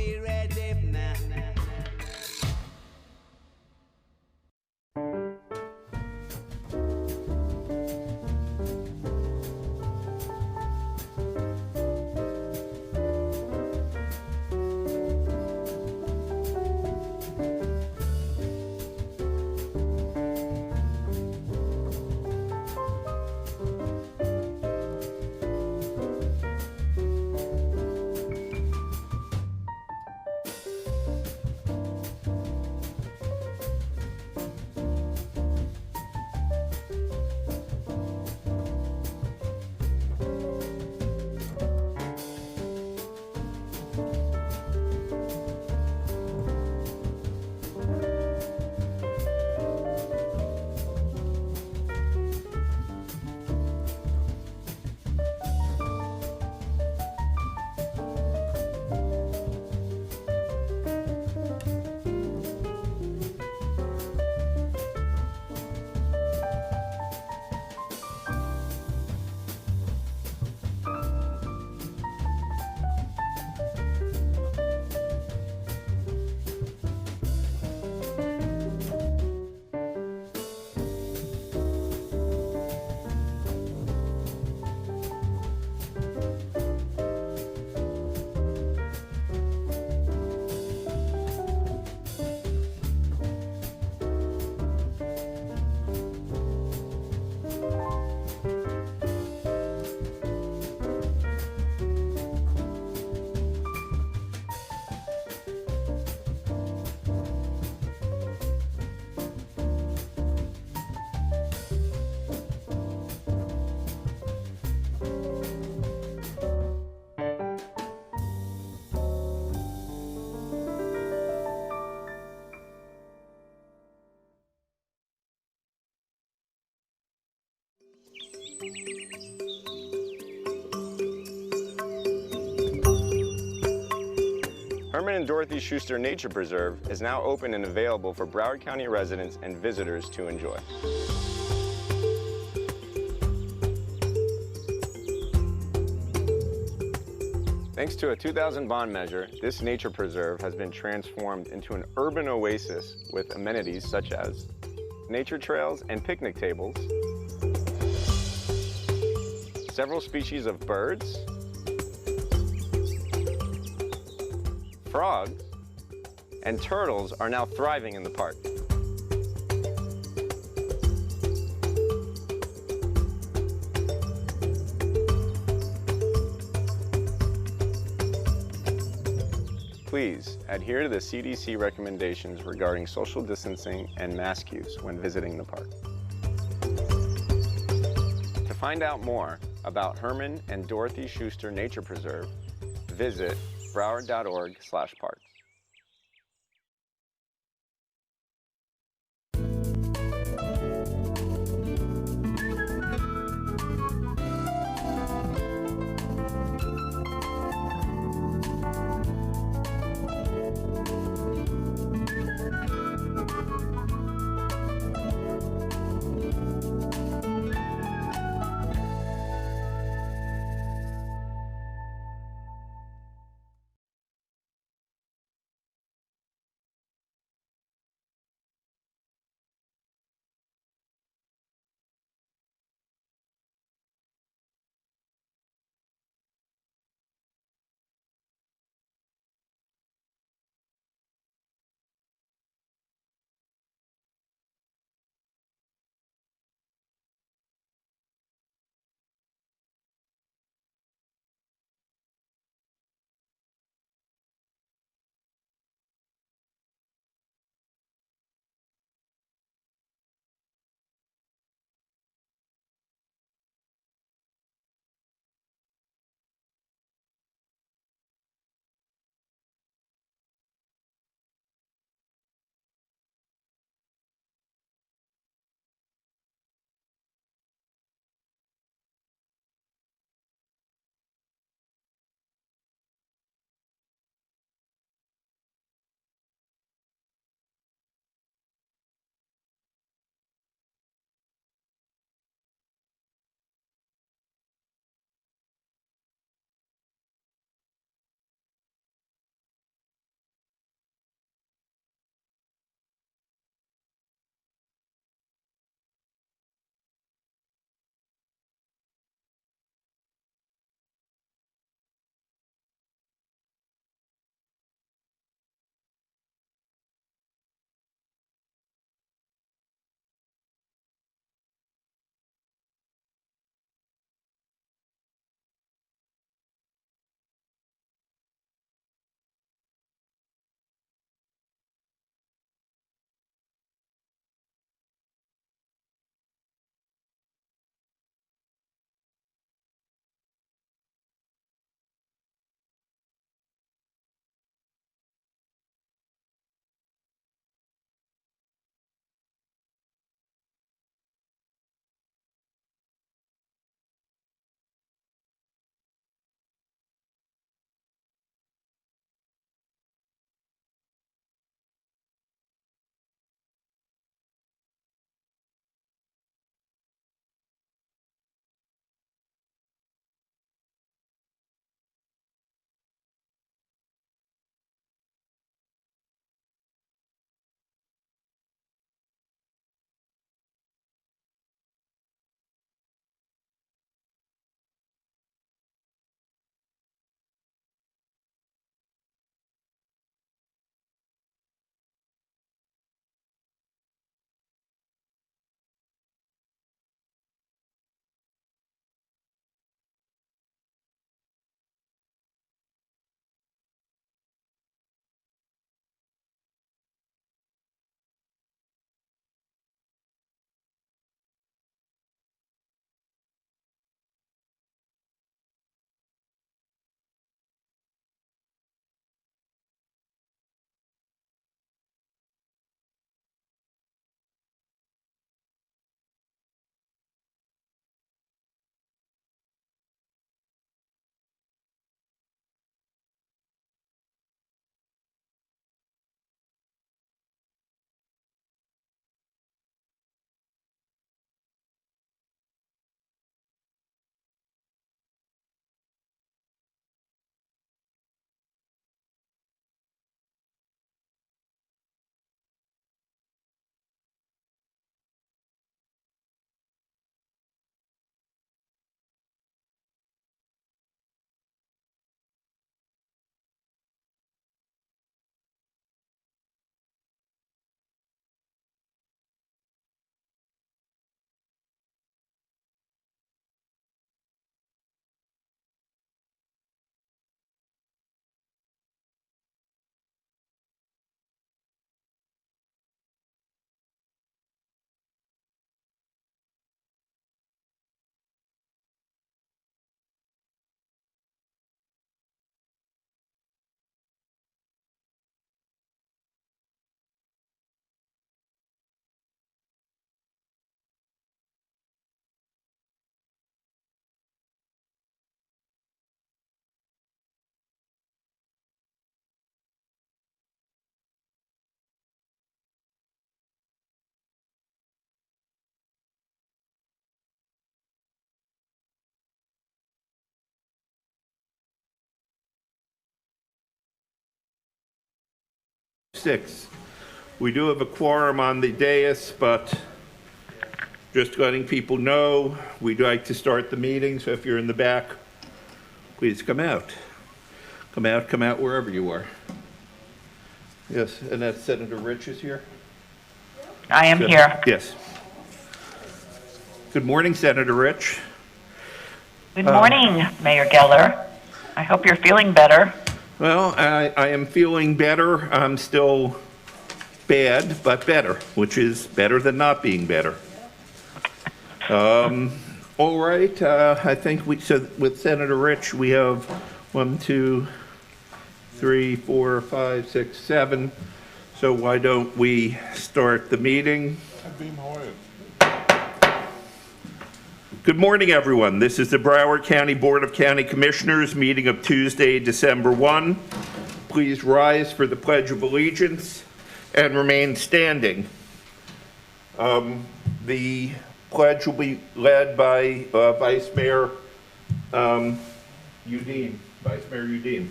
we ready now. Herman and Dorothy Schuster Nature Preserve is now open and available for Broward County residents and visitors to enjoy. Thanks to a 2000 bond measure, this nature preserve has been transformed into an urban oasis with amenities such as nature trails and picnic tables, several species of birds, frogs, and turtles are now thriving in the park. Please adhere to the CDC recommendations regarding social distancing and mask use when visiting the park. To find out more about Herman and Dorothy Schuster Nature Preserve, visit broward.org/parks. 6. We do have a quorum on the dais, but just letting people know, we'd like to start the meeting, so if you're in the back, please come out. Come out wherever you are. Yes, and that's Senator Rich is here? I am here. Yes. Good morning, Senator Rich. Good morning, Mayor Geller. I hope you're feeling better. Well, I am feeling better. I'm still bad, but better, which is better than not being better. All right, I think so with Senator Rich, we have 1, 2, 3, 4, 5, 6, 7. So why don't we start the meeting? Good morning, everyone. This is the Broward County Board of County Commissioners meeting of Tuesday, December 1. Please rise for the Pledge of Allegiance and remain standing. The pledge will be led by Vice Mayor Udine. Vice Mayor Udine.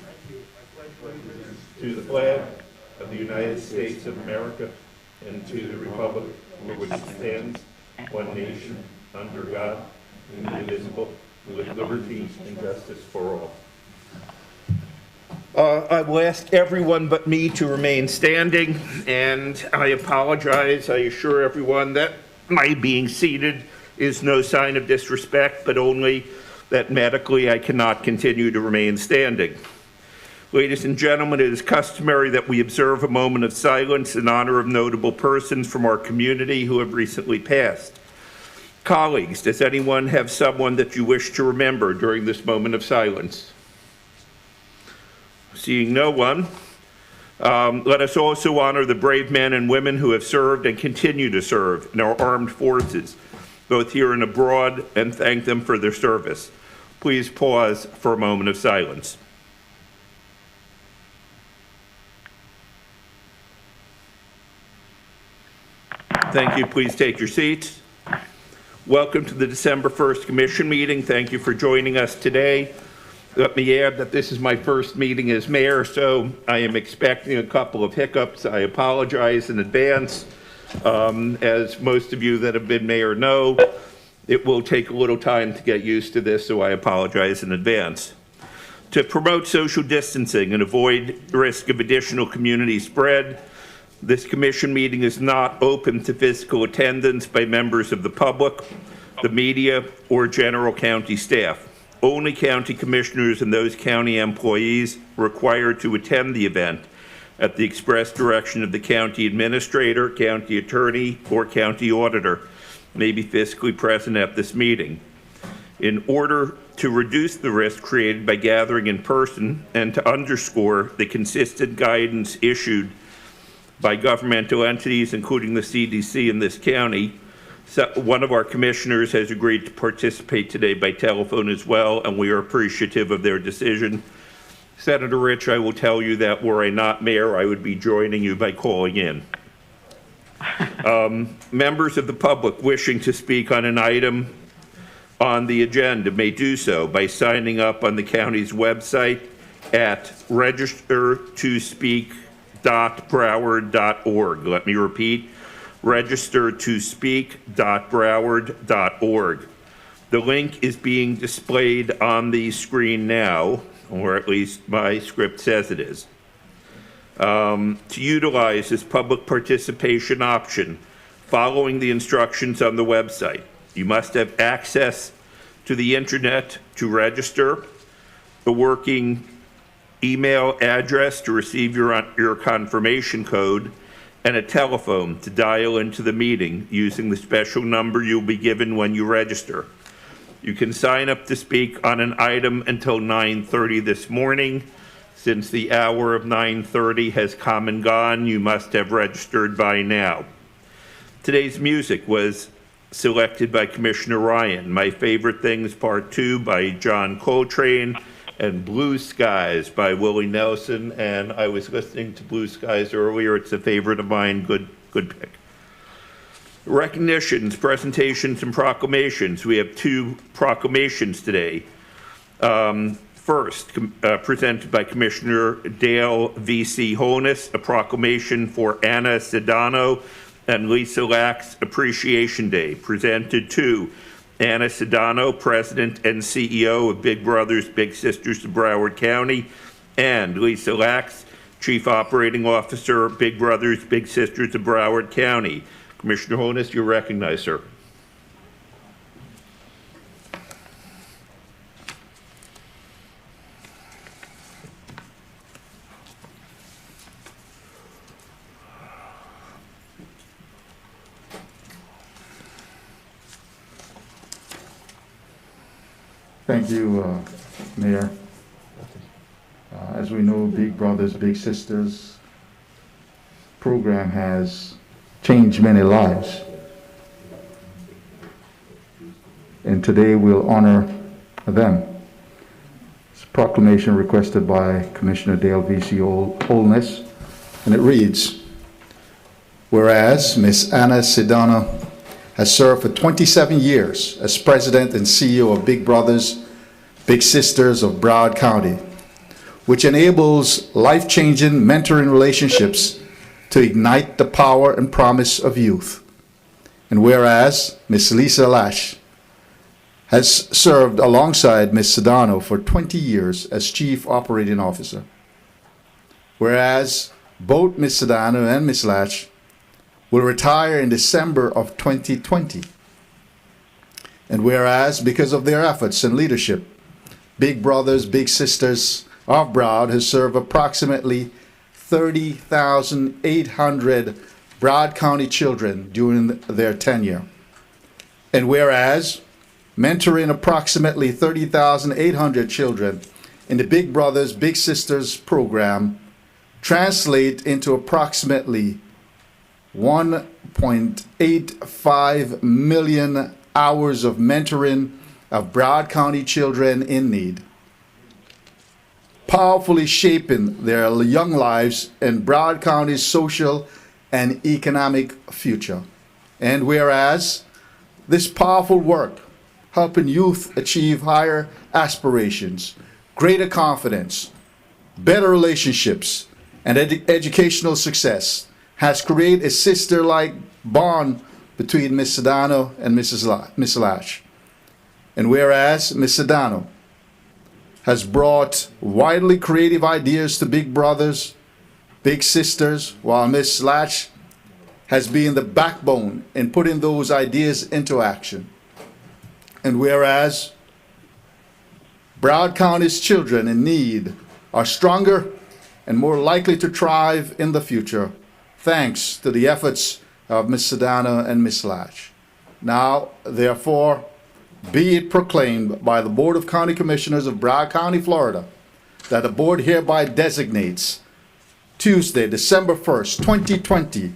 To the flag of the United States of America and to the republic for which it stands, one nation, under God, indivisible, with liberty and justice for all. I will ask everyone but me to remain standing, and I apologize. I assure everyone that my being seated is no sign of disrespect, but only that medically I cannot continue to remain standing. Ladies and gentlemen, it is customary that we observe a moment of silence in honor of notable persons from our community who have recently passed. Colleagues, does anyone have someone that you wish to remember during this moment of silence? Seeing no one, let us also honor the brave men and women who have served and continue to serve in our armed forces, both here and abroad, and thank them for their service. Please pause for a moment of silence. Thank you. Please take your seats. Welcome to the December 1st Commission meeting. Thank you for joining us today. Let me add that this is my first meeting as mayor, so I am expecting a couple of hiccups. I apologize in advance. As most of you that have been mayor know, it will take a little time to get used to this, so I apologize in advance. To promote social distancing and avoid risk of additional community spread, this commission meeting is not open to physical attendance by members of the public, the media, or general county staff. Only county commissioners and those county employees required to attend the event at the express direction of the county administrator, county attorney, or county auditor may be physically present at this meeting. In order to reduce the risk created by gathering in person and to underscore the consistent guidance issued by governmental entities, including the CDC in this county, one of our commissioners has agreed to participate today by telephone as well, and we are appreciative of their decision. Senator Rich, I will tell you that were I not mayor, I would be joining you by calling in. Members of the public wishing to speak on an item on the agenda may do so by signing up on the county's website at registertospeak.broward.org. Let me repeat, registertospeak.broward.org. The link is being displayed on the screen now, or at least my script says it is. To utilize this public participation option, following the instructions on the website, you must have access to the internet to register, a working email address to receive your confirmation code, and a telephone to dial into the meeting using the special number you'll be given when you register. You can sign up to speak on an item until 9:30 this morning. Since the hour of 9:30 has come and gone, you must have registered by now. Today's music was selected by Commissioner Ryan. My Favorite Things Part 2 by John Coltrane and Blue Skies by Willie Nelson. And I was listening to Blue Skies earlier. It's a favorite of mine. Good pick. Recognitions, presentations, and proclamations. We have 2 proclamations today. First, presented by Commissioner Dale V.C. Holness, a proclamation for Anna Sedano and Lisa Lack's Appreciation Day, presented to Anna Sedano, President and CEO of Big Brothers Big Sisters of Broward County, and Lisa Lax, Chief Operating Officer, Big Brothers Big Sisters of Broward County. Commissioner Holness, you're recognized, sir. Thank you, Mayor. As we know, Big Brothers Big Sisters program has changed many lives. And today we'll honor them. It's a proclamation requested by Commissioner Dale V.C. Holness, and it reads, whereas Ms. Anna Sedano has served for 27 years as President and CEO of Big Brothers Big Sisters of Broward County, which enables life-changing mentoring relationships to ignite the power and promise of youth. And whereas Ms. Lisa Lash has served alongside Ms. Sedano for 20 years as Chief Operating Officer. Whereas both Ms. Sedano and Ms. Lash will retire in December of 2020. And whereas, because of their efforts and leadership, Big Brothers Big Sisters of Broward has served approximately 30,800 Broward County children during their tenure. And whereas, mentoring approximately 30,800 children in the Big Brothers Big Sisters program translate into approximately 1.85 million hours of mentoring of Broward County children in need, powerfully shaping their young lives in Broward County's social and economic future. And whereas this powerful work helping youth achieve higher aspirations, greater confidence, better relationships, and educational success has created a sister-like bond between Ms. Sedano and Ms. Lash. And whereas Ms. Sedano has brought widely creative ideas to Big Brothers, Big Sisters, while Ms. Lash has been the backbone in putting those ideas into action. And whereas Broward County's children in need are stronger and more likely to thrive in the future, thanks to the efforts of Ms. Sedano and Ms. Lash. Now, therefore, be it proclaimed by the Board of County Commissioners of Broward County, Florida, that the board hereby designates Tuesday, December 1st, 2020,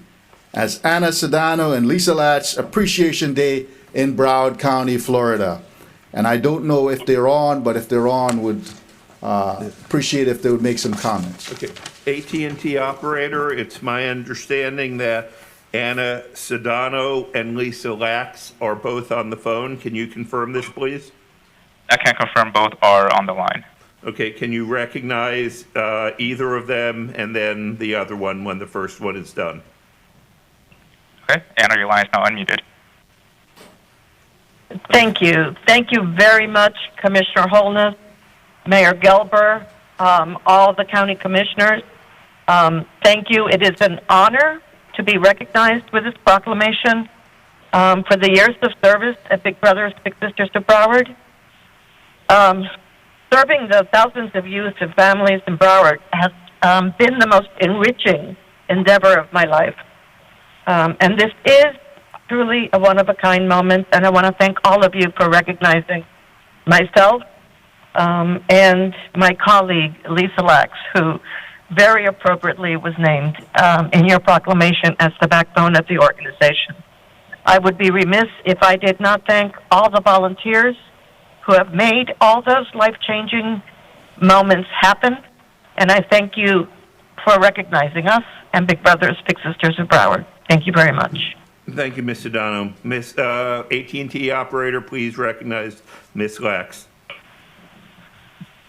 as Anna Sedano and Lisa Lash Appreciation Day in Broward County, Florida. And I don't know if they're on, but if they're on, would appreciate if they would make some comments. Okay, AT&T operator, it's my understanding that Anna Sedano and Lisa Lax are both on the phone. Can you confirm this, please? I can confirm both are on the line. Okay, can you recognize either of them and then the other one when the first one is done? Okay, Anna, your line is now unmuted. Thank you. Thank you very much, Commissioner Holness, Mayor Gelber, all the county commissioners. Thank you. It is an honor to be recognized with this proclamation for the years of service at Big Brothers Big Sisters of Broward. Serving the thousands of youth and families in Broward has been the most enriching endeavor of my life. And this is truly a one-of-a-kind moment, and I want to thank all of you for recognizing myself and my colleague, Lisa Lax, who very appropriately was named in your proclamation as the backbone of the organization. I would be remiss if I did not thank all the volunteers who have made all those life-changing moments happen, and I thank you for recognizing us and Big Brothers Big Sisters of Broward. Thank you very much. Thank you, Ms. Sedano. Ms. AT&T operator, please recognize Ms. Lax.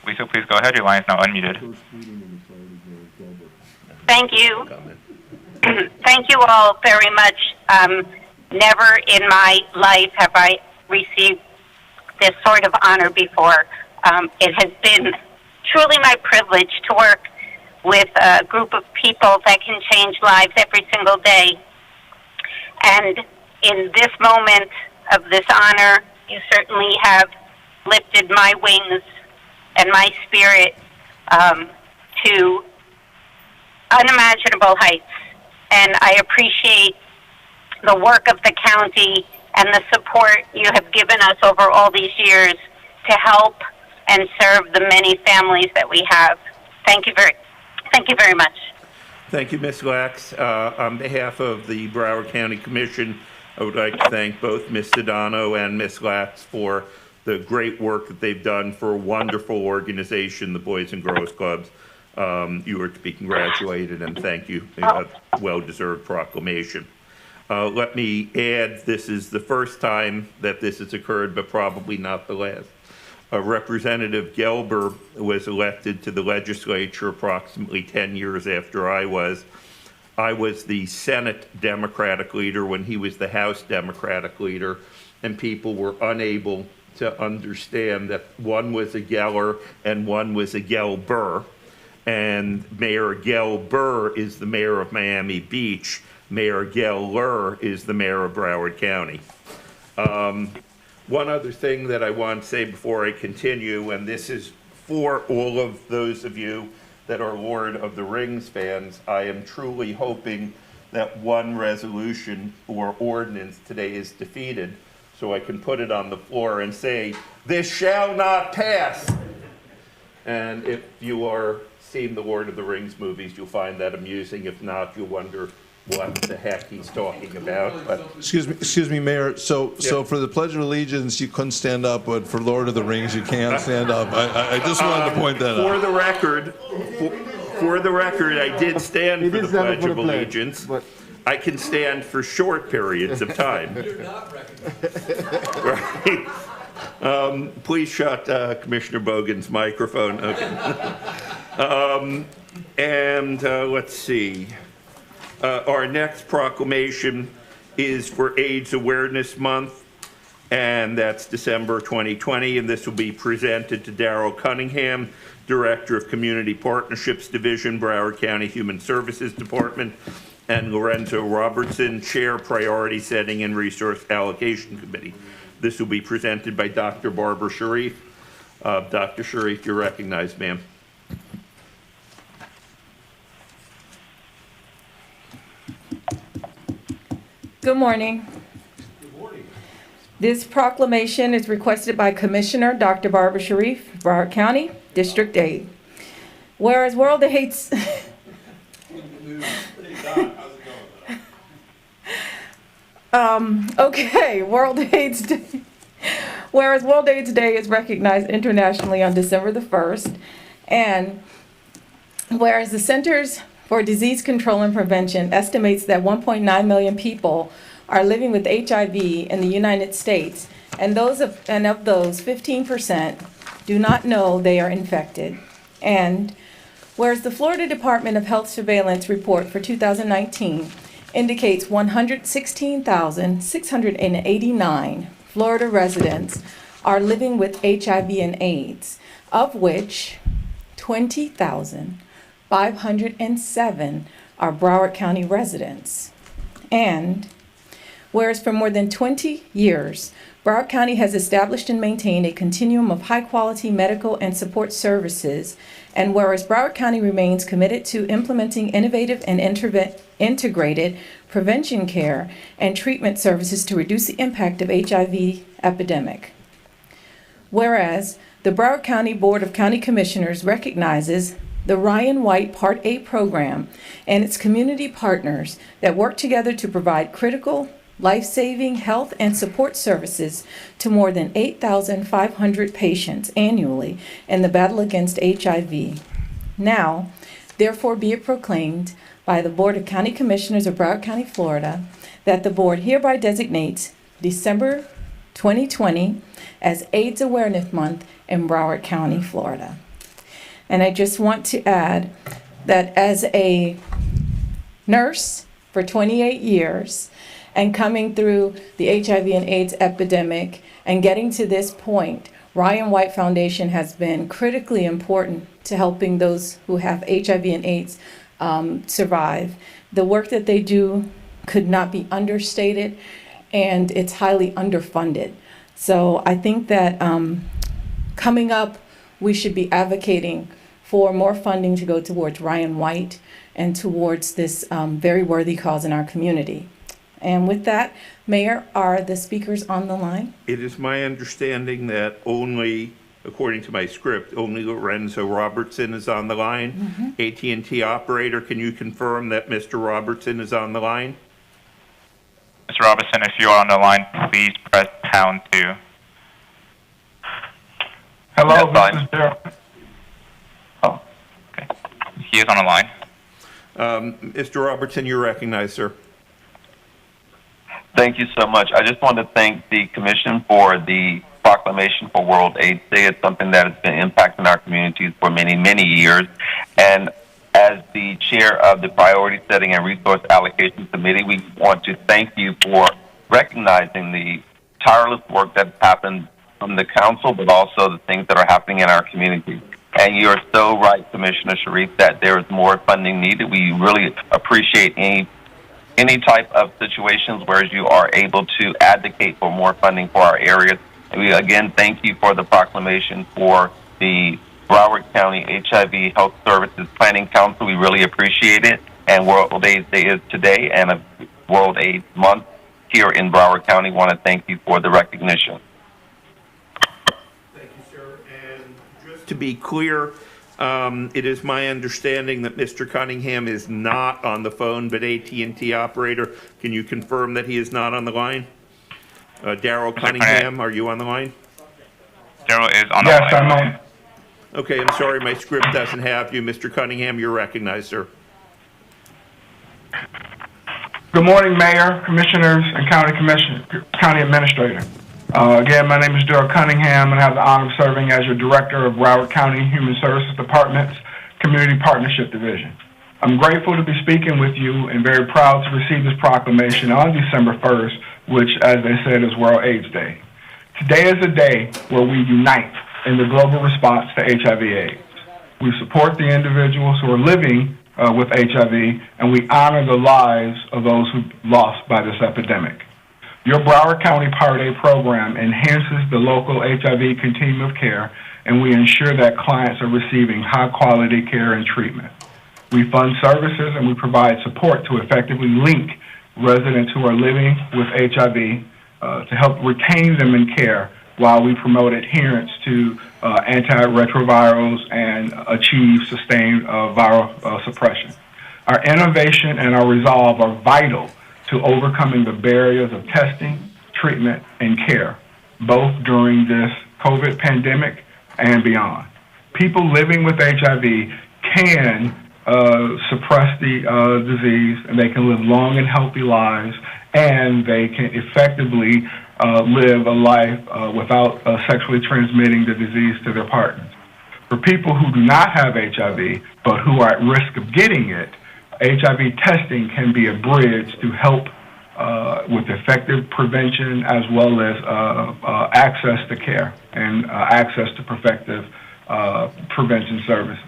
Lisa, please go ahead. Your line is now unmuted. Thank you. Thank you all very much. Never in my life have I received this sort of honor before. It has been truly my privilege to work with a group of people that can change lives every single day. And in this moment of this honor, you certainly have lifted my wings and my spirit to unimaginable heights. And I appreciate the work of the county and the support you have given us over all these years to help and serve the many families that we have. Thank you very much. Thank you, Ms. Lax. On behalf of the Broward County Commission, I would like to thank both Ms. Sedano and Ms. Lax for the great work that they've done for a wonderful organization, the Boys and Girls Clubs. You are to be congratulated, and thank you. A well-deserved proclamation. Let me add, this is the first time that this has occurred, but probably not the last. Representative Gelber was elected to the legislature approximately 10 years after I was. I was the Senate Democratic leader when he was the House Democratic leader, and people were unable to understand that one was a Geller and one was a Gelber. And Mayor Gelber is the mayor of Miami Beach. Mayor Geller is the mayor of Broward County. One other thing that I want to say before I continue, and this is for all of those of you that are Lord of the Rings fans, I am truly hoping that one resolution or ordinance today is defeated so I can put it on the floor and say, this shall not pass. And if you are seeing the Lord of the Rings movies, you'll find that amusing. If not, you'll wonder what the heck he's talking about. But Excuse me, Mayor. So for the Pledge of Allegiance, you couldn't stand up, but for Lord of the Rings, you can stand up. I just wanted to point that for out. the record, for the record, I did stand for the Pledge of Allegiance. I can stand for short periods of time. You're not recognized. Right. Please shut Commissioner Bogan's microphone. Okay. Let's see. Our next proclamation is for AIDS Awareness Month, and that's December 2020, and this will be presented to Darrell Cunningham, Director of Community Partnerships Division, Broward County Human Services Department, and Lorenzo Robertson, Chair, Priority Setting and Resource Allocation Committee. This will be presented by Dr. Barbara Sharif. Dr. Sharif, you're recognized, ma'am. Good morning. Good morning. This proclamation is requested by Commissioner Dr. Barbara Sharif, Broward County, District 8. Whereas World AIDS... okay, World AIDS Day. Whereas World AIDS Day is recognized internationally on December the 1st, and whereas the Centers for Disease Control and Prevention estimates that 1.9 million people are living with HIV in the United States, and of those, 15% do not know they are infected. And whereas the Florida Department of Health Surveillance report for 2019 indicates 116,689 Florida residents are living with HIV and AIDS, of which 20,507 are Broward County residents. And whereas for more than 20 years, Broward County has established and maintained a continuum of high-quality medical and support services, and whereas Broward County remains committed to implementing innovative and integrated prevention care and treatment services to reduce the impact of HIV epidemic. Whereas the Broward County Board of County Commissioners recognizes the Ryan White Part A program and its community partners that work together to provide critical, life-saving health and support services to more than 8,500 patients annually in the battle against HIV. Now, therefore be it proclaimed by the Board of County Commissioners of Broward County, Florida, that the board hereby designates December 2020 as AIDS Awareness Month in Broward County, Florida. And I just want to add that as a nurse for 28 years and coming through the HIV and AIDS epidemic and getting to this point, Ryan White Foundation has been critically important to helping those who have HIV and AIDS survive. The work that they do could not be understated, and it's highly underfunded. So I think that coming up, we should be advocating for more funding to go towards Ryan White and towards this very worthy cause in our community. And with that, Mayor, are the speakers on the line? It is my understanding that only, according to my script, only Lorenzo Robertson is on the line. AT&T operator, can you confirm that Mr. Robertson is on the line? Mr. Robinson, if you are on the line, please press pound 2. Hello, That's this is Daryl. Oh, okay. He is on the line. Mr. Robertson, you're recognized, sir. Thank you so much. I just want to thank the Commission for the proclamation for World AIDS Day. It's something that has been impacting our communities for many, many years. And as the chair of the Priority Setting and Resource Allocation Committee, we want to thank you for recognizing the tireless work that's happened from the council, but also the things that are happening in our community. And you're so right, Commissioner Sharif, that there is more funding needed. We really appreciate any type of situations where you are able to advocate for more funding for our areas. And we again thank you for the proclamation for the Broward County HIV Health Services Planning Council. We really appreciate it. And World AIDS Day is today, and a World AIDS Month here in Broward County. Want to thank you for the recognition. Thank you, sir. And just to be clear, it is my understanding that Mr. Cunningham is not on the phone, but AT&T operator, can you confirm that he is not on the line? Daryl Cunningham, are you on the line? Daryl is on the line. Yes, I'm on. Okay, I'm sorry, my script doesn't have you. Mr. Cunningham, you're recognized, sir. Good morning, Mayor, Commissioners, and County Administrator. Again, my name is Daryl Cunningham, and I have the honor of serving as your Director of Broward County Human Services Department's Community Partnership Division. I'm grateful to be speaking with you and very proud to receive this proclamation on December 1st, which, as they said, is World AIDS Day. Today is a day where we unite in the global response to HIV/AIDS. We support the individuals who are living with HIV, and we honor the lives of those who lost by this epidemic. Your Broward County Part A program enhances the local HIV continuum of care, and we ensure that clients are receiving high-quality care and treatment. We fund services and we provide support to effectively link residents who are living with HIV to help retain them in care while we promote adherence to antiretrovirals and achieve sustained viral suppression. Our innovation and our resolve are vital to overcoming the barriers of testing, treatment, and care, both during this COVID pandemic and beyond. People living with HIV can suppress the disease, and they can live long and healthy lives, and they can effectively live a life without sexually transmitting the disease to their partners. For people who do not have HIV, but who are at risk of getting it, HIV testing can be a bridge to help with effective prevention as well as access to care and access to effective prevention services.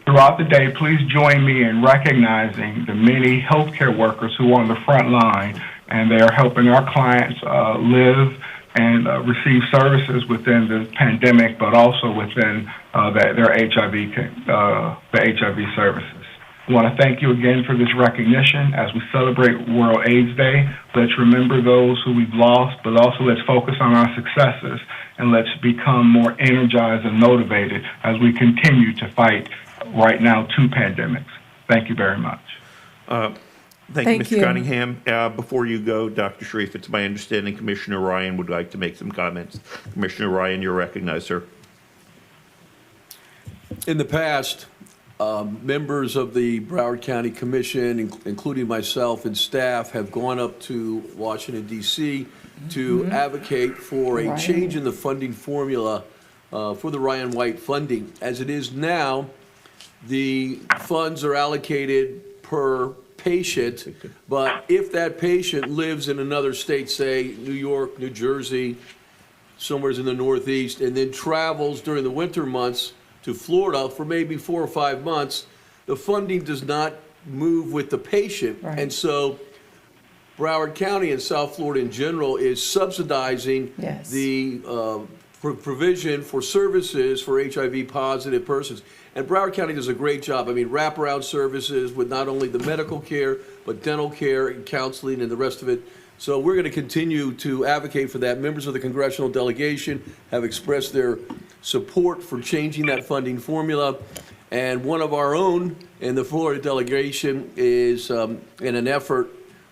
Throughout the day, please join me in recognizing the many healthcare workers who are on the front line, and they are helping our clients live and receive services within the pandemic, but also within their HIV services. I want to thank you again for this recognition as we celebrate World AIDS Day. Let's remember those who we've lost, but also let's focus on our successes, and let's become more energized and motivated as we continue to fight right now 2 pandemics. Thank you very much. Thank you, Mr. Cunningham. Before you go, Dr. Sharif, it's my understanding Commissioner Ryan would like to make some comments. Commissioner Ryan, you're recognized, sir. In the past, members of the Broward County Commission, including myself and staff, have gone up to Washington, D.C. to advocate for a change in the funding formula for the Ryan White funding. As it is now, the funds are allocated per patient, but if that patient lives in another state, say New York, New Jersey, somewhere in the Northeast, and then travels during the winter months to Florida for maybe 4 or 5 months, the funding does not move with the patient. Right. And so Broward County and South Florida in general is subsidizing Yes. the provision for services for HIV positive persons. And Broward County does a great job. I mean, wraparound services with not only the medical care, but dental care and counseling and the rest of it. So we're going to continue to advocate for that. Members of the congressional delegation have expressed their support for changing that funding formula. And one of our own in the Florida delegation is in an effort,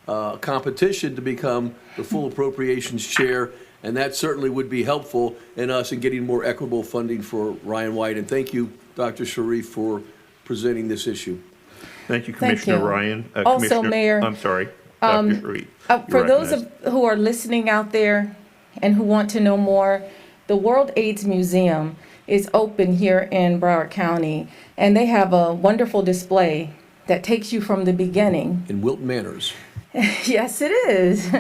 competition to become the full appropriations chair. And that certainly would be helpful in us in getting more equitable funding for Ryan White. And thank you, Dr. Sharif, for presenting this issue. Thank you, Thank Commissioner you. Ryan. Also, Commissioner- Mayor, I'm sorry, Dr. Sharif. For You're those recognized. who are listening out there and who want to know more, the World AIDS Museum is open here in Broward County, and they have a wonderful display that takes you from the beginning. In Wilton Manors. Yes, it is.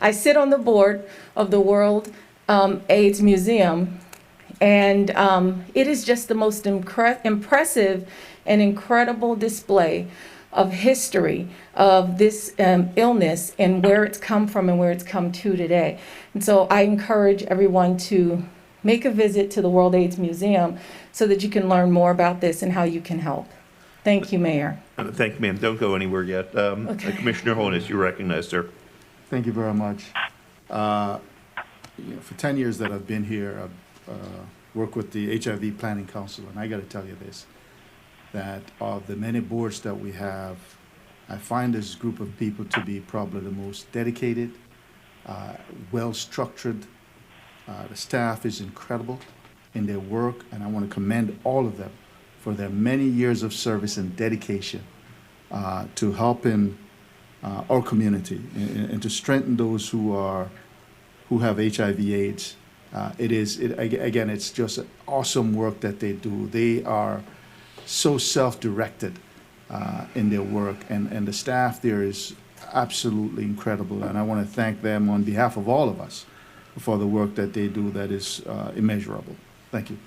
I sit on the board of the World AIDS Museum, and it is just the most impressive and incredible display of history of this illness and where it's come from and where it's come to today. And so I encourage everyone to make a visit to the World AIDS Museum so that you can learn more about this and how you can help. Thank you, Mayor. Thank you, ma'am. Don't go anywhere yet. Commissioner Holness, you recognize, sir. Thank you very much. For 10 years that I've been here, I've worked with the HIV Planning Council, and I got to tell you this, that of the many boards that we have, I find this group of people to be probably the most dedicated, well-structured. The staff is incredible in their work, and I want to commend all of them for their many years of service and dedication to helping our community and to strengthen those who have HIV/AIDS. Again, it's just awesome work that they do. They are so self-directed in their work, and the staff there is absolutely incredible. And I want to thank them on behalf of all of us for the work that they do that is immeasurable. Thank you.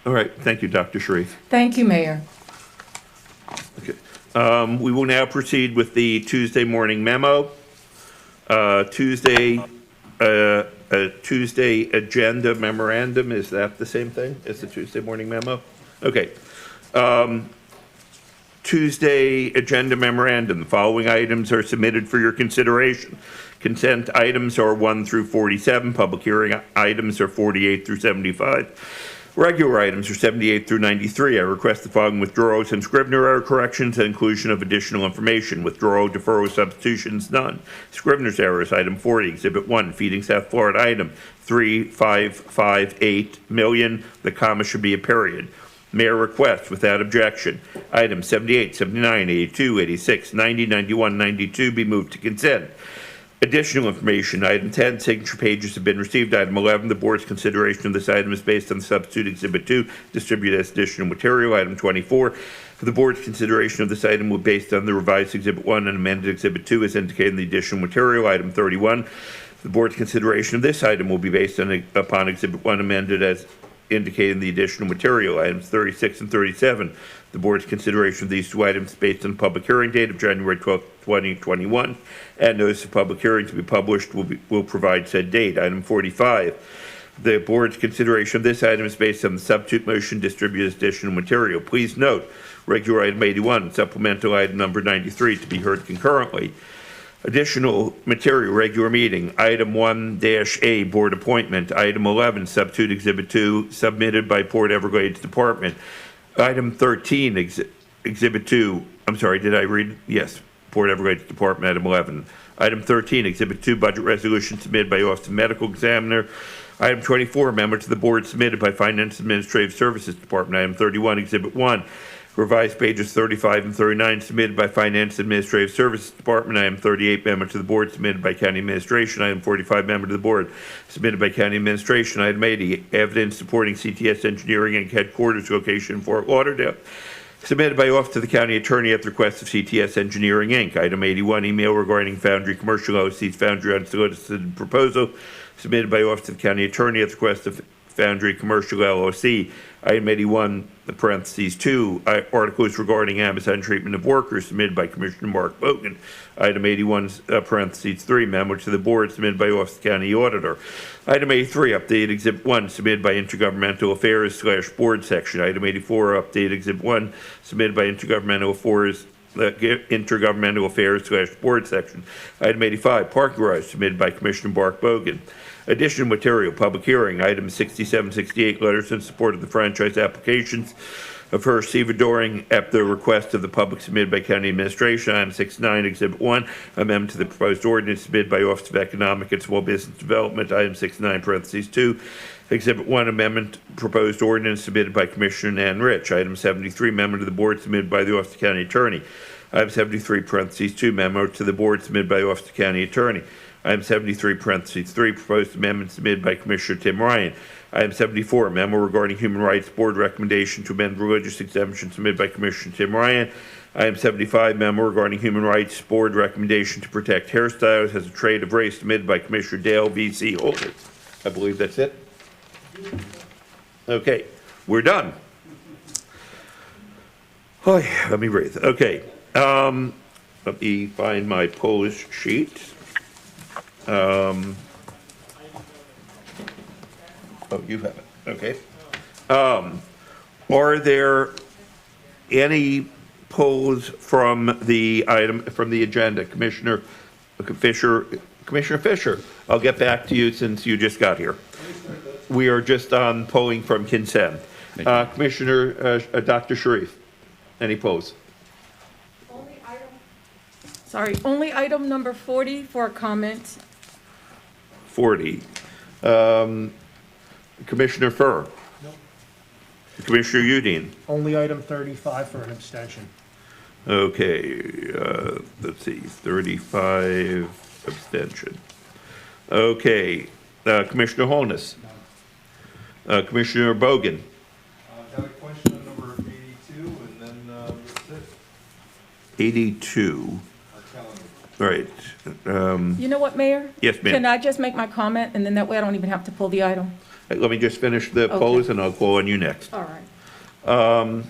All right, thank you, Dr. Sharif. Thank you, Mayor. Okay. We will now proceed with the Tuesday morning memo. Tuesday agenda memorandum, is that the same thing as the Tuesday morning memo? Okay. Tuesday agenda memorandum. The following items are submitted for your consideration. Consent items are 1 through 47. Public hearing items are 48 through 75. Regular items are 78 through 93. I request the following withdrawals and Scrivener error corrections and inclusion of additional information. Withdrawal, deferral, substitutions, none. Scrivener's errors, item 40, Exhibit 1, Feeding South Florida, item 3558 million. The comma should be a period. Mayor requests without objection. Items 78, 79, 82, 86, 90, 91, 92 be moved to consent. Additional information, item 10, signature pages have been received. Item 11, the board's consideration of this item is based on the substitute Exhibit 2, distributed as additional material. Item 24, the board's consideration of this item will be based on the revised Exhibit 1 and amended Exhibit 2 as indicated in the additional material. Item 31, the board's consideration of this item will be based upon Exhibit 1 amended as indicated in the additional material. Items 36 and 37, the board's consideration of these two items based on the public hearing date of January 12, 2021, and notice of public hearing to be published will provide said date. Item 45, the board's consideration of this item is based on the substitute motion distributed as additional material. Please note, regular item 81, supplemental item number 93 to be heard concurrently. Additional material, regular meeting, item 1-A, board appointment, item 11, substitute Exhibit 2, submitted by Port Everglades Department. Item 13, Exhibit 2, I'm sorry, did I read? Yes, Port Everglades Department, item 11. Item 13, Exhibit 2, budget resolution submitted by Austin Medical Examiner. Item 24, amendment to the board submitted by Finance Administrative Services Department. Item 31, Exhibit 1, Revised pages 35 and 39 submitted by Finance Administrative Services Department. Item 38, memo to the board submitted by County Administration. Item 45, memo to the board submitted by County Administration. Item 80, evidence supporting CTS Engineering Inc. headquarters location in Fort Lauderdale, submitted by Office of the County Attorney at the request of CTS Engineering Inc. Item 81, email regarding Foundry Commercial LLC's Foundry unsolicited proposal, submitted by Office of the County Attorney at the request of Foundry Commercial LLC. Item 81, parentheses 2, articles regarding Amazon treatment of workers, submitted by Commissioner Mark Bogan. Item 81, parentheses 3, memo to the board, submitted by Office of the County Auditor. Item 83, updated Exhibit 1, submitted by Intergovernmental Affairs/Board Section. Item 84, updated Exhibit 1, submitted by Intergovernmental Affairs/Board Section. Item 85, parking garage, submitted by Commissioner Mark Bogan. Additional material, public hearing, items 67, 68, letters in support of the franchise applications of First Stevedoring at the request of the public submitted by County Administration. Item 69, Exhibit 1, amendment to the proposed ordinance submitted by Office of Economic and Small Business Development. Item 69, parentheses 2, Exhibit 1, amendment proposed ordinance submitted by Commissioner Nan Rich. Item 73, memo to the board submitted by the Office of County Attorney. Item 73, parentheses 2, memo to the board submitted by the Office of County Attorney. Item 73, parentheses 3, proposed amendment submitted by Commissioner Tim Ryan. Item 74, memo regarding Human Rights Board recommendation to amend religious exemption submitted by Commissioner Tim Ryan. Item 75, memo regarding Human Rights Board recommendation to protect hairstyles as a trait of race submitted by Commissioner Dale V.C. Holder. I believe that's it. Okay, we're done. Oh, let me breathe. Okay, let me find my Polish sheet. Oh, you have it. Okay. Are there any polls from the item from the agenda, Commissioner Fisher? Commissioner Fisher, I'll get back to you since you just got here. We are just on polling from consent. Commissioner Dr. Sharif, any polls? Only item number 40 for a comment. 40. Commissioner Furr? No. Commissioner Udine? Only item 35 for an abstention. Okay, let's see, 35 abstention. Okay, Commissioner Holness? Commissioner Bogan? Got a question on number 82, and then that's it. 82. All right. You know what, Mayor? Yes, ma'am. Can I just make my comment, and then that way I don't even have to pull the item? Let me just finish the Okay. polls, and I'll call on you next. All right.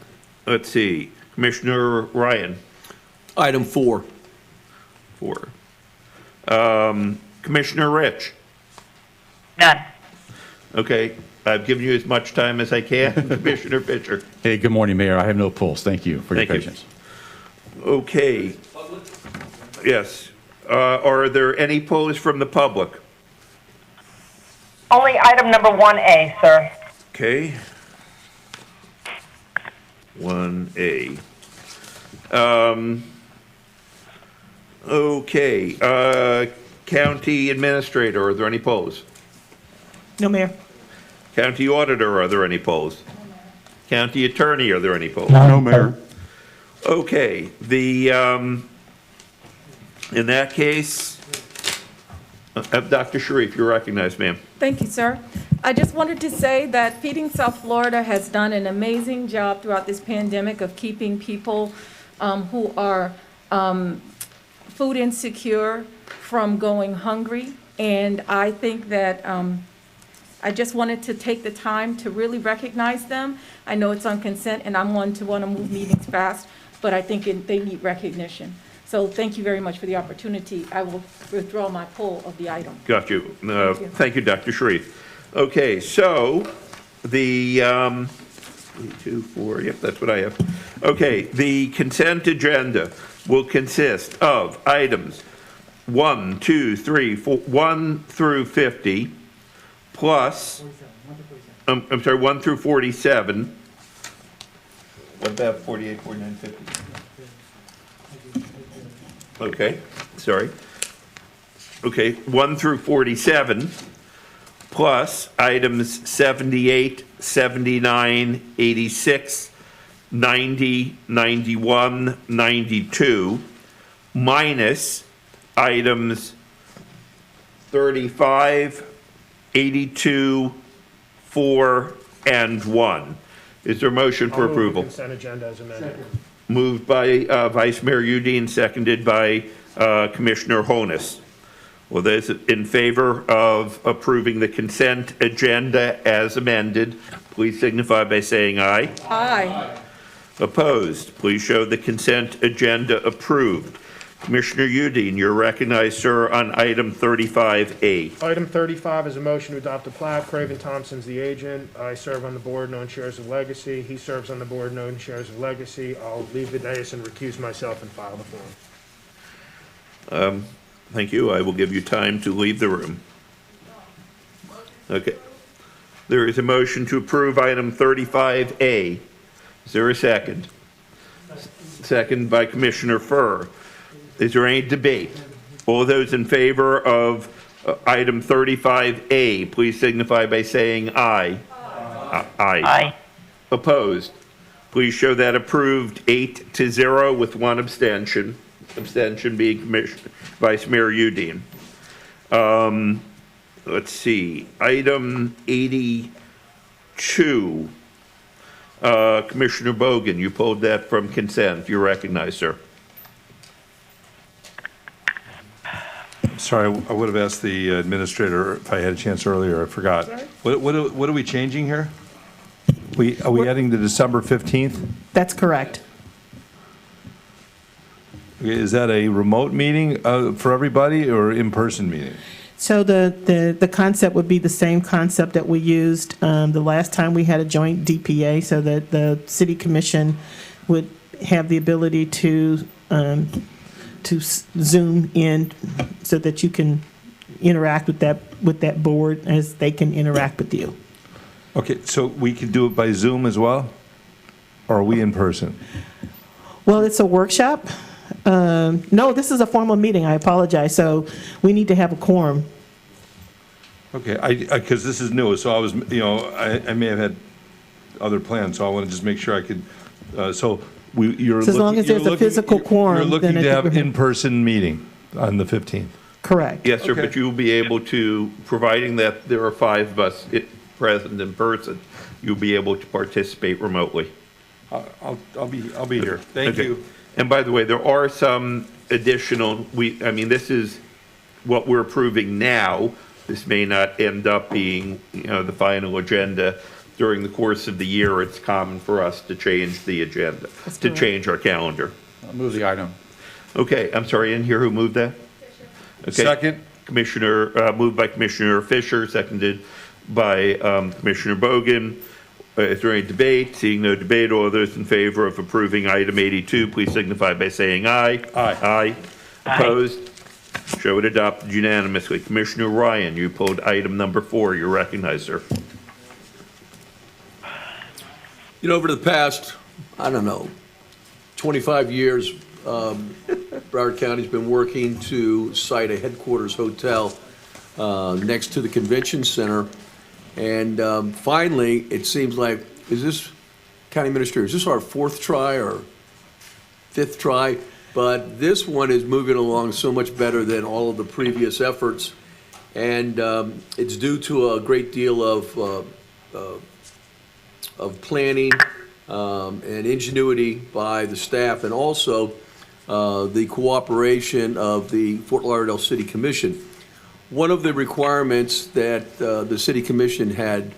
Let's see, Commissioner Ryan? Item 4. 4. Commissioner Rich? None. Okay, I've given you as much time as I can. Commissioner Fisher? Hey, good morning, Mayor. I have no polls. Thank you for your Thank you. patience. Okay. Yes. Are there any polls from the public? Only item number 1A, sir. Okay. 1A. Okay, County Administrator, are there any polls? No, Mayor. County Auditor, are there any polls? County Attorney, are there any polls? No, Mayor. Okay, in that case, Dr. Sharif, you're recognized, ma'am. Thank you, sir. I just wanted to say that Feeding South Florida has done an amazing job throughout this pandemic of keeping people who are food insecure from going hungry. And I think that I just wanted to take the time to really recognize them. I know it's on consent, and I'm one to want to move meetings fast, but I think they need recognition. So thank you very much for the opportunity. I will withdraw my poll of the item. Got you. Thank you, Dr. Sharif. Okay, so the 2, 4, yep, that's what I have. Okay, the consent agenda will consist of items 1, 2, 3, 4, 1 through 50, plus, I'm sorry, 1 through 47. What about 48, 49, 50? Okay, sorry. Okay, 1 through 47, plus items 78, 79, 86, 90, 91, 92, minus items 35, 82, 4, and 1. Is there a motion for I'll move the approval? consent agenda as amended. Moved by Vice Mayor Udine, seconded by Commissioner Honus. Well, those in favor of approving the consent agenda as amended, please signify by saying aye. Aye. Opposed, please show the consent agenda approved. Commissioner Udine, you're recognized, sir, on item 35A. Item 35 is a motion to adopt a plat. Craven Thompson's the agent. I serve on the board, known shares of Legacy. He serves on the board, known shares of Legacy. I'll leave the dais and recuse myself and file the form. Thank you. I will give you time to leave the room. Okay. There is a motion to approve item 35A. Is there a second? Second by Commissioner Furr. Is there any debate? All those in favor of item 35A, please signify by saying aye. Aye. Opposed? Please show that approved 8-0 with one abstention. Abstention being Vice Mayor Udine. Let's see, item 82. Commissioner Bogan, you pulled that from consent. You're recognized, sir. Sorry, I would have asked the administrator if I had a chance earlier. I forgot. What are we changing here? Are we adding the December 15th? That's correct. Okay, is that a remote meeting for everybody or in-person meeting? So the concept would be the same concept that we used the last time we had a joint DPA, so that the city commission would have the ability to zoom in so that you can interact with that board as they can interact with you. Okay, so we could do it by Zoom as well? Or are we in person? Well, it's a workshop. No, this is a formal meeting. I apologize. So we need to have a quorum. Okay, because this is new, so I was, I may have had other plans, so I want to just make sure I could, you're So as long as there's a physical quorum, You're looking then to I have think we're- in-person meeting on the 15th? Correct. Yes, sir, Okay. but you will be able to, providing that there are 5 of us present in person, you'll be able to participate remotely. I'll be here. Thank Okay. you. And by the way, there are some additional, this is what we're approving now. This may not end up being, the final agenda. During the course of the year, it's common for us to change the agenda, to change our calendar. I'll move the item. Okay, I'm sorry, in here, who moved that? Okay. Second. Commissioner, moved by Commissioner Fisher, seconded by Commissioner Bogan. Is there any debate? Seeing no debate, all those in favor of approving item 82, please signify by saying aye. Aye. Opposed? Show it adopted unanimously. Commissioner Ryan, you pulled item number 4. You're recognized, sir. Over the past, 25 years, Broward County's been working to site a headquarters hotel next to the convention center. And finally, it seems like, is this, County Administrator, is this our 4th try or 5th try? But this one is moving along so much better than all of the previous efforts. And it's due to a great deal of planning and ingenuity by the staff, and also the cooperation of the Fort Lauderdale City Commission. One of the requirements that the City Commission had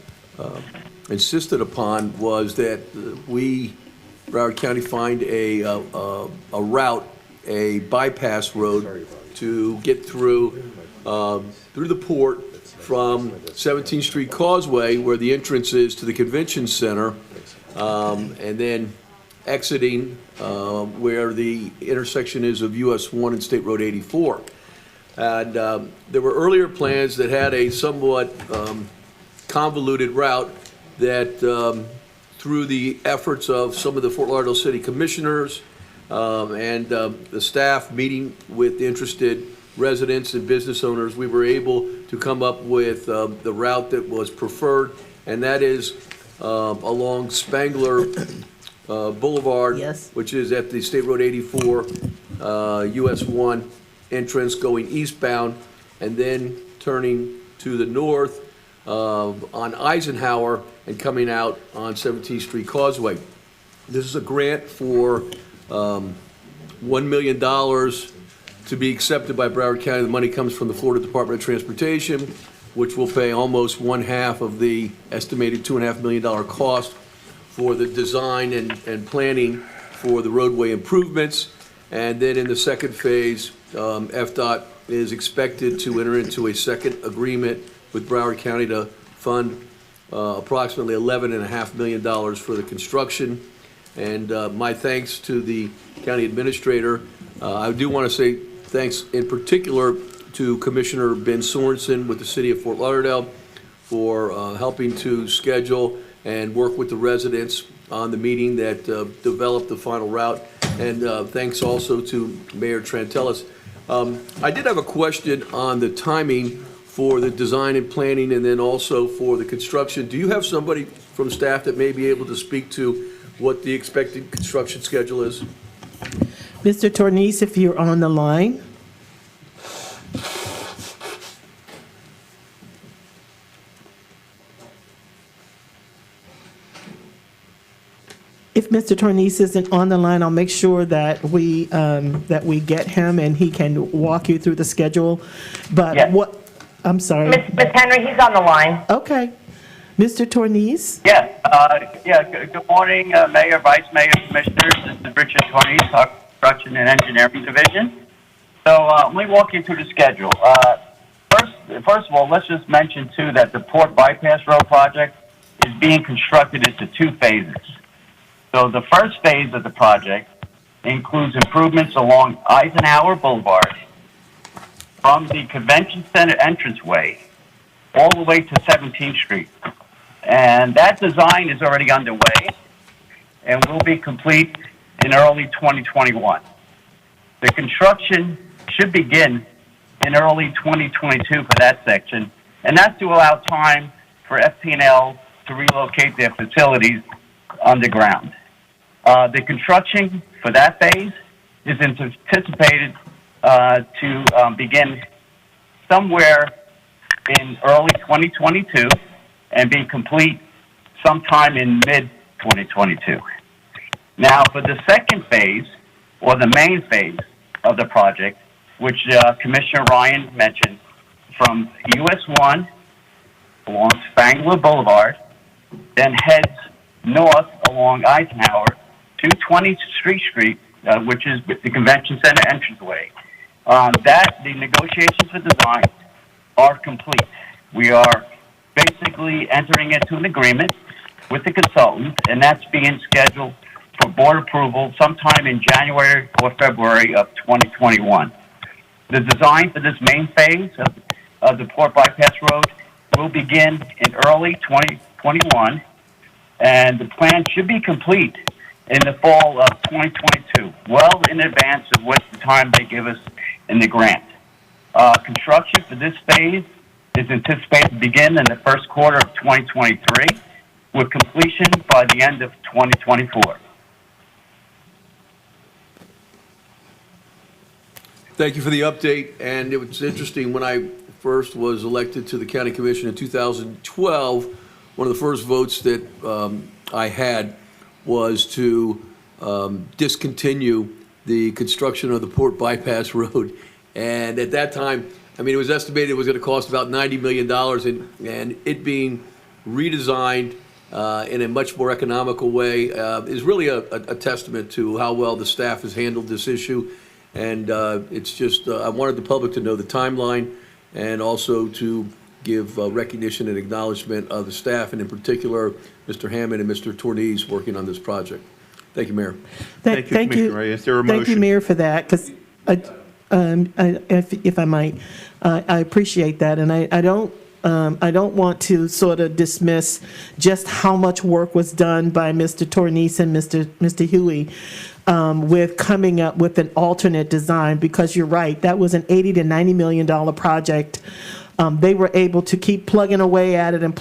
insisted upon was that we, Broward County, find a route, a bypass road to get through the port from 17th Street Causeway, where the entrance is to the convention center, and then exiting where the intersection is of US 1 and State Road 84. And there were earlier plans that had a somewhat convoluted route that, through the efforts of some of the Fort Lauderdale City Commissioners and the staff meeting with interested residents and business owners, we were able to come up with the route that was preferred, and that is along Spangler Boulevard. Yes. Which is at the State Road 84, US 1 entrance going eastbound, and then turning to the north on Eisenhower and coming out on 17th Street Causeway. This is a grant for $1 million to be accepted by Broward County. The money comes from the Florida Department of Transportation, which will pay almost one half of the estimated $2.5 million cost for the design and planning for the roadway improvements. And then in the second phase, FDOT is expected to enter into a second agreement with Broward County to fund approximately $11.5 million for the construction. And my thanks to the county administrator. I do want to say thanks in particular to Commissioner Ben Sorensen with the city of Fort Lauderdale for helping to schedule and work with the residents on the meeting that developed the final route. And thanks also to Mayor Trantellis. I did have a question on the timing for the design and planning and then also for the construction. Do you have somebody from staff that may be able to speak to what the expected construction schedule is? Mr. Tornice, if you're on the line. If Mr. Tornice isn't on the line, I'll make sure that we get him and he can walk you through the schedule. But Yes. what, I'm sorry. Miss Henry, he's on the line. Okay. Mr. Tornice? Yes. Good morning, Mayor, Vice Mayor, Commissioners. This is Richard Tornice, our Construction and Engineering Division. So let me walk you through the schedule. First of all, let's just mention, too, that the Port Bypass Road project is being constructed into two phases. So the first phase of the project includes improvements along Eisenhower Boulevard from the Convention Center entranceway all the way to 17th Street. And that design is already underway and will be complete in early 2021. The construction should begin in early 2022 for that section, and that's to allow time for FP&L to relocate their facilities underground. The construction for that phase is anticipated to begin somewhere in early 2022 and be complete sometime in mid-2022. Now, for the second phase, or the main phase of the project, which Commissioner Ryan mentioned, from US 1 along Spangler Boulevard, then heads north along Eisenhower to 20th Street, which is the Convention Center entranceway. The negotiations for design are complete. We are basically entering into an agreement with the consultant, and that's being scheduled for board approval sometime in January or February of 2021. The design for this main phase of the Port Bypass Road will begin in early 2021, and the plan should be complete in the fall of 2022, well in advance of what the time they give us in the grant. Construction for this phase is anticipated to begin in the first quarter of 2023, with completion by the end of 2024. Thank you for the update. And it was interesting, when I first was elected to the county commission in 2012, one of the first votes that I had was to discontinue the construction of the Port Bypass Road. And at that time, I mean, it was estimated it was going to cost about $90 million, and it being redesigned in a much more economical way is really a testament to how well the staff has handled this issue. And it's just, I wanted the public to know the timeline and also to give recognition and acknowledgement of the staff, and in particular, Mr. Hammond and Mr. Tornice working on this project. Thank you, Mayor. Thank you, Commissioner Ray. Is there a Thank you, motion? Mayor, for that, because if I might, I appreciate that, and I don't want to sort of dismiss just how much work was done by Mr. Tornice and Mr. Huey with coming up with an alternate design, because you're right, that was an $80 to $90 million project they were able to keep plugging away at it, and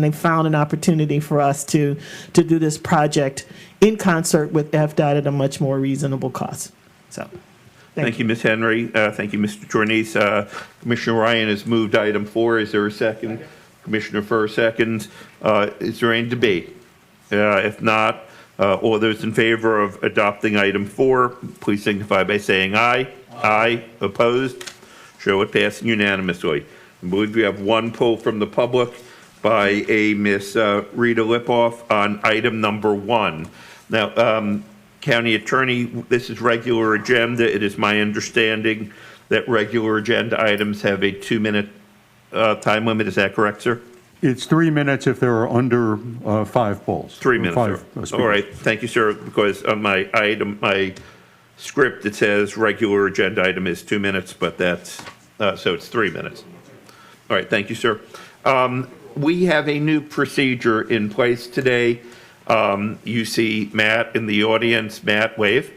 they found an opportunity for us to do this project in concert with FDOT at a much more reasonable cost. So, Thank you, Ms. Henry. Thank you, Mr. Tornese. Commissioner Ryan has moved item 4. Is there a second? Commissioner Furr seconds. Is there any debate? If not, all those in favor of adopting item 4, please signify by saying aye. Aye. Opposed? Show it passing unanimously. I believe we have one pull from the public by a Miss Rita Lipoff on item number 1. Now, County Attorney, this is regular agenda. It is my understanding that regular agenda items have a 2-minute time limit. Is that correct, sir? It's 3 minutes if there are under 5 polls. 3 minutes, Five, sir. speakers. All right, thank you, sir, because on my item, my script, it says regular agenda item is 2 minutes, but that's, so it's 3 minutes. All right, thank you, sir. We have a new procedure in place today. You see Matt in the audience. Matt, wave.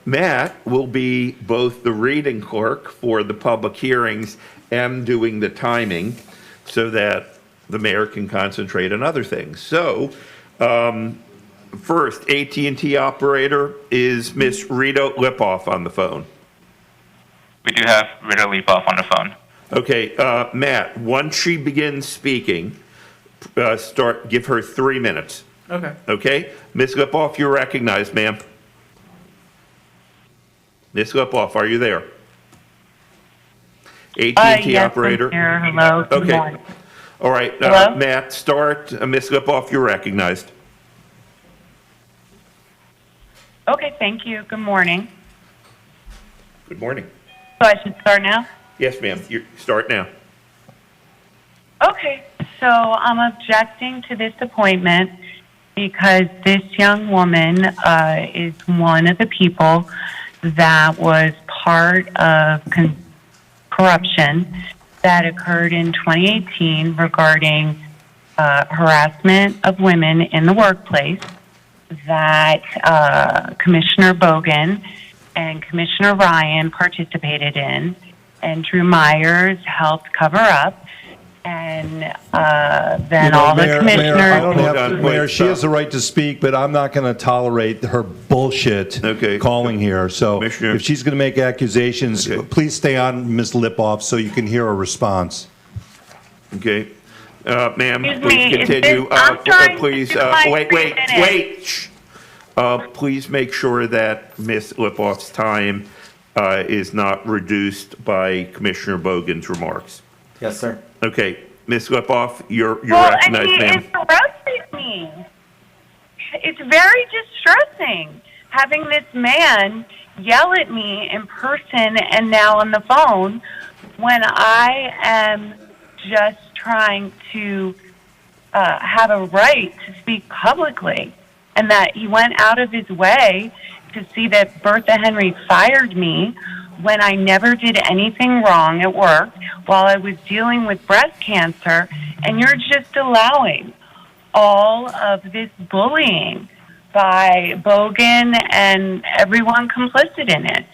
Matt will be both the reading clerk for the public hearings and doing the timing so that the mayor can concentrate on other things. So, first, AT&T operator is Miss Rita Lipoff on the phone. We do have Rita Lipoff on the phone. Okay, Matt, once she begins speaking, give her 3 minutes. Okay. Okay? Ms. Lipoff, you're recognized, ma'am. Ms. Lipoff, are you there? AT&T yes, operator. I'm here. Hello. Good Okay. morning. All right, Hello? Matt, start. Ms. Lipoff, you're recognized. Okay, thank you. Good morning. Good morning. So I should start now? Yes, ma'am. You start now. Okay, so I'm objecting to this appointment because this young woman is one of the people that was part of corruption that occurred in 2018 regarding harassment of women in the workplace that Commissioner Bogan and Commissioner Ryan participated in, and Drew Myers helped cover up. And then all the commissioners. Mayor, I don't have, Mayor, she has the right to speak, but I'm not going to tolerate her bullshit calling here. So if she's going to make accusations, please stay on Ms. Lipoff so you can hear a response. Okay. Ma'am, Excuse please me, is continue. this- I'm trying Please, to do my wait, 3 wait, minutes. wait. Shh. Please make sure that Ms. Lipoff's time is not reduced by Commissioner Bogan's remarks. Yes, sir. Okay, Ms. Lipoff, you're Well, recognized, and he ma'am. interrupted me. It's very distressing having this man yell at me in person and now on the phone when I am just trying to have a right to speak publicly, and that he went out of his way to see that Bertha Henry fired me when I never did anything wrong at work while I was dealing with breast cancer, and you're just allowing all of this bullying by Bogan and everyone complicit in it.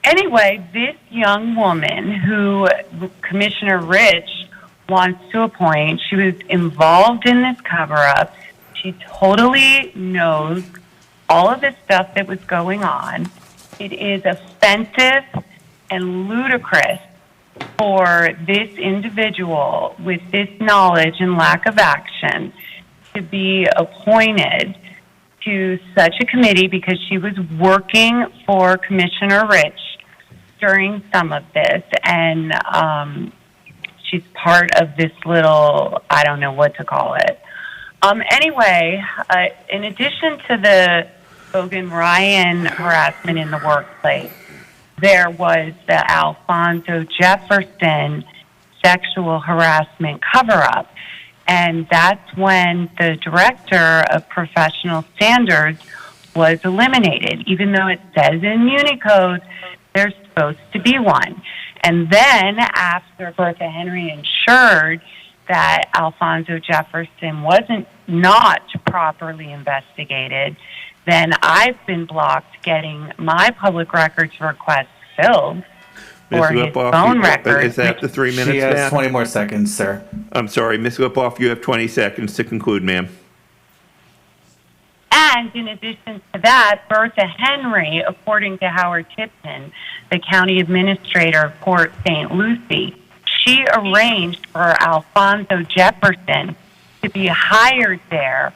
Anyway, this young woman who Commissioner Rich wants to appoint, she was involved in this cover-up. She totally knows all of this stuff that was going on. It is offensive and ludicrous for this individual with this knowledge and lack of action to be appointed to such a committee because she was working for Commissioner Rich during some of this, and she's part of this little, I don't know what to call it. Anyway, in addition to the Bogan-Ryan harassment in the workplace, there was the Alfonso Jefferson sexual harassment cover-up. And that's when the director of professional standards was eliminated, even though it says in Unicode there's supposed to be one. And then after Bertha Henry ensured that Alfonso Jefferson wasn't not properly investigated, then I've been blocked getting my public records request filled. for his phone records. Is that the 3 minutes, She has Matt? 20 more seconds, sir. I'm sorry, Ms. Lipoff, you have 20 seconds to conclude, ma'am. And in addition to that, Bertha Henry, according to Howard Tipton, the county administrator of Port St. Lucie, she arranged for Alfonso Jefferson to be hired there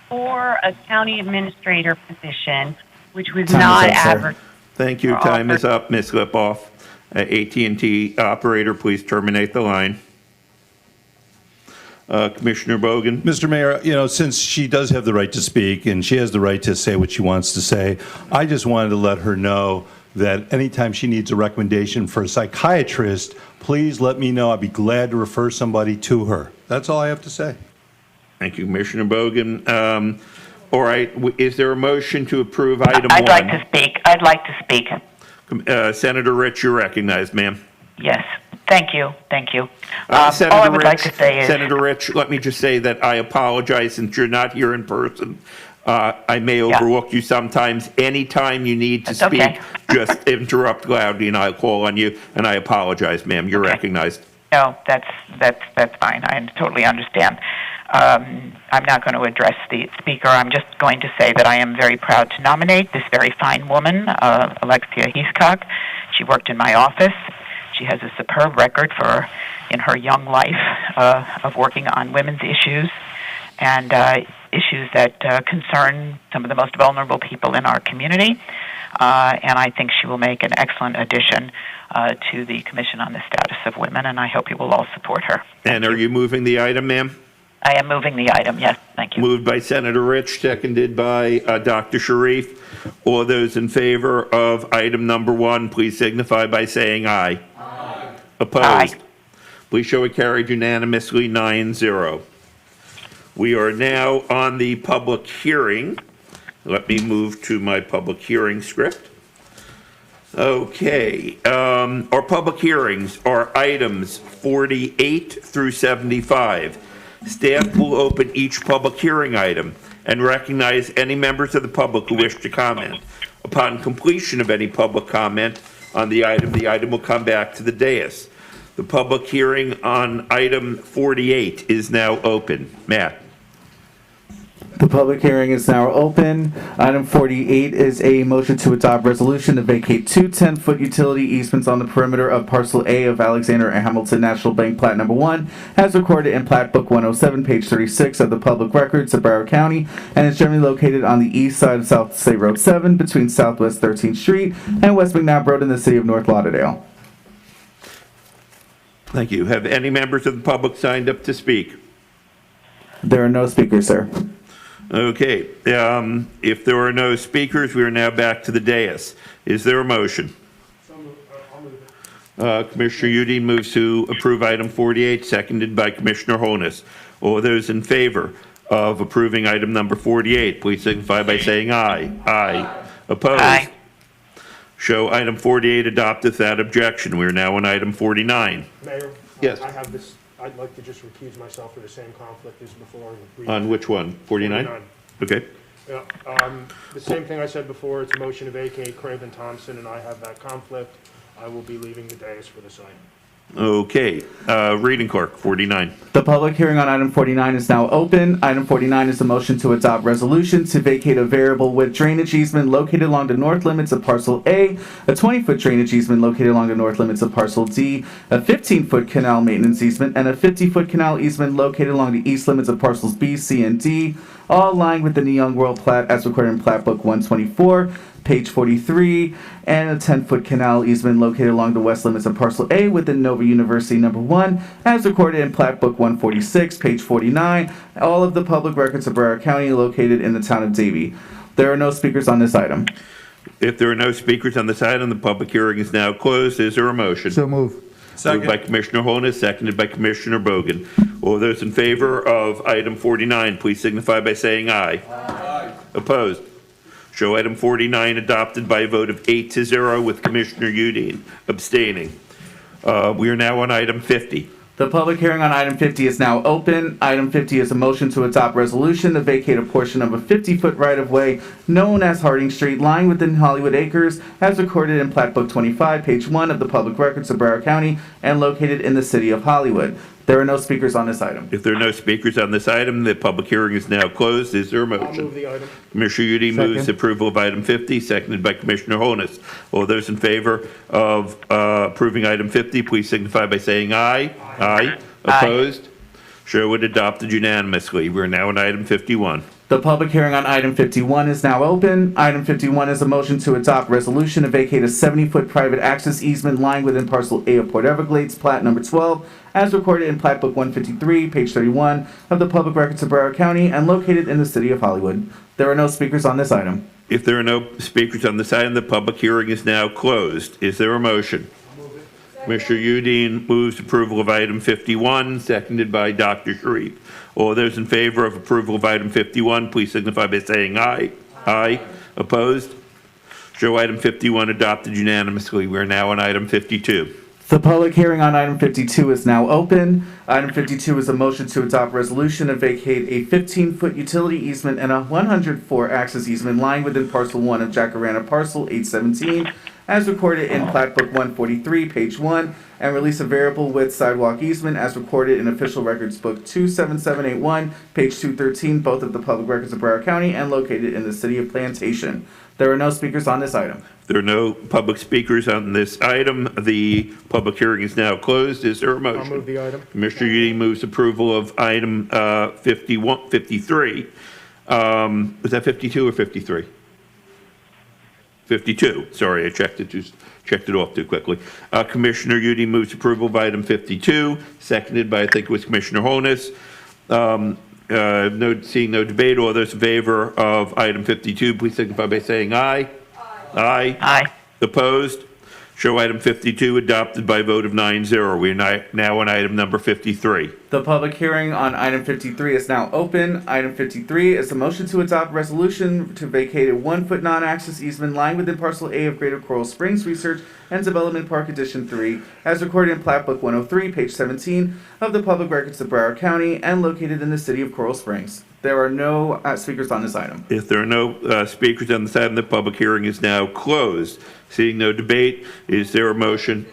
for a county administrator position, which was not advertised. Thank you. Time is up, Ms. Lipoff. AT&T operator, please terminate the line. Commissioner Bogan. Mr. Mayor, since she does have the right to speak and she has the right to say what she wants to say, I just wanted to let her know that anytime she needs a recommendation for a psychiatrist, please let me know. I'd be glad to refer somebody to her. That's all I have to say. Thank you, Commissioner Bogan. All right, is there a motion to approve item 1? I'd like to speak. I'd like to speak. Senator Rich, you're recognized, ma'am. Yes. Thank you. Thank you. Senator all I would Rich, like to say is... Senator Rich, let me just say that I apologize since you're not here in person. I may overlook you sometimes. Anytime you need to speak, okay. Just interrupt loudly and I'll call on you. And I apologize, ma'am. You're recognized. No, that's fine. I totally understand. I'm not going to address the speaker. I'm just going to say that I am very proud to nominate this very fine woman, Alexia Heathcock. She worked in my office. She has a superb record in her young life of working on women's issues and issues that concern some of the most vulnerable people in our community. And I think she will make an excellent addition to the Commission on the Status of Women, and I hope you will all support her. And are you moving the item, ma'am? I am moving the item, yes. Thank you. Moved by Senator Rich, seconded by Dr. Sharif. All those in favor of item number 1, please signify by saying aye. Aye. Opposed? Aye. Please show it carried unanimously, 9-0. We are now on the public hearing. Let me move to my public hearing script. Okay, our public hearings are items 48 through 75. Staff will open each public hearing item and recognize any members of the public who wish to comment. Upon completion of any public comment on the item will come back to the dais. The public hearing on item 48 is now open. Matt. The public hearing is now open. Item 48 is a motion to adopt resolution to vacate 2 10-foot utility easements on the perimeter of Parcel A of Alexander and Hamilton National Bank Plat Number 1, as recorded in Plat Book 107, page 36 of the Public Records of Broward County, and is generally located on the east side of South State Road 7 between Southwest 13th Street and West McNabb Road in the city of North Lauderdale. Thank you. Have any members of the public signed up to speak? There are no speakers, sir. Okay, if there are no speakers, we are now back to the dais. Is there a motion? Commissioner Udine moves to approve item 48, seconded by Commissioner Holness. All those in favor of approving item number 48, please signify by saying aye. Aye. Opposed? Aye. Show item 48 adopted without objection. We are now on item 49. Mayor? Yes. I have this. I'd like to just recuse myself for the same conflict as before. On which one? 49? 49. Okay. Yeah, the same thing I said before, it's a motion to vacate Craven Thompson, and I have that conflict. I will be leaving the dais for this item. Okay, reading clerk, 49. The public hearing on item 49 is now open. Item 49 is a motion to adopt resolution to vacate a variable width drainage easement located along the north limits of Parcel A, a 20-foot drainage easement located along the north limits of Parcel D, a 15-foot canal maintenance easement, and a 50-foot canal easement located along the east limits of Parcels B, C, and D, all aligned with the Neyoung World Plat as recorded in Plat Book 124, page 43, and a 10-foot canal easement located along the west limits of Parcel A within Nova University Number 1, as recorded in Plat Book 146, page 49, all of the public records of Broward County located in the town of Davie. There are no speakers on this item. If there are no speakers on this item, the public hearing is now closed. Is there a motion? So move. Moved by Commissioner Holness, seconded by Commissioner Bogan. All those in favor of item 49, please signify by saying aye. Aye. Opposed? Show item 49 adopted by a vote of 8-0 with Commissioner Udine abstaining. We are now on item 50. The public hearing on item 50 is now open. Item 50 is a motion to adopt resolution to vacate a portion of a 50-foot right-of-way known as Harding Street, lying within Hollywood Acres, as recorded in Plat Book 25, page 1 of the Public Records of Broward County, and located in the city of Hollywood. There are no speakers on this item. If there are no speakers on this item, the public hearing is now closed. Is there a motion? I'll move the item. Commissioner Udi moves approval of item 50, seconded by Commissioner Holness. All those in favor of approving item 50, please signify by saying aye. Aye. Opposed? Show it adopted unanimously. We're now on item 51. The public hearing on item 51 is now open. Item 51 is a motion to adopt resolution to vacate a 70-foot private access easement lying within parcel A of Port Everglades, plat number 12, as recorded in Plat Book 153, page 31 of the Public Records of Broward County and located in the city of Hollywood. There are no speakers on this item. If there are no speakers on this item, the public hearing is now closed. Is there a motion? Commissioner Udine moves approval of item 51, seconded by Dr. Sharif. All those in favor of approval of item 51, please signify by saying aye. Aye. Opposed? Show item 51 adopted unanimously. We are now on item 52. The public hearing on item 52 is now open. Item 52 is a motion to adopt resolution to vacate a 15-foot utility easement and a 104 access easement lying within parcel 1 of Jacaranda parcel 817, as recorded in Plat Book 143, page 1, and release a variable width sidewalk easement as recorded in Official Records Book 27781, page 213, both of the Public Records of Broward County and located in the city of Plantation. There are no speakers on this item. If there are no public speakers on this item, the public hearing is now closed. Is there a motion? I'll move the item. Commissioner Udine moves approval of item 53. Was that 52 or 53? 52. Sorry, I checked it off too quickly. Commissioner Udine moves approval of item 52, seconded by, I think it was Commissioner Holness. Seeing no debate, all those in favor of item 52, please signify by saying aye. Aye. Aye. Opposed? Show item 52 adopted by a vote of 9-0. We are now on item number 53. The public hearing on item 53 is now open. Item 53 is a motion to adopt resolution to vacate a 1-foot non-access easement lying within parcel A of Greater Coral Springs Research and Development Park Addition 3, as recorded in Plat Book 103, page 17 of the Public Records of Broward County and located in the city of Coral Springs. There are no speakers on this item. If there are no speakers on this item, the public hearing is now closed. Seeing no debate, is there a motion?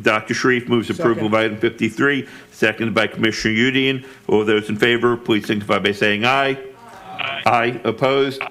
Dr. Sharif moves approval of item 53, seconded by Commissioner Udine. All those in favor, please signify by saying aye. Aye. Opposed?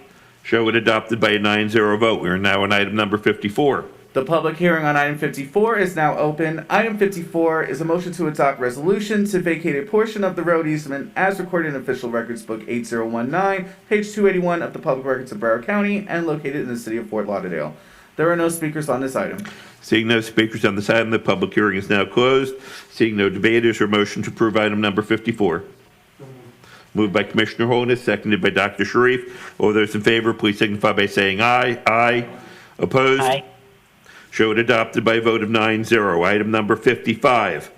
Show it adopted by a 9-0 vote. We are now on item number 54. The public hearing on item 54 is now open. Item 54 is a motion to adopt resolution to vacate a portion of the road easement as recorded in Official Records Book 8019, page 281 of the Public Records of Broward County and located in the city of Fort Lauderdale. There are no speakers on this item. Seeing no speakers on this item, the public hearing is now closed. Seeing no debate, is there a motion to approve item number 54? Moved by Commissioner Holness, seconded by Dr. Sharif. All those in favor, please signify by saying aye. Aye. Opposed? Aye. Show it adopted by a vote of 9-0. Item number 55.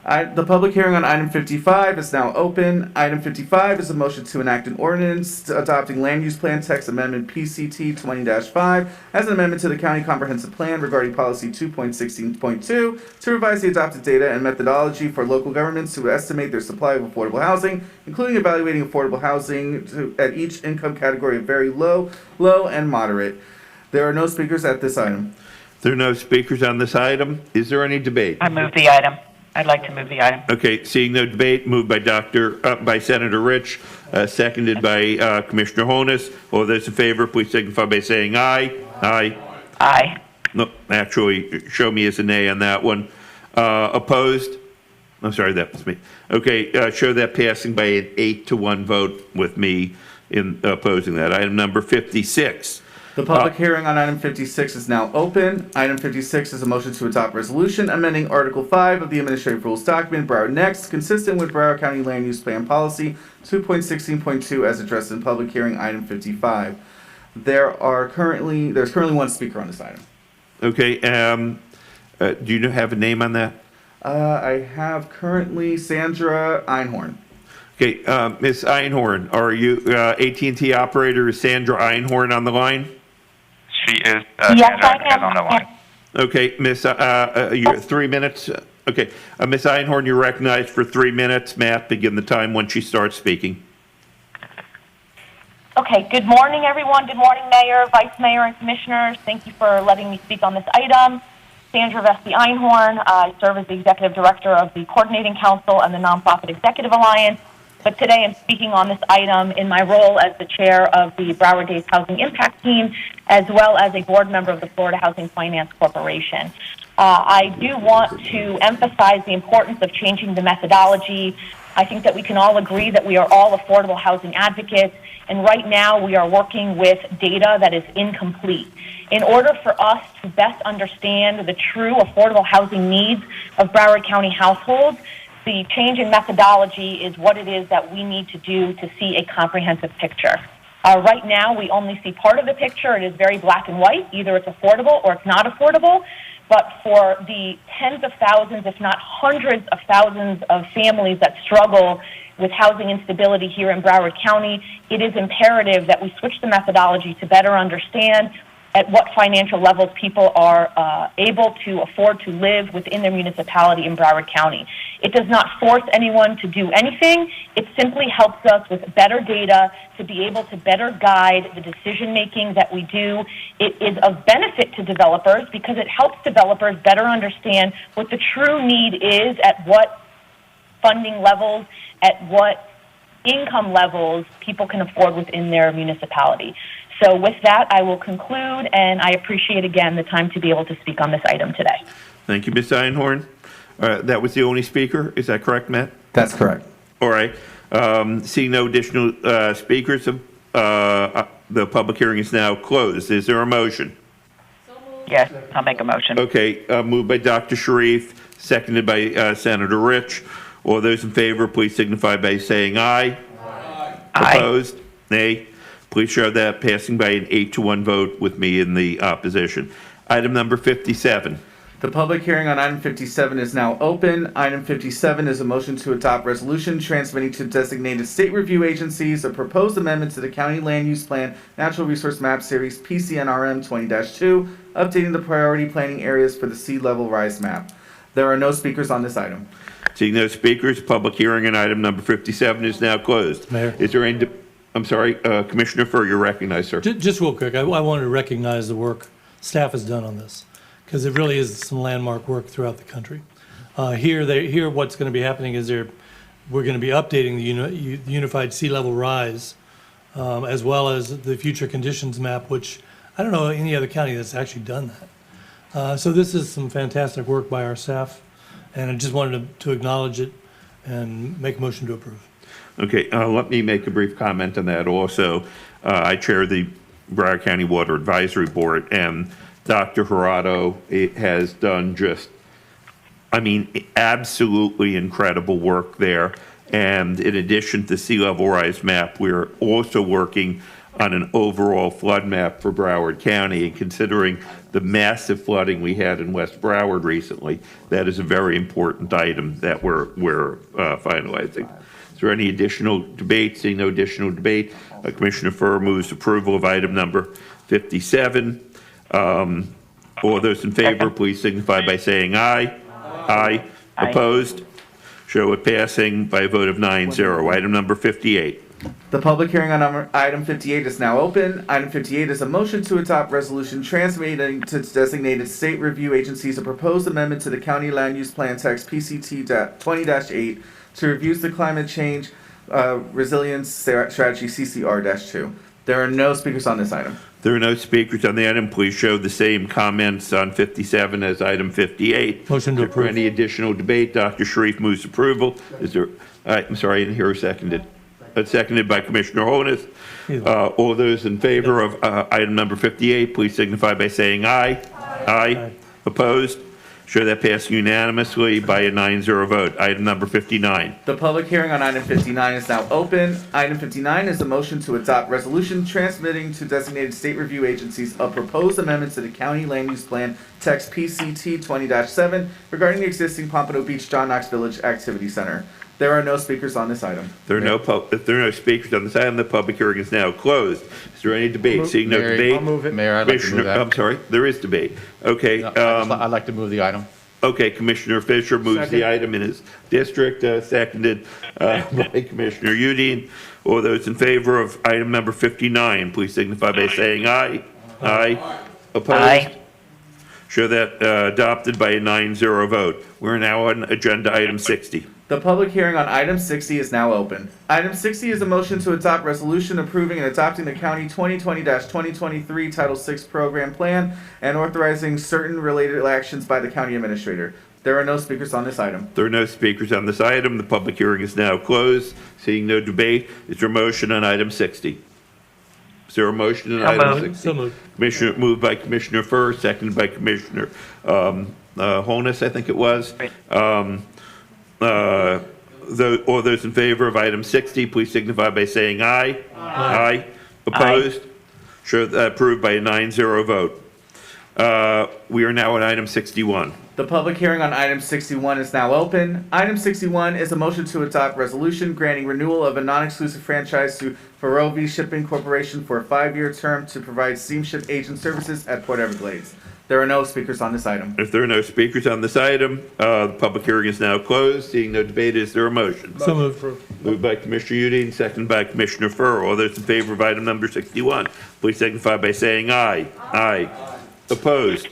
The public hearing on item 55 is now open. Item 55 is a motion to enact an ordinance adopting land use plan text amendment PCT 20-5 as an amendment to the county comprehensive plan regarding policy 2.16.2 to revise the adopted data and methodology for local governments to estimate their supply of affordable housing, including evaluating affordable housing at each income category of very low, low, and moderate. There are no speakers at this item. There are no speakers on this item. Is there any debate? I move the item. I'd like to move the item. Okay, seeing no debate, moved by Senator Rich, seconded by Commissioner Holness. All those in favor, please signify by saying aye. Aye. Aye. No, actually, show me as a nay on that one. Opposed? I'm sorry, that was me. Okay, show that passing by an 8-1 vote with me in opposing that. Item number 56. The public hearing on item 56 is now open. Item 56 is a motion to adopt resolution amending Article 5 of the Administrative Rules document, Broward Next, consistent with Broward County Land Use Plan Policy 2.16.2 as addressed in public hearing item 55. There's currently one speaker on this item. Okay, do you have a name on that? I have currently Sandra Einhorn. Okay, Ms. Einhorn, are you AT&T operator? Is Sandra Einhorn on the line? She is. Yes, I am. On the line. Okay, Miss, you're 3 minutes. Okay, Ms. Einhorn, you're recognized for 3 minutes. Matt, begin the time when she starts speaking. Okay, good morning, everyone. Good morning, Mayor, Vice Mayor, and Commissioners. Thank you for letting me speak on this item. Sandra Vesti Einhorn. I serve as the Executive Director of the Coordinating Council and the Nonprofit Executive Alliance. But today I'm speaking on this item in my role as the chair of the Broward Days Housing Impact Team, as well as a board member of the Florida Housing Finance Corporation. I do want to emphasize the importance of changing the methodology. I think that we can all agree that we are all affordable housing advocates, and right now we are working with data that is incomplete. In order for us to best understand the true affordable housing needs of Broward County households, the change in methodology is what it is that we need to do to see a comprehensive picture. Right now, we only see part of the picture. It is very black and white. Either it's affordable or it's not affordable. But for the tens of thousands, if not hundreds of thousands of families that struggle with housing instability here in Broward County, it is imperative that we switch the methodology to better understand at what financial levels people are able to afford to live within their municipality in Broward County. It does not force anyone to do anything. It simply helps us with better data to be able to better guide the decision-making that we do. It is of benefit to developers because it helps developers better understand what the true need is, at what funding levels, at what income levels people can afford within their municipality. So with that, I will conclude, and I appreciate again the time to be able to speak on this item today. Thank you, Ms. Einhorn. That was the only speaker. Is that correct, Matt? That's correct. All right. Seeing no additional speakers, the public hearing is now closed. Is there a motion? Yes, I'll make a motion. Okay, moved by Dr. Sharif, seconded by Senator Rich. All those in favor, please signify by saying aye. Aye. Opposed? Nay. Please show that passing by an 8-1 vote with me in the opposition. Item number 57. The public hearing on item 57 is now open. Item 57 is a motion to adopt resolution transmitting to designated state review agencies a proposed amendment to the County Land Use Plan Natural Resource Map Series PCNRM 20-2, updating the priority planning areas for the sea level rise map. There are no speakers on this item. Seeing no speakers, public hearing on item number 57 is now closed. Mayor. Is there any... I'm sorry, Commissioner Furr, you're recognized, sir. Just real quick, I wanted to recognize the work staff has done on this, because it really is some landmark work throughout the country. Here, what's going to be happening is we're going to be updating the Unified Sea Level Rise, as well as the Future Conditions Map, which I don't know any other county that's actually done that. So this is some fantastic work by our staff, and I just wanted to acknowledge it and make a motion to approve. Okay, let me make a brief comment on that also. I chair the Broward County Water Advisory Board, and Dr. Gerardo has done just, absolutely incredible work there. And in addition to sea level rise map, we're also working on an overall flood map for Broward County. And considering the massive flooding we had in West Broward recently, that is a very important item that we're finalizing. Is there any additional debate? Seeing no additional debate, Commissioner Furr moves approval of item number 57. All those in favor, please signify by saying aye. Aye. Opposed? Show it passing by a vote of 9-0. Item number 58. The public hearing on item 58 is now open. Item 58 is a motion to adopt resolution transmitting to designated state review agencies a proposed amendment to the County Land Use Plan Text PCT 20-8 to review the climate change resilience strategy CCR-2. There are no speakers on this item. There are no speakers on the item. Please show the same comments on 57 as item 58. Motion to approve. For any additional debate, Dr. Sharif moves approval. Is there? I'm sorry, I didn't hear a seconded. Seconded by Commissioner Holness. All those in favor of item number 58, please signify by saying aye. Aye. Opposed? Show that pass unanimously by a 9-0 vote. Item number 59. The public hearing on item 59 is now open. Item 59 is a motion to adopt resolution transmitting to designated state review agencies a proposed amendment to the County Land Use Plan Text PCT 20-7 regarding the existing Pompano Beach John Knox Village Activity Center. There are no speakers on this item. If there are no speakers on this item, the public hearing is now closed. Is there any debate? Seeing no debate, I'll move it. Mayor, I'd like to move that. I'm sorry, there is debate. Okay. I'd like to move the item. Okay, Commissioner Fisher moves the Second. item in his district, seconded by Commissioner Udine. All those in favor of item number 59, please signify by saying aye. Aye. Opposed? Aye. Show that adopted by a 9-0 vote. We're now on agenda item 60. The public hearing on item 60 is now open. Item 60 is a motion to adopt resolution approving and adopting the county 2020-2023 Title VI program plan and authorizing certain related actions by the county administrator. There are no speakers on this item. There are no speakers on this item. The public hearing is now closed. Seeing no debate, is there a motion on item 60? Is there a motion on item 60? So moved. Commissioner, moved by Commissioner Furr, seconded by Commissioner Holness, I think it was. All those in favor of item 60, please signify by saying aye. Aye. Opposed? Show that approved by a 9-0 vote. We are now on item 61. The public hearing on item 61 is now open. Item 61 is a motion to adopt resolution granting renewal of a non-exclusive franchise to Ferrovi Shipping Corporation for a 5-year term to provide steamship agent services at Port Everglades. There are no speakers on this item. If there are no speakers on this item, the public hearing is now closed. Seeing no debate, is there a motion? So moved. Moved by Commissioner Udine, seconded by Commissioner Furr. All those in favor of item number 61, please signify by saying aye. Aye. Opposed?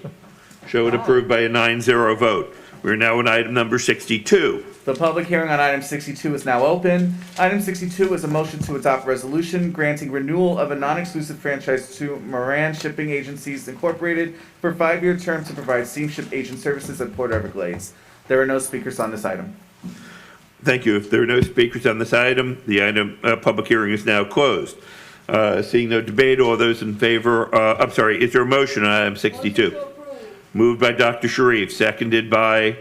Show it approved by a 9-0 vote. We are now on item number 62. The public hearing on item 62 is now open. Item 62 is a motion to adopt resolution granting renewal of a non-exclusive franchise to Moran Shipping Agencies Incorporated for a 5-year term to provide steamship agent services at Port Everglades. There are no speakers on this item. Thank you. If there are no speakers on this item, the item public hearing is now closed. Seeing no debate, all those in favor, I'm sorry, is there a motion on item 62? Moved by Dr. Sharif, seconded by?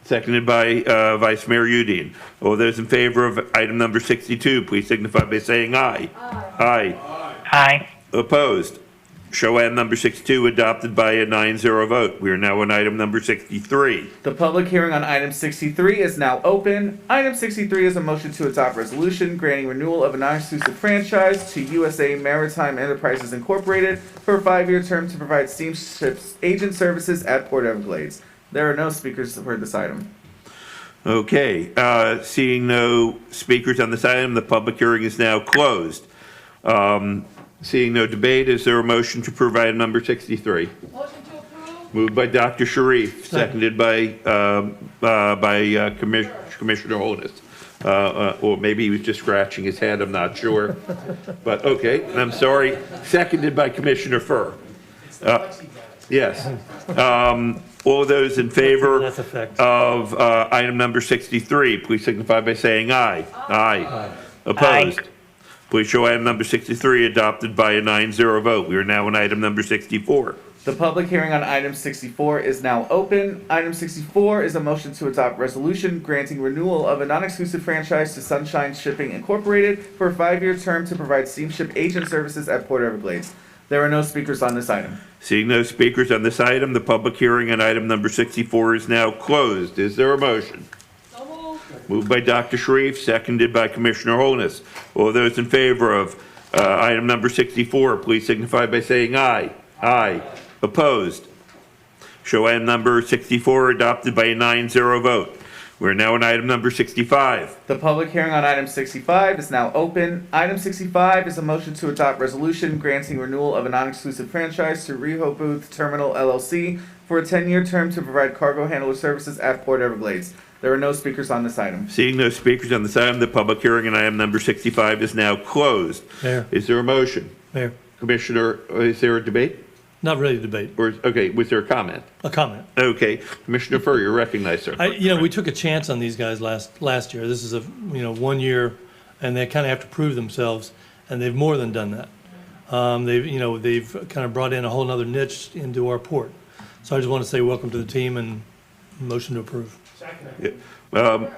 Seconded by Vice Mayor Udine. All those in favor of item number 62, please signify by saying aye. Aye. Aye. Opposed? Show item number 62 adopted by a 9-0 vote. We are now on item number 63. The public hearing on item 63 is now open. Item 63 is a motion to adopt resolution granting renewal of a non-exclusive franchise to USA Maritime Enterprises Incorporated for a 5-year term to provide steamship agent services at Port Everglades. There are no speakers for this item. Okay, seeing no speakers on this item, the public hearing is now closed. Seeing no debate, is there a motion to approve item number 63? Motion to approve. Moved by Dr. Sharif, seconded by Commissioner Holness. Or maybe he was just scratching his head, I'm not sure. But okay, I'm sorry. Seconded by Commissioner Furr. Yes. All those in favor of item number 63, please signify by saying aye. Aye. Opposed? Aye. Please show item number 63 adopted by a 9-0 vote. We are now on item number 64. The public hearing on item 64 is now open. Item 64 is a motion to adopt resolution granting renewal of a non-exclusive franchise to Sunshine Shipping Incorporated for a 5-year term to provide steamship agent services at Port Everglades. There are no speakers on this item. Seeing no speakers on this item, the public hearing on item number 64 is now closed. Is there a motion? Moved by Dr. Sharif, seconded by Commissioner Holness. All those in favor of item number 64, please signify by saying aye. Aye. Opposed? Show item number 64 adopted by a 9-0 vote. We're now on item number 65. The public hearing on item 65 is now open. Item 65 is a motion to adopt resolution granting renewal of a non-exclusive franchise to Rehoboth Terminal LLC for a 10-year term to provide cargo handler services at Port Everglades. There are no speakers on this item. Seeing no speakers on this item, the public hearing on item number 65 is now closed. Mayor. Is there a motion? Mayor. Commissioner, is there a debate? Not really a debate. Or, okay, was there a comment? A comment. Okay. Commissioner Furr, you're recognized, sir. We took a chance on these guys last year. This is a 1 year, and they kind of have to prove themselves, and they've more than done that. They've kind of brought in a whole other niche into our port. So I just want to say welcome to the team and motion to approve. Yeah.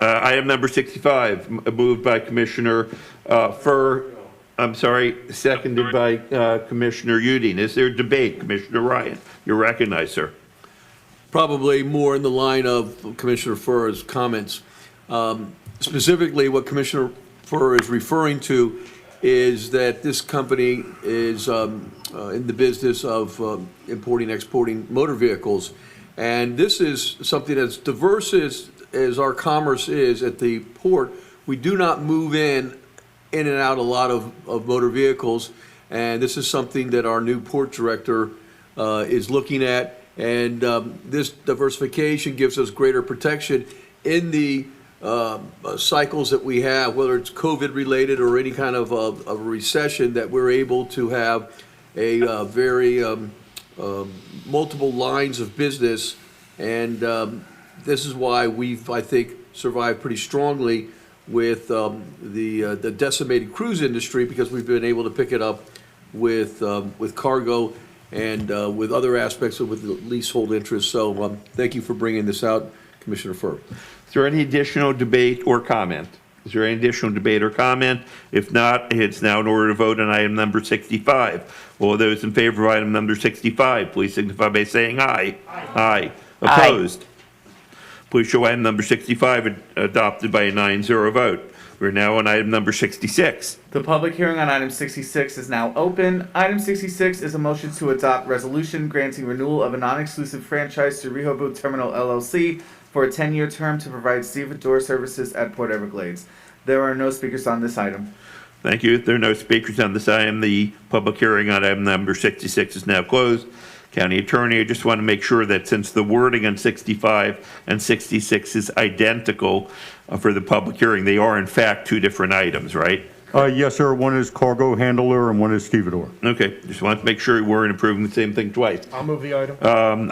Item number 65, moved by Commissioner Furr. I'm sorry, seconded by Commissioner Udine. Is there debate? Commissioner Ryan, you're recognized, sir. Probably more in the line of Commissioner Furr's comments. Specifically, what Commissioner Furr is referring to is that this company is in the business of importing, exporting motor vehicles. And this is something as diverse as our commerce is at the port. We do not move in and out a lot of motor vehicles. And this is something that our new port director is looking at. And this diversification gives us greater protection in the cycles that we have, whether it's COVID related or any kind of a recession, that we're able to have a very multiple lines of business. And this is why we've, I think, survived pretty strongly with the decimated cruise industry, because we've been able to pick it up with cargo and with other aspects of with the leasehold interest. So thank you for bringing this out, Commissioner Furr. Is there any additional debate or comment? Is there any additional debate or comment? If not, it's now in order to vote on item number 65. All those in favor of item number 65, please signify by saying aye. Aye. Opposed? Please show item number 65 adopted by a 9-0 vote. We're now on item number 66. The public hearing on item 66 is now open. Item 66 is a motion to adopt resolution granting renewal of a non-exclusive franchise to Rehoboth Terminal LLC for a 10-year term to provide stevedore services at Port Everglades. There are no speakers on this item. Thank you. If there are no speakers on this item, the public hearing on item number 66 is now closed. County Attorney, I just want to make sure that since the wording on 65 and 66 is identical for the public hearing, they are in fact two different items, right? Yes, sir. One is cargo handler and one is stevedore. Okay, just want to make sure we weren't approving the same thing twice. I'll move the item.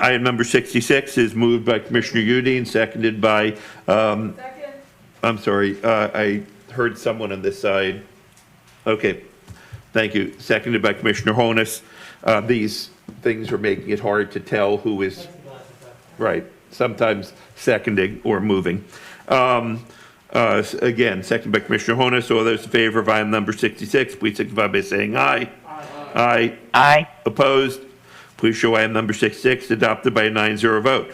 Item number 66 is moved by Commissioner Udine, seconded by, I'm sorry, I heard someone on this side. Okay, thank you. Seconded by Commissioner Honus. These things are making it hard to tell who is, right, sometimes seconding or moving. Again, seconded by Commissioner Honus. All those in favor of item number 66, please signify by saying aye. Aye. Aye. Opposed? Please show item number 66 adopted by a 9-0 vote.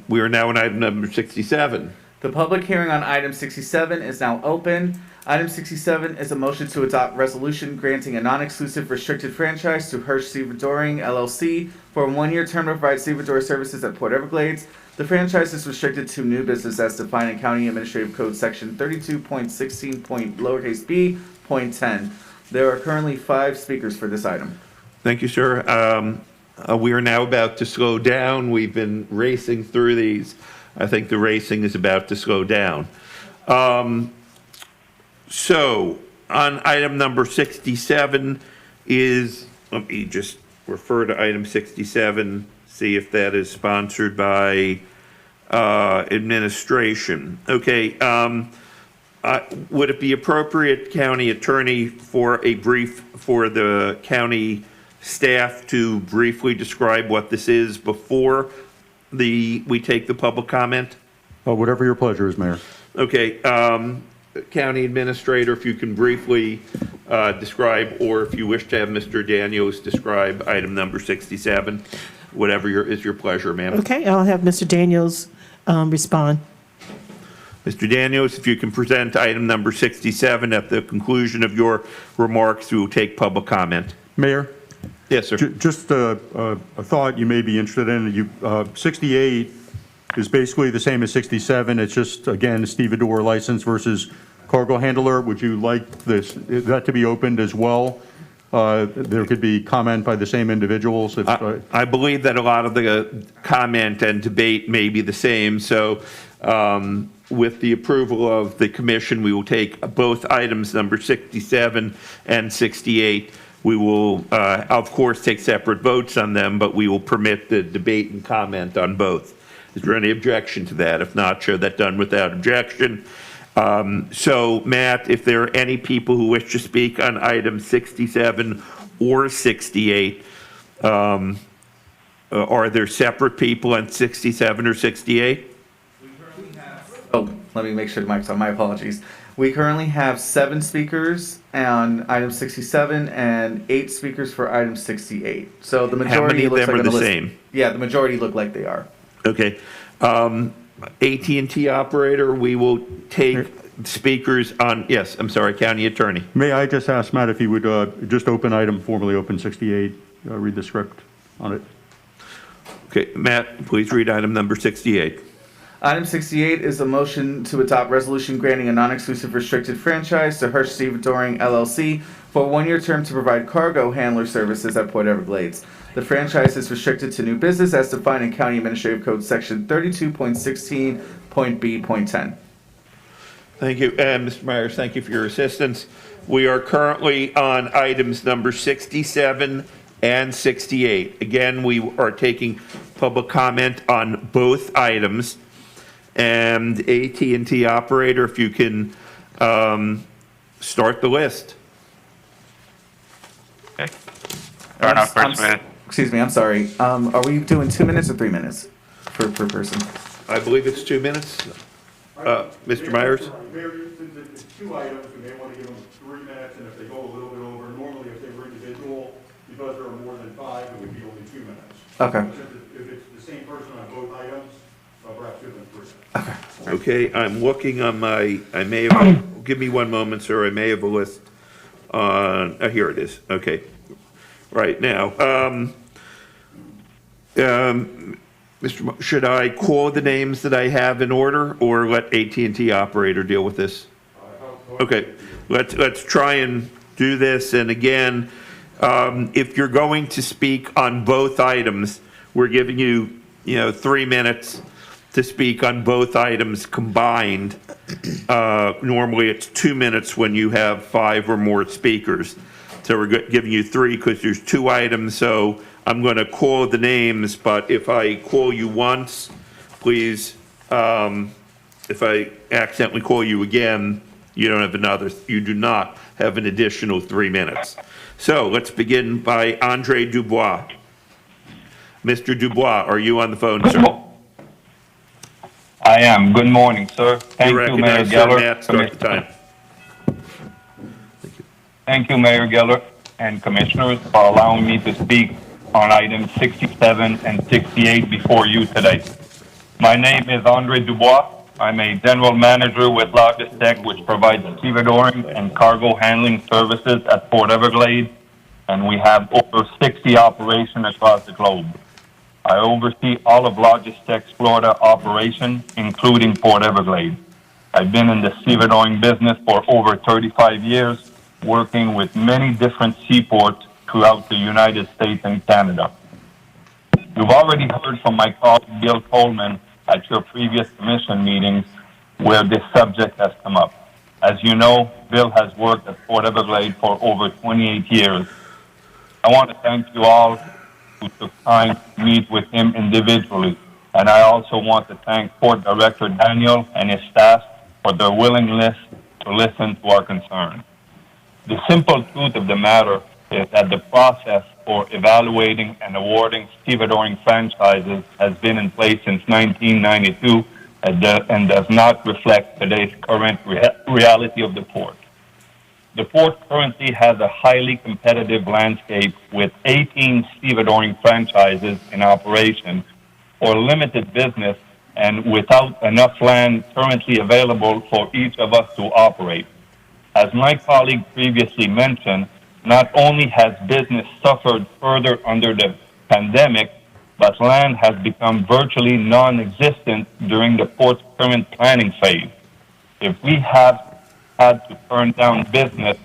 We are now on item number 67. The public hearing on item 67 is now open. Item 67 is a motion to adopt resolution granting a non-exclusive restricted franchise to Hirsch Stevedoring LLC for a 1-year term to provide stevedore services at Port Everglades. The franchise is restricted to new business as defined in County Administrative Code Section 32.16.b.10. There are currently 5 speakers for this item. Thank you, sir. We are now about to slow down. We've been racing through these. I think the racing is about to slow down. So on item number 67 is, let me just refer to item 67, see if that is sponsored by administration. Okay, would it be appropriate, County Attorney, for the county staff to briefly describe what this is before we take the public comment? Whatever your pleasure is, Mayor. Okay, County Administrator, if you can briefly describe, or if you wish to have Mr. Daniels describe item number 67, whatever is your pleasure, ma'am. Okay, I'll have Mr. Daniels respond. Mr. Daniels, if you can present item number 67 at the conclusion of your remarks, we will take public comment. Mayor? Yes, sir. Just a thought you may be interested in. 68 is basically the same as 67. It's just, again, stevedore license versus cargo handler. Would you like that to be opened as well? There could be comment by the same individuals. I believe that a lot of the comment and debate may be the same. So with the approval of the commission, we will take both items number 67 and 68. We will, of course, take separate votes on them, but we will permit the debate and comment on both. Is there any objection to that? If not, show that done without objection. So, Matt, if there are any people who wish to speak on item 67 or 68, are there separate people on 67 or 68? Oh, let me make sure the mic's on. My apologies. We currently have 7 speakers on item 67 and 8 speakers for item 68. So the majority How many of looks them like are on the list. same? Yeah, the majority look like they are. Okay. AT&T operator, we will take speakers on, yes, I'm sorry, County Attorney. May I just ask Matt if he would just formally open 68, read the script on it? Okay, Matt, please read item number 68. Item 68 is a motion to adopt resolution granting a non-exclusive restricted franchise to Hirsch Stevedoring LLC for a one-year term to provide cargo handler services at Port Everglades. The franchise is restricted to new business as defined in County Administrative Code Section 32.16.B.10. Thank you. And Mr. Myers, thank you for your assistance. We are currently on items number 67 and 68. Again, we are taking public comment on both items. And AT&T operator, if you can start the list. Okay. Starting off first with. Excuse me, I'm sorry. Are we doing 2 minutes or 3 minutes per person? I believe it's 2 minutes. Mr. Myers? Mayor, since it's 2 items, we may want to give them 3 minutes, and if they go a little bit over, normally if they were individual, because there are more than 5, it would be only 2 minutes. Okay. If it's the same person on both items, perhaps give them 3 minutes. Okay, I'm looking on my, I may have, give me 1 moment, sir, I may have a list on, here it is, okay. Right now, Mr. Should I call the names that I have in order, or let AT&T operator deal with this? Okay, let's try and do this, and again, if you're going to speak on both items, we're giving you, 3 minutes to speak on both items combined. Normally it's 2 minutes when you have 5 or more speakers. So we're giving you 3 because there's 2 items. So I'm going to call the names, but if I call you once, please, if I accidentally call you again, you do not have an additional 3 minutes. So let's begin by Andre Dubois. Mr. Dubois, are you on the phone, sir? I am. Good morning, sir. Thank you, Mayor Geller. Start the time. Thank you, Mayor Geller and Commissioners, for allowing me to speak on items 67 and 68 before you today. My name is Andre Dubois. I'm a general manager with Redistricting, which provides stevedoring and cargo handling services at Port Everglades, and we have over 60 operations across the globe. I oversee all of Redistricting's Florida operation, including Port Everglades. I've been in the stevedoring business for over 35 years, working with many different seaports throughout the United States and Canada. You've already heard from my colleague Bill Coleman at your previous commission meetings where this subject has come up. As you know, Bill has worked at Port Everglades for over 28 years. I want to thank you all who took time to meet with him individually. And I also want to thank Port Director Daniel and his staff for their willingness to listen to our concerns. The simple truth of the matter is that the process for evaluating and awarding stevedoring franchises has been in place since 1992 and does not reflect today's current reality of the port. The port currently has a highly competitive landscape with 18 stevedoring franchises in operation or limited business and without enough land currently available for each of us to operate. As my colleague previously mentioned, not only has business suffered further under the pandemic, but land has become virtually non-existent during the port's current planning phase. If we have had to turn down business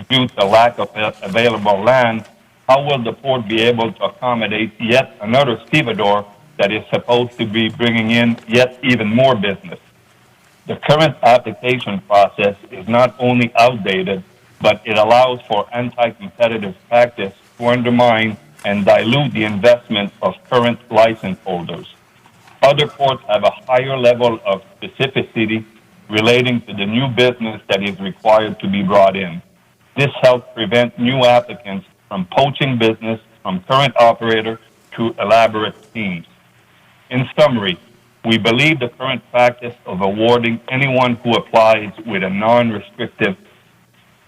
due to lack of available land, how will the port be able to accommodate yet another stevedore that is supposed to be bringing in yet even more business? The current application process is not only outdated, but it allows for anti-competitive practice to undermine and dilute the investment of current license holders. Other ports have a higher level of specificity relating to the new business that is required to be brought in. This helps prevent new applicants from poaching business from current operator to elaborate schemes. In summary, we believe the current practice of awarding anyone who applies with a non-restrictive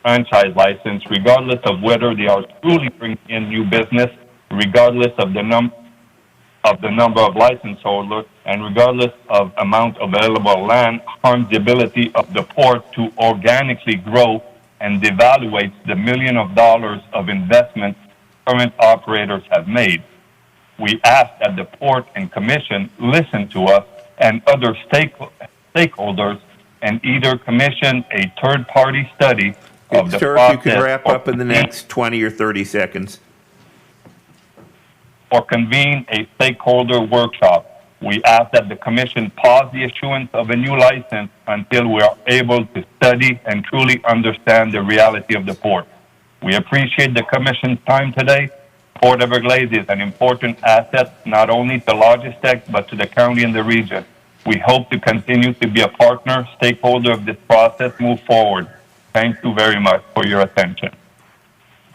franchise license, regardless of whether they are truly bringing in new business, regardless of the number of license holders, and regardless of amount of available land, harms the ability of the port to organically grow and devaluates the millions of dollars of investment current operators have made. we ask that the port and commission listen to us and other stakeholders and either commission a third-party study of the Sir, process. if you can wrap up in the next 20 or 30 seconds. Or convene a stakeholder workshop. We ask that the commission pause the issuance of a new license until we are able to study and truly understand the reality of the port. We appreciate the commission's time today. Port Everglades is an important asset not only to Logistec but to the county and the region. We hope to continue to be a partner, stakeholder of this process, move forward. Thank you very much for your attention.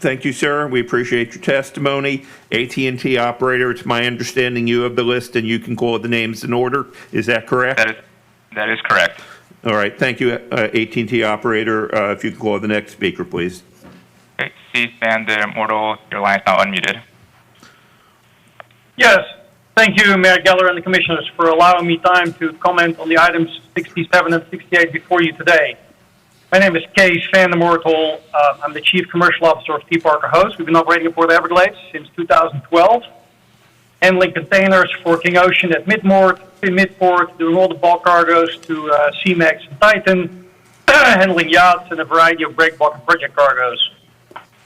Thank you, sir. We appreciate your testimony. AT&T operator, it's my understanding you have the list and you can call the names in order. Is that correct? That is correct. All right. Thank you, AT&T operator. If you can call the next speaker, please. Okay, Stevedoring, Mortal, your line is now unmuted. Yes. Thank you, Mayor Geller and the commissioners, for allowing me time to comment on the items 67 and 68 before you today. My name is Kees van der Moortol. I'm the Chief Commercial Officer of T. Parker Host. We've been operating at Port Everglades since 2012, handling containers for King Ocean at Midport, doing all the bulk cargoes to CMAX and Titan, handling yachts and a variety of breakbulk and project cargoes.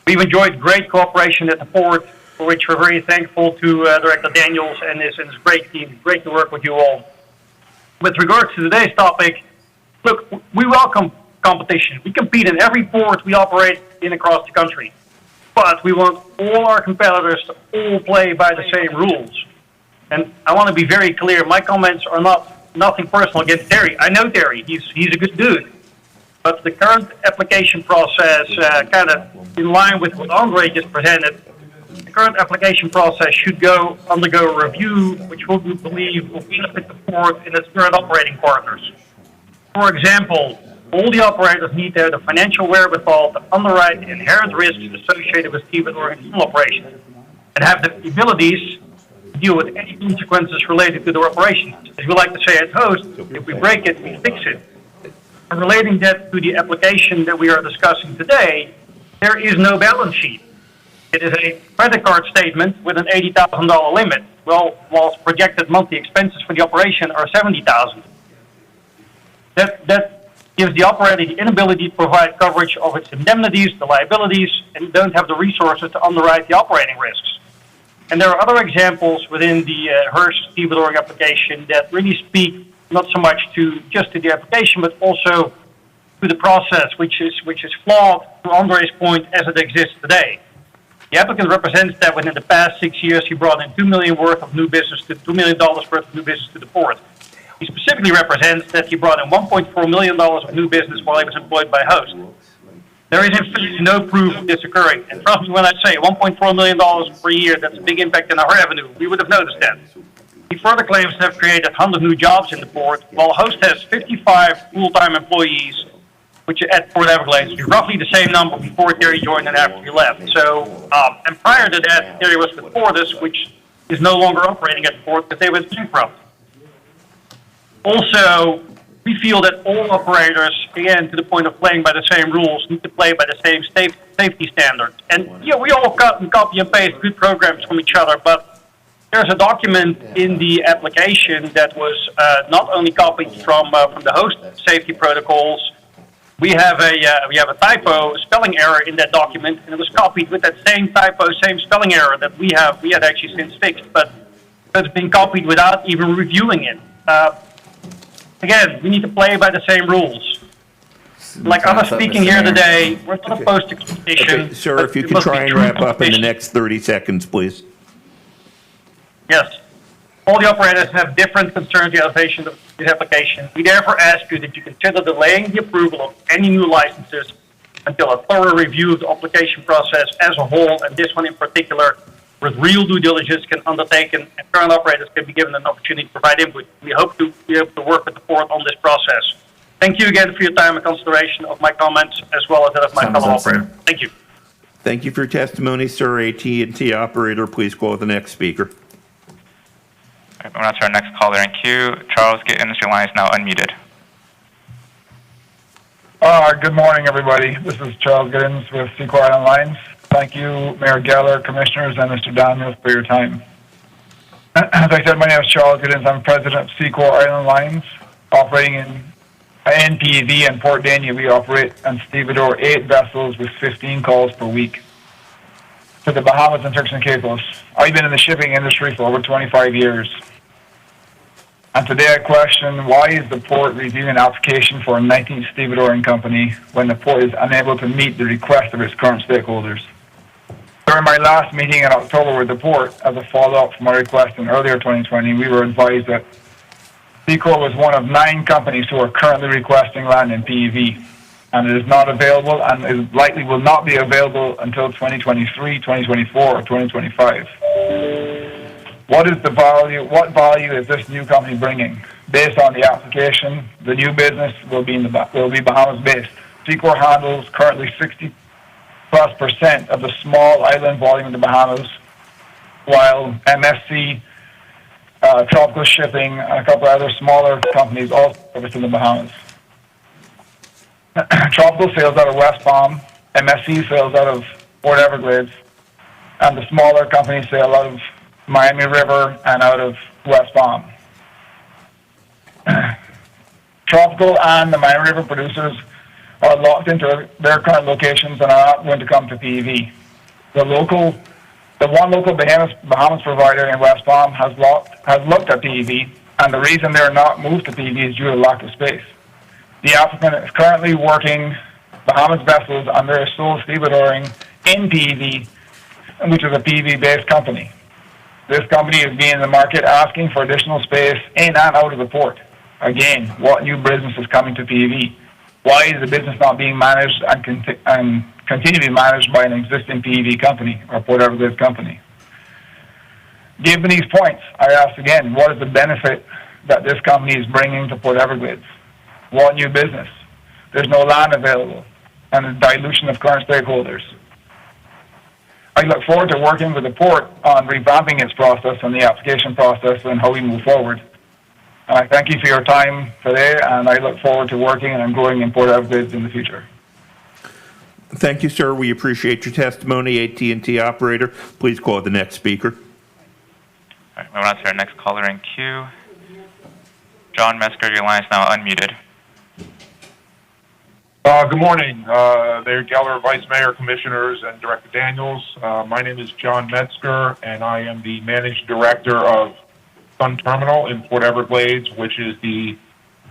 We've enjoyed great cooperation at the port, for which we're very thankful to Director Daniels and his great team. Great to work with you all. With regards to today's topic, look, we welcome competition. We compete in every port we operate in across the country. But we want all our competitors to all play by the same rules. And I want to be very clear, my comments are nothing personal against Terry. I know Terry, he's a good dude. But the current application process, kind of in line with what Andre just presented, the current application process should undergo a review, which we believe will benefit the port and its current operating partners. For example, all the operators need to have the financial wherewithal to underwrite the inherent risks associated with stevedoring operations and have the abilities to deal with any consequences related to their operations. As we like to say at Host, if we break it, we fix it. And relating that to the application that we are discussing today, there is no balance sheet. It is a credit card statement with an $80,000 limit, whilst projected monthly expenses for the operation are $70,000. That gives the operator the inability to provide coverage of its indemnities, the liabilities, and don't have the resources to underwrite the operating risks. And there are other examples within the Hearst stevedoring application that really speak not so much to the application, but also to the process, which is flawed, to Andre's point, as it exists today. The applicant represents that within the past 6 years, he brought in $2 million worth of new business, $2 million worth of new business to the port. He specifically represents that he brought in $1.4 million of new business while he was employed by Host. There is in fact no proof of this occurring. And trust me when I say $1.4 million per year, that's a big impact in our revenue. We would have noticed that. He further claims to have created 100 new jobs in the port, while Host has 55 full-time employees, which at Port Everglades, which is roughly the same number before Terry joined and after he left. So, and prior to that, Terry was with Portis, which is no longer operating at the port because they went bankrupt. Also, we feel that all operators, again, to the point of playing by the same rules, need to play by the same safety standards. And yeah, we all cut and copy and paste good programs from each other, but there's a document in the application that was not only copied from the Host safety protocols. We have a typo, a spelling error in that document, and it was copied with that same typo, same spelling error that we had actually since fixed, but it's been copied without even reviewing it. Again, we need to play by the same rules. Like others speaking here today, we're not opposed to competition. Okay, sir, if you can try and wrap up in the next 30 seconds, please. Yes. All the operators have different concerns with the elevation of this application. We therefore ask you that you consider delaying the approval of any new licenses until a thorough review of the application process as a whole, and this one in particular, with real due diligence can undertaken and current operators can be given an opportunity to provide input. We hope to be able to work with the port on this process. Thank you again for your time and consideration of my comments as well as that of my fellow operator. Thank you. Thank you for your testimony, sir. AT&T operator, please call the next speaker. We're going to our next caller in queue. Charles Gittins, your line is now unmuted. Good morning, everybody. This is Charles Gittins with Sequoia Island Lines. Thank you, Mayor Geller, Commissioners, and Mr. Daniels for your time. As I said, my name is Charles Giddens. I'm president of Seacor Island Lines, operating in NPV and Port Daniel. We operate and stevedore 8 vessels with 15 calls per week to the Bahamas and Turks and Caicos. I've been in the shipping industry for over 25 years. And today I question, why is the port reviewing an application for a 19th stevedoring company when the port is unable to meet the request of its current stakeholders? During my last meeting in October with the port, as a follow-up from my request in earlier 2020, we were advised that Seacor was one of 9 companies who are currently requesting land in PEV, and it is not available and it likely will not be available until 2023, 2024, or 2025. What value is this new company bringing? Based on the application, the new business will be Bahamas-based. Seacor handles currently 60+% of the small island volume in the Bahamas, while MSC, Tropical Shipping, and a couple of other smaller companies also service in the Bahamas. Tropical sails out of West Palm, MSC sails out of Port Everglades, and the smaller companies sail out of Miami River and out of West Palm. Tropical and the Miami River producers are locked into their current locations and are not going to come to PEV. The one local Bahamas provider in West Palm has looked at PEV, and the reason they're not moved to PEV is due to lack of space. The applicant is currently working Bahamas vessels under a sole stevedoring in PEV, which is a PEV-based company. This company is being in the market asking for additional space in and out of the port. Again, what new business is coming to PEV? Why is the business not being managed and continue to be managed by an existing PEV company or Port Everglades company? Given these points, I ask again, what is the benefit that this company is bringing to Port Everglades? What new business? There's no land available and a dilution of current stakeholders. I look forward to working with the port on revamping its process and the application process and how we move forward. And I thank you for your time today, and I look forward to working and growing in Port Everglades in the future. Thank you, sir. We appreciate your testimony. AT&T operator, please call the next speaker. All right, moving on to our next caller in queue. John Mesker, your line is now unmuted. Good morning, Mayor Geller, Vice Mayor, Commissioners, and Director Daniels. My name is John Metzger, and I am the Managing Director of Sun Terminal in Port Everglades, which is the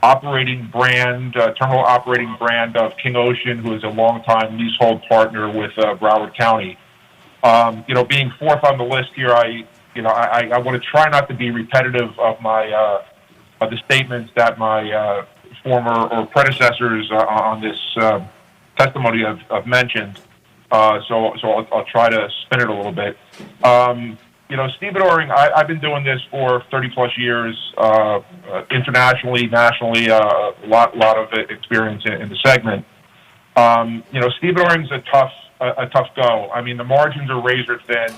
operating brand, terminal operating brand of King Ocean, who is a longtime leasehold partner with Broward County. Being fourth on the list here, I want to try not to be repetitive of my the statements that my former or predecessors on this testimony have mentioned. So I'll try to spin it a little bit. Stevedoring, I've been doing this for 30+ years, internationally, nationally, a lot of experience in the segment. Stevedoring's a tough go. I mean, the margins are razor thin,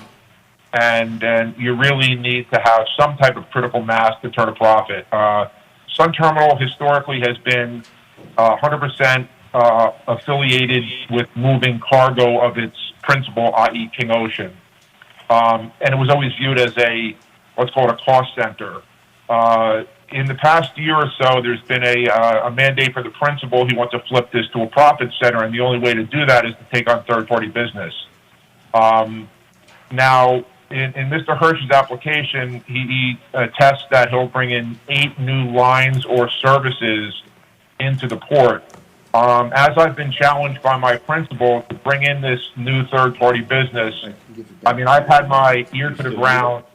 and you really need to have some type of critical mass to turn a profit. Sun Terminal historically has been 100% affiliated with moving cargo of its principal, i.e. King Ocean. And it was always viewed as what's called a cost center. In the past year or so, there's been a mandate for the principal. He wants to flip this to a profit center, and the only way to do that is to take on third-party business. Now, in Mr. Hirsch's application, he attests that he'll bring in 8 new lines or services into the port. As I've been challenged by my principal to bring in this new third-party business, I mean, I've had my ear to the ground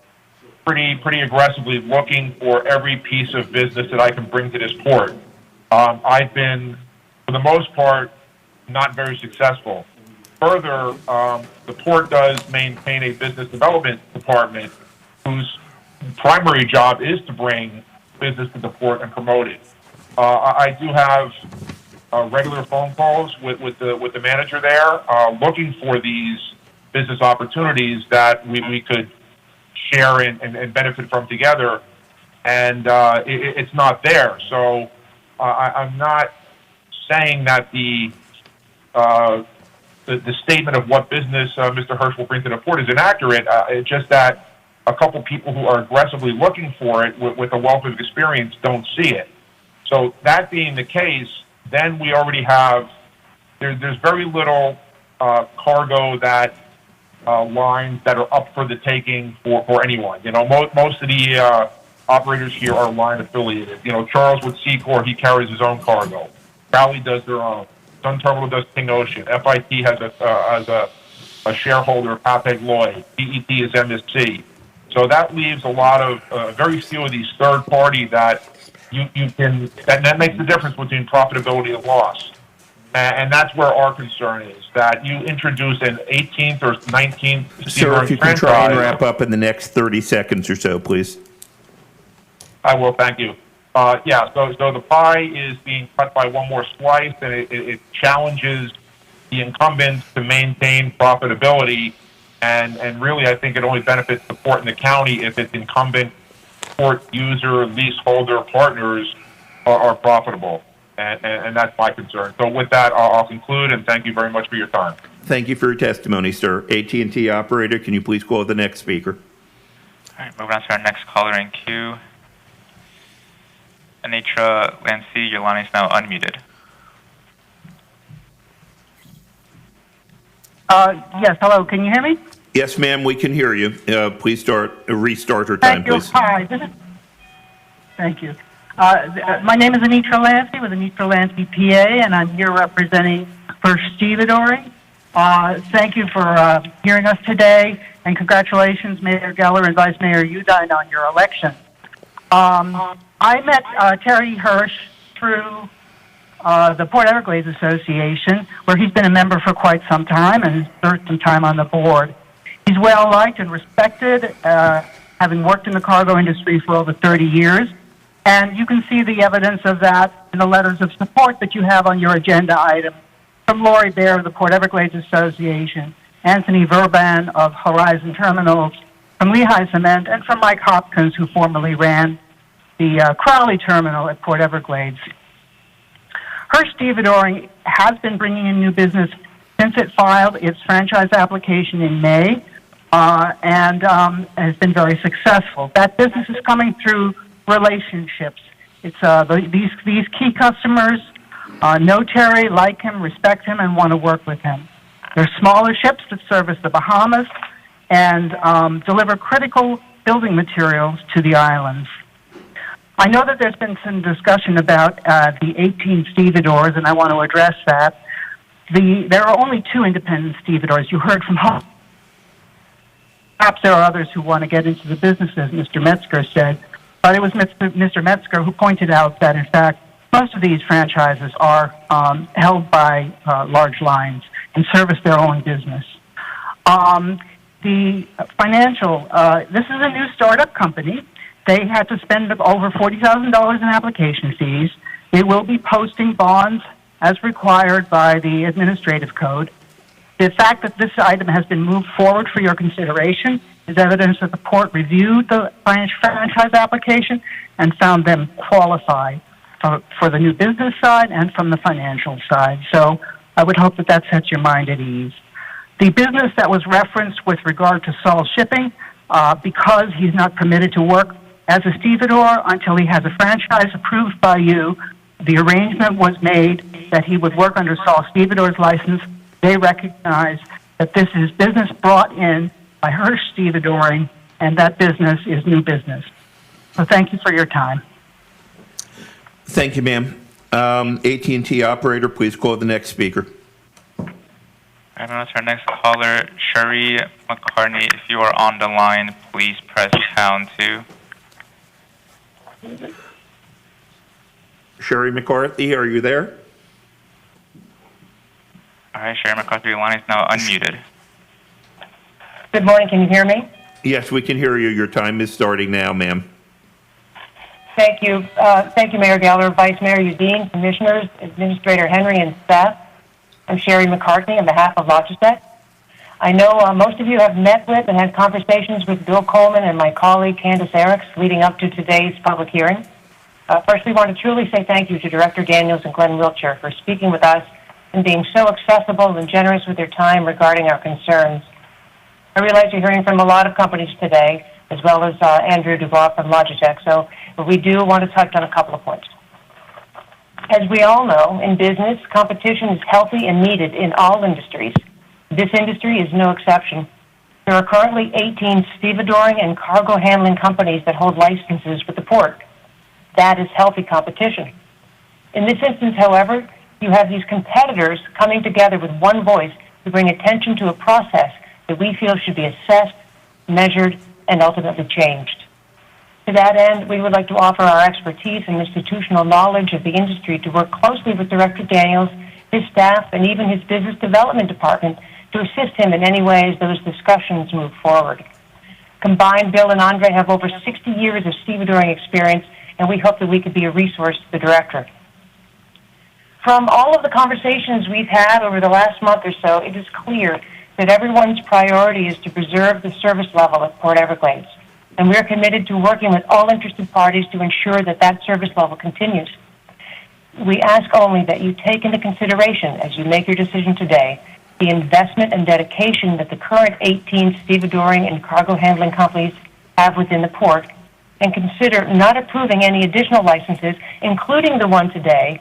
pretty aggressively looking for every piece of business that I can bring to this port. I've been, for the most part, not very successful. Further, the port does maintain a business development department whose primary job is to bring business to the port and promote it. I do have regular phone calls with the manager there, looking for these business opportunities that we could share and benefit from together, and it's not there. So I'm not saying that the statement of what business Mr. Hirsch will bring to the port is inaccurate. It's just that a couple people who are aggressively looking for it with a wealth of experience don't see it. So that being the case, then we already have, there's very little cargo that lines that are up for the taking for anyone. You know, most of the operators here are line affiliated. You know, Charles with Secor, he carries his own cargo. Crowley does their own. Sun Terminal does King Ocean. FIT has a shareholder of Hapag-Lloyd. PET is MSC. So that leaves a lot of very few of these third party that you can that makes the difference between profitability and loss. And that's where our concern is, that you introduce an 18th or 19th Sir, if you can try and wrap up in the next 30 seconds or so, please. I will, thank you. Yeah, so the pie is being cut by one more slice, and it challenges the incumbents to maintain profitability. And really, I think it only benefits the port and the county if its incumbent port user, leaseholder partners are profitable. And that's my concern. So with that, I'll conclude, and thank you very much for your time. Thank you for your testimony, sir. AT&T operator, can you please call the next speaker? All right, moving on to our next caller in queue. Anitra Lancy, your line is now unmuted. Yes, hello, can you hear me? Yes, ma'am, we can hear you. Please restart her time, Thank you. please. Hi, thank you. My name is Anitra Lancy with Anitra Lancy, PA, and I'm here representing for Stevedoring. Thank you for hearing us today, and congratulations, Mayor Geller and Vice Mayor Udine, on your election. I met Terry Hirsch through the Port Everglades Association, where he's been a member for quite some time and served some time on the board. He's well liked and respected, having worked in the cargo industry for over 30 years. And you can see the evidence of that in the letters of support that you have on your agenda item from Lori Bear of the Port Everglades Association, Anthony Verban of Horizon Terminals, from Lehigh Cement, and from Mike Hopkins, who formerly ran the Crowley Terminal at Port Everglades. Hirsch Stevedoring has been bringing in new business since it filed its franchise application in May, and has been very successful. That business is coming through relationships. It's these key customers know Terry, like him, respect him, and want to work with him. They're smaller ships that service the Bahamas and deliver critical building materials to the islands. I know that there's been some discussion about the 18 stevedores, and I want to address that. There are only 2 independent stevedores. You heard from home. Perhaps there are others who want to get into the business, as Mr. Metzger said. But it was Mr. Metzger who pointed out that, in fact, most of these franchises are held by large lines and service their own business. The financial, this is a new startup company. They had to spend over $40,000 in application fees. They will be posting bonds as required by the administrative code. The fact that this item has been moved forward for your consideration is evidence that the port reviewed the franchise application and found them qualified for the new business side and from the financial side. So I would hope that that sets your mind at ease. The business that was referenced with regard to Saul Shipping, because he's not permitted to work as a stevedore until he has a franchise approved by you, the arrangement was made that he would work under Saul Stevedore's license. They recognize that this is business brought in by Hirsch Stevedoring, and that business is new business. So thank you for your time. Thank you, ma'am. AT&T operator, please call the next speaker. I'm going to our next caller, Sherry McCartney. If you are on the line, please press #2. Sherry McCarthy, are you there? All right, Sherry McCarthy, your line is now unmuted. Good morning. Can you hear me? Yes, we can hear you. Your time is starting now, ma'am. Thank you. Thank you, Mayor Geller, Vice Mayor Udine, Commissioners, Administrator Henry, and staff. I'm Sherry McCartney on behalf of Logitech. I know most of you have met with and had conversations with Bill Coleman and my colleague Candace Eriks leading up to today's public hearing. First, we want to truly say thank you to Director Daniels and Glenn Wiltshire for speaking with us and being so accessible and generous with their time regarding our concerns. I realize you're hearing from a lot of companies today, as well as Andrew Dubois from Logitech. So we do want to touch on a couple of points. As we all know, in business, competition is healthy and needed in all industries. This industry is no exception. There are currently 18 stevedoring and cargo handling companies that hold licenses with the port. That is healthy competition. In this instance, however, you have these competitors coming together with one voice to bring attention to a process that we feel should be assessed, measured, and ultimately changed. To that end, we would like to offer our expertise and institutional knowledge of the industry to work closely with Director Daniels, his staff, and even his business development department to assist him in any ways those discussions move forward. Combined, Bill and Andre have over 60 years of stevedoring experience, and we hope that we could be a resource to the director. From all of the conversations we've had over the last month or so, it is clear that everyone's priority is to preserve the service level at Port Everglades. And we're committed to working with all interested parties to ensure that that service level continues. We ask only that you take into consideration, as you make your decision today, the investment and dedication that the current 18 stevedoring and cargo handling companies have within the port, and consider not approving any additional licenses, including the one today,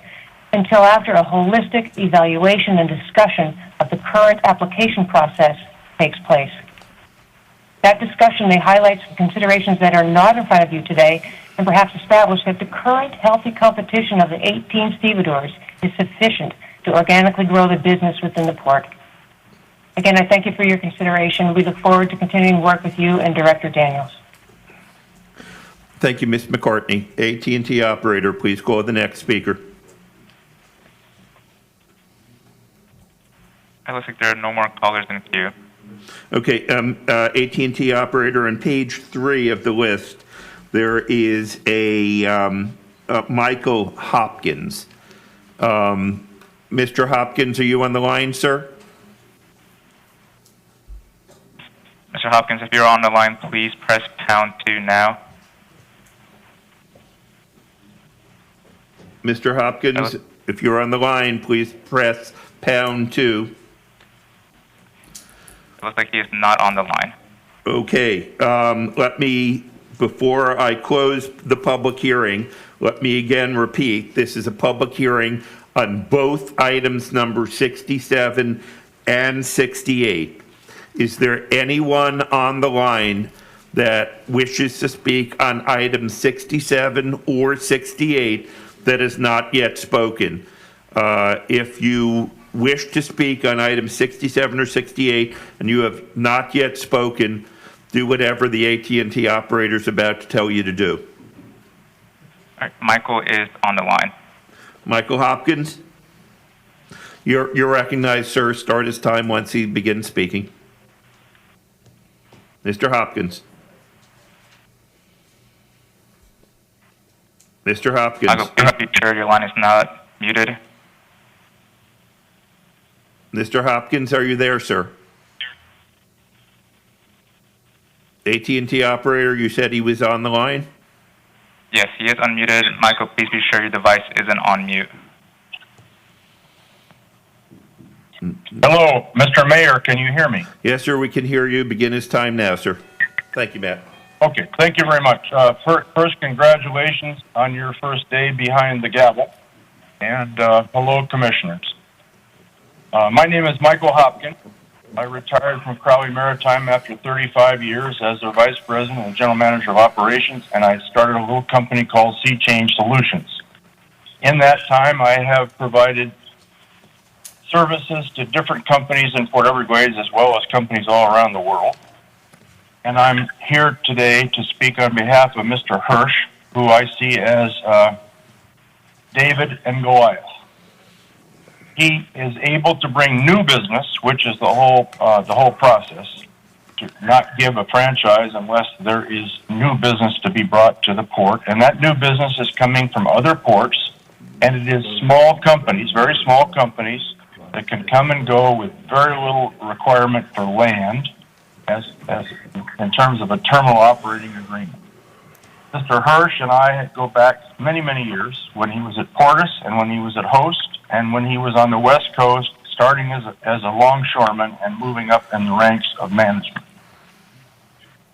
until after a holistic evaluation and discussion of the current application process takes place. That discussion may highlight some considerations that are not in front of you today, and perhaps establish that the current healthy competition of the 18 stevedores is sufficient to organically grow the business within the port. Again, I thank you for your consideration. We look forward to continuing work with you and Director Daniels. Thank you, Ms. McCartney. AT&T operator, please call the next speaker. It looks like there are no more callers in queue. Okay, AT&T operator, on page 3 of the list, there is a Michael Hopkins. Mr. Hopkins, are you on the line, sir? Mr. Hopkins, if you're on the line, please press #2 now. Mr. Hopkins, if you're on the line, please press #2. It looks like he is not on the line. Okay, before I close the public hearing, let me again repeat, this is a public hearing on both items number 67 and 68. Is there anyone on the line that wishes to speak on item 67 or 68 that has not yet spoken? If you wish to speak on item 67 or 68 and you have not yet spoken, do whatever the AT&T operator is about to tell you to do. All right, Michael is on the line. Michael Hopkins, you're recognized, sir. Start his time once he begins speaking. Mr. Hopkins. Mr. Hopkins. Michael, please be sure your line is not muted. Mr. Hopkins, are you there, sir? AT&T operator, you said he was on the line? Yes, he is unmuted. Michael, please be sure your device isn't on mute. Hello, Mr. Mayor, can you hear me? Yes, sir, we can hear you. Begin his time now, sir. Thank you, Matt. Okay, thank you very much. First, congratulations on your first day behind the gavel. And hello, commissioners. My name is Michael Hopkins. I retired from Crowley Maritime after 35 years as their vice president and general manager of operations, and I started a little company called Sea Change Solutions. In that time, I have provided services to different companies in Port Everglades as well as companies all around the world. And I'm here today to speak on behalf of Mr. Hirsch, who I see as David and Goliath. He is able to bring new business, which is the whole process, to not give a franchise unless there is new business to be brought to the port. And that new business is coming from other ports, and it is small companies, very small companies, that can come and go with very little requirement for land as in terms of a terminal operating agreement. Mr. Hirsch and I go back many, many years when he was at Portus and when he was at Host and when he was on the West Coast, starting as a longshoreman and moving up in the ranks of management.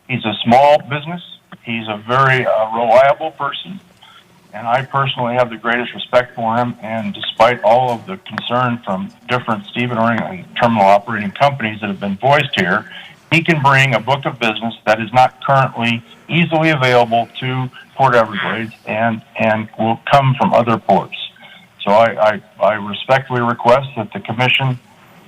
He's a small business. He's a very reliable person, and I personally have the greatest respect for him. And despite all of the concern from different stevedoring and terminal operating companies that have been voiced here, he can bring a book of business that is not currently easily available to Port Everglades and will come from other ports. So I respectfully request that the commission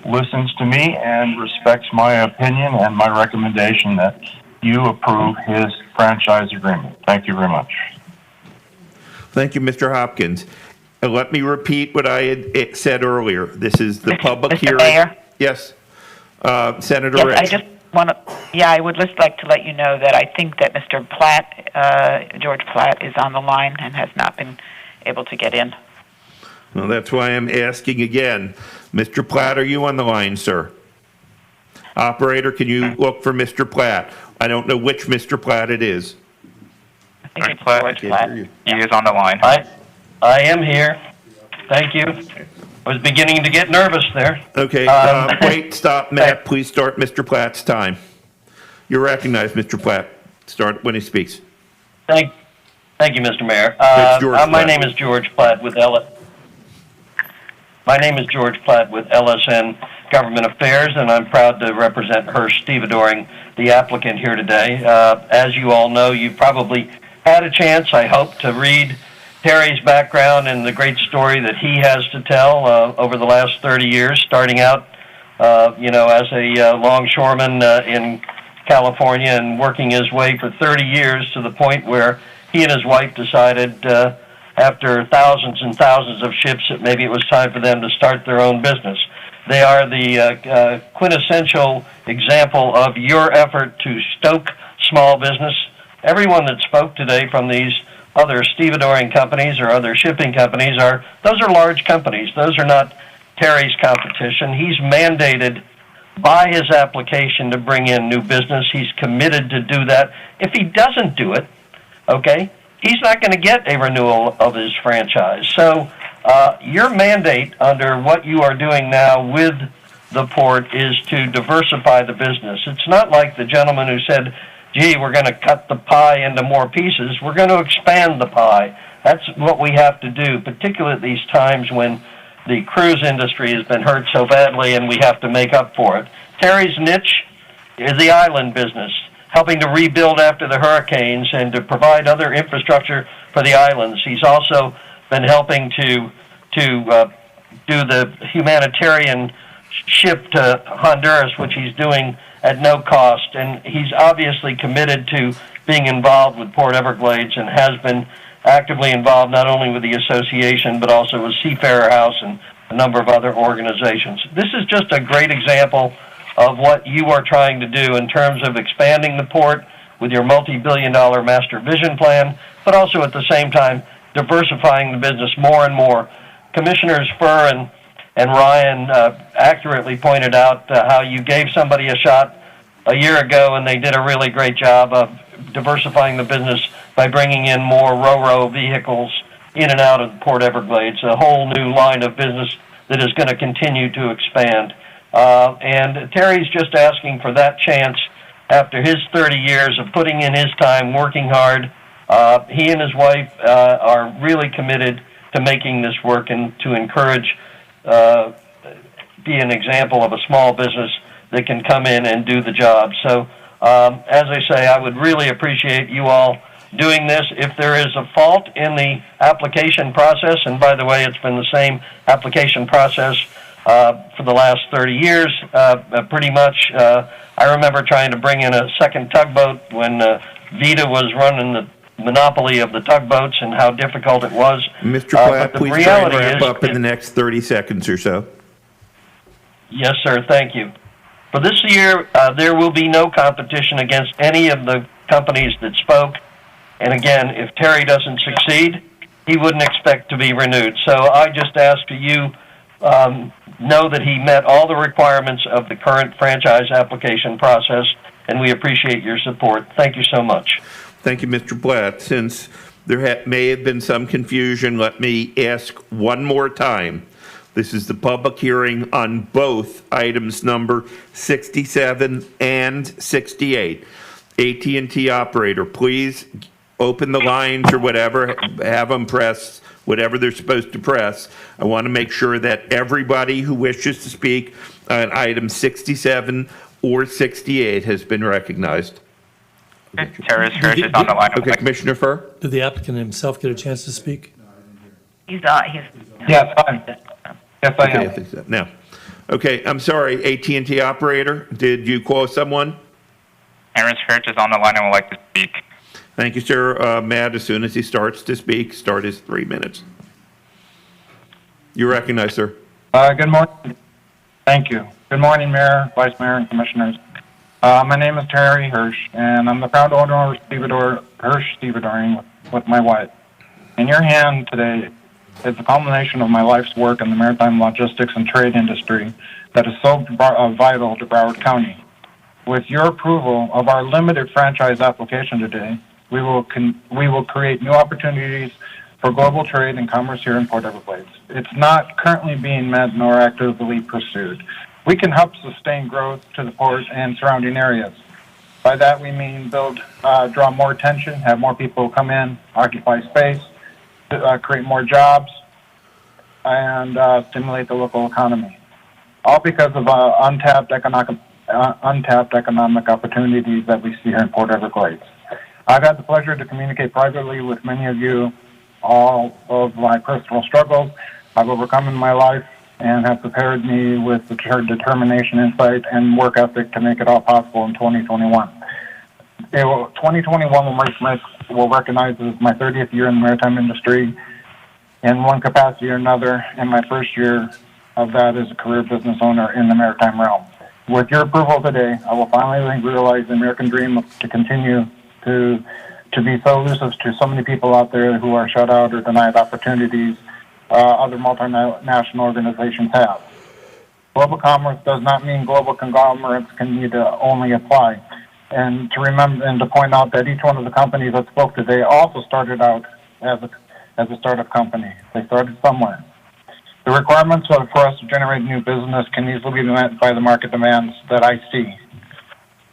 listens to me and respects my opinion and my recommendation that you approve his franchise agreement. Thank you very much. Thank you, Mr. Hopkins. And let me repeat what I had said earlier. This is the public hearing. Mayor? Yes, Senator Yes, Rich. I just want to, I would just like to let you know that I think that Mr. Platt, George Platt, is on the line and has not been able to get in. Well, that's why I'm asking again. Mr. Platt, are you on the line, sir? Operator, can you look for Mr. Platt? I don't know which Mr. Platt it is. I think it's George Platt. He is on the line. I am here. Thank you. I was beginning to get nervous there. Okay, wait, stop, Matt. Please start Mr. Platt's time. You're recognized, Mr. Platt. Start when he speaks. Thank you, Mr. Mayor. My name is George Platt with LSN Government Affairs, and I'm proud to represent Hirsch Stevedoring, the applicant here today. As you all know, you probably had a chance, I hope, to read Terry's background and the great story that he has to tell over the last 30 years, starting out, as a longshoreman in California and working his way for 30 years to the point where he and his wife decided after thousands and thousands of ships that maybe it was time for them to start their own business. They are the quintessential example of your effort to stoke small business. Everyone that spoke today from these other stevedoring companies or other shipping companies those are large companies. Those are not Terry's competition. He's mandated by his application to bring in new business. He's committed to do that. If he doesn't do it, okay, he's not going to get a renewal of his franchise. So your mandate under what you are doing now with the port is to diversify the business. It's not like the gentleman who said, gee, we're going to cut the pie into more pieces. We're going to expand the pie. That's what we have to do, particularly at these times when the cruise industry has been hurt so badly and we have to make up for it. Terry's niche is the island business, helping to rebuild after the hurricanes and to provide other infrastructure for the islands. He's also been helping to do the humanitarian ship to Honduras, which he's doing at no cost. And he's obviously committed to being involved with Port Everglades and has been actively involved not only with the association but also with Seafarer House and a number of other organizations. This is just a great example of what you are trying to do in terms of expanding the port with your multi-billion-dollar master vision plan, but also at the same time diversifying the business more and more. Commissioners Furr and Ryan accurately pointed out how you gave somebody a shot a year ago and they did a really great job of diversifying the business by bringing in more ro-ro vehicles in and out of Port Everglades, a whole new line of business that is going to continue to expand. And Terry's just asking for that chance after his 30 years of putting in his time, working hard. He and his wife are really committed to making this work and to encourage, be an example of a small business that can come in and do the job. So, as I say, I would really appreciate you all doing this. If there is a fault in the application process, and by the way, it's been the same application process for the last 30 years, pretty much. I remember trying to bring in a second tugboat when Vita was running the monopoly of the tugboats and how difficult it was. Mr. Platt, please try and wrap up in the next 30 seconds or so. Yes, sir. Thank you. For this year, there will be no competition against any of the companies that spoke. And again, if Terry doesn't succeed, he wouldn't expect to be renewed. So I just ask you know that he met all the requirements of the current franchise application process, and we appreciate your support. Thank you so much. Thank you, Mr. Platt. Since there may have been some confusion, let me ask one more time. This is the public hearing on both items number 67 and 68. AT&T operator, please open the lines or whatever, have them press whatever they're supposed to press. I want to make sure that everybody who wishes to speak on item 67 or 68 has been recognized. Terrace Hirsch is on the line. Okay, Commissioner Furr? Did the applicant himself get a chance to speak? He's Yes, fine. Yes, I Okay, am. I think so. Now, okay, I'm sorry, AT&T operator, did you call someone? Terrace Hirsch is on the line and would like to speak. Thank you, sir. Matt, as soon as he starts to speak, start his 3 minutes. You recognize, sir. Good morning. Thank you. Good morning, Mayor, Vice Mayor, and Commissioners. My name is Terry Hirsch, and I'm the proud owner of Hirsch Stevedoring with my wife. In your hand today is the culmination of my life's work in the maritime logistics and trade industry that is so vital to Broward County. With your approval of our limited franchise application today, we will create new opportunities for global trade and commerce here in Port Everglades. It's not currently being met nor actively pursued. We can help sustain growth to the port and surrounding areas. By that we mean draw more attention, have more people come in, occupy space, create more jobs, and stimulate the local economy. All because of untapped economic opportunities that we see here in Port Everglades. I've had the pleasure to communicate privately with many of you all of my personal struggles I've overcome in my life and have prepared me with the determination, insight, and work ethic to make it all possible in 2021. 2021 will recognize as my 30th year in the maritime industry in one capacity or another, and my first year of that as a career business owner in the maritime realm. With your approval today, I will finally realize the American dream to continue to be so elusive to so many people out there who are shut out or denied opportunities other multinational organizations have. Global commerce does not mean global conglomerates can need to only apply. And to remember and to point out that each one of the companies that spoke today also started out as a startup company. They started somewhere. The requirements for us to generate new business can easily be met by the market demands that I see,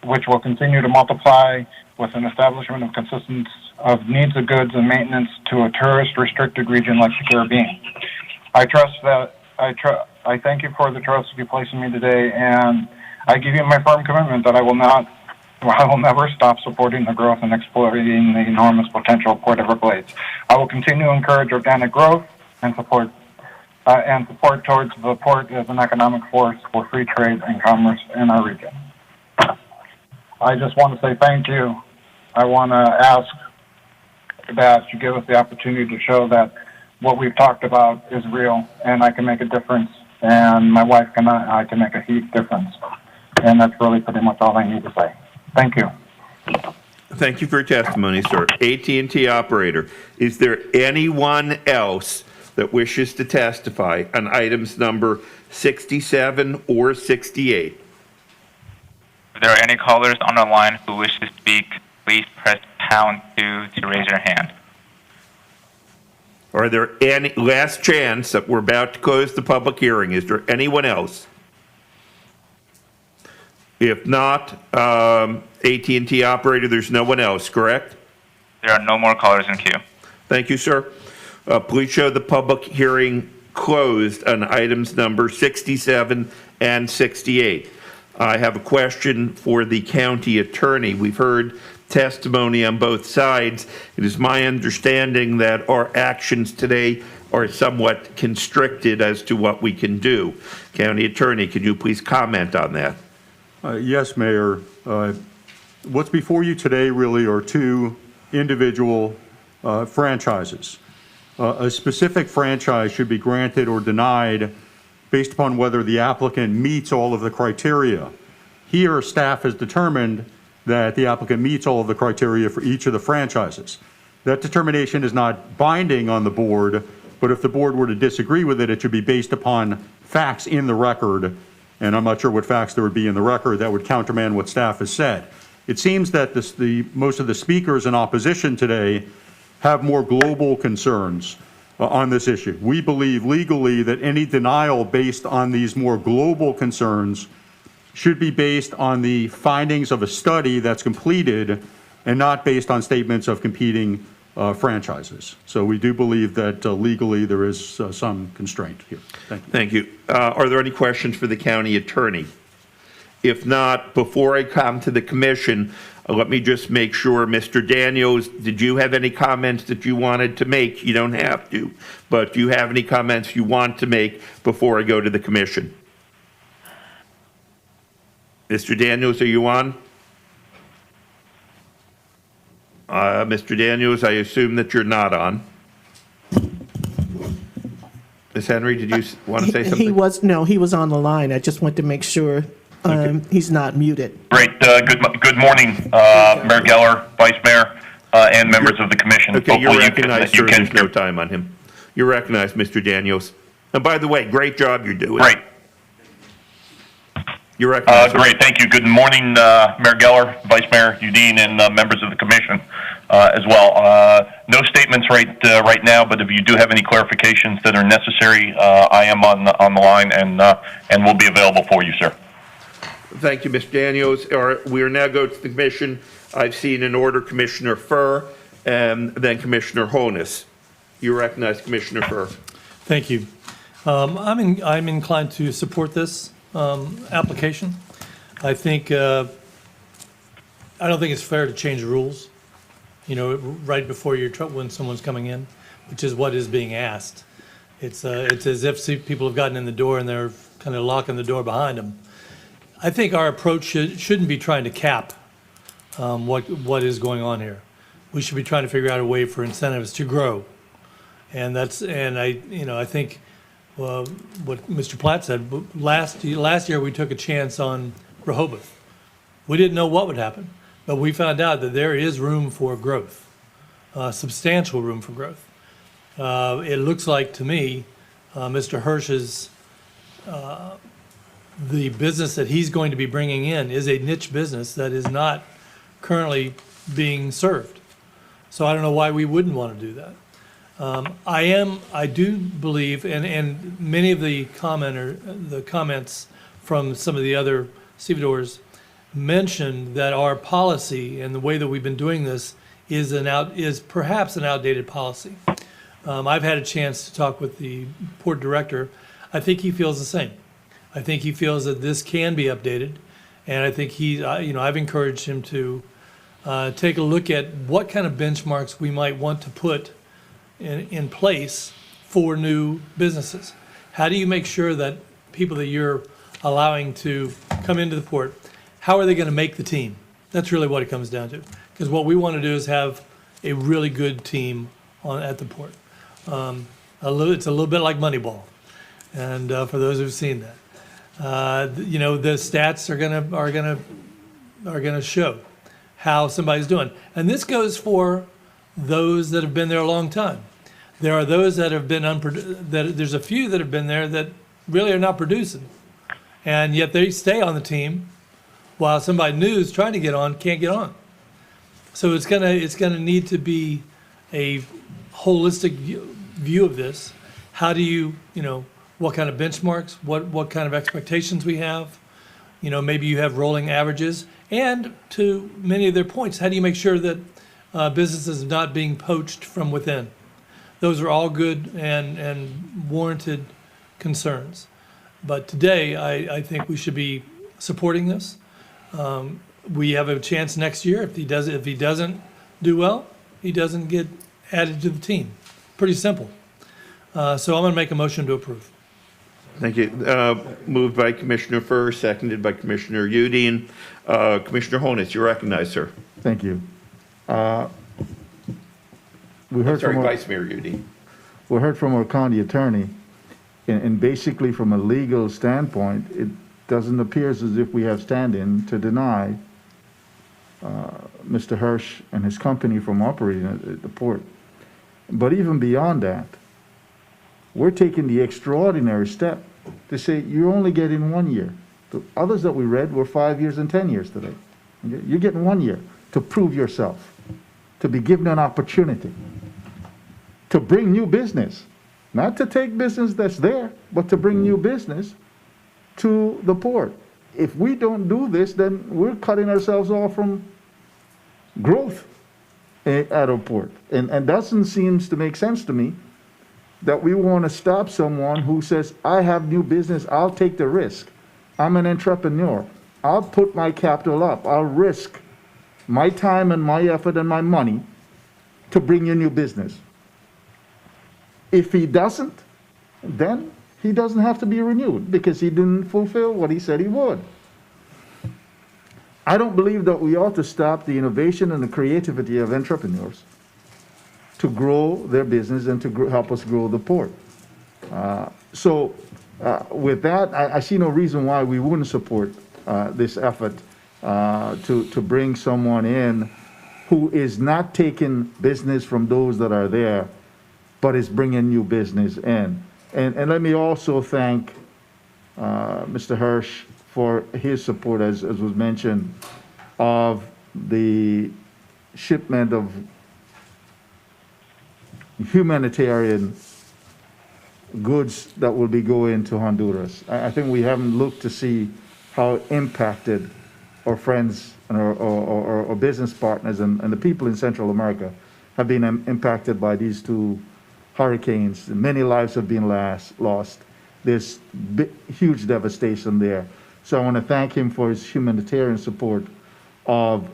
which will continue to multiply with an establishment of consistency of needs of goods and maintenance to a tourist-restricted region like the Caribbean. I thank you for the trust you place in me today, and I give you my firm commitment that I will never stop supporting the growth and exploiting the enormous potential of Port Everglades. I will continue to encourage organic growth and support towards the port as an economic force for free trade and commerce in our region. I just want to say thank you. I want to ask that you give us the opportunity to show that what we've talked about is real, and I can make a difference, and my wife I can make a huge difference. And that's really pretty much all I need to say. Thank you. Thank you for your testimony, sir. AT&T operator, is there anyone else that wishes to testify on items number 67 or 68? If there are any callers on the line who wish to speak, please press pound 2 to raise your hand. Are there any, last chance that we're about to close the public hearing, is there anyone else? If not, AT&T operator, there's no one else, correct? There are no more callers in queue. Thank you, sir. Please show the public hearing closed on items number 67 and 68. I have a question for the county attorney. We've heard testimony on both sides. It is my understanding that our actions today are somewhat constricted as to what we can do. County attorney, could you please comment on that? Yes, Mayor. What's before you today really are two individual franchises. A specific franchise should be granted or denied based upon whether the applicant meets all of the criteria. Here, staff has determined that the applicant meets all of the criteria for each of the franchises. That determination is not binding on the board, but if the board were to disagree with it, it should be based upon facts in the record, and I'm not sure what facts there would be in the record that would countermand what staff has said. It seems that most of the speakers in opposition today have more global concerns on this issue. We believe legally that any denial based on these more global concerns should be based on the findings of a study that's completed and not based on statements of competing franchises. So we do believe that legally there is some constraint here. Thank you. Thank you. Are there any questions for the county attorney? If not, before I come to the commission, let me just make sure, Mr. Daniels, did you have any comments that you wanted to make? You don't have to, but do you have any comments you want to make before I go to the commission? Mr. Daniels, are you on? Mr. Daniels, I assume that you're not on. Ms. Henry, did you want to say something? He was on the line. I just want to make sure he's not muted. Great. Good morning, Mayor Geller, Vice Mayor, and members of the commission. Okay, you're Hopefully recognized, sir. There's no time on him. You're recognized, Mr. Daniels. And by the way, great job you're doing. Great. You're recognized. Great. Thank you. Good morning, Mayor Geller, Vice Mayor Udine, and members of the commission as well. No statements right now, but if you do have any clarifications that are necessary, I am on the line and will be available for you, sir. Thank you, Mr. Daniels. We are now going to the commission. I've seen an order, Commissioner Furr, and then Commissioner Honus. You recognize Commissioner Furr. Thank you. I'm inclined to support this application. I think I don't think it's fair to change the rules, right before when someone's coming in, which is what is being asked. It's as if people have gotten in the door and they're kind of locking the door behind them. I think our approach shouldn't be trying to cap what is going on here. We should be trying to figure out a way for incentives to grow, and I think what Mr. Platt said last year we took a chance on Rehoboth. We didn't know what would happen, but we found out that there is room for growth, substantial room for growth. It looks like to me, Mr. Hirsch's the business that he's going to be bringing in is a niche business that is not currently being served. So I don't know why we wouldn't want to do that. I do believe, and many of the comments from some of the other stevedores mentioned that our policy and the way that we've been doing this is perhaps an outdated policy. I've had a chance to talk with the port director. I think he feels the same. I think he feels that this can be updated, and I think I've encouraged him to take a look at what kind of benchmarks we might want to put in place for new businesses. How do you make sure that people that you're allowing to come into the port, how are they going to make the team? That's really what it comes down to. Because what we want to do is have a really good team at the port. It's a little bit like Moneyball, and for those who've seen that. The stats are gonna show how somebody's doing, and this goes for those that have been there a long time. There are those that have been there's a few that have been there that really are not producing, and yet they stay on the team, while somebody new is trying to get on can't get on. So it's gonna need to be a holistic view of this. How do you what kind of benchmarks, what kind of expectations we have. Maybe you have rolling averages. And to many of their points, how do you make sure that businesses are not being poached from within? Those are all good and warranted concerns. But today, I think we should be supporting this. We have a chance next year. If he doesn't do well, he doesn't get added to the team. Pretty simple. So I'm going to make a motion to approve. Thank you. Moved by Commissioner Furr, seconded by Commissioner Udine. Commissioner Honus, you're recognized, sir. Thank you. Vice Mayor Udine. We heard from our county attorney, and basically from a legal standpoint, it doesn't appear as if we have standing to deny Mr. Hirsch and his company from operating at the port. But even beyond that, we're taking the extraordinary step to say you're only getting 1 year. The others that we read were 5 years and 10 years today. You're getting 1 year to prove yourself, to be given an opportunity, to bring new business, not to take business that's there, but to bring new business to the port. if we don't do this, then we're cutting ourselves off from growth at our port. And doesn't seems to make sense to me that we want to stop someone who says, I have new business, I'll take the risk. I'm an entrepreneur. I'll put my capital up. I'll risk my time and my effort and my money to bring you new business. If he doesn't, then he doesn't have to be renewed because he didn't fulfill what he said he would. I don't believe that we ought to stop the innovation and the creativity of entrepreneurs to grow their business and to help us grow the port. With that, I see no reason why we wouldn't support this effort to bring someone in who is not taking business from those that are there, but is bringing new business in. And let me also thank Mr. Hirsch for his support, as was mentioned, of the shipment of humanitarian goods that will be going to Honduras. I think we haven't looked to see how impacted our friends and our business partners and the people in Central America have been impacted by these two hurricanes. Many lives have been lost. There's huge devastation there. So I want to thank him for his humanitarian support of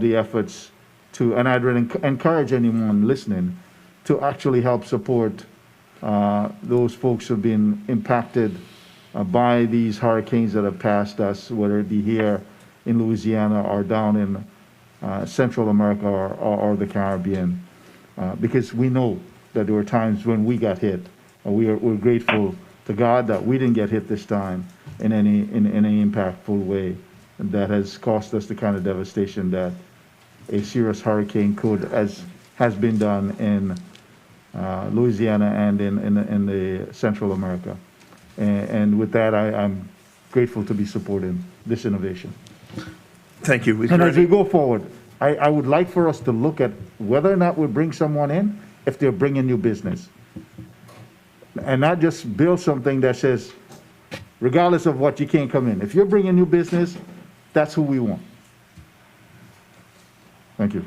the efforts to, and I'd really encourage anyone listening to actually help support those folks who have been impacted by these hurricanes that have passed us, whether it be here in Louisiana or down in Central America or the Caribbean, because we know that there were times when we got hit. We're grateful to God that we didn't get hit this time in any impactful way that has cost us the kind of devastation that a serious hurricane could, as has been done in Louisiana and in the Central America. And with that, I'm grateful to be supporting this innovation. Thank you. And as we go forward, I would like for us to look at whether or not we bring someone in if they're bringing new business. And not just build something that says, regardless of what, you can't come in. If you're bringing new business, that's who we want. Thank you.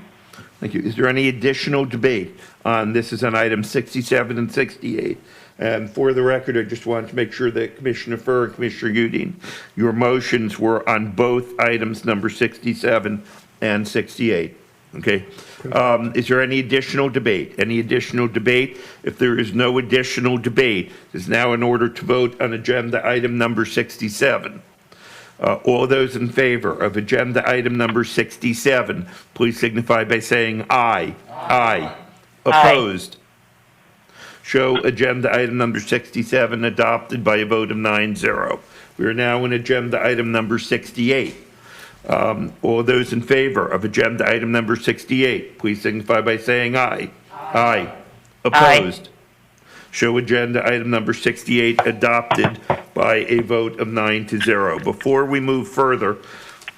Thank you. Is there any additional debate on this? Is on item 67 and 68. And for the record, I just wanted to make sure that Commissioner Furr and Commissioner Udine, your motions were on both items number 67 and 68. Okay. Is there any additional debate? Any additional debate? If there is no additional debate, it is now in order to vote on agenda item number 67. All those in favor of agenda item number 67, please signify by saying aye. Aye. Opposed? Show agenda item number 67 adopted by a vote of 9-0. We are now in agenda item number 68. All those in favor of agenda item number 68, please signify by saying aye. Aye. Opposed? Show agenda item number 68 adopted by a vote of 9-0. Before we move further,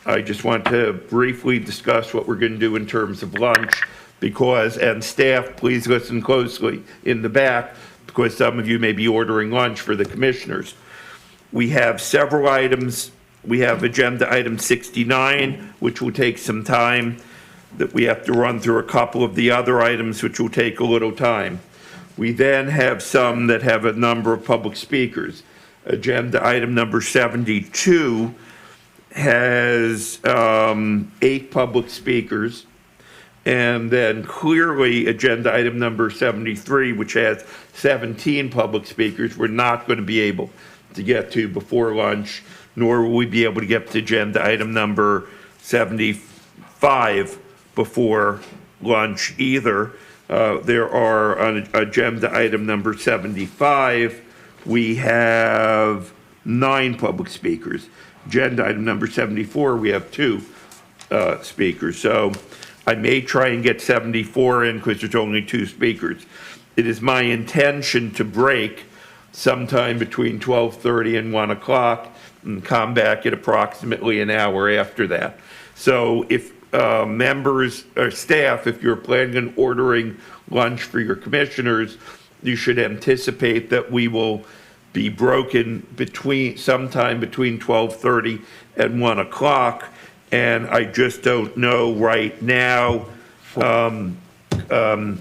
I just want to briefly discuss what we're going to do in terms of lunch, because, and staff, please listen closely in the back, because some of you may be ordering lunch for the commissioners. We have several items. We have agenda item 69, which will take some time, that we have to run through a couple of the other items, which will take a little time. We then have some that have a number of public speakers. Agenda item number 72 has 8 public speakers. And then clearly agenda item number 73, which has 17 public speakers, we're not going to be able to get to before lunch, nor will we be able to get to agenda item number 75 before lunch either. There are on agenda item number 75, we have 9 public speakers. Agenda item number 74, we have 2 speakers. So I may try and get 74 in because there's only 2 speakers. It is my intention to break sometime between 12:30 and 1 o'clock and come back at approximately an hour after that. So if members or staff, if you're planning on ordering lunch for your commissioners, you should anticipate that we will be broken sometime between 12:30 and 1 o'clock. And I just don't know right now,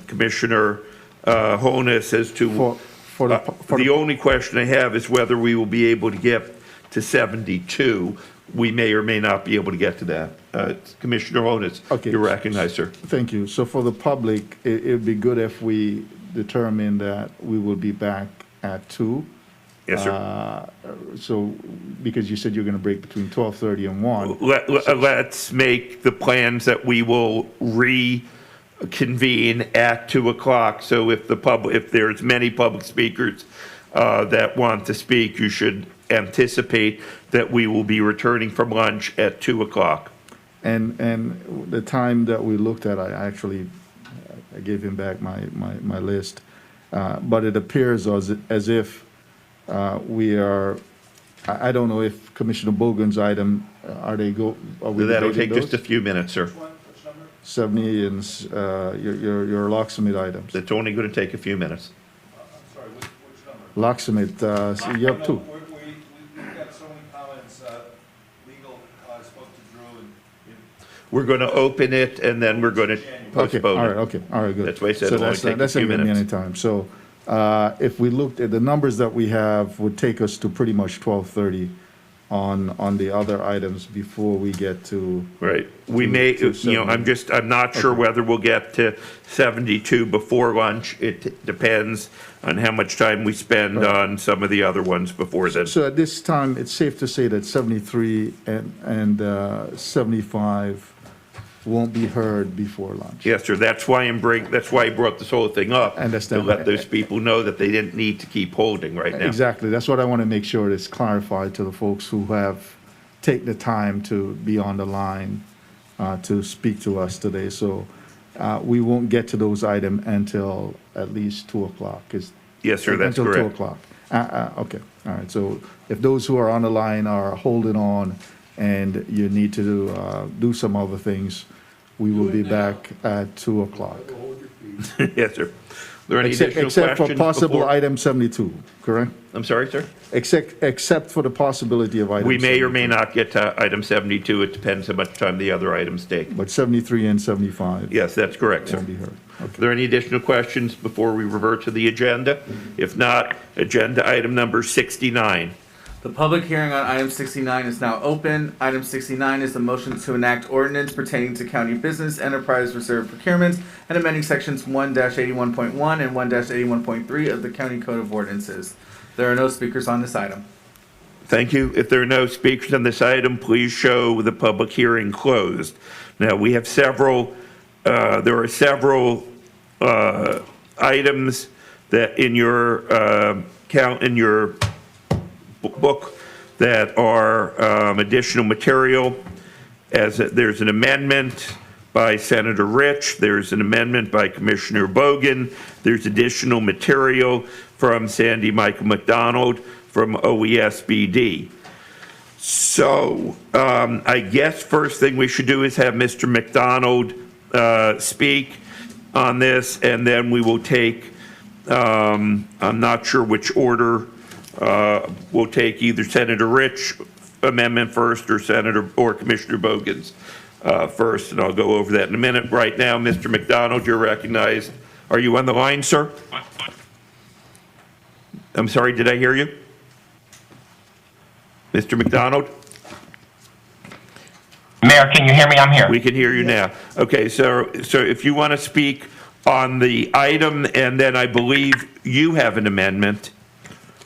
Commissioner Honus, as to, the only question I have is whether we will be able to get to 72. We may or may not be able to get to that. Commissioner Honus, you're recognized, sir. Thank you. So for the public, it'd be good if we determine that we will be back at 2. Yes, sir. So, because you said you're going to break between 12:30 and 1. Let's make the plans that we will reconvene at 2 o'clock. So if there's many public speakers that want to speak, you should anticipate that we will be returning from lunch at 2 o'clock. And the time that we looked at, I gave him back my list. But it appears as if we are, I don't know if Commissioner Bogan's item, are we That'll take those? just a few minutes, sir. 70 and your locksmith items. It's only going to take a few minutes. Locksmith, so you have 2. We're going to open it, and then we're going to postpone it. All right, good. That's why I said So it'll only take a that's few not gonna be minutes. any time. So if we looked at the numbers that we have, would take us to pretty much 12:30 on the other items before we get to. Right. We may, I'm not sure whether we'll get to 72 before lunch. It depends on how much time we spend on some of the other ones before then. So at this time, it's safe to say that 73 and 75 won't be heard before lunch. Yes, sir. That's why I brought this whole thing up, to let those people know that they didn't need to keep holding right now. Exactly. That's what I want to make sure is clarified to the folks who have taken the time to be on the line to speak to us today. So we won't get to those items until at least 2 o'clock. Yes, sir, that's until correct. 2 o'clock. Okay, all right. So if those who are on the line are holding on and you need to do some other things, we will be back at 2 o'clock. Yes, sir. Are there any additional Except for questions possible before- item 72, correct? I'm sorry, sir? Except for the possibility of item. We may or may not get to item 72. It depends how much time the other items take. But 73 and 75. Yes, that's correct, sir. Won't be heard. Are there any additional questions before we revert to the agenda? If not, agenda item number 69. The public hearing on item 69 is now open. Item 69 is the motion to enact ordinance pertaining to county business enterprise reserve procurements and amending sections 1-81.1 and 1-81.3 of the County Code of Ordinances. There are no speakers on this item. Thank you. If there are no speakers on this item, please show the public hearing closed. Now, we have there are several items that in your book that are additional material. There's an amendment by Senator Rich, there's an amendment by Commissioner Bogan, there's additional material from Sandy Michael McDonald from OESBD. So I guess first thing we should do is have Mr. McDonald speak on this, and then we will take, I'm not sure which order, we'll take either Senator Rich amendment first or Commissioner Bogan's first, and I'll go over that in a minute. Right now, Mr. McDonald, you're recognized. Are you on the line, sir? I'm sorry, did I hear you? Mr. McDonald? Mayor, can you hear me? I'm here. We can hear you now. Okay, so if you want to speak on the item, and then I believe you have an amendment,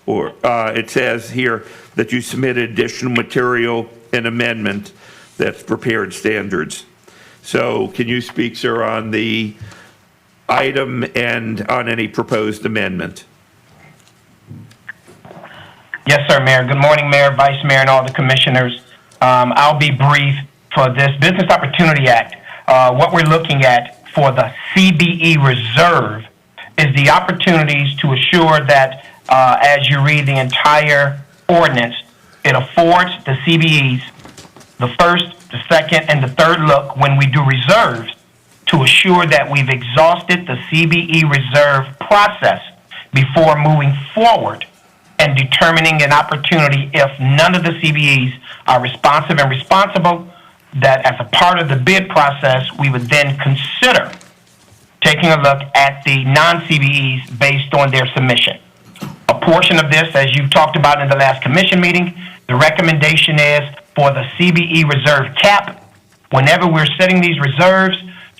or it says here that you submitted additional material and amendment that's prepared standards. So can you speak, sir, on the item and on any proposed amendment? Yes, sir, Mayor. Good morning, Mayor, Vice Mayor, and all the commissioners. I'll be brief. For this Business Opportunity Act, what we're looking at for the CBE reserve is the opportunities to assure that as you read the entire ordinance, it affords the CBEs the first, the second, and the third look when we do reserves to assure that we've exhausted the CBE reserve process before moving forward and determining an opportunity if none of the CBEs are responsive and responsible, that as a part of the bid process, we would then consider taking a look at the non-CBEs based on their submission. A portion of this, as you talked about in the last commission meeting, the recommendation is for the CBE reserve cap, whenever we're setting these reserves,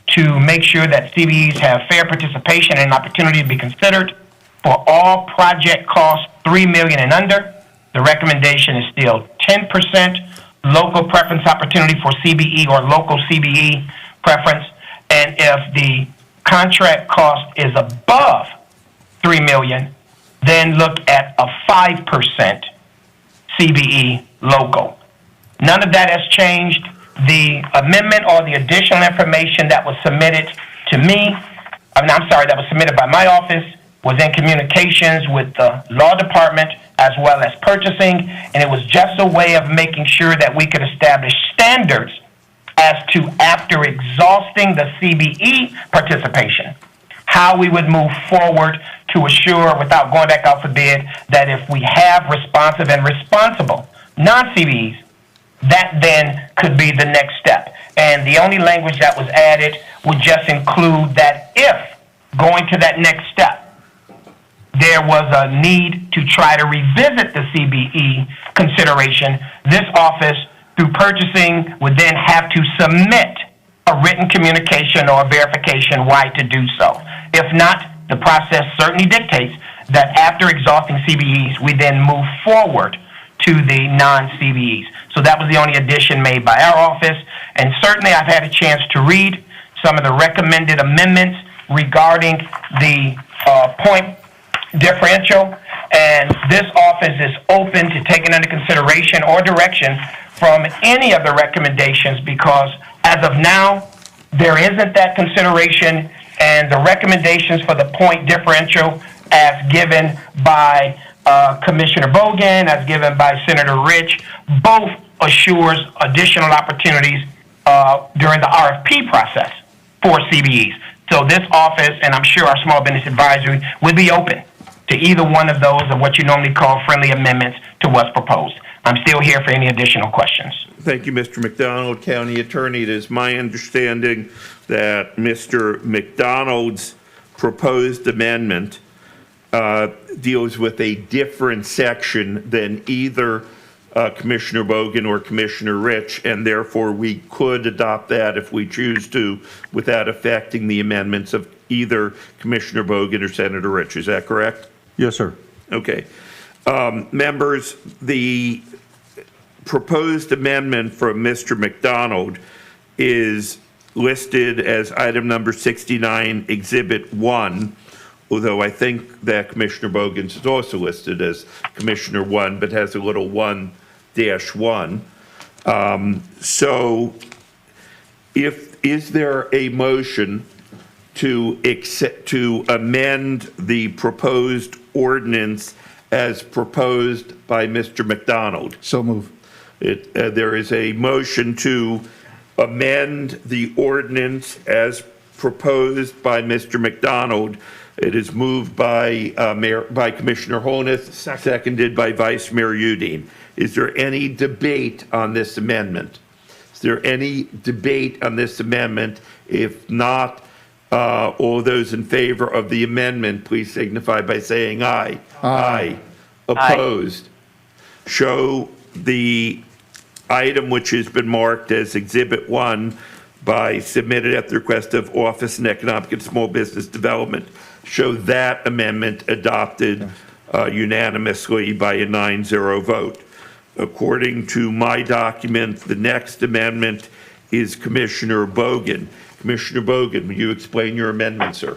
to make sure that CBEs have fair participation and opportunity to be considered. For all project costs $3 million and under, the recommendation is still 10% local preference opportunity for CBE or local CBE preference. And if the contract cost is above $3 million, then look at a 5% CBE local. None of that has changed. The amendment or the additional information that was submitted to me, that was submitted by my office, was in communications with the law department as well as purchasing, and it was just a way of making sure that we could establish standards as to, after exhausting the CBE participation, how we would move forward to assure, without going back out for bid, that if we have responsive and responsible non-CBEs, that then could be the next step. And the only language that was added would just include that if going to that next step, there was a need to try to revisit the CBE consideration, this office, through purchasing, would then have to submit a written communication or verification why to do so. If not, the process certainly dictates that after exhausting CBEs, we then move forward to the non-CBEs. So that was the only addition made by our office. And certainly I've had a chance to read some of the recommended amendments regarding the point differential. And this office is open to taking under consideration or direction from any of the recommendations, because as of now, there isn't that consideration, and the recommendations for the point differential as given by Commissioner Bogan, as given by Senator Rich, both assures additional opportunities during the RFP process for CBEs. So this office, and I'm sure our Small Business Advisory, would be open to either one of those, of what you normally call friendly amendments to what's proposed. I'm still here for any additional questions. Thank you, Mr. McDonald. County Attorney, it is my understanding that Mr. McDonald's proposed amendment deals with a different section than either Commissioner Bogan or Commissioner Rich, and therefore we could adopt that if we choose to without affecting the amendments of either Commissioner Bogan or Senator Rich. Is that correct? Yes, sir. Okay. Members, the proposed amendment from Mr. McDonald is listed as item number 69, Exhibit 1, although I think that Commissioner Bogan's is also listed as Commissioner 1, but has a little 1-1. So is there a motion to amend the proposed ordinance as proposed by Mr. McDonald? So move. There is a motion to amend the ordinance as proposed by Mr. McDonald. It is moved by Commissioner Holness, seconded by Vice Mayor Udine. Is there any debate on this amendment? Is there any debate on this amendment? If not, all those in favor of the amendment, please signify by saying aye. Aye. Opposed? Show the item which has been marked as Exhibit 1 by submitted at the request of Office of Economic and Small Business Development. Show that amendment adopted unanimously by a 9-0 vote. According to my document, the next amendment is Commissioner Bogan. Commissioner Bogan, will you explain your amendment, sir?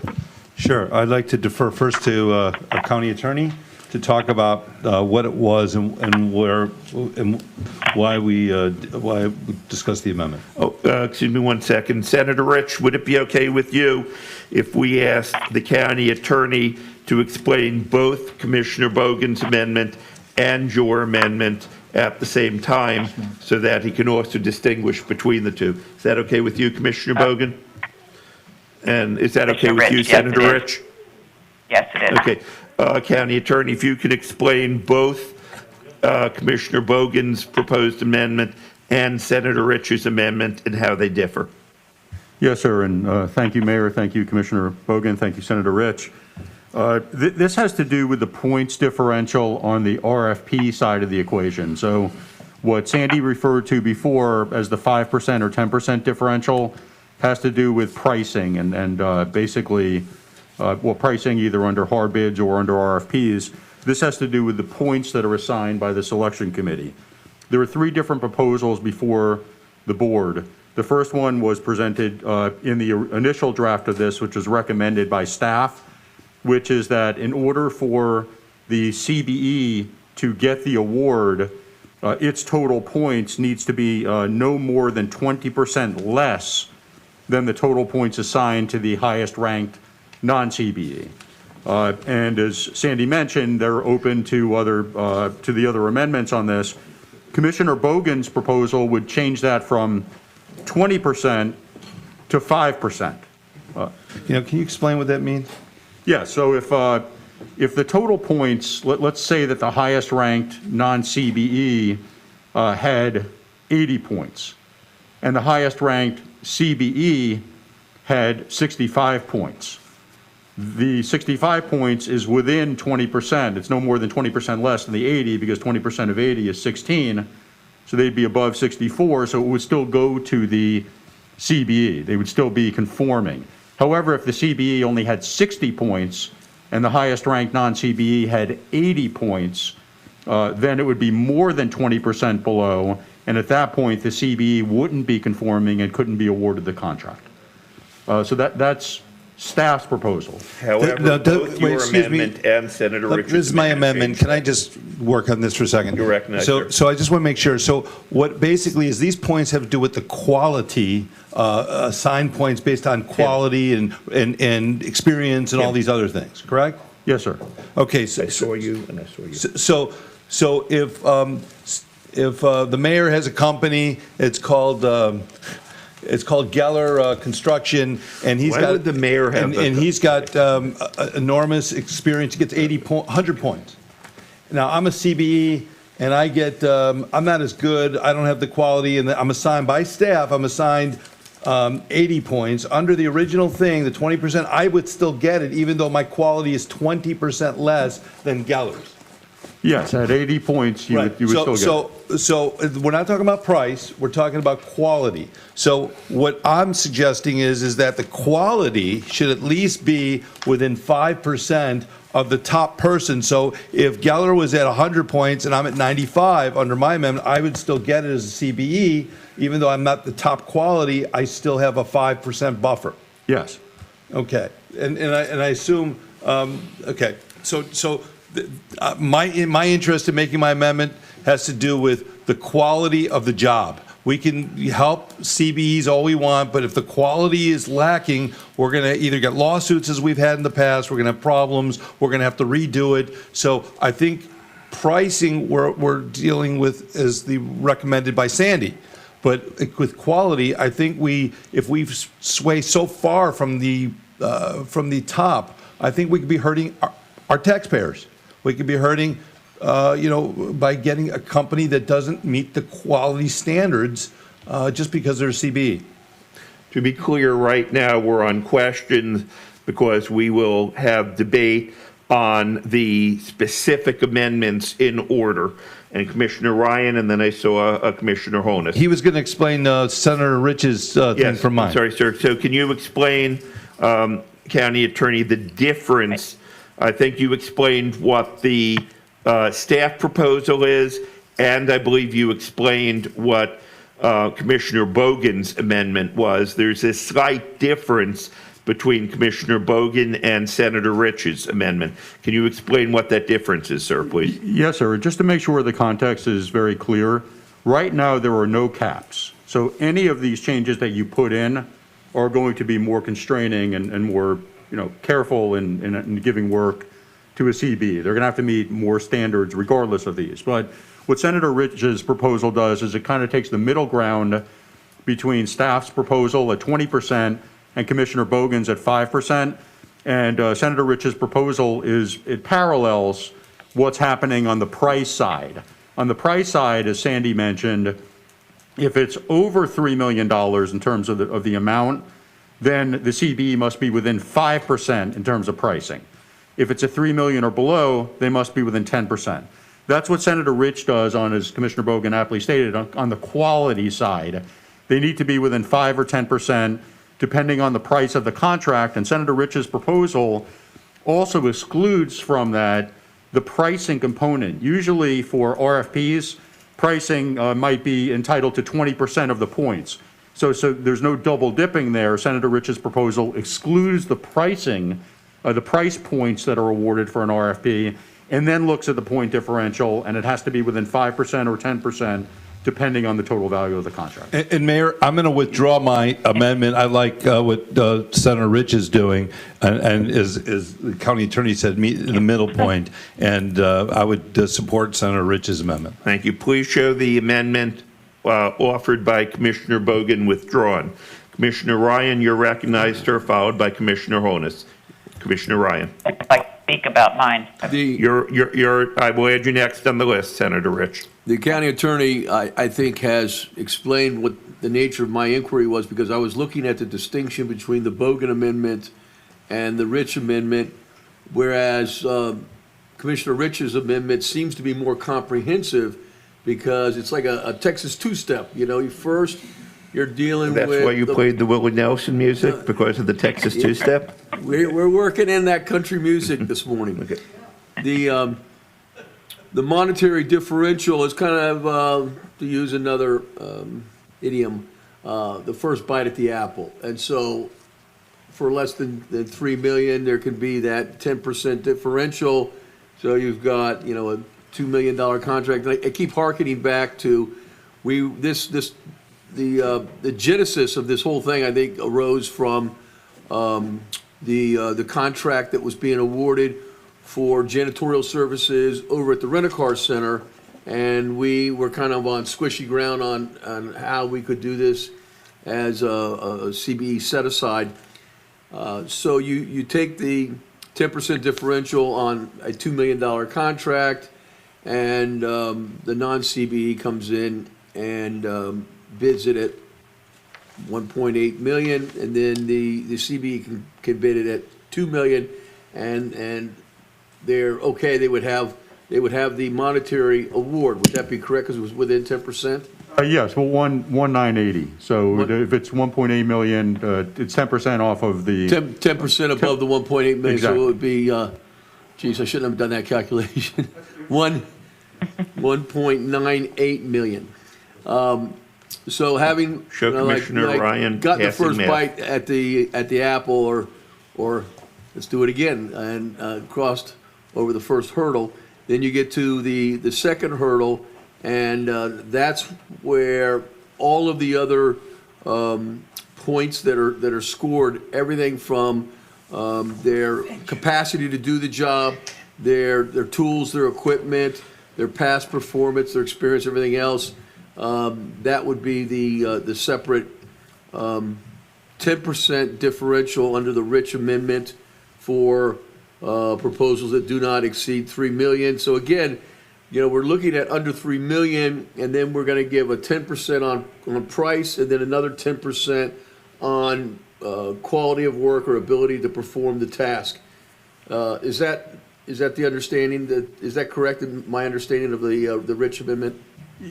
Sure. I'd like to defer first to a county attorney to talk about what it was and where and why we discussed the amendment. Oh, excuse me 1 second. Senator Rich, would it be okay with you if we asked the county attorney to explain both Commissioner Bogan's amendment and your amendment at the same time so that he can also distinguish between the two? Is that okay with you, Commissioner Bogan? And is that okay with you, Senator Rich? Yes, it is. Okay. County Attorney, if you could explain both Commissioner Bogan's proposed amendment and Senator Rich's amendment and how they differ. Yes, sir, and thank you, Mayor, thank you, Commissioner Bogan, thank you, Senator Rich. This has to do with the points differential on the RFP side of the equation. So what Sandy referred to before as the 5% or 10% differential has to do with pricing and basically, pricing either under hard bids or under RFPs. This has to do with the points that are assigned by the selection committee. There are 3 different proposals before the board. The first one was presented in the initial draft of this, which was recommended by staff, which is that in order for the CBE to get the award, its total points needs to be no more than 20% less than the total points assigned to the highest ranked non-CBE. And as Sandy mentioned, they're open to the other amendments on this. Commissioner Bogan's proposal would change that from 20% to 5%. Can you explain what that means? Yeah, so if the total points, let's say that the highest ranked non-CBE had 80 points, and the highest ranked CBE had 65 points. The 65 points is within 20%. It's no more than 20% less than the 80 because 20% of 80 is 16. So they'd be above 64, so it would still go to the CBE. They would still be conforming. However, if the CBE only had 60 points and the highest ranked non-CBE had 80 points, then it would be more than 20% below, and at that point, the CBE wouldn't be conforming and couldn't be awarded the contract. So that's staff's proposal. However, both your amendment and Senator Rich's This is my amendment. Can I just work on this for a second? You're recognized, So I just want to make sure. So what basically is these points have to do with the quality, assigned points based on quality and experience and all these other things, correct? Yes, sir. Okay. So, I saw you and I saw you. So if the mayor has a company, it's called Geller Construction, and he's Why would the mayor have and he's got enormous experience. He gets 100 points. Now I'm a CBE, and I get I'm not as good. I don't have the quality, and I'm assigned by staff. I'm assigned 80 points under the original thing. The 20%, I would still get it, even though my quality is 20% less than Geller's. Yes, at 80 points, you would still get it. So we're not talking about price, we're talking about quality. So what I'm suggesting is that the quality should at least be within 5% of the top person. So if Geller was at 100 points and I'm at 95 under my amendment, I would still get it as a CBE. Even though I'm not the top quality, I still have a 5% buffer. Yes. Okay. And I assume, okay, so my interest in making my amendment has to do with the quality of the job. We can help CBEs all we want, but if the quality is lacking, we're going to either get lawsuits as we've had in the past, we're going to have problems, we're going to have to redo it. So I think pricing we're dealing with as the recommended by Sandy. But with quality, I think if we sway so far from the top, I think we could be hurting our taxpayers. We could be hurting, by getting a company that doesn't meet the quality standards just because they're a CBE. To be clear, right now we're on questions because we will have debate on the specific amendments in order. And Commissioner Ryan, and then I saw Commissioner Honus. He was going to explain Senator Rich's thing from mine. Sorry, sir. So can you explain, County Attorney, the difference? I think you explained what the staff proposal is, and I believe you explained what Commissioner Bogan's amendment was. There's a slight difference between Commissioner Bogan and Senator Rich's amendment. Can you explain what that difference is, sir, please? Yes, sir. Just to make sure the context is very clear, right now there are no caps. So any of these changes that you put in are going to be more constraining and more careful in giving work to a CB. They're going to have to meet more standards regardless of these. But what Senator Rich's proposal does is it kind of takes the middle ground between staff's proposal at 20% and Commissioner Bogan's at 5%, And Senator Rich's proposal it parallels what's happening on the price side. On the price side, as Sandy mentioned, if it's over $3 million in terms of the amount, then the CBE must be within 5% in terms of pricing. If it's a $3 million or below, they must be within 10%. That's what Senator Rich does on, as Commissioner Bogan aptly stated, on the quality side. They need to be within 5 or 10%, depending on the price of the contract. And Senator Rich's proposal also excludes from that the pricing component. Usually for RFPs, pricing might be entitled to 20% of the points. So there's no double dipping there. Senator Rich's proposal excludes the pricing, the price points that are awarded for an RFP, and then looks at the point differential, and it has to be within 5% or 10%, depending on the total value of the contract. And Mayor, I'm going to withdraw my amendment. I like what Senator Rich is doing, and as the county attorney said, meet in the middle point, and I would support Senator Rich's amendment. Thank you. Please show the amendment offered by Commissioner Bogan withdrawn. Commissioner Ryan, you're recognized, sir, followed by Commissioner Honus. Commissioner Ryan. I'd like to speak about mine. I will add you next on the list, Senator Rich. The county attorney, I think, has explained what the nature of my inquiry was, because I was looking at the distinction between the Bogan amendment and the Rich amendment, whereas Commissioner Rich's amendment seems to be more comprehensive, because it's like a Texas two-step. You know, first you're dealing with... That's why you played the Willie Nelson music, because of the Texas two-step? We're working in that country music this morning. Okay. The monetary differential is kind of, to use another idiom, the first bite at the apple. And so for less than $3 million, there can be that 10% differential. So you've got, a $2 million contract. I keep hearkening back to the genesis of this whole thing, I think, arose from the contract that was being awarded for janitorial services over at the Rent-A-Car Center, and we were kind of on squishy ground on how we could do this as a CBE set-aside. So you take the 10% differential on a $2 million contract, and the non-CBE comes in and bids it at $1.8 million, and then the CBE can bid it at $2 million, and they're okay. They would have the monetary award. Would that be correct? Because it was within 10%. Yes, well, 1,980. So if it's 1.8 million, it's 10% off of the 10% above the 1.8 million. Exactly. So it would be, geez, I shouldn't have done that calculation. 1.98 million. So having Show Commissioner Ryan got the passing first math. bite at the apple, or let's do it again, and crossed over the first hurdle, then you get to the second hurdle, and that's where all of the other points that are scored, everything from their capacity to do the job, their tools, their equipment, their past performance, their experience, everything else. That would be the separate 10% differential under the Rich Amendment for proposals that do not exceed $3 million. So again, we're looking at under $3 million, and then we're going to give a 10% on price, and then another 10% on quality of work or ability to perform the task. Is that the understanding? Is that correct in my understanding of the Rich Amendment?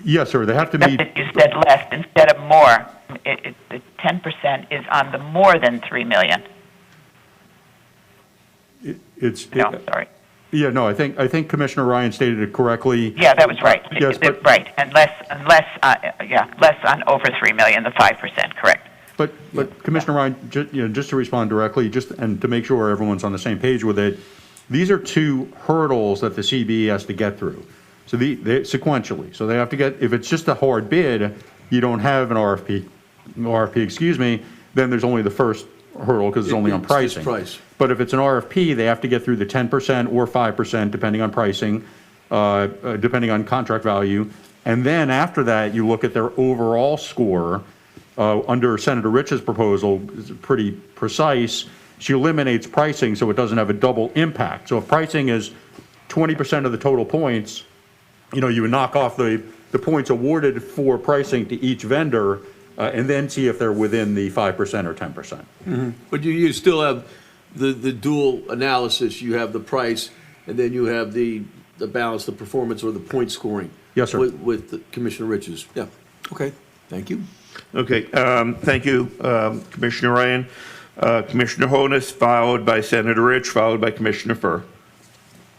Yes, sir. They have to meet. You said less instead of more. The 10% is on the more than $3 million. Sorry. Yeah, no, I think Commissioner Ryan stated it correctly. Yeah, that was right. Yes, but, right, and less on over $3 million, the 5%, correct. But Commissioner Ryan, just to respond directly, and to make sure everyone's on the same page with it, these are two hurdles that the CBE has to get through. So they sequentially. So they have to get, if it's just a hard bid, you don't have an RFP, then there's only the first hurdle because it's only on pricing. Price. But if it's an RFP, they have to get through the 10% or 5%, depending on pricing, depending on contract value. And then after that, you look at their overall score under Senator Rich's proposal, it's pretty precise. she eliminates pricing so it doesn't have a double impact. So if pricing is 20% of the total points, you would knock off the points awarded for pricing to each vendor and then see if they're within the 5% or 10%. But you still have the dual analysis. You have the price, and then you have the balance, the performance, or the point scoring. Yes, sir. With Commissioner Riches. Yeah. Okay. Thank you. Okay, thank you, Commissioner Ryan. Commissioner Holness, followed by Senator Rich, followed by Commissioner Furr.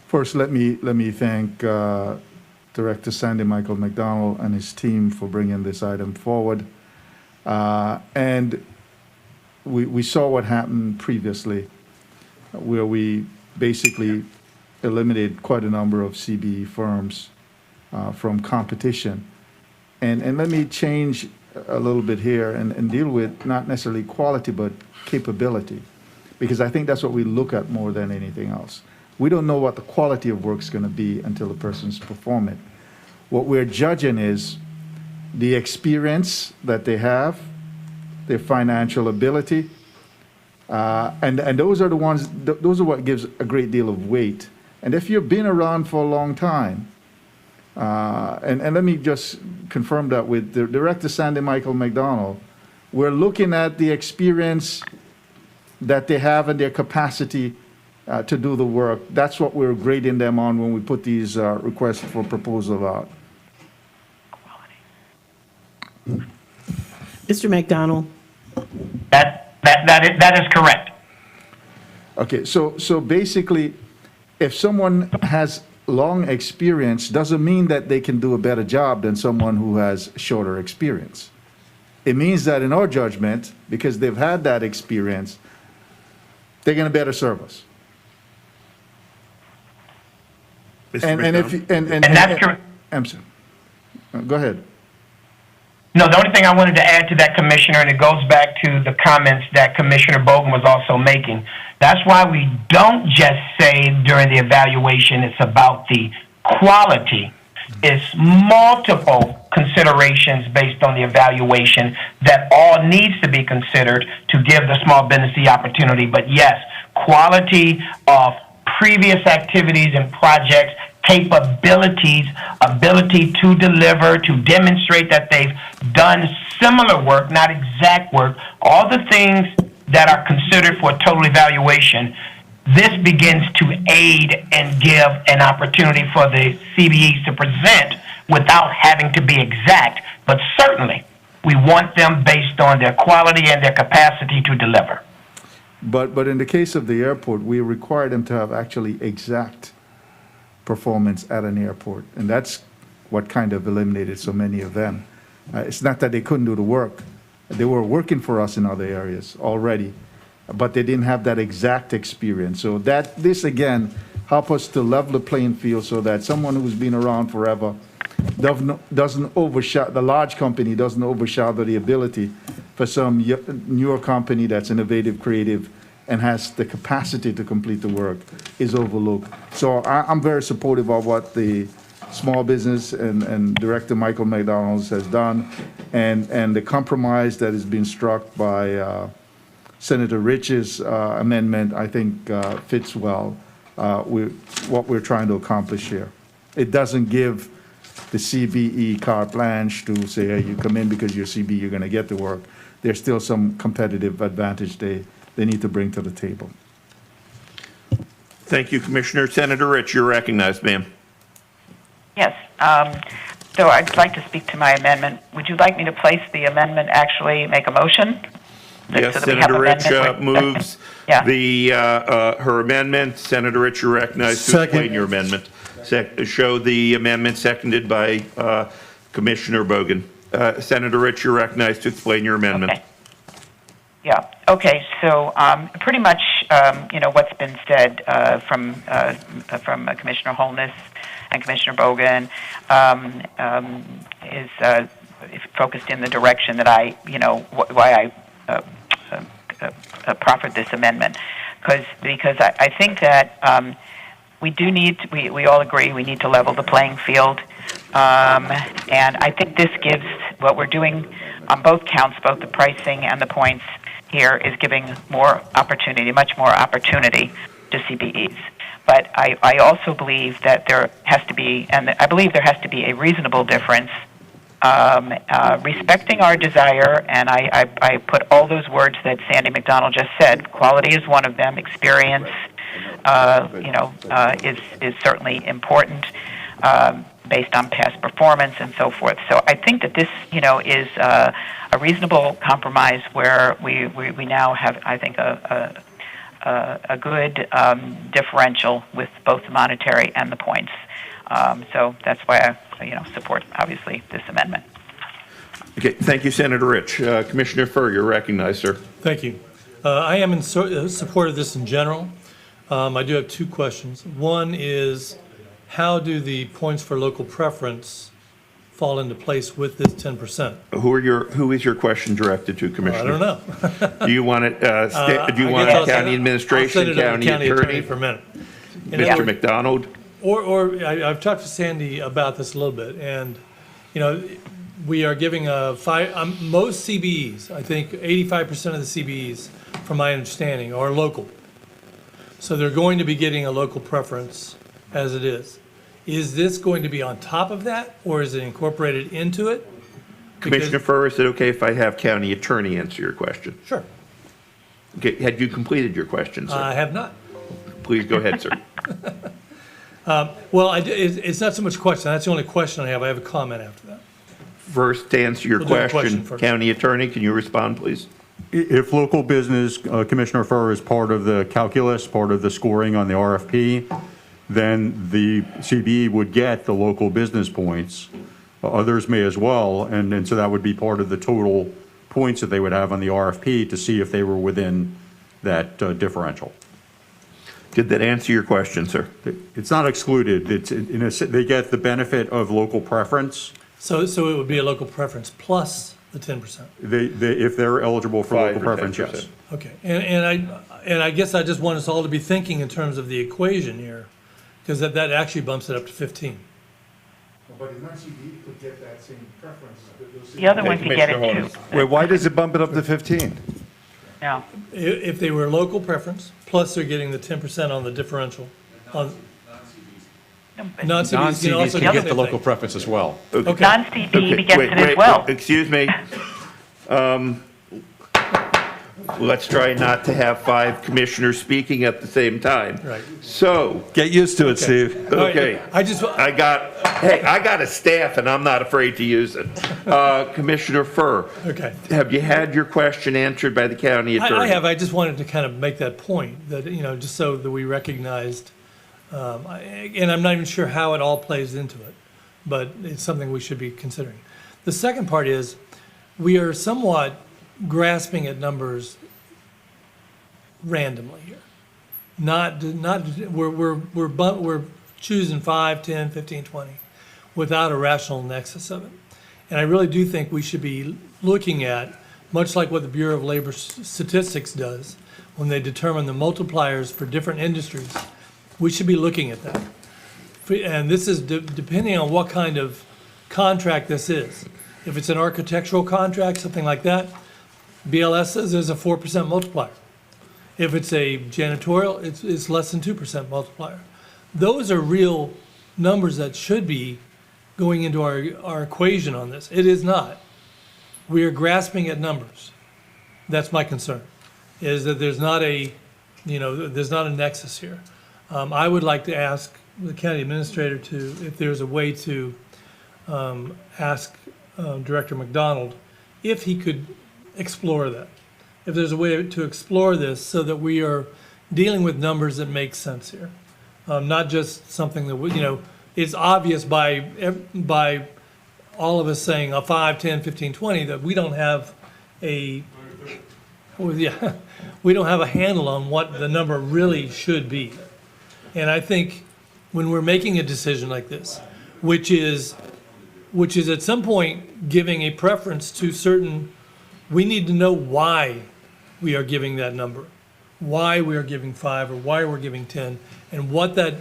First, let me thank Director Sandy Michael McDonald and his team for bringing this item forward. And we saw what happened previously, where we basically eliminated quite a number of CBE firms from competition. And let me change a little bit here and deal with not necessarily quality, but capability, because I think that's what we look at more than anything else. We don't know what the quality of work is going to be until the person's performing. What we're judging is the experience that they have, their financial ability, and those are the ones, those are what gives a great deal of weight. And if you've been around for a long time, and let me just confirm that with the Director Sandy Michael McDonald, we're looking at the experience that they have and their capacity to do the work. That's what we're grading them on when we put these requests for proposal out. Mr. McDonald. That is correct. Okay, so basically, if someone has long experience, doesn't mean that they can do a better job than someone who has shorter experience. It means that in our judgment, because they've had that experience, they're going to better serve us. And that's correct. Go ahead. No, the only thing I wanted to add to that, Commissioner, and it goes back to the comments that Commissioner Bogan was also making. That's why we don't just say during the evaluation it's about the quality. It's multiple considerations based on the evaluation that all needs to be considered to give the small business the opportunity. But yes, quality of previous activities and projects, capabilities, ability to deliver, to demonstrate that they've done similar work, not exact work, all the things that are considered for a total evaluation. This begins to aid and give an opportunity for the CBEs to present without having to be exact, but certainly we want them based on their quality and their capacity to deliver. But in the case of the airport, we require them to have actually exact performance at an airport, and that's what kind of eliminated so many of them. It's not that they couldn't do the work. They were working for us in other areas already, but they didn't have that exact experience. So this again help us to level the playing field so that someone who's been around forever doesn't overshadow, the large company doesn't overshadow the ability for some newer company that's innovative, creative, and has the capacity to complete the work is overlooked. So I'm very supportive of what the Small Business and Director Michael McDonald has done, and the compromise that has been struck by Senator Rich's amendment, I think fits well what we're trying to accomplish here. It doesn't give the CBE carte blanche to say, hey, you come in because you're CBE, you're going to get the work. There's still some competitive advantage they need to bring to the table. Thank you, Commissioner. Senator Rich, you're recognized, ma'am. Yes. So I'd like to speak to my amendment. Would you like me to place the amendment, actually make a motion? Yes, so that we have Senator Rich amendment moves her amendment. Senator Rich, you're recognized to explain your amendment. Show the amendment seconded by Commissioner Bogan. Senator Rich, you're recognized to explain your amendment. Okay. Yeah. Okay. So pretty much, what's been said from Commissioner Holness and Commissioner Bogan is focused in the direction that why I proffered this amendment, because I think that we do need we all agree we need to level the playing field, and I think this gives what we're doing on both counts, both the pricing and the points, here is giving more opportunity, much more opportunity to CBEs. But I also believe that there has to be, and I believe there has to be a reasonable difference, respecting our desire, and I put all those words that Sandy McDonald just said. Quality is one of them. Experience, is certainly important, based on past performance and so forth. So I think that this, is a reasonable compromise where we now have, I think, a good differential with both the monetary and the points. So that's why I, support, obviously, this amendment. Okay, thank you, Senator Rich. Commissioner Furr, you're recognized, sir. Thank you. I am in support of this in general. I do have two questions. One is, how do the points for local preference fall into place with this 10%? Who is your question directed to, Commissioner? I don't know. Do you want it, do you want it county administration, county attorney? For a minute. Mr. McDonald? I've talked to Sandy about this a little bit, and, we are giving most CBEs, I think 85% of the CBEs, from my understanding, are local. So they're going to be getting a local preference as it is. Is this going to be on top of that, or is it incorporated into it? Commissioner Furr, is it okay if I have county attorney answer your question? Sure. Okay, had you completed your question, sir? I have not. Please go ahead, sir. Well, it's not so much a question. That's the only question I have. I have a comment after that. First, to answer your We'll do a question question, first. county attorney, can you respond, please? If local business, Commissioner Furr, is part of the calculus, part of the scoring on the RFP, then the CBE would get the local business points. Others may as well, and so that would be part of the total points that they would have on the RFP to see if they were within that differential. Did that answer your question, sir? It's not excluded. They get the benefit of local preference. So it would be a local preference plus the 10%? If they're eligible for 5 local or preference, 10%. yes. Okay, and I guess I just want us all to be thinking in terms of the equation here, because that actually bumps it up to 15. But the non-CBE could get that same preference. The other one could get it too. Wait, why does it bump it up to 15? No. If they were local preference, plus they're getting the 10% on the differential. Non-CBEs can also can get the the local preference as well. Okay. Non-CBE gets Wait, it as well. excuse me. Let's try not to have 5 commissioners speaking at the same time. Right. So, Get used to it, Steve. okay. I I got a staff and I'm not afraid to use it. Commissioner Furr. Okay. Have you had your question answered by the county attorney? I have. I just wanted to kind of make that point that, just so that we recognized, and I'm not even sure how it all plays into it, but it's something we should be considering. The second part is we are somewhat grasping at numbers randomly here. We're choosing 5, 10, 15, 20 without a rational nexus of it. And I really do think we should be looking at, much like what the Bureau of Labor Statistics does, when they determine the multipliers for different industries, we should be looking at that. And this is depending on what kind of contract this is. If it's an architectural contract, something like that, BLS says there's a 4% multiplier. If it's a janitorial, it's less than 2% multiplier. Those are real numbers that should be going into our equation on this. It is not. We are grasping at numbers. That's my concern, is that there's not a nexus here. I would like to ask the county administrator if there's a way to ask Director McDonald if he could explore that. If there's a way to explore this so that we are dealing with numbers that make sense here. Not just something that, it's obvious by all of us saying a 5, 10, 15, 20 that we don't have we don't have a handle on what the number really should be. And I think when we're making a decision like this, which is at some point giving a preference to certain, we need to know why we are giving that number, why we are giving 5 or why we're giving 10, and what that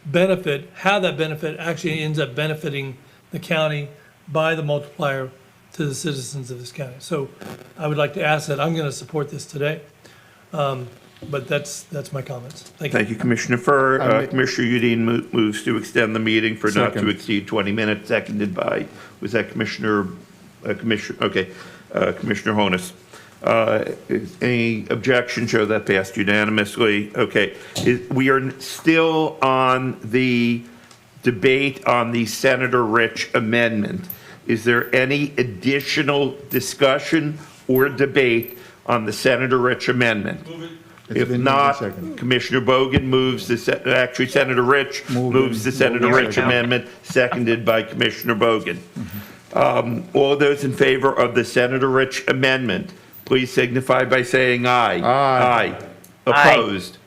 benefit, how that benefit actually ends up benefiting the county by the multiplier to the citizens of this county. So I would like to ask that I'm going to support this today. But that's my comments. Thank you. Thank you, Commissioner Furr. Commissioner Udine moves to extend the meeting for not to Second. exceed 20 minutes, seconded by, was that Commissioner Honus? Any objection? Show that passed unanimously. Okay. We are still on the debate on the Senator Rich amendment. Is there any additional discussion or debate on the Senator Rich amendment? If not, Commissioner Bogan moves Senator Rich moves the Senator Rich amendment, seconded by Commissioner Bogan. All those in favor of the Senator Rich amendment, please signify by saying aye. Aye. Opposed?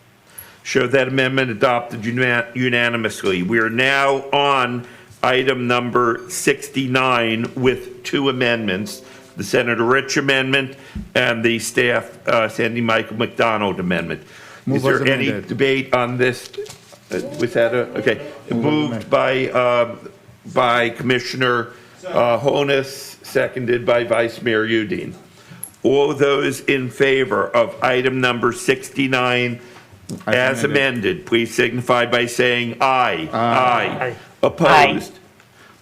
Show that amendment adopted unanimously. We are now on item number 69 with two amendments, the Senator Rich amendment and the staff Sandy Michael McDonald amendment. Is there any debate on this? Was that okay? Moved by Commissioner Honus, seconded by Vice Mayor Udine. All those in favor of item number 69 as amended, please signify by saying aye. Aye. Opposed?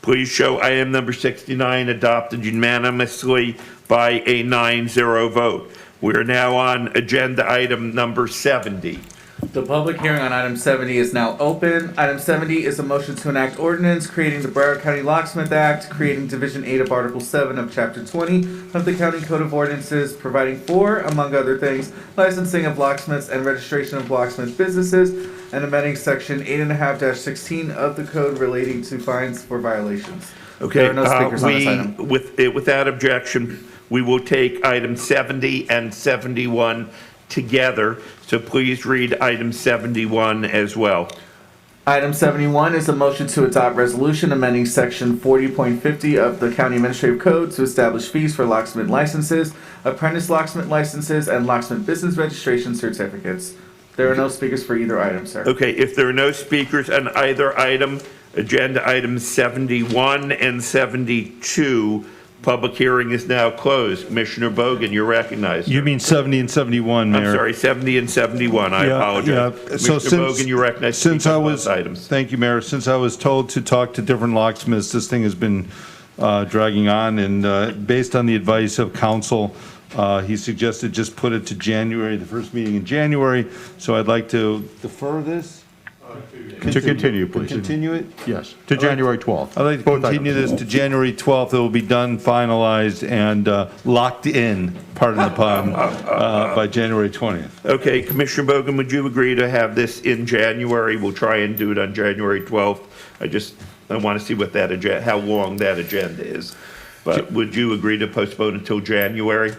Please show item number 69 adopted unanimously by a 9-0 vote. We are now on agenda item number 70. The public hearing on item 70 is now open. Item 70 is a motion to enact ordinance creating the Broward County Locksmith Act, creating Division 8 of Article 7 of Chapter 20 of the County Code of Ordinances, providing for, among other things, licensing of locksmiths and registration of locksmith businesses, and amending Section 8.5-16 of the code relating to fines for violations. Okay, There are no speakers on this item. without objection, we will take item 70 and 71 together, so please read item 71 as well. Item 71 is a motion to adopt resolution amending section 40.50 of the County Administrative Code to establish fees for locksmith licenses, apprentice locksmith licenses, and locksmith business registration certificates. There are no speakers for either item, sir. Okay, if there are no speakers on either item, agenda items 71 and 72, public hearing is now closed. Commissioner Bogan, you're recognized. You mean 70 and 71, Mayor? I'm sorry, 70 and 71, I apologize. So Commissioner Bogan, you're recognized. Since I was, items. thank you, Mayor. Since I was told to talk to different locksmiths, this thing has been dragging on, and based on the advice of counsel, he suggested just put it to January, the first meeting in January. So I'd like to defer this. To continue, please. Continue it? Yes, to January 12th. I'd like to continue this to January 12th. It will be done, finalized, and locked in, pardon the pun, by January 20th. Okay, Commissioner Bogan, would you agree to have this in January? We'll try and do it on January 12th. I want to see what that how long that agenda is. But would you agree to postpone until January?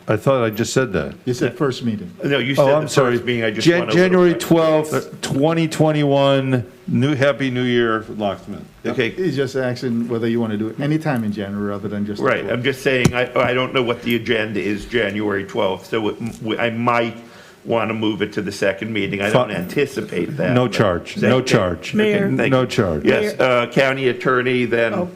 I thought I just said that. You said first meeting. No, you said I'm the sorry. first meeting. I just want to. January 12th, 2021, Happy New Year, locksmith. Okay. He's just asking whether you want to do it anytime in January rather than just. Right, I'm just saying, I don't know what the agenda is January 12th, so I might want to move it to the second meeting. I don't anticipate that. No charge, no charge. Mayor. Okay, thank No you. charge. Yes, county attorney, then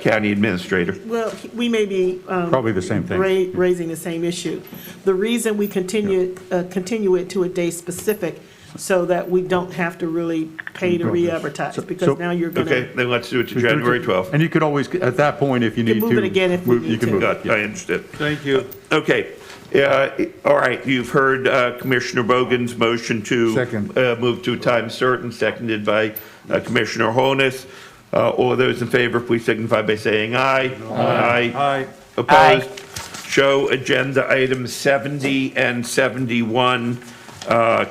county administrator. Well, we may be Probably the same thing. raising the same issue. The reason we continue it to a day specific so that we don't have to really pay to re-advertise, because now you're going to. Okay, then let's do it to January 12th. And you could always, at that point, if you need to. move it again if we you need can to. move it. I understood. Thank you. Okay, all right, you've heard Commissioner Bogan's motion to move to a time certain, seconded by Commissioner Honus. All those in favor, please signify by saying aye. Aye. Opposed? Show agenda items 70 and 71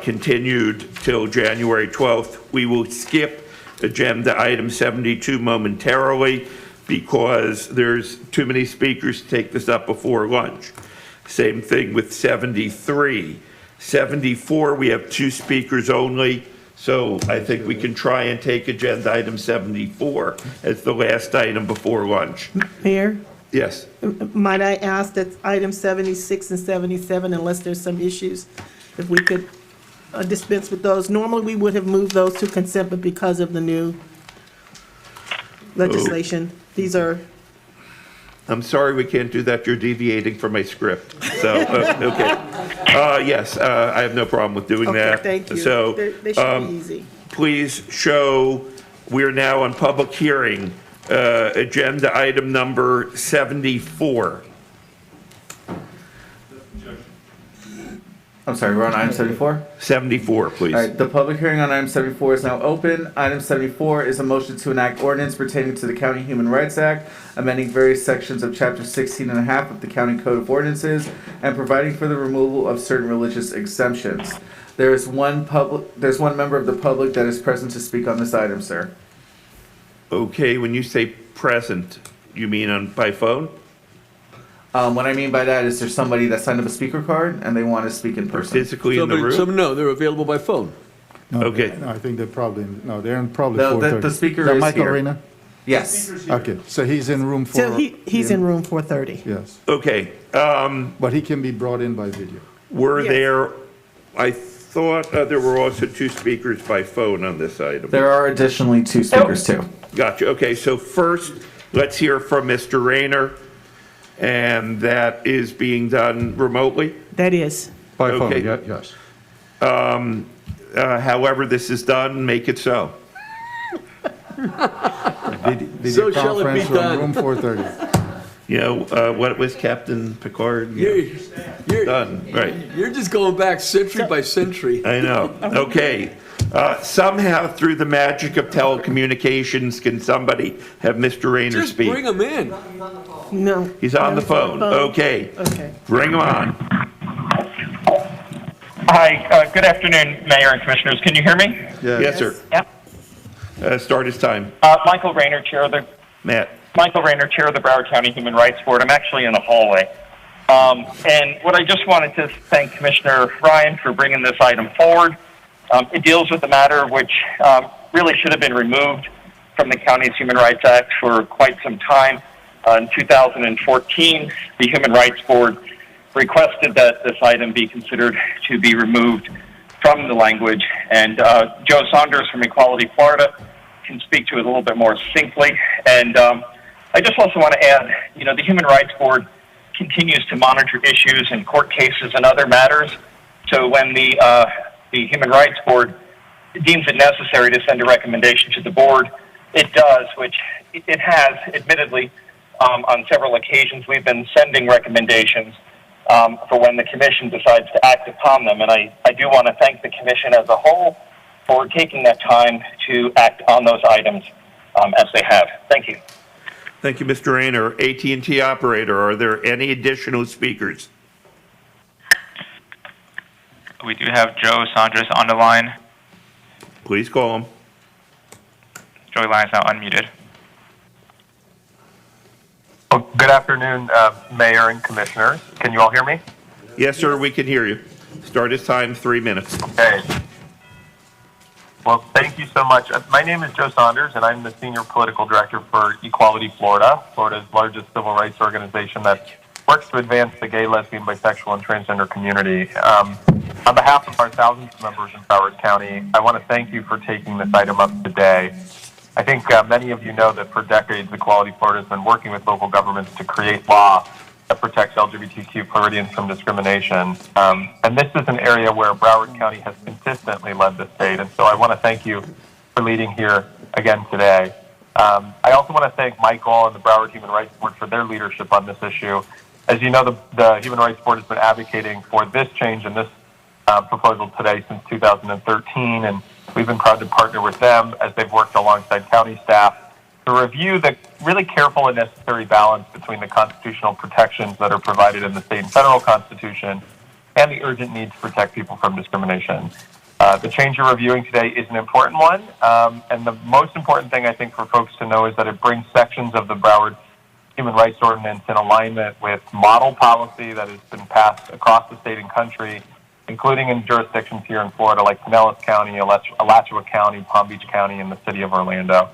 continued till January 12th. We will skip agenda item 72 momentarily because there's too many speakers to take this up before lunch. Same thing with 73. 74, we have 2 speakers only. So I think we can try and take agenda item 74 as the last item before lunch. Mayor, Yes. might I ask that item 76 and 77, unless there's some issues, if we could dispense with those? Normally, we would have moved those to consent, but because of the new legislation, these are I'm sorry we can't do that. You're deviating from my script. So, okay. Yes, I have no problem with doing Okay, that. thank you. So, They should be easy. please show, we're now on public hearing, agenda item number 74. I'm sorry, we're on item 74? 74, please. All right, the public hearing on item 74 is now open. Item 74 is a motion to enact ordinance pertaining to the County Human Rights Act, amending various sections of Chapter 16 and a half of the County Code of Ordinances, and providing for the removal of certain religious exemptions. There's one member of the public that is present to speak on this item, sir. Okay, when you say present, you mean by phone? What I mean by that is there's somebody that signed up a speaker card and they want to speak in person. Physically in the room? No, they're available by phone. No, Okay. No, I think they're probably, no, they're in probably No, 4:30. the speaker that is Michael here. Reyna? Yes. Okay, so he's in room 4. So he's in room 430. Yes, Okay, but he can be brought in by video. were Yes. there, I thought there were also 2 speakers by phone on this item. There are additionally 2 speakers too. Gotcha. Okay, so first, let's hear from Mr. Rayner, and that is being done remotely? That is. By phone, Okay. yes. However this is done, make it so. Video So shall it be conference from done. room 430. You know, what was Captain Picard? You're Done, right. You're just going back century by century. I know. Okay. Somehow, through the magic of telecommunications, can somebody have Mr. Rayner Just speak? bring him in. No. He's on the phone. Okay. Okay. Bring him on. Hi, good afternoon, Mayor and Commissioners. Can you hear me? Yes, sir. Yep. Start his time. Michael Rayner, Chair of the Matt. Michael Rayner, Chair of the Broward County Human Rights Board. I'm actually in the hallway. And what I just wanted to thank Commissioner Ryan for bringing this item forward. It deals with a matter which really should have been removed from the county's Human Rights Act for quite some time. In 2014, the Human Rights Board requested that this item be considered to be removed from the language. And Joe Saunders from Equality Florida can speak to it a little bit more succinctly. And I just also want to add, you know, the Human Rights Board continues to monitor issues in court cases and other matters. So when the Human Rights Board deems it necessary to send a recommendation to the board, it does, which it has, admittedly, on several occasions. We've been sending recommendations for when the commission decides to act upon them. And I do want to thank the commission as a whole for taking that time to act on those items as they have. Thank you. Thank you, Mr. Rayner. AT&T operator, are there any additional speakers? We do have Joe Saunders on the line. Please call him. Joey line is now unmuted. Well, good afternoon, Mayor and Commissioners. Can you all hear me? Yes, sir, we can hear you. Start his time, 3 minutes. Okay. Well, thank you so much. My name is Joe Saunders, and I'm the Senior Political Director for Equality Florida, Florida's largest civil rights organization that works to advance the gay, lesbian, bisexual, and transgender community. On behalf of our thousands of members in Broward County, I want to thank you for taking this item up today. I think many of you know that for decades, Equality Florida has been working with local governments to create law that protects LGBTQ Floridians from discrimination. And this is an area where Broward County has consistently led the state. And so I want to thank you for leading here again today. I also want to thank Michael and the Broward Human Rights Board for their leadership on this issue. As you know, the Human Rights Board has been advocating for this change and this proposal today since 2013, and we've been proud to partner with them as they've worked alongside county staff to review the really careful and necessary balance between the constitutional protections that are provided in the state and federal constitution and the urgent need to protect people from discrimination. The change you're reviewing today is an important one, and the most important thing I think for folks to know is that it brings sections of the Broward Human Rights Ordinance in alignment with model policy that has been passed across the state and country, including in jurisdictions here in Florida like Pinellas County, Alachua County, Palm Beach County, and the city of Orlando.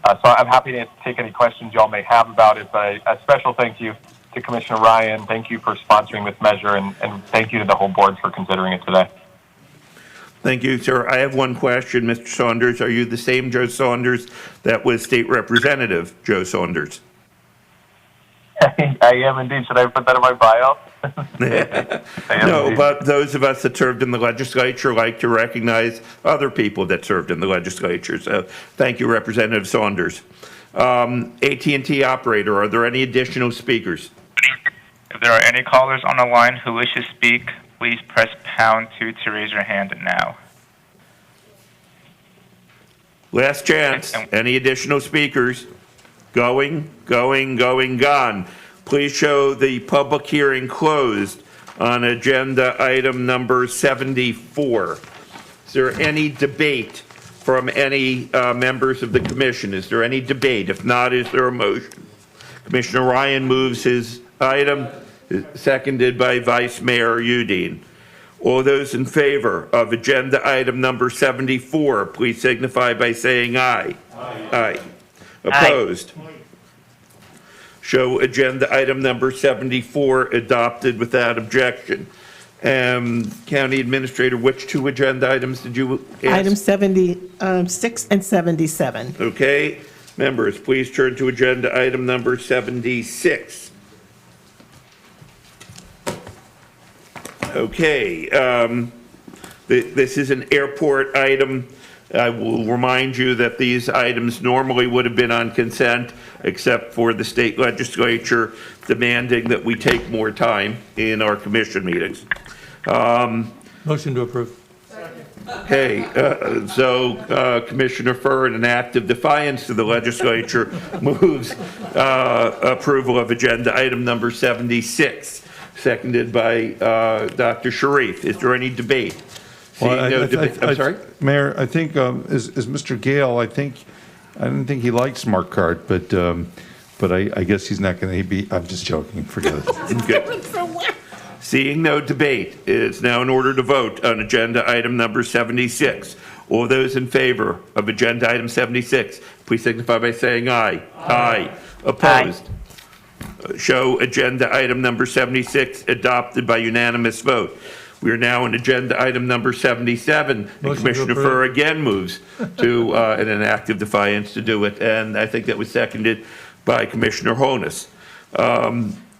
So I'm happy to take any questions y'all may have about it, but a special thank you to Commissioner Ryan. Thank you for sponsoring this measure, and thank you to the whole board for considering it today. Thank you, sir. I have one question, Mr. Saunders. Are you the same Joe Saunders that was State Representative Joe Saunders? I am indeed. Should I put that in my bio? No, but those of us that served in the legislature like to recognize other people that served in the legislature. So thank you, Representative Saunders. AT&T operator, are there any additional speakers? If there are any callers on the line who wish to speak, please press #2 to raise your hand now. Last chance. Any additional speakers? Going, gone. Please show the public hearing closed on agenda item number 74. Is there any debate from any members of the commission? Is there any debate? If not, is there a motion? Commissioner Ryan moves his item, seconded by Vice Mayor Udine. All those in favor of agenda item number 74, please signify by saying aye. Aye. Opposed? Show agenda item number 74 adopted without objection. County Administrator, which two agenda items did you ask? Item 76 and 77. Okay. Members, please turn to agenda item number 76. Okay. This is an airport item. I will remind you that these items normally would have been on consent, except for the state legislature demanding that we take more time in our commission meetings. Motion to approve. Okay, so Commissioner Furr, in an act of defiance to the legislature, moves approval of agenda item number 76, seconded by Dr. Sharif. Is there any debate? Well, No debate. I'm sorry? Mayor, I think, as Mr. Gale, I don't think he likes smart card, but I guess he's not going to be, I'm just joking, forget it. Good. Seeing no debate, it's now in order to vote on agenda item number 76. All those in favor of agenda item 76, please signify by saying aye. Aye. Opposed? Show agenda item number 76 adopted by unanimous vote. We are now on agenda item number 77. And Commissioner Furr again moves to, in an act of defiance, to do it. And I think that was seconded by Commissioner Honus.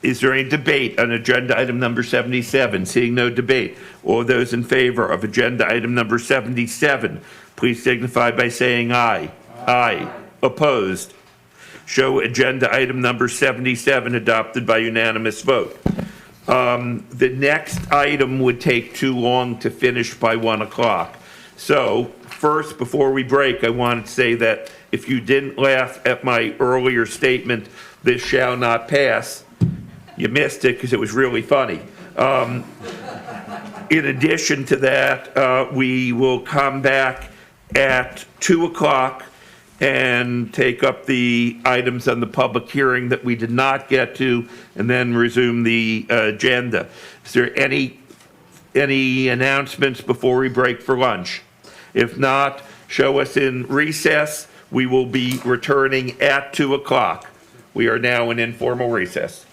Is there any debate on agenda item number 77? Seeing no debate, all those in favor of agenda item number 77, please signify by saying aye. Aye. Opposed? Show agenda item number 77 adopted by unanimous vote. The next item would take too long to finish by 1 o'clock. So first, before we break, I want to say that if you didn't laugh at my earlier statement, this shall not pass, you missed it because it was really funny. In addition to that, we will come back at 2 o'clock and take up the items on the public hearing that we did not get to, and then resume the agenda. Is there any announcements before we break for lunch? If not, show us in recess. We will be returning at 2 o'clock. We are now in informal recess.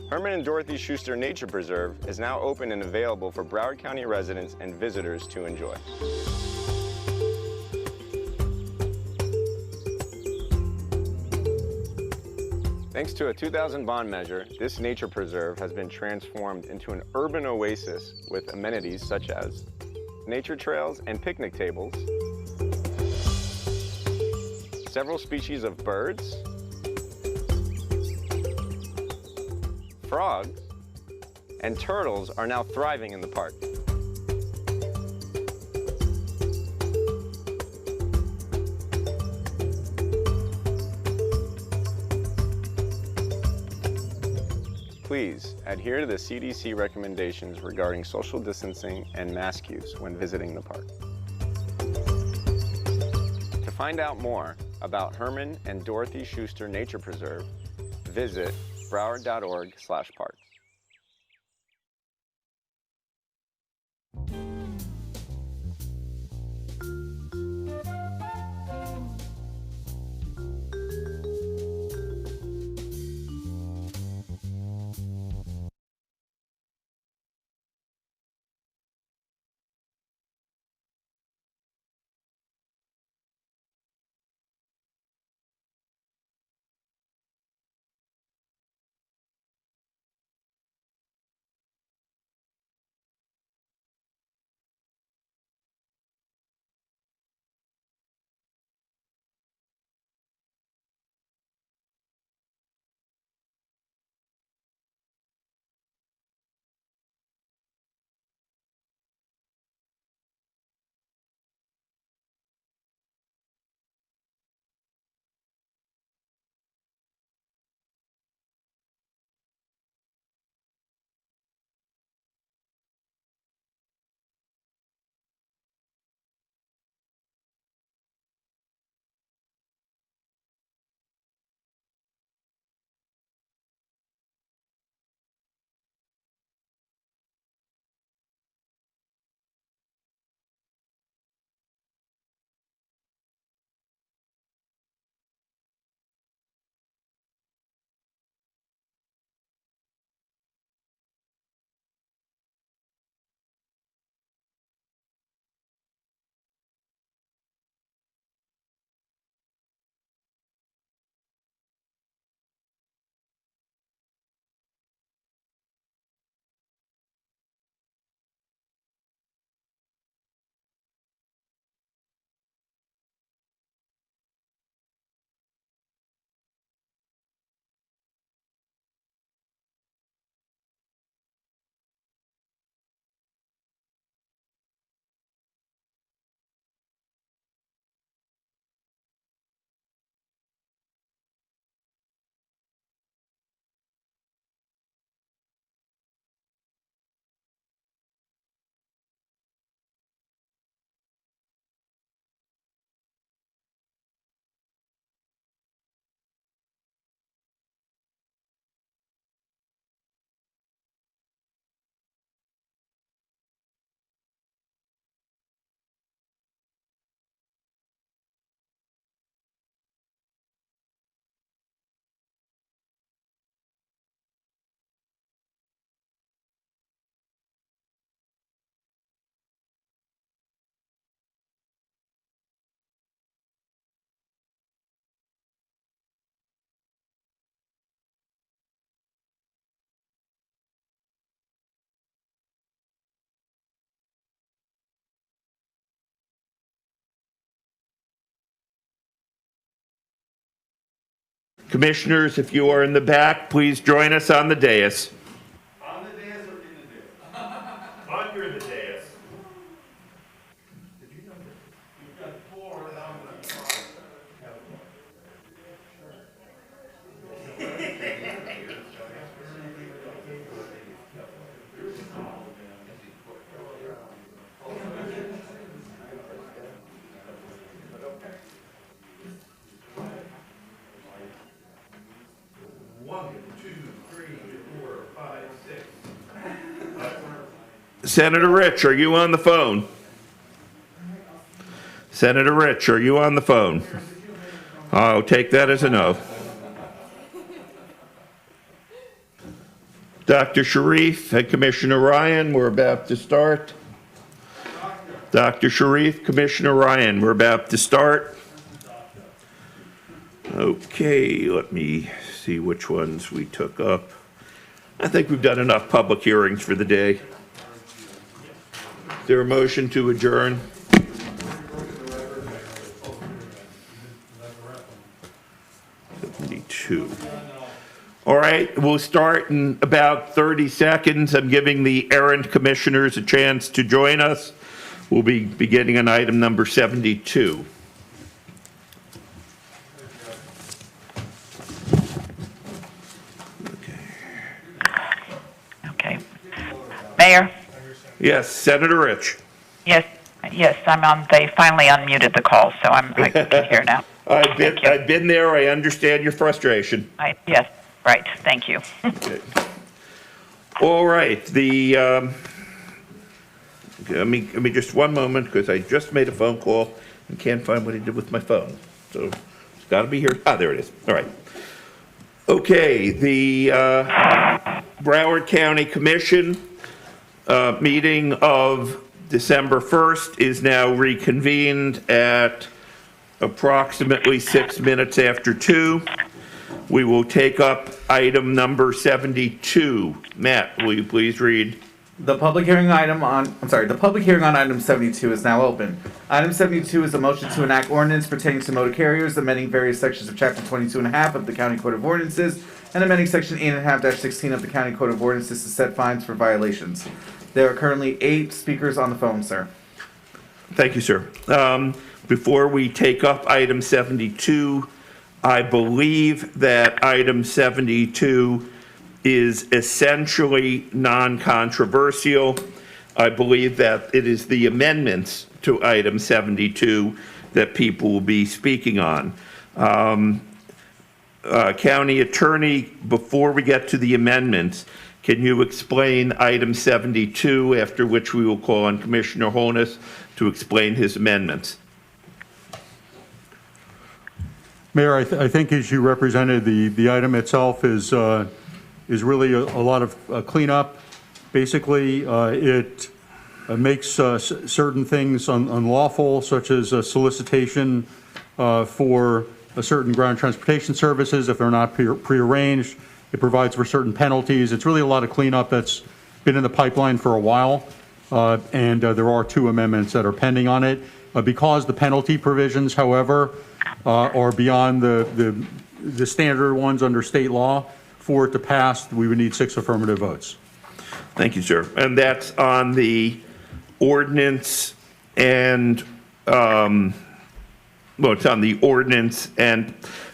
Herman and Dorothy Schuster Nature Preserve is now open and available for Broward County residents and visitors to enjoy. Thanks to a 2000 bond measure, this nature preserve has been transformed into an urban oasis with amenities such as nature trails and picnic tables, several species of birds, frogs, and turtles are now thriving in the park. Please adhere to the CDC recommendations regarding social distancing and mask use when visiting the park. To find out more about Herman and Dorothy Schuster Nature Preserve, visit broward.org/parks. Commissioners, if you are in the back, please join us on the dais. On the dais or in the dais? Under the dais. You've got 4 and I'm going to 5. Senator Rich, are you on the phone? Senator Rich, are you on the phone? I'll take that as a no. Dr. Sharif and Commissioner Ryan, we're about to start. Dr. Sharif, Commissioner Ryan, we're about to start. Okay, let me see which ones we took up. I think we've done enough public hearings for the day. Is there a motion to adjourn? All right, we'll start in about 30 seconds. I'm giving the errand commissioners a chance to join us. We'll be beginning on item number 72. Okay. Mayor? Yes, Senator Rich. Yes, I'm on. They finally unmuted the call, so I can hear now. I've been there. I understand your frustration. Yes, right. Thank you. Okay. All right. Let me just one moment, because I just made a phone call and can't find what I did with my phone. So it's got to be here. Ah, there it is. All right. Okay. The Broward County Commission meeting of December 1st is now reconvened at approximately 6 minutes after 2. We will take up item number 72. Matt, will you please read? The public hearing on item 72 is now open. Item 72 is a motion to enact ordinance pertaining to motor carriers, amending various sections of chapter 22.5 of the County Code of Ordinances, and amending section 8.5-16 of the County Code of Ordinances to set fines for violations. There are currently 8 speakers on the phone, sir. Thank you, sir. Before we take up item 72, I believe that item 72 is essentially non-controversial. I believe that it is the amendments to item 72 that people will be speaking on. County Attorney, before we get to the amendments, can you explain item 72, after which we will call on Commissioner Holness to explain his amendments? Mayor, I think as you represented, the item itself is really a lot of cleanup. Basically, it makes certain things unlawful, such as a solicitation for a certain ground transportation services if they're not prearranged. It provides for certain penalties. It's really a lot of cleanup that's been in the pipeline for a while, and there are 2 amendments that are pending on it. Because the penalty provisions, however, are beyond the standard ones under state law, for it to pass, we would need 6 affirmative votes. Thank you, sir. And that's on the ordinance and, well, it's on the ordinance and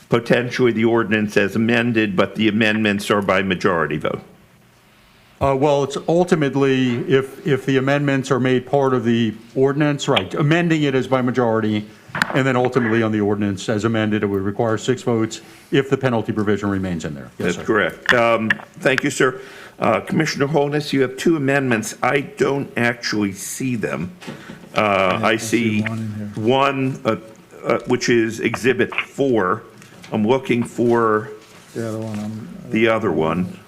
potentially the ordinance as amended, but the amendments are by majority vote. Well, it's ultimately, if the amendments are made part of the ordinance, right, amending it is by majority, and then ultimately on the ordinance as amended, it would require 6 votes if the penalty provision remains in there. Yes, That's correct. Thank you, sir. Commissioner Holness, you have 2 amendments. I don't actually see them. I see one, which is Exhibit 4. I'm looking for the other one.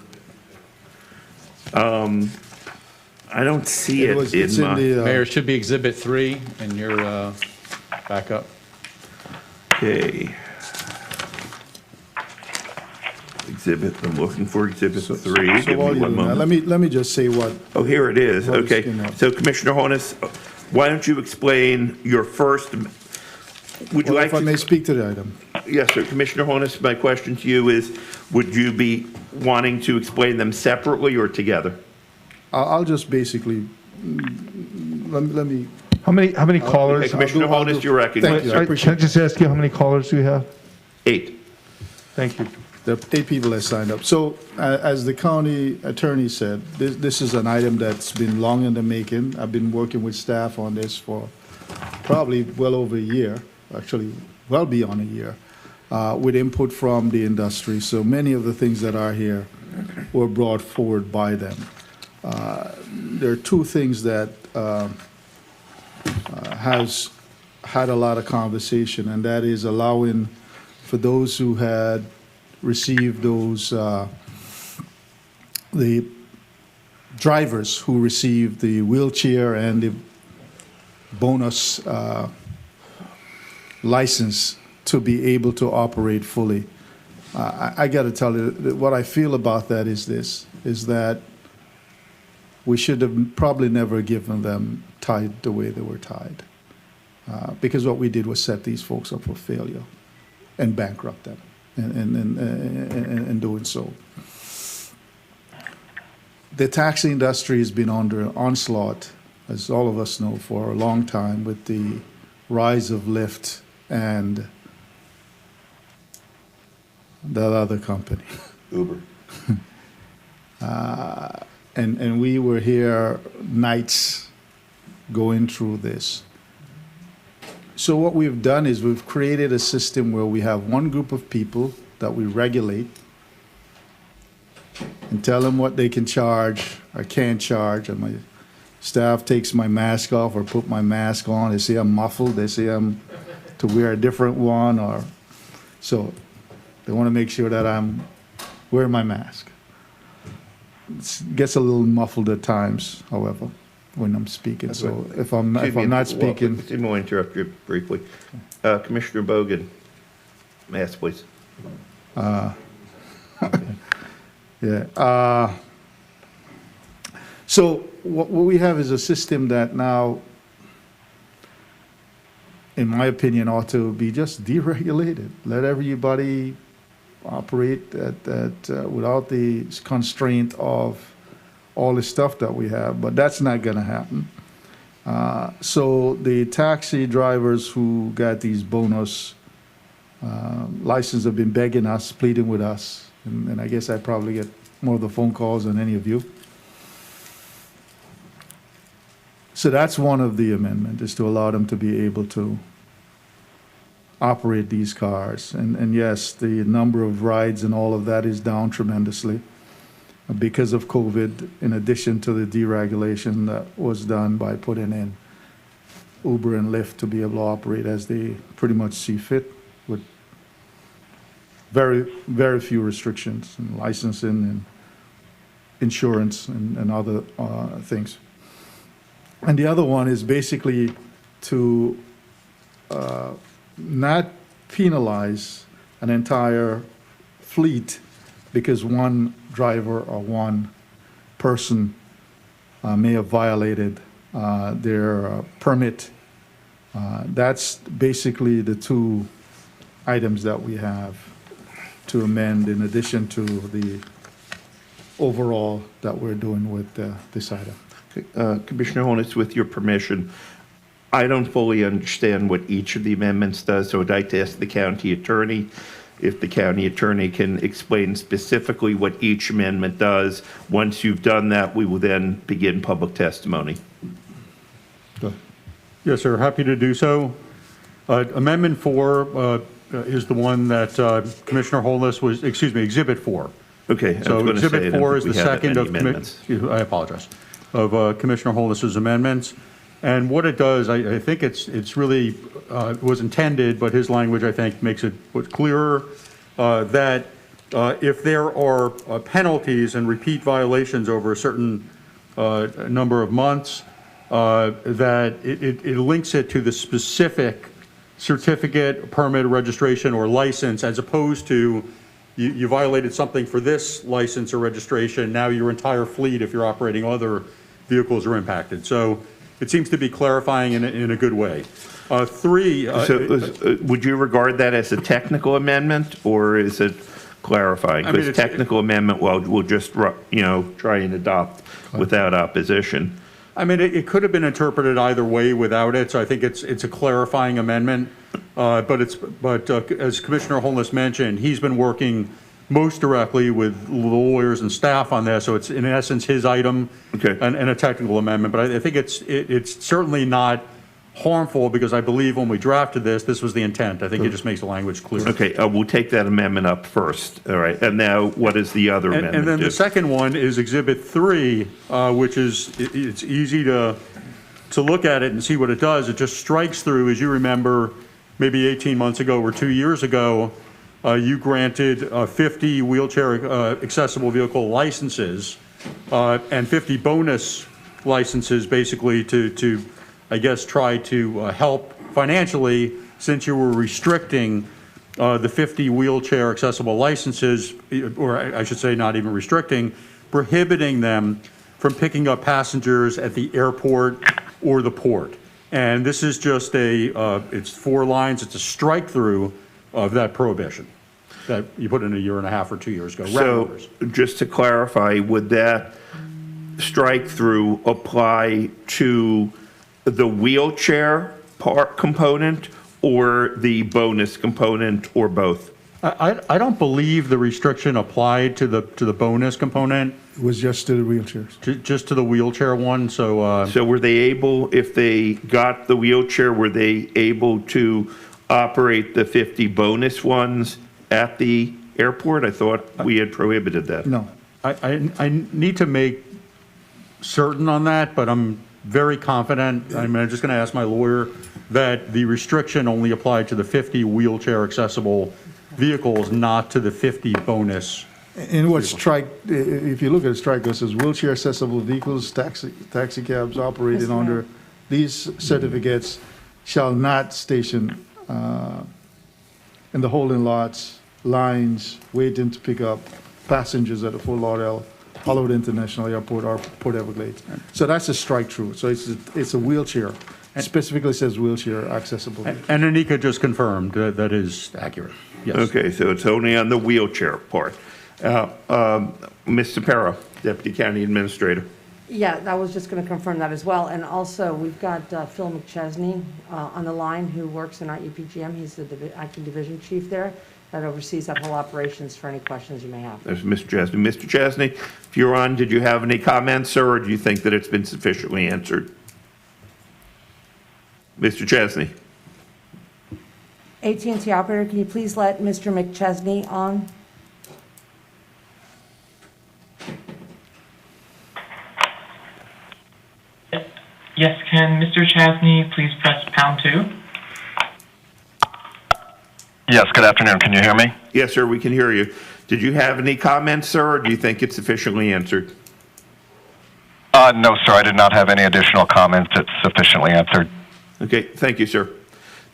I don't see it in my... Mayor, it should be Exhibit 3 in your backup. Okay. I'm looking for Exhibit 3. Give me one moment. Let me just say what... Oh, here it is. Okay. So, Commissioner Holness, why don't you explain your first... Would you like if I may speak to the item? Yes, sir. Commissioner Holness, my question to you is, would you be wanting to explain them separately or together? I'll just basically... Let me... How many callers? Commissioner Holness, you're recognized. Thank you. Can I just ask you how many callers do you have? 8. Thank you. There are 8 people that signed up. So, as the county attorney said, this is an item that's been long in the making. I've been working with staff on this for probably well over a year, actually well beyond a year, with input from the industry. So many of the things that are here were brought forward by them. There are 2 things that had a lot of conversation, and that is allowing for those who had received those, the drivers who received the wheelchair and the bonus license to be able to operate fully. I got to tell you, that what I feel about that is this, is that we should have probably never given them tied the way they were tied. Because what we did was set these folks up for failure and bankrupt them in doing so. The taxi industry has been under onslaught, as all of us know, for a long time with the rise of Lyft and that other company. Uber. And we were here nights going through this. So what we've done is we've created a system where we have one group of people that we regulate and tell them what they can charge or can't charge. And my staff takes my mask off or put my mask on. They say I'm muffled. They say I'm to wear a different one. Or so they want to make sure that I'm wearing my mask. It gets a little muffled at times, however, when I'm speaking. So if I'm not speaking, I didn't want to interrupt you briefly. Commissioner Bogan, mask, please. Yeah. So what we have is a system that now, in my opinion, ought to be just deregulated. Let everybody operate without the constraint of all the stuff that we have, but that's not going to happen. So the taxi drivers who got these bonus licenses have been begging us, pleading with us, and I guess I probably get more of the phone calls than any of you. So that's one of the amendments, is to allow them to be able to operate these cars. And yes, the number of rides and all of that is down tremendously because of COVID, in addition to the deregulation that was done by putting in Uber and Lyft to be able to operate as they pretty much see fit, with very, very few restrictions and licensing and insurance and other things. And the other one is basically to not penalize an entire fleet because one driver or one person may have violated their permit. That's basically the two items that we have to amend, in addition to the overall that we're doing with this item. Commissioner Holness, with your permission, I don't fully understand what each of the amendments does, so I'd like to ask the county attorney if the county attorney can explain specifically what each amendment does. Once you've done that, we will then begin public testimony. Yes, sir, happy to do so. Amendment 4 is the one that Commissioner Holness was, excuse me, Exhibit 4. Okay. So Exhibit 4 is the second of, I apologize, of Commissioner Holness's amendments. And what it does, I think it's really, was intended, but his language, I think, makes it clearer that if there are penalties and repeat violations over a certain number of months, that it links it to the specific certificate, permit, registration, or license, as opposed to you violated something for this license or registration, now your entire fleet, if you're operating other vehicles, are impacted. So it seems to be clarifying in a good way. 3. Would you regard that as a technical amendment, or is it clarifying? Because technical amendment, well, we'll just try and adopt without opposition. I mean, it could have been interpreted either way without it, so I think it's a clarifying amendment. But as Commissioner Holness mentioned, he's been working most directly with lawyers and staff on this, so it's in essence his item and a technical amendment. But I think it's certainly not harmful, because I believe when we drafted this was the intent. I think it just makes the language clear. Okay, we'll take that amendment up first. All right, and now what is the other amendment? And then the second one is Exhibit 3, which is, it's easy to to look at it and see what it does. It just strikes through, as you remember, maybe 18 months ago or 2 years ago, you granted 50 wheelchair accessible vehicle licenses and 50 bonus licenses, basically to I guess, try to help financially, since you were restricting the 50 wheelchair accessible licenses, or I should say not even restricting, prohibiting them from picking up passengers at the airport or the port. And this is just it's 4 lines, it's a strike through of that prohibition that you put in a year and a half or 2 years ago. So just to clarify, would that strike through apply to the wheelchair part component or the bonus component or both? I don't believe the restriction applied to the bonus component. It was just to the wheelchairs. Just to the wheelchair one, so. So were they able, if they got the wheelchair, were they able to operate the 50 bonus ones at the airport? I thought we had prohibited that. No. I need to make certain on that, but I'm very confident, I'm just gonna ask my lawyer, that the restriction only applied to the 50 wheelchair accessible vehicles, not to the 50 bonus. And what strike, if you look at the strike, it says wheelchair accessible vehicles, taxi cabs operated under these certificates shall not station in the holding lots, lines, waiting to pick up passengers at the Fort Lauderdale Hollywood International Airport or Port Everglades. So that's a strike through. So it's a wheelchair. It specifically says wheelchair accessible. And Anika just confirmed that is accurate. Yes. Okay, so it's only on the wheelchair part. Mr. Pero, Deputy County Administrator. Yeah, I was just going to confirm that as well. And also, we've got Phil McChesney on the line, who works in our EPGM. He's the acting division chief there that oversees that whole operations for any questions you may have. There's Mr. Chesney. Mr. Chesney, if you're on, did you have any comments, sir, or do you think that it's been sufficiently answered? Mr. Chesney. AT&T operator, can you please let Mr. McChesney on? Yes, can Mr. Chesney please press #2? Yes, good afternoon. Can you hear me? Yes, sir, we can hear you. Did you have any comments, sir, or do you think it's sufficiently answered? No, sir, I did not have any additional comments. It's sufficiently answered. Okay, thank you, sir.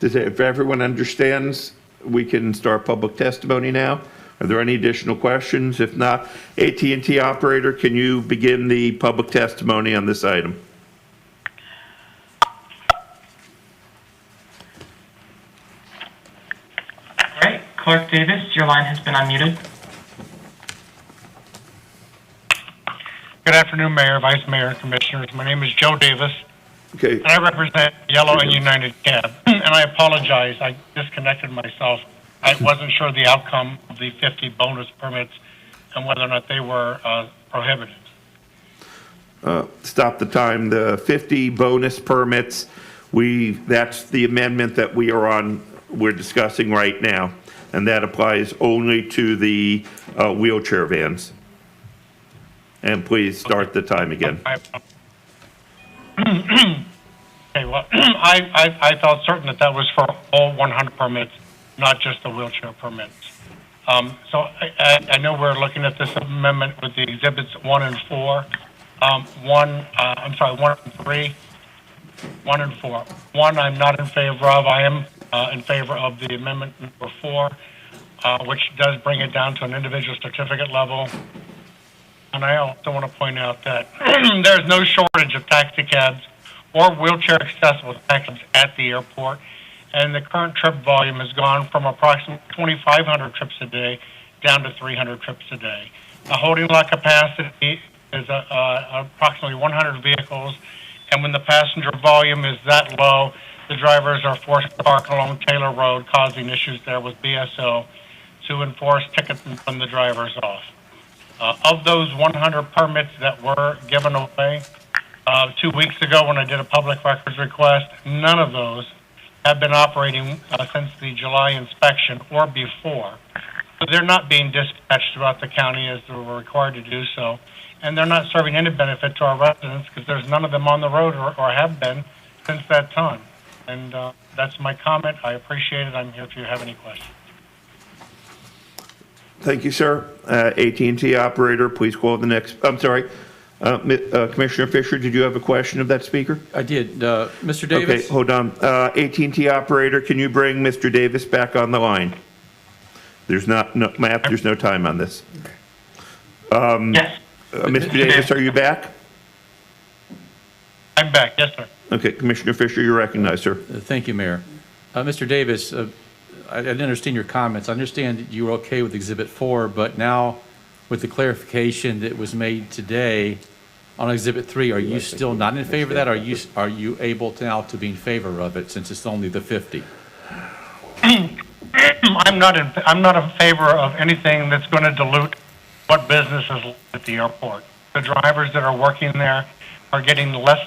If everyone understands, we can start public testimony now. Are there any additional questions? If not, AT&T operator, can you begin the public testimony on this item? All right, Clerk Davis, your line has been unmuted. Good afternoon, Mayor, Vice Mayor, and Commissioners. My name is Joe Davis. Okay. And I represent Yellow and United Cab. And I apologize, I disconnected myself. I wasn't sure the outcome of the 50 bonus permits and whether or not they were prohibited. Stop the time. The 50 bonus permits, that's the amendment that we're discussing right now. And that applies only to the wheelchair vans. And please start the time again. Okay, well, I felt certain that was for all 100 permits, not just the wheelchair permits. So I know we're looking at this amendment with the exhibits 1 and 4. 1 and 3, 1 and 4. 1 I'm not in favor of. I am in favor of the amendment number 4, which does bring it down to an individual certificate level. And I also want to point out that there's no shortage of taxi cabs or wheelchair accessible taxis at the airport. And the current trip volume has gone from approximately 2,500 trips a day down to 300 trips a day. The holding lot capacity is approximately 100 vehicles. And when the passenger volume is that low, the drivers are forced to park along Taylor Road, causing issues there with BSO to enforce tickets and send the drivers off. Of those 100 permits that were given away 2 weeks ago when I did a public records request, none of those have been operating since the July inspection or before. So they're not being dispatched throughout the county as they were required to do so. And they're not serving any benefit to our residents because there's none of them on the road or have been since that time. And that's my comment. I appreciate it. I'm here if you have any questions. Thank you, sir. AT&T operator, please call the next, I'm sorry. Commissioner Fisher, did you have a question of that speaker? I did. Mr. Davis? Okay, hold on. AT&T operator, can you bring Mr. Davis back on the line? There's not, no, Matt, there's no time on this. Yes. Mr. Davis, are you back? I'm back. Yes, sir. Okay, Commissioner Fisher, you're recognized, sir. Thank you, Mayor. Mr. Davis, I didn't understand your comments. I understand that you were okay with Exhibit 4, but now with the clarification that was made today on Exhibit 3, are you still not in favor of that? Are you able to now to be in favor of it since it's only the 50? I'm not in favor of anything that's going to dilute what business is at the airport. The drivers that are working there are getting less,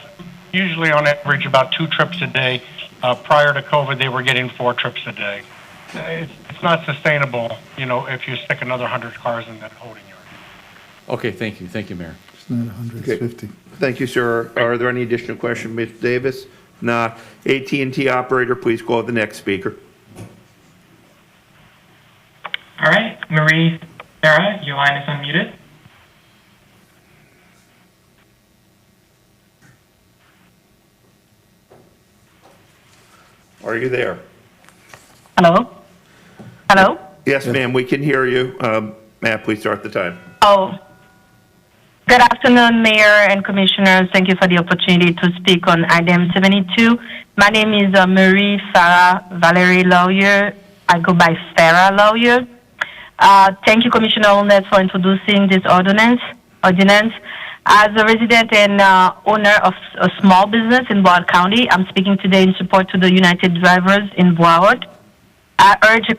usually on average about 2 trips a day. Prior to COVID, they were getting 4 trips a day. It's not sustainable, you know, if you stick another 100 cars in that holding yard. Okay, thank you. Thank you, Mayor. It's not 150. Thank you, sir. Are there any additional questions, Mr. Davis? Nah. AT&T operator, please call the next speaker. All right, Marie Sarah, your line is unmuted. Are you there? Hello? Hello? Yes, ma'am, we can hear you. Matt, please start the time. Oh, good afternoon, Mayor and Commissioners. Thank you for the opportunity to speak on item 72. My name is Marie Farah Valerie Lawyer. I go by Farah Lawyer. Thank you, Commissioner Olnett, for introducing this ordinance. As a resident and owner of a small business in Broward County, I'm speaking today in support to the United Drivers in Broward. I urge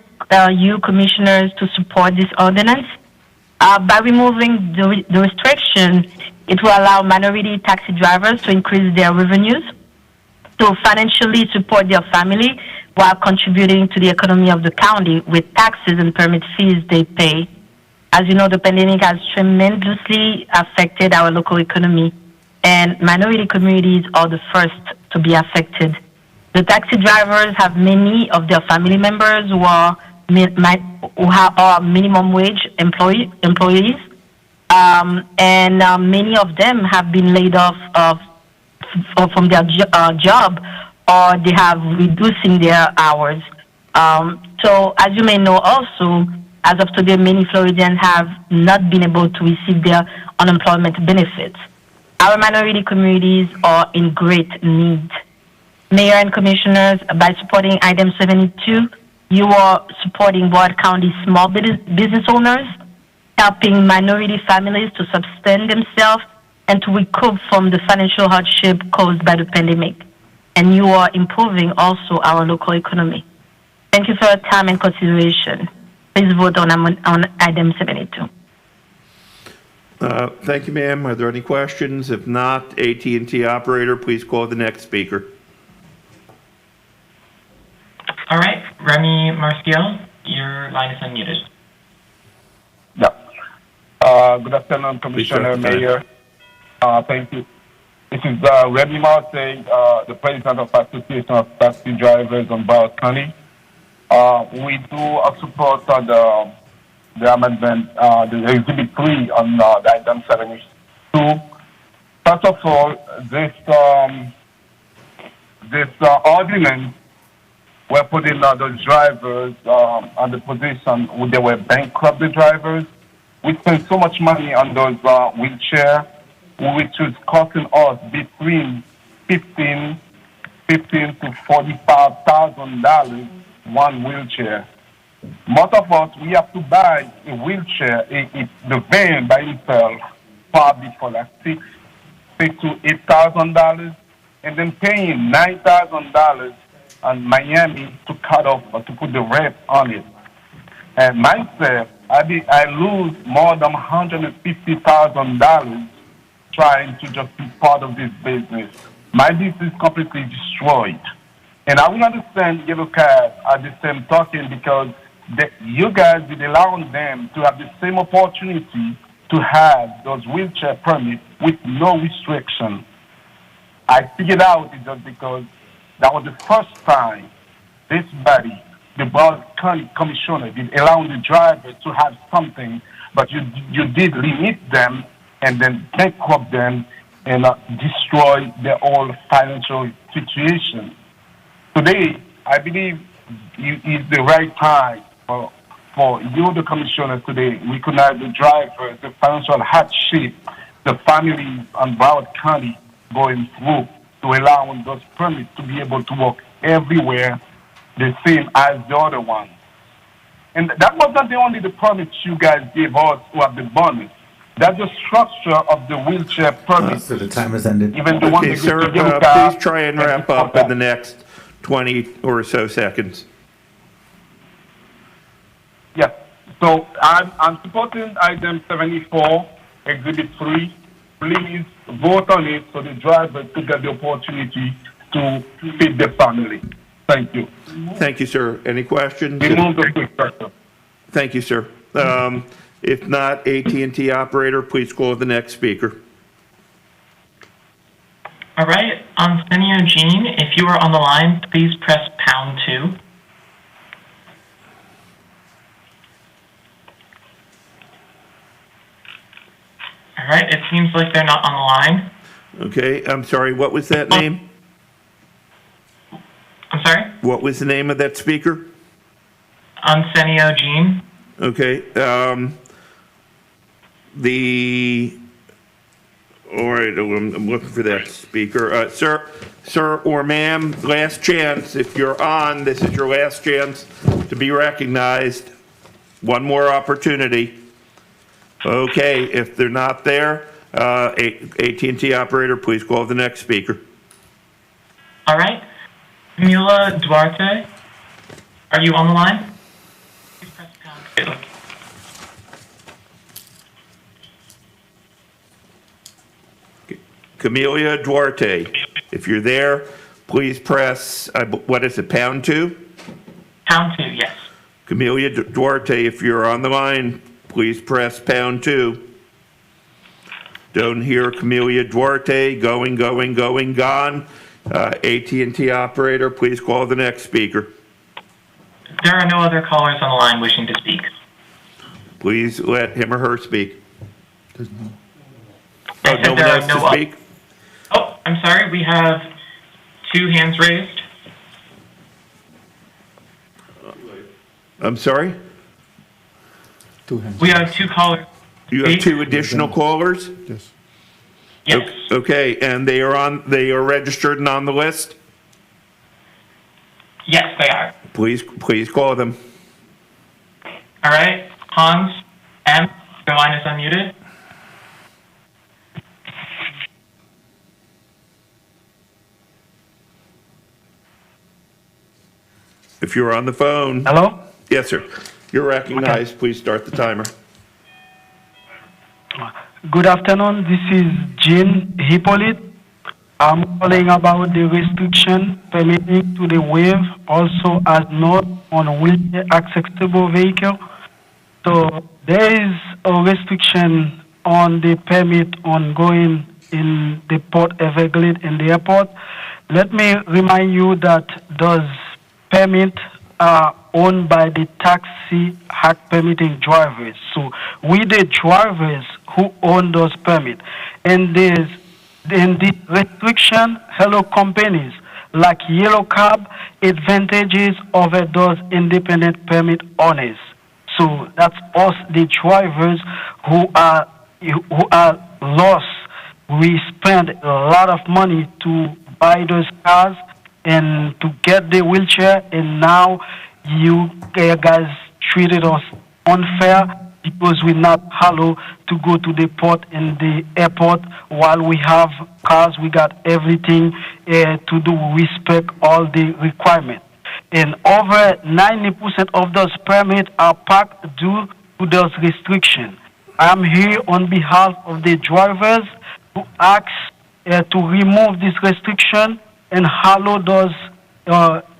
you, Commissioners, to support this ordinance. By removing the restriction, it will allow minority taxi drivers to increase their revenues, to financially support their family while contributing to the economy of the county with taxes and permit fees they pay. As you know, the pandemic has tremendously affected our local economy, and minority communities are the first to be affected. The taxi drivers have many of their family members who are minimum wage employees, and many of them have been laid off from their job, or they have reducing their hours. So as you may know also, as of today, many Floridians have not been able to receive their unemployment benefits. Our minority communities are in great need. Mayor and Commissioners, by supporting item 72, you are supporting Broward County small business owners, helping minority families to sustain themselves and to recoup from the financial hardship caused by the pandemic. And you are improving also our local economy. Thank you for your time and consideration. Please vote on item 72. Thank you, ma'am. Are there any questions? If not, AT&T operator, please call the next speaker. All right, Remy Marcial, your line is unmuted. Yeah. Good afternoon, Commissioner, Mayor. Thank you. This is Remy Marcial, the president of Association of Taxi Drivers on Broward County. We do support the amendment, the Exhibit 3 on the item 72. First of all, this ordinance, we're putting the drivers on the position where they were bankrupt, the drivers. We spend so much money on those wheelchairs, which is costing us between $15,000 to $45,000 one wheelchair. Most of us, we have to buy a wheelchair, the van by itself, probably for like $6,000 to $8,000, and then paying $9,000 on Miami to cut off or to put the wrap on it. And myself, I lose more than $150,000 trying to just be part of this business. My business is completely destroyed. And I will understand yellow card at the same token because that you guys did allow them to have the same opportunity to have those wheelchair permits with no restriction. I figured out it just because that was the first time this body, the Broward County Commissioner, did allow the driver to have something, but you did limit them and then bankrupt them and destroy their whole financial situation. Today, I believe it is the right time for you, the commissioner, today, recognize the drivers, the financial hardship, the families on Broward County going through to allow those permits to be able to work everywhere the same as the other ones. And that was not the only the permits you guys gave us who have the bonus. That's the structure of the wheelchair permit. So the time has ended. Even the one Okay, that sir, you give please try and wrap up in the next 20 or so seconds. Yes. So I'm supporting item 74, exhibit 3. Please vote on it so the driver could get the opportunity to feed the family. Thank you. Thank you, sir. Any questions? Remove the quick structure. Thank you, sir. If not, AT&T operator, please call the next speaker. All right, Arsenio Jean, if you are on the line, please press pound 2. All right, it seems like they're not on the line. Okay, I'm sorry, what was that name? I'm sorry? What was the name of that speaker? Arsenio Jean. Okay, all right, I'm looking for that speaker. Sir or ma'am, last chance. If you're on, this is your last chance to be recognized. One more opportunity. Okay, if they're not there, AT&T operator, please call the next speaker. All right, Camila Duarte, are you on the line? Please press pound 2. Camelia Duarte, if you're there, please press, what is it, pound 2? Pound 2, yes. Camelia Duarte, if you're on the line, please press pound 2. Don't hear Camelia Duarte, going, gone. AT&T operator, please call the next speaker. There are no other callers on the line wishing to speak. Please let him or her speak. I Oh, said no one there are else no to speak? Oh, I'm sorry, we have 2 hands raised. I'm sorry? We have 2 callers. You have 2 additional callers? Yes. Yes. Okay, and they are registered and on the list? Yes, they are. Please call them. All right, Hans M., your line is unmuted. If you're on the phone. Hello? Yes, sir. You're recognized. Please start the timer. Good afternoon. This is Jean Hippolyte. I'm calling about the restriction permitting to the wave, also as not on wheelchair accessible vehicle. So there is a restriction on the permit on going in the Port Everglades and the airport. Let me remind you that those permits are owned by the taxi hack permitting drivers. So we the drivers who own those permits. And the restriction, hello companies like Yellow Cab advantages over those independent permit owners. So that's us, the drivers who are lost. We spend a lot of money to buy those cars and to get the wheelchair, and now you guys treated us unfair because we're not allowed to go to the port and the airport. While we have cars, we got everything to do, respect all the requirements. And over 90% of those permits are packed due to those restrictions. I'm here on behalf of the drivers who ask to remove this restriction and allow those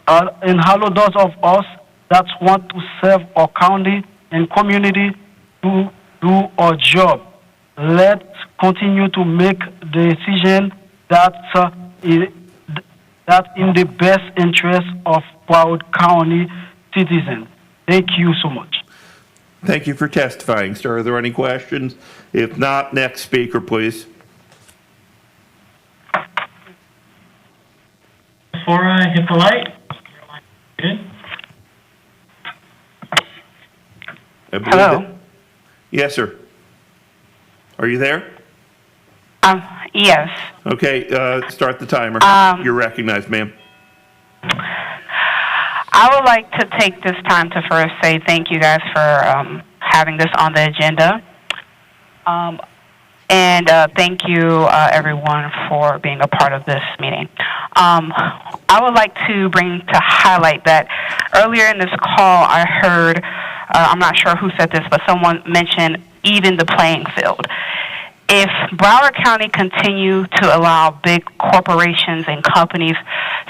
of us that want to serve our county and community to do our job. Let's continue to make the decision that in the best interest of Broward County citizens. Thank you so much. Thank you for testifying, sir. Are there any questions? If not, next speaker, please. Before I hit the light, good. Hello? Yes, sir. Are you there? Yes. Okay, start the timer. You're recognized, ma'am. I would like to take this time to first say thank you guys for having this on the agenda. And thank you, everyone, for being a part of this meeting. I would like to highlight that earlier in this call, I heard, I'm not sure who said this, but someone mentioned even the playing field. If Broward County continue to allow big corporations and companies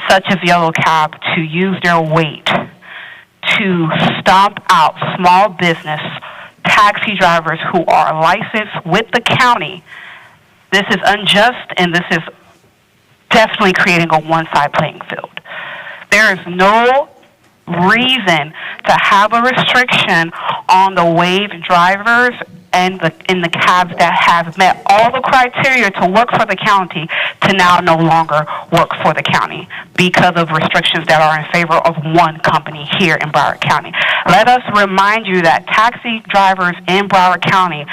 such as Yellow Cab to use their weight to stomp out small business taxi drivers who are licensed with the county, this is unjust, and this is definitely creating a one-side playing field. There is no reason to have a restriction on the wave drivers and in the cabs that have met all the criteria to work for the county to now no longer work for the county because of restrictions that are in favor of one company here in Broward County. Let us remind you that taxi drivers in Broward County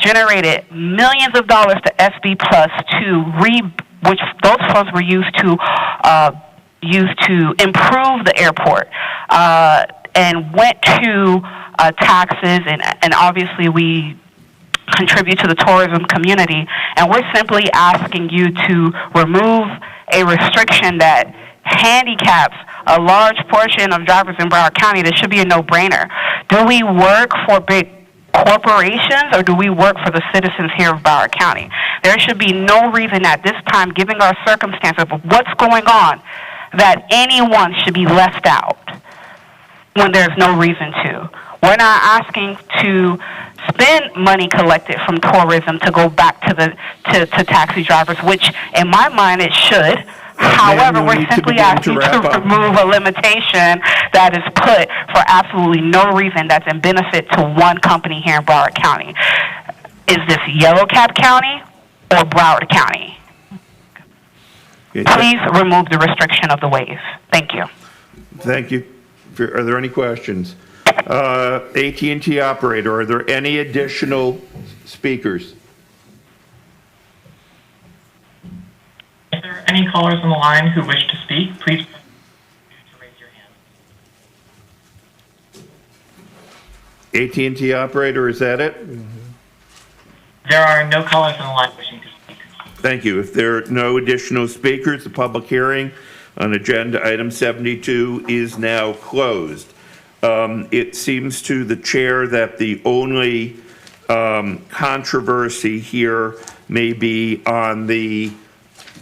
generated millions of dollars to SB Plus which those funds were used to improve the airport and went to taxes, and obviously we contribute to the tourism community, and we're simply asking you to remove a restriction that handicaps a large portion of drivers in Broward County. This should be a no-brainer. Do we work for big corporations or do we work for the citizens here of Broward County? There should be no reason at this time, given our circumstances of what's going on, that anyone should be left out when there's no reason to. We're not asking to spend money collected from tourism to go back to taxi drivers, which in my mind it should. However, we're simply asking to remove a limitation that is put for absolutely no reason that's in benefit to one company here in Broward County. Is this Yellow Cab County or Broward County? Please remove the restriction of the wave. Thank you. Thank you. Are there any questions? AT&T operator, are there any additional speakers? If there are any callers on the line who wish to speak, please raise your hand. AT&T operator, is that it? There are no callers on the line wishing to speak. Thank you. If there are no additional speakers, the public hearing on agenda item 72 is now closed. It seems to the chair that the only controversy here may be on the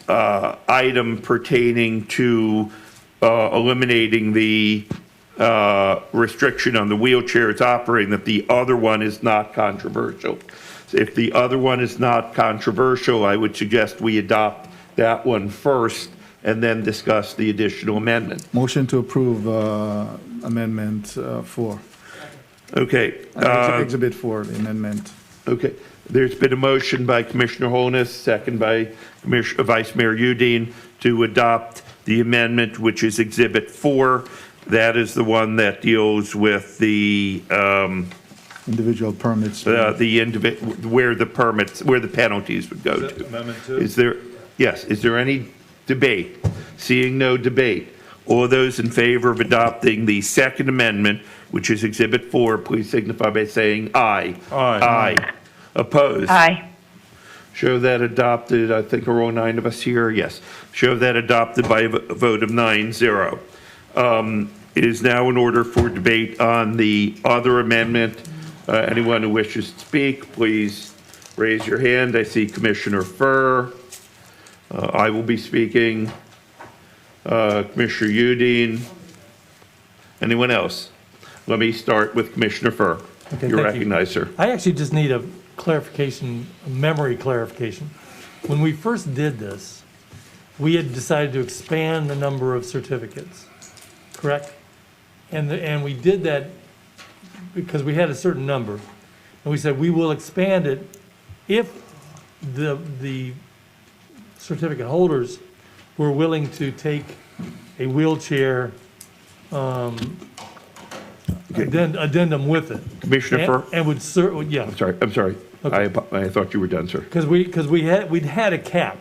item pertaining to eliminating the restriction on the wheelchairs operating, that the other one is not controversial. If the other one is not controversial, I would suggest we adopt that one first and then discuss the additional amendment. Motion to approve Amendment 4. Okay. Exhibit 4, the amendment. Okay. There's been a motion by Commissioner Holness, second by Vice Mayor Udine, to adopt the amendment, which is Exhibit 4. That is the one that deals with the individual permits. Where the penalties would go to. Amendment 2? Is there any debate? Seeing no debate, all those in favor of adopting the second amendment, which is Exhibit 4, please signify by saying aye. Aye. Opposed? Aye. Show that adopted. I think there are all 9 of us here. Yes. Show that adopted by a vote of 9-0. It is now in order for debate on the other amendment. Anyone who wishes to speak, please raise your hand. I see Commissioner Furr. I will be speaking. Commissioner Udine. Anyone else? Let me start with Commissioner Furr. Okay, You're thank you. recognized, sir. I actually just need a clarification, a memory clarification. When we first did this, we had decided to expand the number of certificates, correct? And we did that because we had a certain number. And we said, we will expand it if the certificate holders were willing to take a wheelchair addendum with it. Commissioner Furr? And would yeah. I'm sorry. I thought you were done, sir. Because we'd had a cap.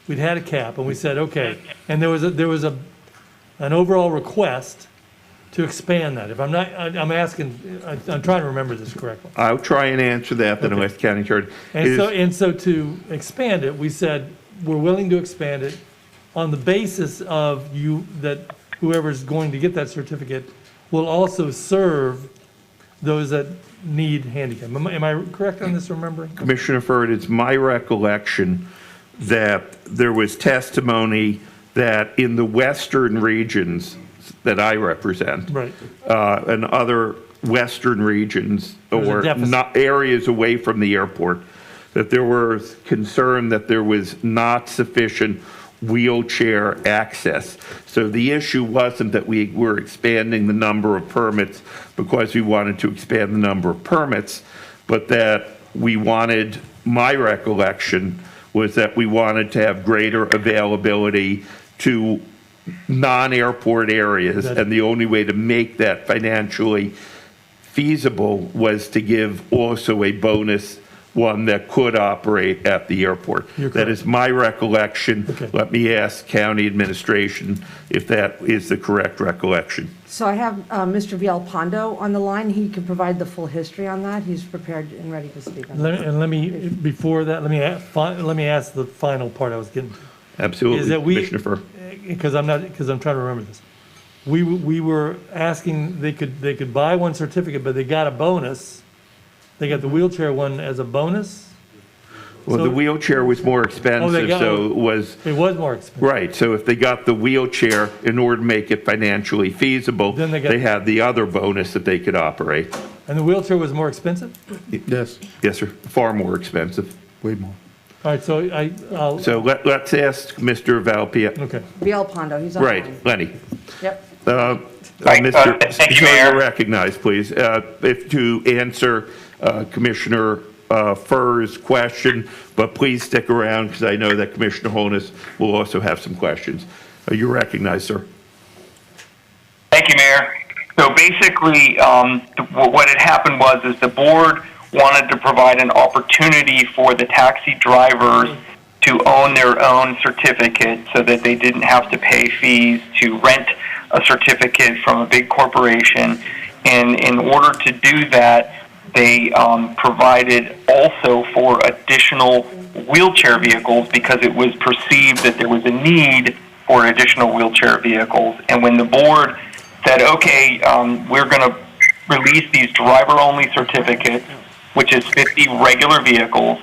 We'd had a cap, and we said, okay. And there was an overall request to expand that. If I'm not, I'm asking, I'm trying to remember this correctly. I'll try and answer that, then I'll ask the county attorney. And so to expand it, we said, we're willing to expand it on the basis of that whoever's going to get that certificate will also serve those that need handicap. Am I correct on this remembering? Commissioner Furr, it's my recollection that there was testimony that in the western regions that I represent, right, and other western regions or not areas away from the airport, that there was concern that there was not sufficient wheelchair access. So the issue wasn't that we were expanding the number of permits because we wanted to expand the number of permits, but that we wanted, my recollection was that we wanted to have greater availability to non-airport areas, and the only way to make that financially feasible was to give also a bonus one that could operate at the airport. That is my recollection. Okay. Let me ask county administration if that is the correct recollection. So I have Mr. Villalpando on the line. He can provide the full history on that. He's prepared and ready to speak on that. Before that, let me ask the final part I was getting to. Absolutely, Is that Commissioner Furr. Because I'm trying to remember this. We were asking, they could buy one certificate, but they got a bonus. They got the wheelchair one as a bonus? Well, the wheelchair was more expensive, so it was... It was more expensive. Right, so if they got the wheelchair, in order to make it financially feasible, Then they had the other bonus that they could operate. And the wheelchair was more expensive? Yes. Yes, sir, far more expensive. Way more. All right, so I'll... So let's ask Mr. Valpia. Okay. Villalpando, he's on the line. Right, Lenny. Yep. Mr. You're recognized, please. If to answer Commissioner Furr's question, but please stick around because I know that Commissioner Holness will also have some questions. You're recognized, sir. Thank you, Mayor. So basically, what had happened was the board wanted to provide an opportunity for the taxi drivers to own their own certificate so that they didn't have to pay fees to rent a certificate from a big corporation. And in order to do that, they provided also for additional wheelchair vehicles because it was perceived that there was a need for additional wheelchair vehicles. And when the board said, okay, we're going to release these driver-only certificates, which is 50 regular vehicles,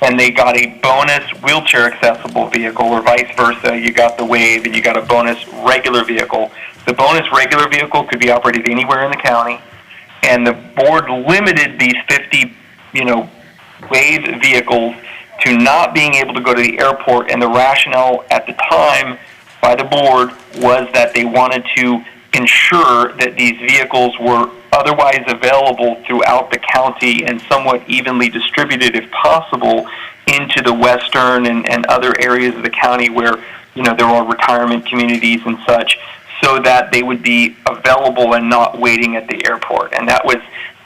and they got a bonus wheelchair-accessible vehicle, or vice versa. You got the Wave, and you got a bonus regular vehicle. The bonus regular vehicle could be operated anywhere in the county, and the board limited these 50, Wave vehicles to not being able to go to the airport, and the rationale at the time by the board was that they wanted to ensure that these vehicles were otherwise available throughout the county and somewhat evenly distributed, if possible, into the western and other areas of the county where, there are retirement communities and such, so that they would be available and not waiting at the airport. And that was,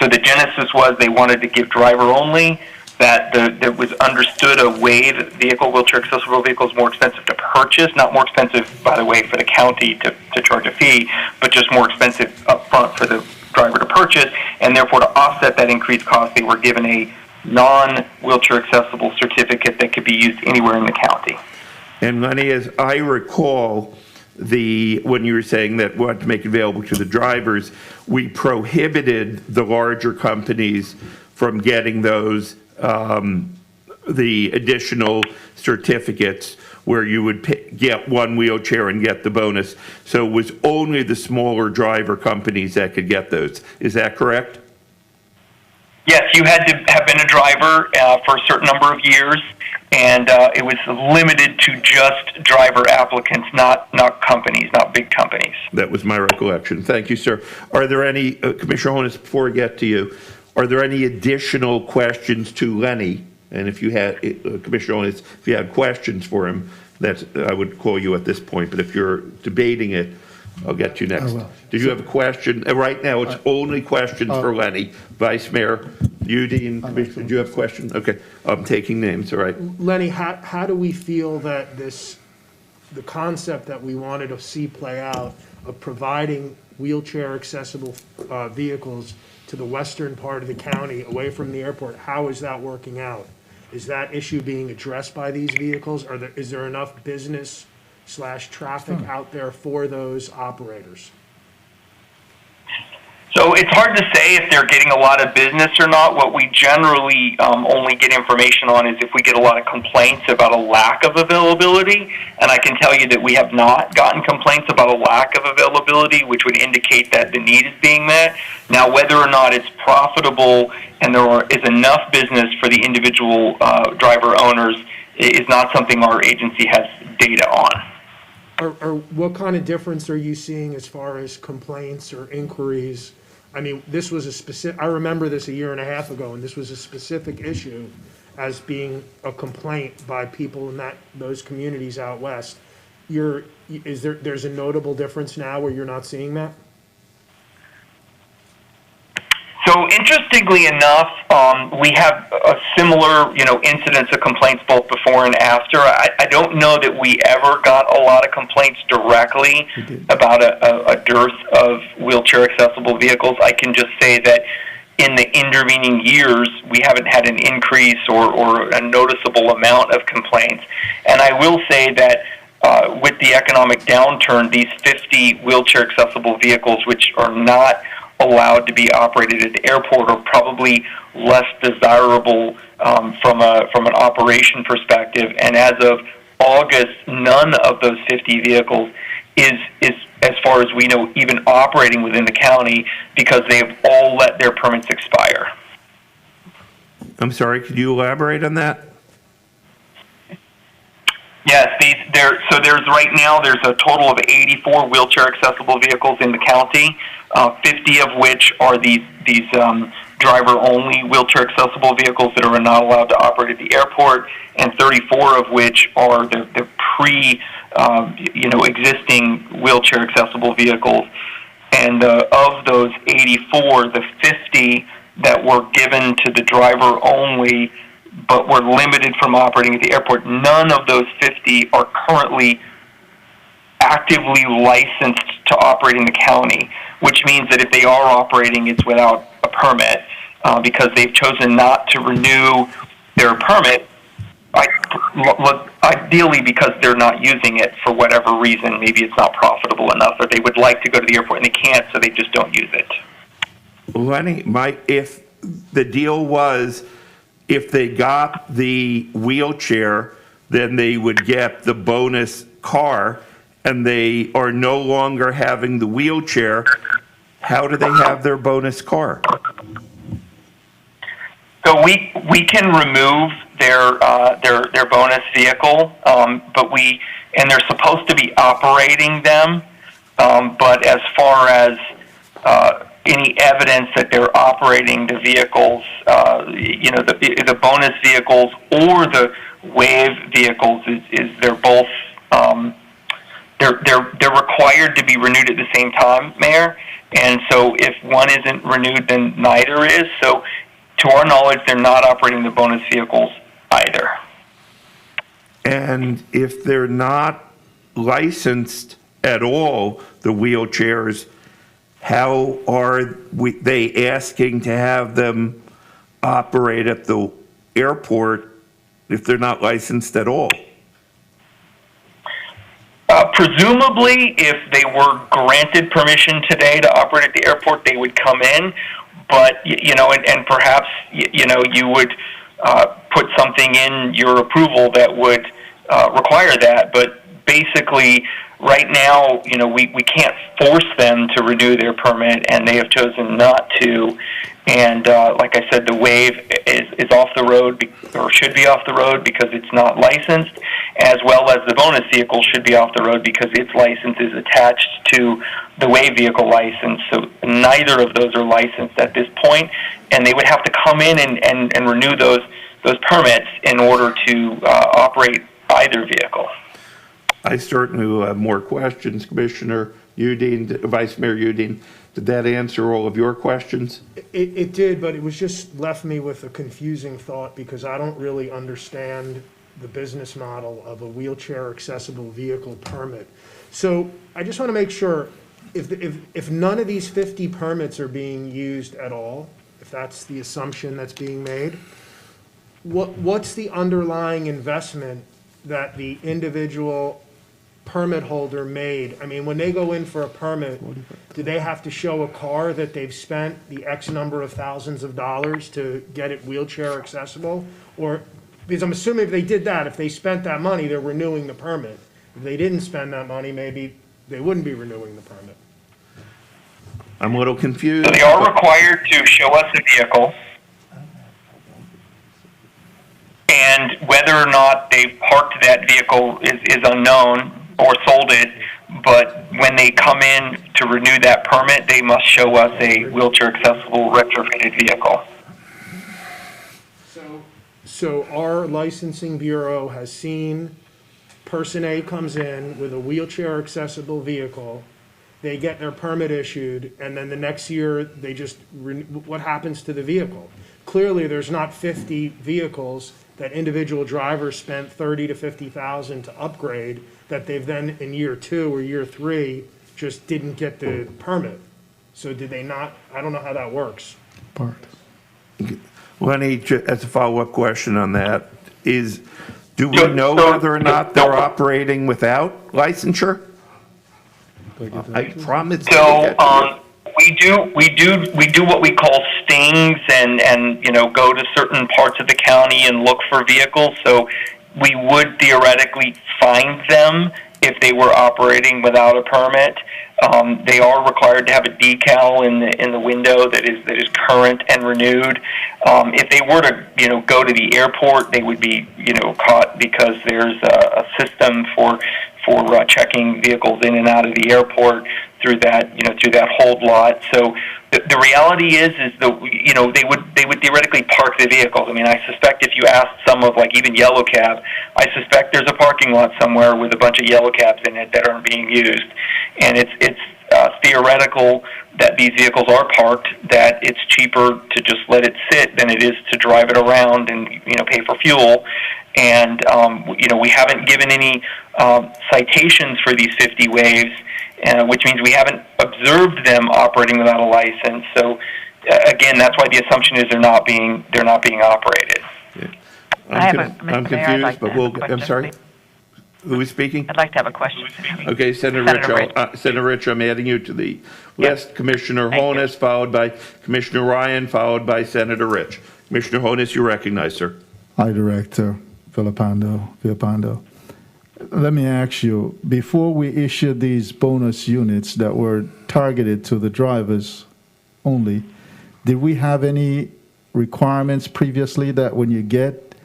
so the genesis was they wanted to give driver only, that there was understood a Wave vehicle, wheelchair accessible vehicle, is more expensive to purchase, not more expensive, by the way, for the county to charge a fee, but just more expensive up front for the driver to purchase, and therefore to offset that increased cost, they were given a non-wheelchair accessible certificate that could be used anywhere in the county. And Lenny, as I recall, when you were saying that we wanted to make it available to the drivers, we prohibited the larger companies from getting those the additional certificates where you would get one wheelchair and get the bonus. So it was only the smaller driver companies that could get those. Is that correct? Yes, you had to have been a driver for a certain number of years, and it was limited to just driver applicants, not companies, not big companies. That was my recollection. Thank you, sir. Are there any, Commissioner Honus, before I get to you, are there any additional questions to Lenny? And if you had, Commissioner Honus, if you had questions for him, I would call you at this point. But if you're debating it, I'll get you next. Did you have a question? Right now, it's only questions for Lenny. Vice Mayor, you, Dean, Commissioner, do you have a question? Okay, I'm taking names, all right. Lenny, how do we feel that the concept that we wanted to see play out of providing wheelchair accessible vehicles to the western part of the county away from the airport, how is that working out? Is that issue being addressed by these vehicles? Is there enough business/traffic out there for those operators? So it's hard to say if they're getting a lot of business or not. What we generally only get information on is if we get a lot of complaints about a lack of availability. And I can tell you that we have not gotten complaints about a lack of availability, which would indicate that the need is being met. Now, whether or not it's profitable and there is enough business for the individual driver owners is not something our agency has data on. Or what kind of difference are you seeing as far as complaints or inquiries? I mean, this was a specific, I remember this a year and a half ago, and this was a specific issue as being a complaint by people in those communities out west. There's a notable difference now where you're not seeing that? So interestingly enough, we have a similar, incidence of complaints both before and after. I don't know that we ever got a lot of complaints directly about a dearth of wheelchair accessible vehicles. I can just say that in the intervening years, we haven't had an increase or a noticeable amount of complaints. And I will say that with the economic downturn, these 50 wheelchair accessible vehicles, which are not allowed to be operated at the airport, are probably less desirable from an operation perspective. And as of August, none of those 50 vehicles is, as far as we know, even operating within the county because they have all let their permits expire. I'm sorry, could you elaborate on that? Yes, there's right now there's a total of 84 wheelchair accessible vehicles in the county, 50 of which are these driver only wheelchair accessible vehicles that are not allowed to operate at the airport, and 34 of which are the existing wheelchair accessible vehicles. And of those 84, the 50 that were given to the driver only but were limited from operating at the airport, none of those 50 are currently actively licensed to operate in the county, which means that if they are operating, it's without a permit because they've chosen not to renew their permit, ideally because they're not using it for whatever reason. Maybe it's not profitable enough, or they would like to go to the airport and they can't, so they just don't use it. Lenny, if the deal was if they got the wheelchair, then they would get the bonus car, and they are no longer having the wheelchair, how do they have their bonus car? So we can remove their bonus vehicle, and they're supposed to be operating them, but as far as any evidence that they're operating the vehicles, the bonus vehicles or the wave vehicles, is they're both they're required to be renewed at the same time, Mayor. And so if one isn't renewed, then neither is. So to our knowledge, they're not operating the bonus vehicles either. And if they're not licensed at all, the wheelchairs, how are they asking to have them operate at the airport if they're not licensed at all? Presumably, if they were granted permission today to operate at the airport, they would come in. But, and perhaps, you would put something in your approval that would require that. But basically, right now, we can't force them to renew their permit, and they have chosen not to. And like I said, the wave is off the road, or should be off the road because it's not licensed, as well as the bonus vehicle should be off the road because its license is attached to the wave vehicle license. So neither of those are licensed at this point, and they would have to come in and renew those permits in order to operate either vehicle. I certainly will have more questions, Commissioner Udine, Vice Mayor Udine. Did that answer all of your questions? It did, but it was just left me with a confusing thought because I don't really understand the business model of a wheelchair accessible vehicle permit. So I just want to make sure, if none of these 50 permits are being used at all, if that's the assumption that's being made, what's the underlying investment that the individual permit holder made? I mean, when they go in for a permit, do they have to show a car that they've spent the X number of thousands of dollars to get it wheelchair accessible? Or, because I'm assuming if they did that, if they spent that money, they're renewing the permit. If they didn't spend that money, maybe they wouldn't be renewing the permit. I'm a little confused. So they are required to show us a vehicle, and whether or not they parked that vehicle is unknown, or sold it, but when they come in to renew that permit, they must show us a wheelchair accessible retrofitted vehicle. So our licensing bureau has seen person A comes in with a wheelchair accessible vehicle, they get their permit issued, and then the next year they just, what happens to the vehicle? Clearly there's not 50 vehicles that individual drivers spent $30,000 to $50,000 to upgrade that they've then in year 2 or year 3 just didn't get the permit. So did they not? I don't know how that works. Lenny, as a follow-up question on that, do we know whether or not they're operating without licensure? I promise. So we do what we call stings and go to certain parts of the county and look for vehicles. So we would theoretically find them if they were operating without a permit. They are required to have a decal in the window that is current and renewed. If they were to go to the airport, they would be caught because there's a system for checking vehicles in and out of the airport through that hold lot. So the reality is that they would theoretically park the vehicles. I mean, I suspect if you asked some of even Yellow Cab, I suspect there's a parking lot somewhere with a bunch of Yellow Cabs in it that aren't being used, and it's theoretical that these vehicles are parked, that it's cheaper to just let it sit than it is to drive it around and pay for fuel. And we haven't given any citations for these 50 waves, which means we haven't observed them operating without a license. So again, that's why the assumption is they're not being operated. I'm confused, but I'm sorry. Who is speaking? I'd like to have a question. Okay, Senator Rich. Senator Rich, I'm adding you to the list. Commissioner Honus, followed by Commissioner Ryan, followed by Senator Rich. Commissioner Honus, you're recognized, sir. Hi, Director Villapando. Let me ask you, before we issued these bonus units that were targeted to the drivers only, did we have any requirements previously that when you get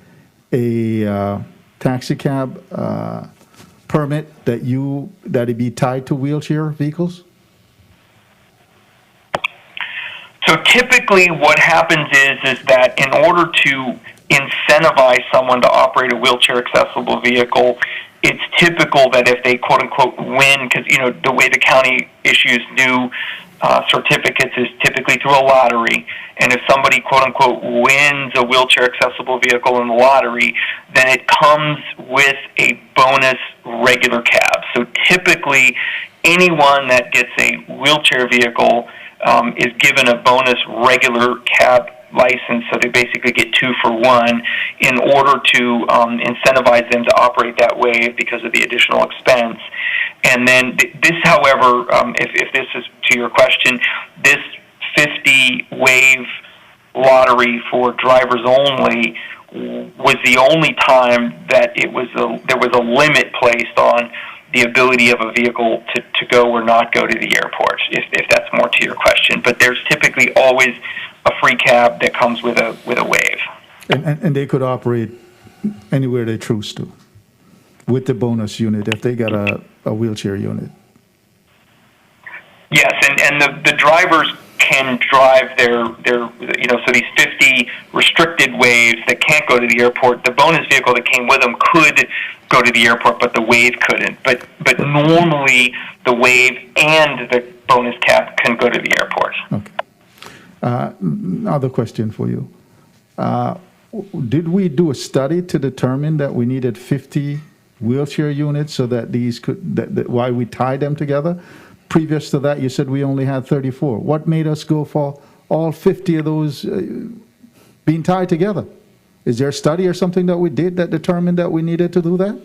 a taxi cab permit that it be tied to wheelchair vehicles? So typically what happens is that in order to incentivize someone to operate a wheelchair accessible vehicle, it's typical that if they quote unquote win, because the way the county issues new certificates is typically through a lottery, and if somebody quote unquote wins a wheelchair accessible vehicle in the lottery, then it comes with a bonus regular cab. So typically anyone that gets a wheelchair vehicle is given a bonus regular cab license, so they basically get 2 for 1 in order to incentivize them to operate that way because of the additional expense. And then this, however, if this is to your question, this 50 wave lottery for drivers only was the only time that there was a limit placed on the ability of a vehicle to go or not go to the airport, if that's more to your question. But there's typically always a free cab that comes with a waive. And they could operate anywhere they choose to with the bonus unit if they got a wheelchair unit. Yes, and the drivers can drive their so these 50 restricted waves that can't go to the airport, the bonus vehicle that came with them could go to the airport, but the wave couldn't. But normally the wave and the bonus cab can go to the airport. Another question for you. Did we do a study to determine that we needed 50 wheelchair units so that these could, why we tied them together? Previous to that, you said we only had 34. What made us go for all 50 of those being tied together? Is there a study or something that we did that determined that we needed to do that?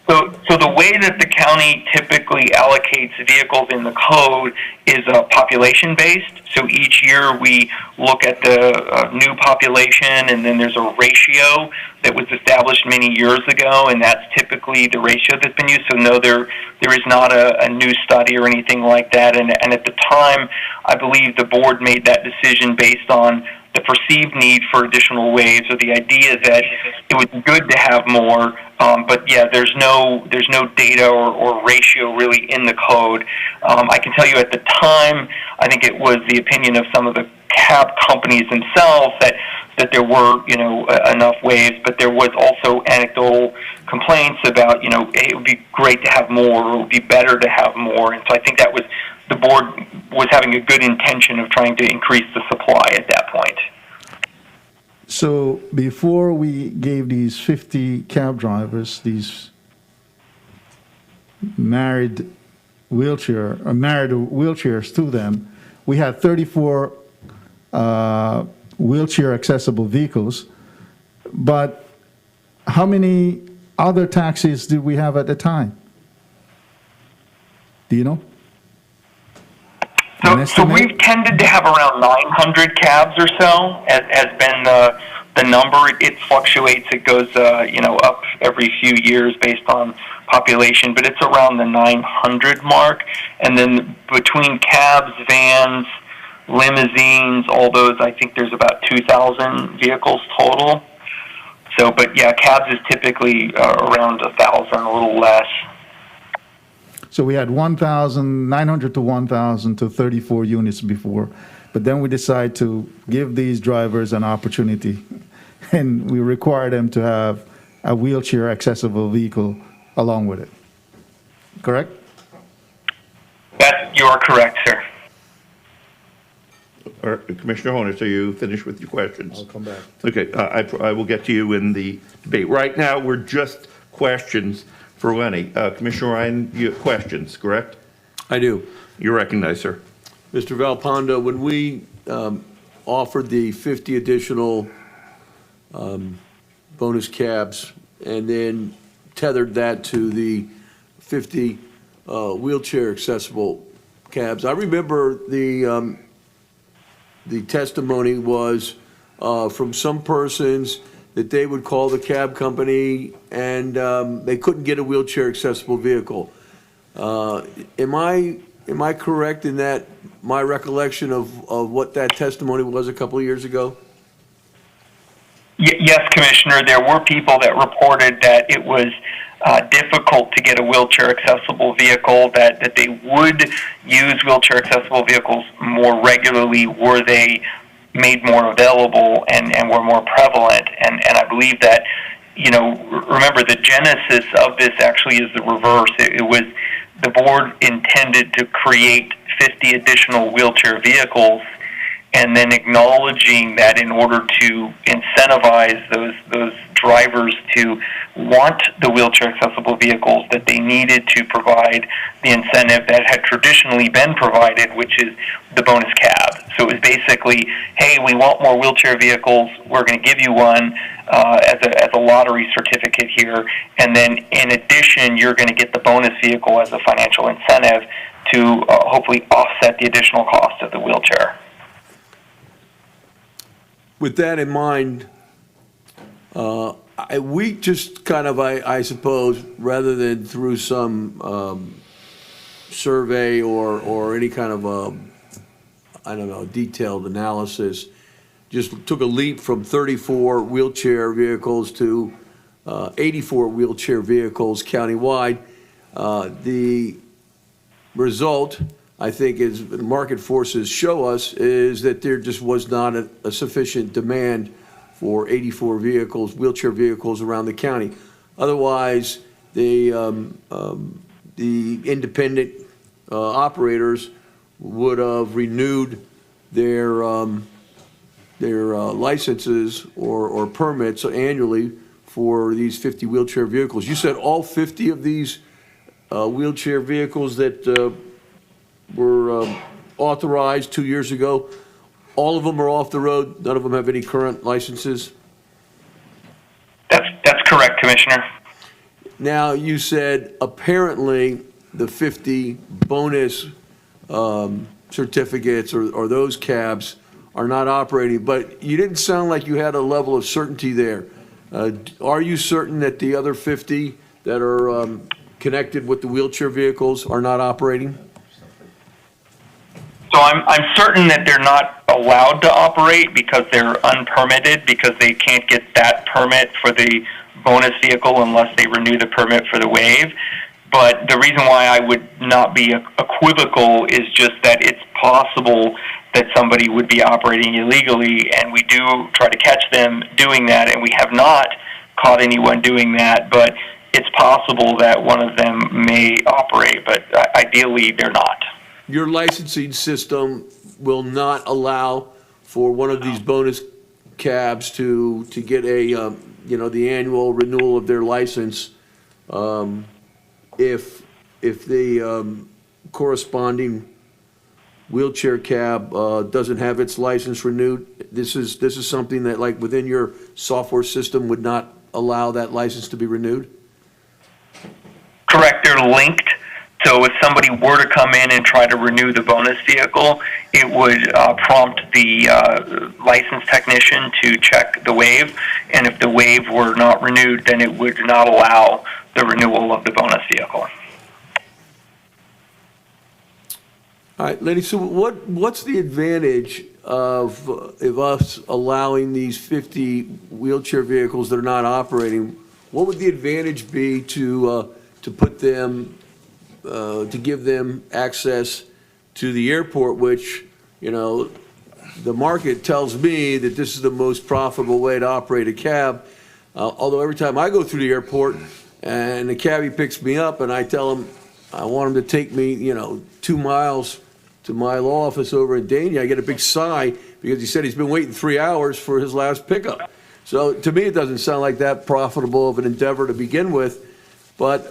So the way that the county typically allocates vehicles in the code is population-based. So each year we look at the new population, and then there's a ratio that was established many years ago, and that's typically the ratio that's been used. So no, there is not a new study or anything like that. And at the time, I believe the board made that decision based on the perceived need for additional waves, or the idea that it was good to have more. But yeah, there's no data or ratio really in the code. I can tell you at the time, I think it was the opinion of some of the cab companies themselves that there were enough waves, but there was also anecdotal complaints about hey, it would be great to have more, or it would be better to have more. And so I think that was the board was having a good intention of trying to increase the supply at that point. So before we gave these 50 cab drivers, these married wheelchairs to them, we had 34 wheelchair accessible vehicles. But how many other taxis did we have at the time? Do you know? So we've tended to have around 900 cabs or so has been the number. It fluctuates. It goes up every few years based on population, but it's around the 900 mark. And then between cabs, vans, limousines, all those, I think there's about 2,000 vehicles total. So, but yeah, cabs is typically around 1,000, a little less. So we had 1,900 to 1,000 to 34 units before, but then we decided to give these drivers an opportunity, and we require them to have a wheelchair accessible vehicle along with it. Correct? You are correct, sir. All right, Commissioner Honus, are you finished with your questions? I'll come back. Okay, I will get to you in the debate. Right now, we're just questions for Lenny. Commissioner Ryan, you have questions, correct? I do. You're recognized, sir. Mr. Valpondo, when we offered the 50 additional bonus cabs and then tethered that to the 50 wheelchair accessible cabs, I remember the testimony was from some persons that they would call the cab company and they couldn't get a wheelchair accessible vehicle. Am I correct in that my recollection of what that testimony was a couple of years ago? Yes, Commissioner. There were people that reported that it was difficult to get a wheelchair accessible vehicle, that they would use wheelchair accessible vehicles more regularly were they made more available and were more prevalent. And I believe that, remember the genesis of this actually is the reverse. It was the board intended to create 50 additional wheelchair vehicles, and then acknowledging that in order to incentivize those drivers to want the wheelchair accessible vehicles, that they needed to provide the incentive that had traditionally been provided, which is the bonus cab. So it was basically, hey, we want more wheelchair vehicles, we're going to give you one as a lottery certificate here, and then in addition, you're going to get the bonus vehicle as a financial incentive to hopefully offset the additional cost of the wheelchair. With that in mind, We just kind of, I suppose, rather than through some survey or any kind of, I don't know, detailed analysis, just took a leap from 34 wheelchair vehicles to 84 wheelchair vehicles countywide. The result, I think, is market forces show us, is that there just was not a sufficient demand for 84 vehicles, wheelchair vehicles around the county. Otherwise, the independent operators would have renewed their licenses or permits annually for these 50 wheelchair vehicles. You said all 50 of these wheelchair vehicles that were authorized 2 years ago, all of them are off the road? None of them have any current licenses? That's correct, Commissioner. Now, you said apparently the 50 bonus certificates or those cabs are not operating, but you didn't sound like you had a level of certainty there. Are you certain that the other 50 that are connected with the wheelchair vehicles are not operating? So I'm certain that they're not allowed to operate because they're unpermitted, because they can't get that permit for the bonus vehicle unless they renew the permit for the wave. But the reason why I would not be equivocal is just that it's possible that somebody would be operating illegally, and we do try to catch them doing that, and we have not caught anyone doing that, but it's possible that one of them may operate, but ideally they're not. Your licensing system will not allow for one of these bonus cabs to get a, the annual renewal of their license if the corresponding wheelchair cab doesn't have its license renewed. This is something that, like, within your software system would not allow that license to be renewed? Correct, they're linked. So if somebody were to come in and try to renew the bonus vehicle, it would prompt the license technician to check the wave, and if the wave were not renewed, then it would not allow the renewal of the bonus vehicle. All right, ladies, so what's the advantage of us allowing these 50 wheelchair vehicles that are not operating? What would the advantage be to put them, to give them access to the airport, which, the market tells me that this is the most profitable way to operate a cab. Although every time I go through the airport and the cabbie picks me up and I tell him I want him to take me, 2 miles to my law office over in Dania, I get a big sigh because he said he's been waiting 3 hours for his last pickup. So to me, it doesn't sound like that profitable of an endeavor to begin with. But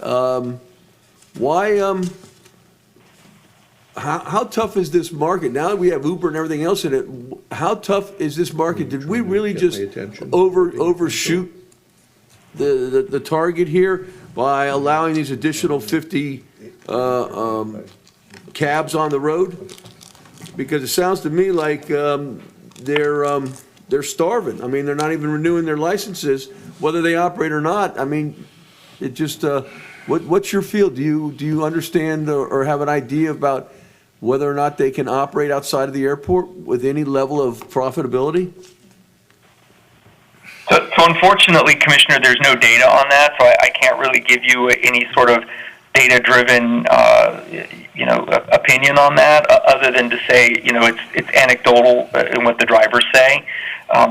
how tough is this market? Now that we have Uber and everything else in it, how tough is this market? Did we really just overshoot the target here by allowing these additional 50 cabs on the road? Because it sounds to me like they're starving. I mean, they're not even renewing their licenses, whether they operate or not. I mean, it just what's your feel? Do you understand or have an idea about whether or not they can operate outside of the airport with any level of profitability? So unfortunately, Commissioner, there's no data on that, so I can't really give you any sort of data-driven, opinion on that, other than to say, it's anecdotal in what the drivers say.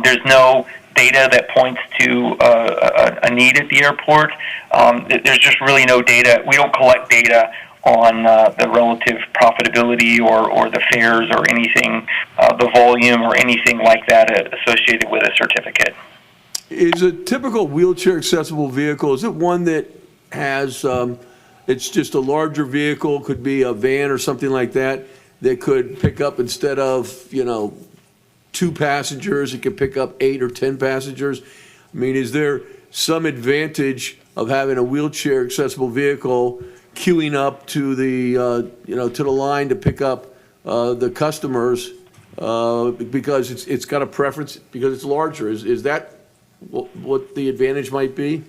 There's no data that points to a need at the airport. There's just really no data. We don't collect data on the relative profitability or the fares or anything, the volume or anything like that associated with a certificate. Is a typical wheelchair accessible vehicle, is it one that has, it's just a larger vehicle, could be a van or something like that could pick up, instead of, 2 passengers, it could pick up 8 or 10 passengers? I mean, is there some advantage of having a wheelchair accessible vehicle queuing up to the, to the line to pick up the customers because it's got a preference because it's larger? Is that what the advantage might be?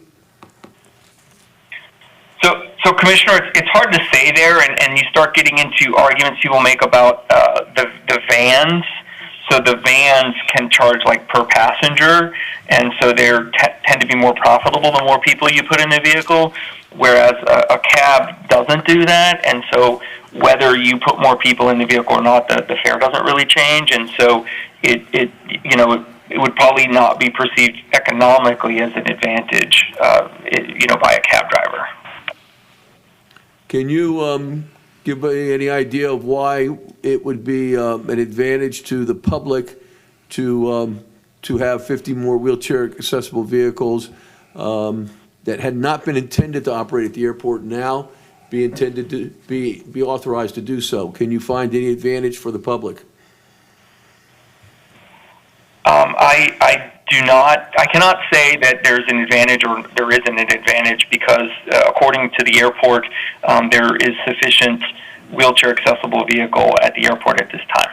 So Commissioner, it's hard to say there, and you start getting into arguments people make about the vans. So the vans can charge like per passenger, and so they tend to be more profitable the more people you put in the vehicle, whereas a cab doesn't do that, and so whether you put more people in the vehicle or not, the fare doesn't really change, and so it would probably not be perceived economically as an advantage, by a cab driver. Can you give me any idea of why it would be an advantage to the public to have 50 more wheelchair accessible vehicles that had not been intended to operate at the airport now be intended to be authorized to do so? Can you find any advantage for the public? I do not. I cannot say that there's an advantage or there isn't an advantage because, according to the airport, there is sufficient wheelchair accessible vehicle at the airport at this time.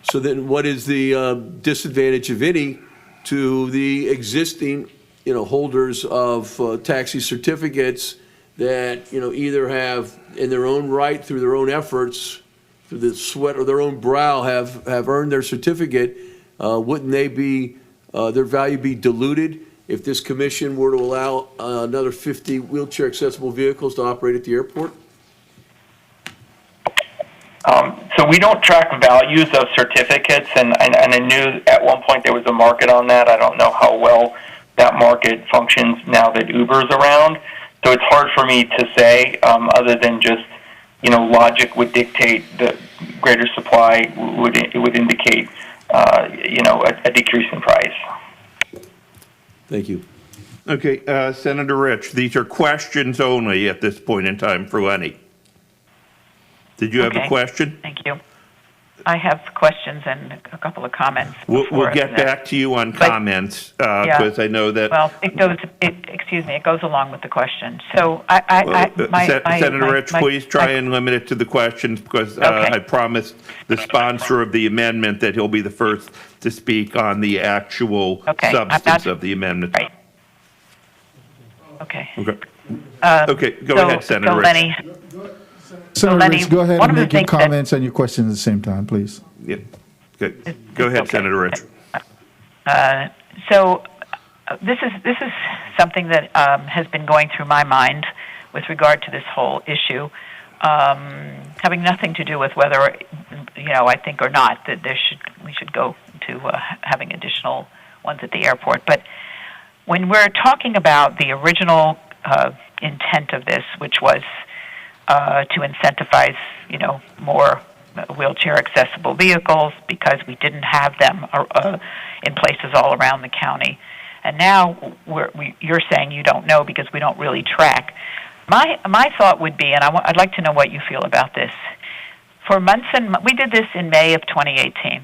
So then, what is the disadvantage, if any, to the existing, holders of taxi certificates that either have, in their own right, through their own efforts, through the sweat of their own brow, have earned their certificate? Wouldn't they be their value be diluted if this commission were to allow another 50 wheelchair accessible vehicles to operate at the airport? So we don't track values of certificates, and I knew at one point there was a market on that. I don't know how well that market functions now that Uber's around. So it's hard for me to say, other than just, logic would dictate the greater supply would indicate, a decrease in price. Thank you. Okay, Senator Rich, these are questions only at this point in time for Lenny. Did you have a question? Thank you. I have questions and a couple of comments. We'll get back to you on comments, because I know that... Well, it goes along with the question. So Senator Rich, please try and limit it to the questions, because I promised the sponsor of the amendment that he'll be the first to speak on the actual substance of the amendment. Right. Okay. Okay, go ahead, Senator Rich. Lenny, Senator Rich, go ahead and make your comments and your questions at the same time, please. Yeah. Good. Go ahead, Senator Rich. This is something that has been going through my mind with regard to this whole issue, having nothing to do with whether I think or not that we should go to having additional ones at the airport. But when we're talking about the original intent of this, which was to incentivize, more wheelchair accessible vehicles because we didn't have them in places all around the county. And now you're saying you don't know because we don't really track. My thought would be, and I'd like to know what you feel about this. For months we did this in May of 2018.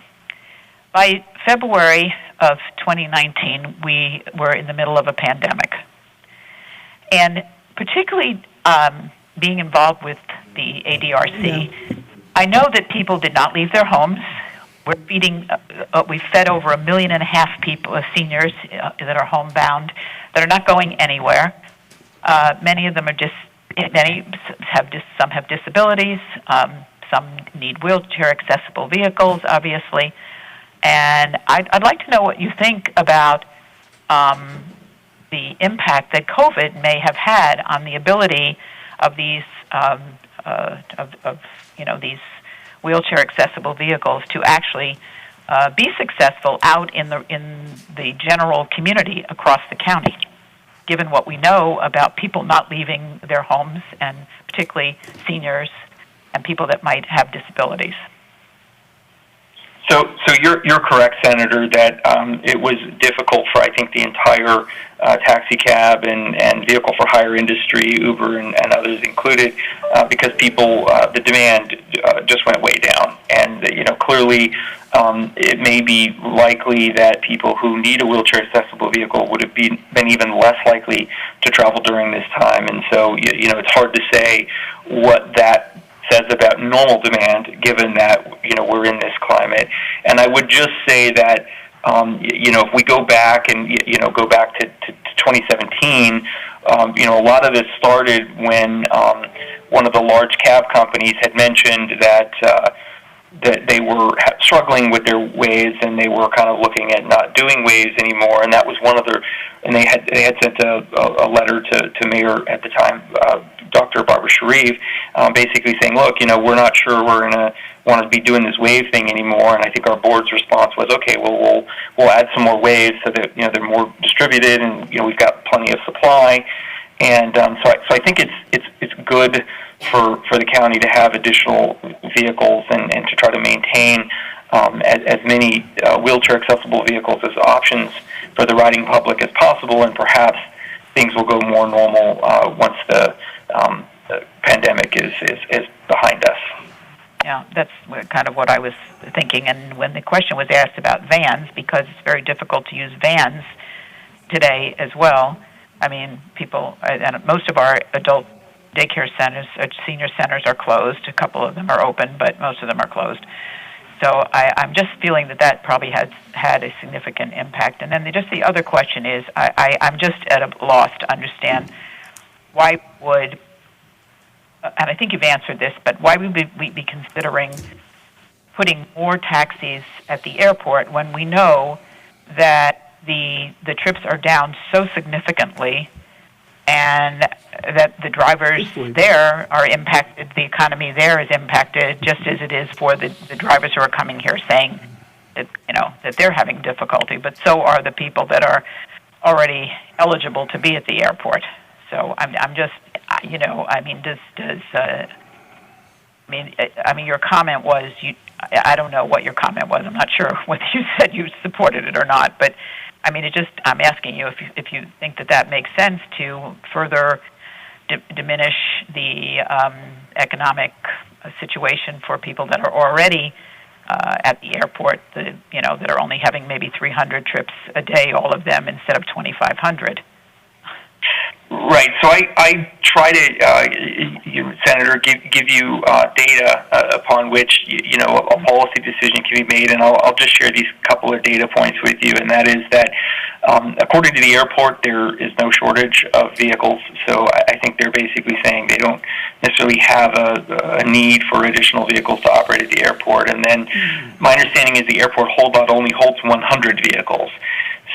By February of 2019, we were in the middle of a pandemic. And particularly being involved with the ADRC, I know that people did not leave their homes. We're feeding, we fed over 1.5 million people, seniors that are homebound, that are not going anywhere. Many of them are some have disabilities, some need wheelchair accessible vehicles, obviously. And I'd like to know what you think about the impact that COVID may have had on the ability of these these wheelchair accessible vehicles to actually be successful out in the general community across the county, given what we know about people not leaving their homes, and particularly seniors and people that might have disabilities. So you're correct, Senator, that it was difficult for, I think, the entire taxi cab and vehicle for hire industry, Uber and others included, because people, the demand just went way down. And, clearly it may be likely that people who need a wheelchair accessible vehicle would have been even less likely to travel during this time. And so, it's hard to say what that says about normal demand, given that we're in this climate. And I would just say that If we go back and, go back to 2017, a lot of this started when one of the large cab companies had mentioned that they were struggling with their waves, and they were kind of looking at not doing waves anymore. And that was one of their, and they had sent a letter to Mayor at the time, Dr. Barbara Sharif, basically saying, look, we're not sure we're going to want to be doing this wave thing anymore. And I think our board's response was, okay, well, we'll add some more waves so that they're more distributed, and we've got plenty of supply. And so I think it's good for the county to have additional vehicles and to try to maintain as many wheelchair accessible vehicles as options for the riding public as possible, and perhaps things will go more normal once the pandemic is behind us. Yeah, that's kind of what I was thinking. And when the question was asked about vans, because it's very difficult to use vans today as well, I mean, people, and most of our adult daycare centers, senior centers are closed. A couple of them are open, but most of them are closed. So I'm just feeling that probably has had a significant impact. And then just the other question is, I'm just at a loss to understand why would, and I think you've answered this, but why would we be considering putting more taxis at the airport when we know that the trips are down so significantly, and that the drivers there are impacted, the economy there is impacted just as it is for the drivers who are coming here saying that, that they're having difficulty, but so are the people that are already eligible to be at the airport. So I'm just, I mean, your comment was, I don't know what your comment was. I'm not sure whether you said you supported it or not, but I mean, I'm asking you if you think that makes sense to further diminish the economic situation for people that are already at the airport, that are only having maybe 300 trips a day, all of them, instead of 2,500. Right. So I try to, Senator, give you data upon which a policy decision can be made, and I'll just share these couple of data points with you. And that is that, according to the airport, there is no shortage of vehicles. So I think they're basically saying they don't necessarily have a need for additional vehicles to operate at the airport. And then my understanding is the airport holdout only holds 100 vehicles.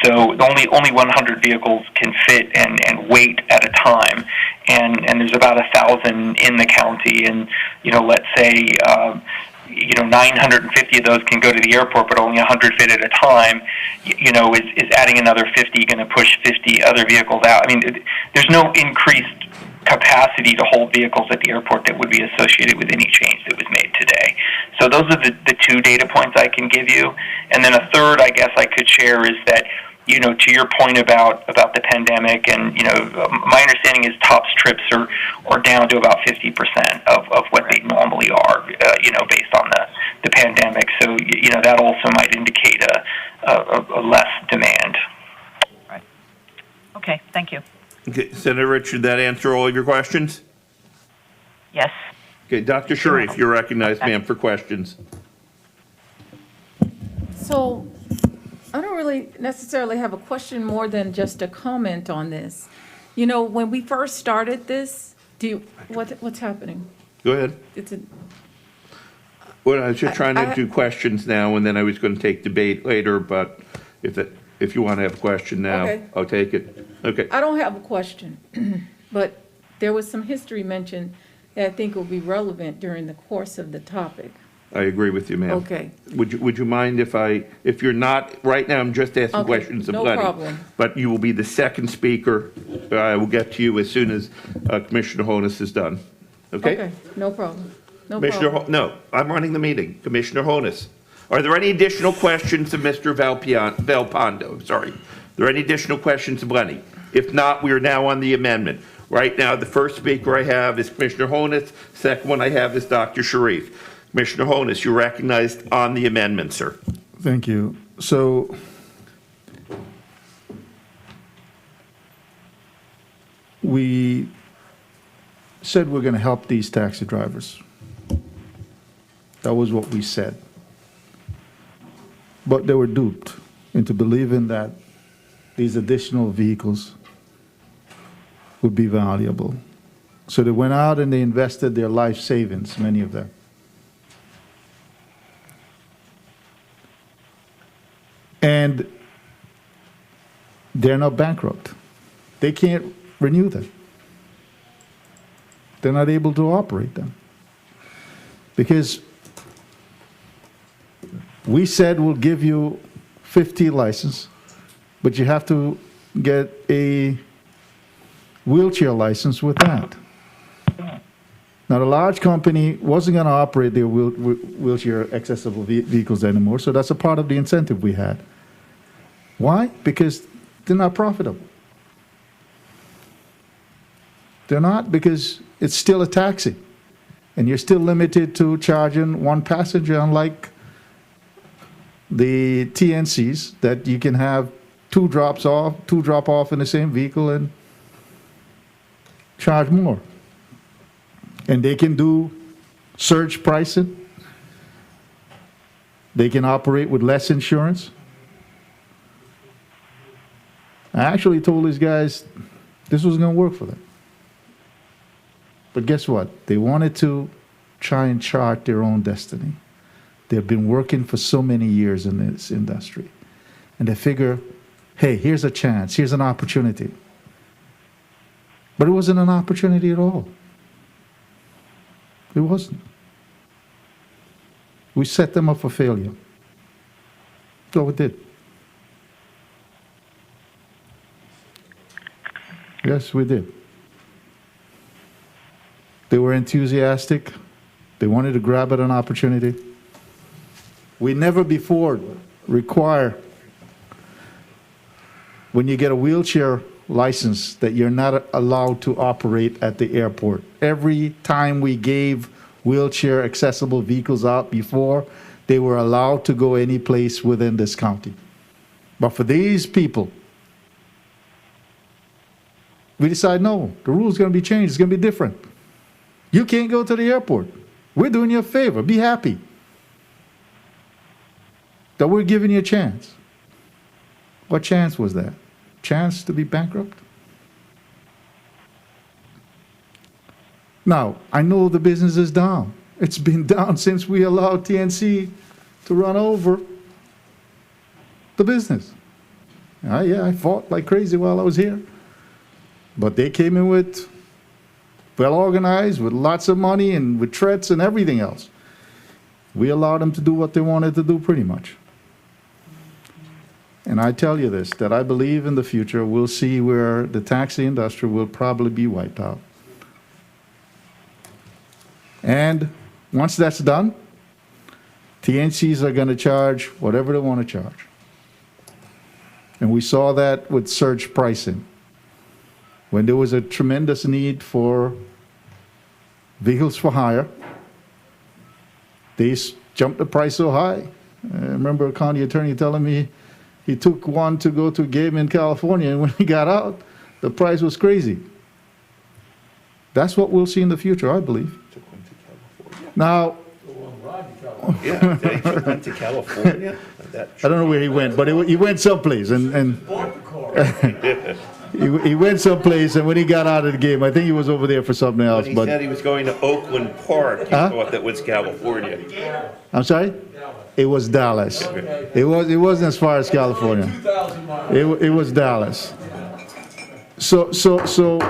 So only 100 vehicles can fit and wait at a time, and there's about 1,000 in the county, and let's say 950 of those can go to the airport, but only 100 fit at a time. Is adding another 50 going to push 50 other vehicles out? I mean, there's no increased capacity to hold vehicles at the airport that would be associated with any change that was made today. So those are the two data points I can give you. And then a third, I guess I could share, is that, to your point about the pandemic, and, my understanding is TOPS trips are down to about 50% of what they normally are, based on the pandemic. So, that also might indicate a less demand. Right. Okay, thank you. Okay, Senator Rich, did that answer all of your questions? Yes. Okay, Dr. Sharif, you're recognized, ma'am, for questions. So I don't really necessarily have a question more than just a comment on this. When we first started this, what's happening? Go ahead. Well, I was just trying to do questions now, and then I was going to take debate later, but if you want to have a question now, Okay. I'll take it. Okay. I don't have a question, but there was some history mentioned that I think will be relevant during the course of the topic. I agree with you, ma'am. Okay. Would you mind if you're not, right now, I'm just asking Okay, questions of no Lenny. problem. But you will be the second speaker. I will get to you as soon as Commissioner Honus is done. Okay? No problem. No, I'm running the meeting. Commissioner Honus. Are there any additional questions of Mr. Valpondo? Sorry. Are there any additional questions of Lenny? If not, we are now on the amendment. Right now, the first speaker I have is Commissioner Honus. Second one I have is Dr. Sharif. Commissioner Honus, you're recognized on the amendment, sir. Thank you. So we said we're going to help these taxi drivers. That was what we said. But they were duped. into believing that these additional vehicles would be valuable. So they went out and they invested their life savings, many of them. And they're not bankrupt. They can't renew them. They're not able to operate them. Because we said we'll give you 50 license, but you have to get a wheelchair license with that. Now, the large company wasn't going to operate their wheelchair accessible vehicles anymore, so that's a part of the incentive we had. Why? Because they're not profitable. They're not, because it's still a taxi, and you're still limited to charging one passenger, unlike the TNCs that you can have two drop off in the same vehicle and charge more. And they can do surge pricing. They can operate with less insurance. I actually told these guys this was going to work for them. But guess what? They wanted to try and chart their own destiny. They've been working for so many years in this industry. And they figure, hey, here's a chance, here's an opportunity. But it wasn't an opportunity at all. It wasn't. We set them up for failure. So we did. Yes, we did. They were enthusiastic. They wanted to grab at an opportunity. We never before require, when you get a wheelchair license, that you're not allowed to operate at the airport. Every time we gave wheelchair accessible vehicles out before, they were allowed to go any place within this county. But for these people, we decided, no, the rule's going to be changed. It's going to be different. You can't go to the airport. We're doing you a favor. Be happy that we're giving you a chance. What chance was that? Chance to be bankrupt? Now, I know the business is down. It's been down since we allowed TNC to run over the business. Yeah, I fought like crazy while I was here. But they came in with, well organized, with lots of money and with threats and everything else. We allowed them to do what they wanted to do pretty much. And I tell you this, that I believe in the future we'll see where the taxi industry will probably be wiped out. And once that's done, TNCs are going to charge whatever they want to charge. And we saw that with surge pricing. When there was a tremendous need for vehicles for hire, they jumped the price so high. I remember a county attorney telling me he took one to go to a game in California, and when he got out, the price was crazy. That's what we'll see in the future, I believe. Now, Yeah, they went to California. I don't know where he went, but he went someplace, and he went someplace, and when he got out of the game, I think he was over there for something else. When he But said he was going to Oakland Park, he thought that was California. I'm sorry? It was Dallas. It wasn't as far as California. It was Dallas. So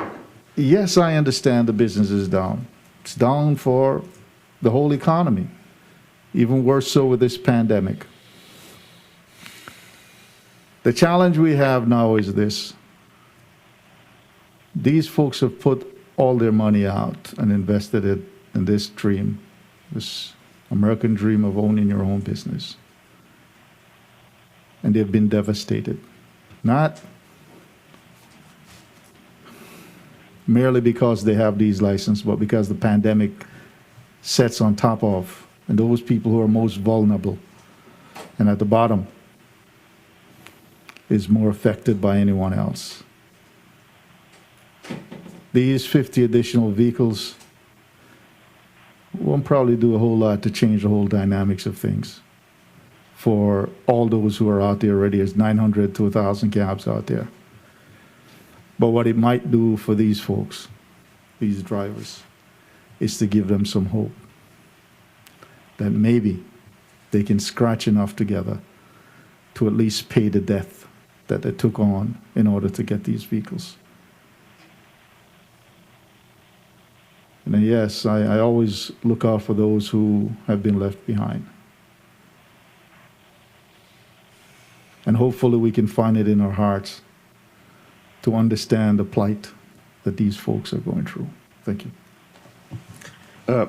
yes, I understand the business is down. It's down for the whole economy. Even worse so with this pandemic. The challenge we have now is this. These folks have put all their money out and invested it in this dream, this American dream of owning your own business. And they've been devastated. Not merely because they have these licenses, but because the pandemic sets on top of, and those people who are most vulnerable. And at the bottom is more affected by anyone else. These 50 additional vehicles won't probably do a whole lot to change the whole dynamics of things. for all those who are out there already. There's 900 to 1,000 cabs out there. But what it might do for these folks, these drivers, is to give them some hope that maybe they can scratch enough together to at least pay the debt that they took on in order to get these vehicles. And then, yes, I always look out for those who have been left behind. And hopefully we can find it in our hearts to understand the plight that these folks are going through. Thank you.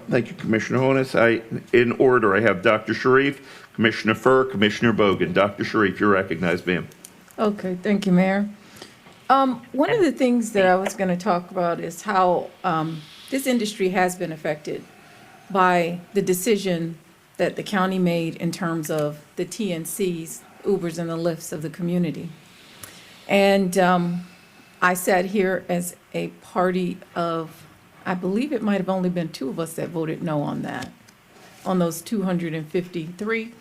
Thank you, Commissioner Honus. In order, I have Dr. Sharif, Commissioner Furr, Commissioner Bogan. Dr. Sharif, you're recognized, ma'am. Okay, thank you, Mayor. One of the things that I was going to talk about is how this industry has been affected by the decision that the county made in terms of the TNCs, Ubers and the Lyfts of the community. And I sat here as a party of, I believe it might have only been 2 of us that voted no on that, on those 253.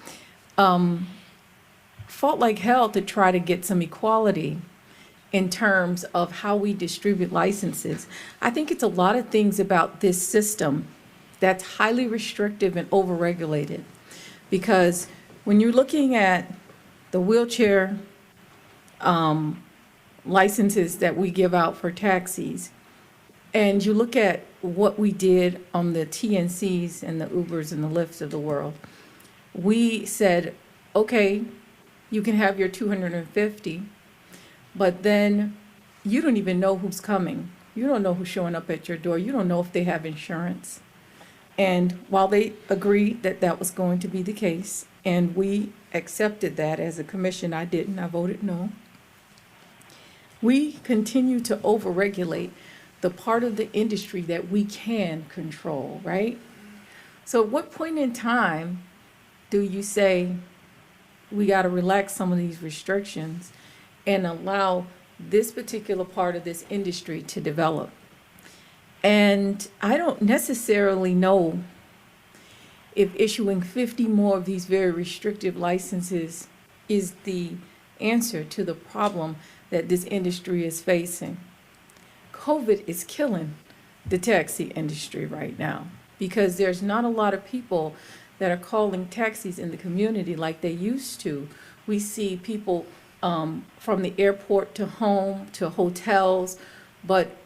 Fought like hell to try to get some equality in terms of how we distribute licenses. I think it's a lot of things about this system that's highly restrictive and overregulated. Because when you're looking at the wheelchair licenses that we give out for taxis, and you look at what we did on the TNCs and the Ubers and the Lyfts of the world, we said, okay, you can have your 250, but then you don't even know who's coming. You don't know who's showing up at your door. You don't know if they have insurance. And while they agreed that that was going to be the case, and we accepted that as a commission, I didn't, I voted no. We continue to overregulate the part of the industry that we can control, right? So at what point in time do you say we got to relax some of these restrictions and allow this particular part of this industry to develop? And I don't necessarily know if issuing 50 more of these very restrictive licenses is the answer to the problem that this industry is facing. COVID is killing the taxi industry right now because there's not a lot of people that are calling taxis in the community like they used to. We see people from the airport to home to hotels, but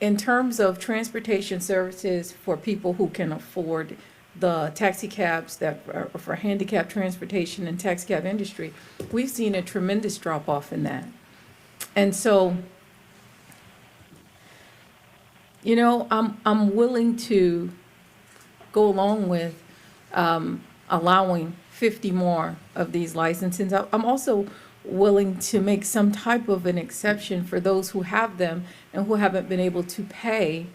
in terms of transportation services for people who can afford the taxi cabs that are for handicapped transportation and taxi cab industry, we've seen a tremendous drop off in that. And so, you know, I'm willing to go along with allowing 50 more of these licenses. I'm also willing to make some type of an exception for those who have them and who haven't been able to pay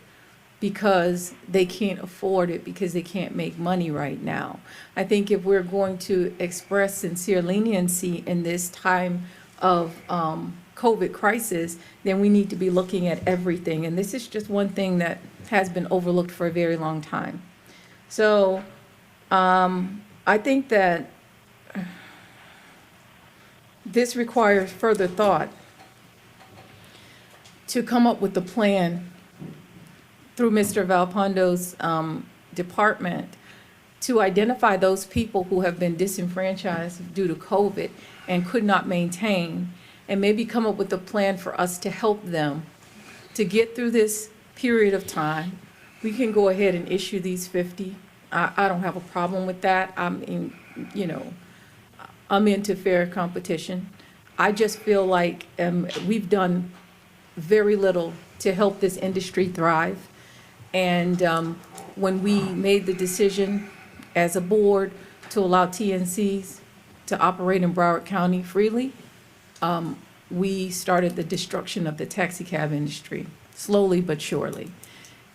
because they can't afford it, because they can't make money right now. I think if we're going to express sincere leniency in this time of COVID crisis, then we need to be looking at everything. And this is just one thing that has been overlooked for a very long time. So I think that this requires further thought to come up with a plan through Mr. Valpondo's department to identify those people who have been disenfranchised due to COVID and could not maintain, and maybe come up with a plan for us to help them to get through this period of time. We can go ahead and issue these 50. I don't have a problem with that. I'm into fair competition. I just feel like we've done very little to help this industry thrive. And when we made the decision as a board to allow TNCs to operate in Broward County freely, we started the destruction of the taxi cab industry, slowly but surely.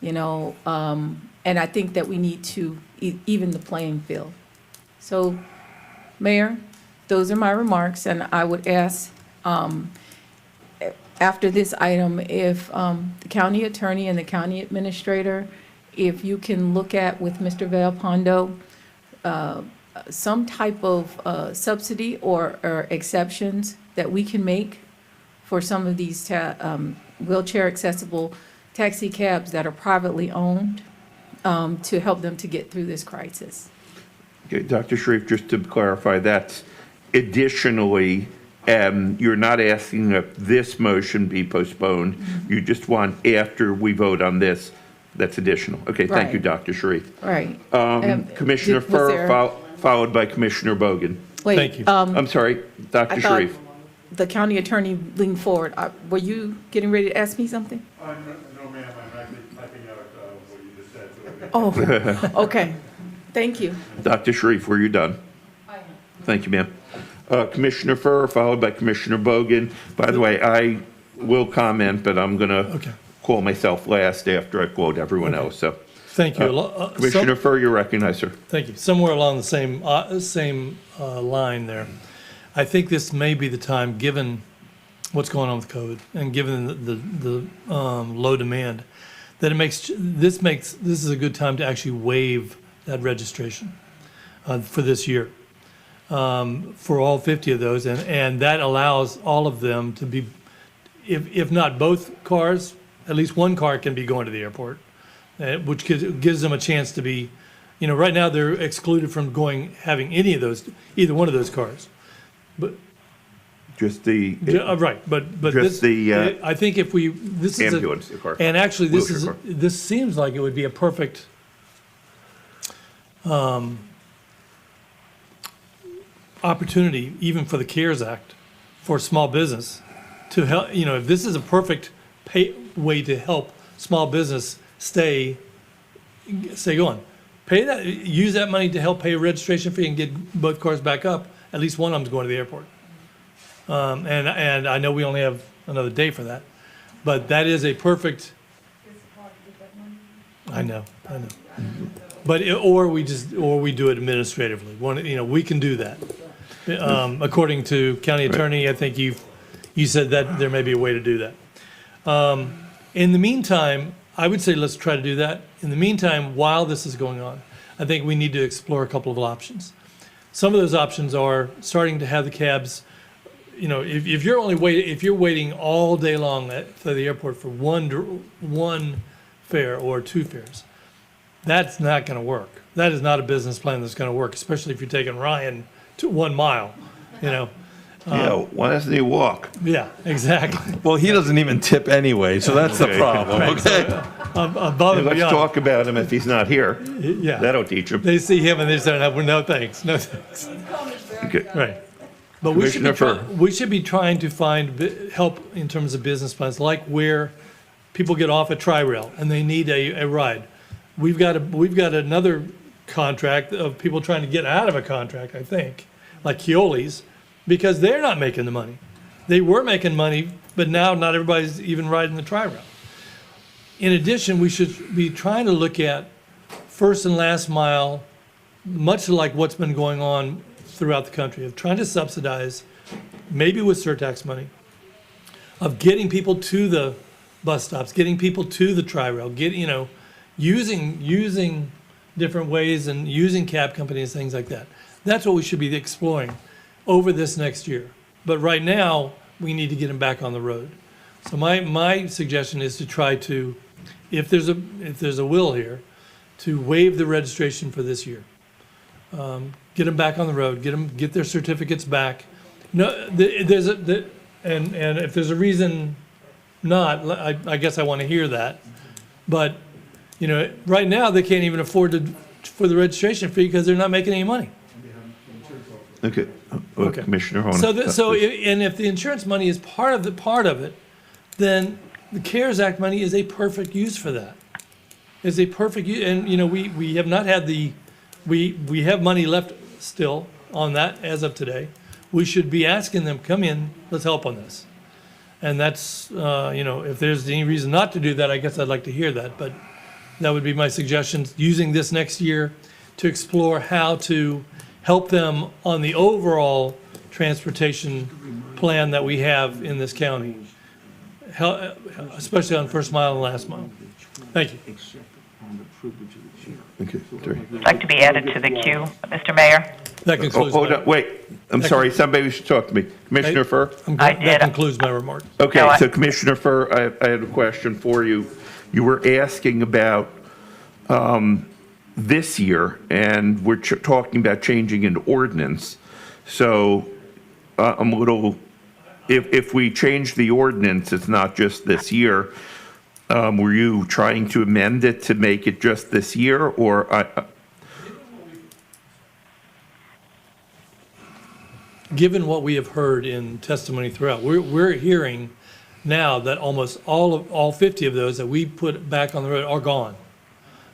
And I think that we need to even the playing field. So, Mayor, those are my remarks, and I would ask after this item if the county attorney and the county administrator, if you can look at with Mr. Valpondo some type of subsidy or exceptions that we can make for some of these wheelchair accessible taxi cabs that are privately owned to help them to get through this crisis. Okay, Dr. Sharif, just to clarify, that's additionally, you're not asking that this motion be postponed. You just want after we vote on this, that's additional. Okay, thank you, Right. Dr. Sharif. Right. Commissioner was there- Furr, followed by Commissioner Bogan. Wait, Thank you. I'm sorry, I Dr. thought Sharif. the county attorney leaned forward. Were you getting ready to ask me something? No, ma'am, I'm actually typing out what you just said. Oh, okay. Thank you. Dr. Sharif, were you done? Thank you, ma'am. Commissioner Furr, followed by Commissioner Bogan. By the way, I will comment, but I'm going to call myself last after I quote everyone else, so. Thank you. Commissioner Furr, you're recognized, sir. Thank you. Somewhere along the same line there. I think this may be the time, given what's going on with COVID and given the low demand, that this is a good time to actually waive that registration for this year for all 50 of those, and that allows all of them to be, if not both cars, at least one car can be going to the airport, which gives them a chance to be, right now they're excluded from having any of those, either one of those cars. But just the right, but just this, I think if this is ambulance car, and actually this seems like it would be a perfect opportunity, even for the CARES Act, for small business to help. If this is a perfect way to help small business stay going, use that money to help pay a registration fee and get both cars back up. At least one of them's going to the airport. And I know we only have another day for that, but that is a perfect. I know. But or we do it administratively. We can do that. According to county attorney, I think you said that there may be a way to do that. In the meantime, I would say let's try to do that. In the meantime, while this is going on, I think we need to explore a couple of options. Some of those options are starting to have the cabs. If you're waiting all day long for the airport for one fare or two fares, that's not going to work. That is not a business plan that's going to work, especially if you're taking Ryan to 1 mile. Why doesn't he walk? Yeah, exactly. Well, he doesn't even tip anyway, so that's the problem. Okay. Let's talk about him if he's not here. Yeah, that'll teach him. They see him and they say, "No thanks, no thanks." Okay. Right. But we should be trying to find help in terms of business plans, like where people get off at Tri-Rail and they need a ride. We've got another contract of people trying to get out of a contract, I think, like Keolis, because they're not making the money. They were making money, but now not everybody's even riding the Tri-Rail. In addition, we should be trying to look at first and last mile, much like what's been going on throughout the country, of trying to subsidize, maybe with surtax money, of getting people to the bus stops, getting people to the Tri-Rail, using different ways and using cab companies, things like that. That's what we should be exploring over this next year. But right now, we need to get them back on the road. So my suggestion is to try to, if there's a will here, to waive the registration for this year. Get them back on the road. Get their certificates back. No, and if there's a reason not, I guess I want to hear that. But right now they can't even afford for the registration fee because they're not making any money. Okay. Okay. Commissioner. And if the insurance money is part of it, then the CARES Act money is a perfect use for that. Is a perfect use, and we have not had we have money left still on that as of today. We should be asking them, come in, let's help on this. And that's if there's any reason not to do that, I guess I'd like to hear that. But that would be my suggestion, using this next year to explore how to help them on the overall transportation plan that we have in this county, especially on first mile and last mile. Thank you. Okay. I'd like to be added to the queue, Mr. Mayor. That concludes Hold my- on, wait, I'm That sorry, somebody should talk to me. Commissioner Furr? That concludes my remarks. Okay, so Commissioner Furr, I had a question for you. You were asking about this year, and we're talking about changing an ordinance. So I'm a little, if we change the ordinance, it's not just this year. Were you trying to amend it to make it just this year, or? Given what we have heard in testimony throughout, we're hearing now that almost all 50 of those that we put back on the road are gone.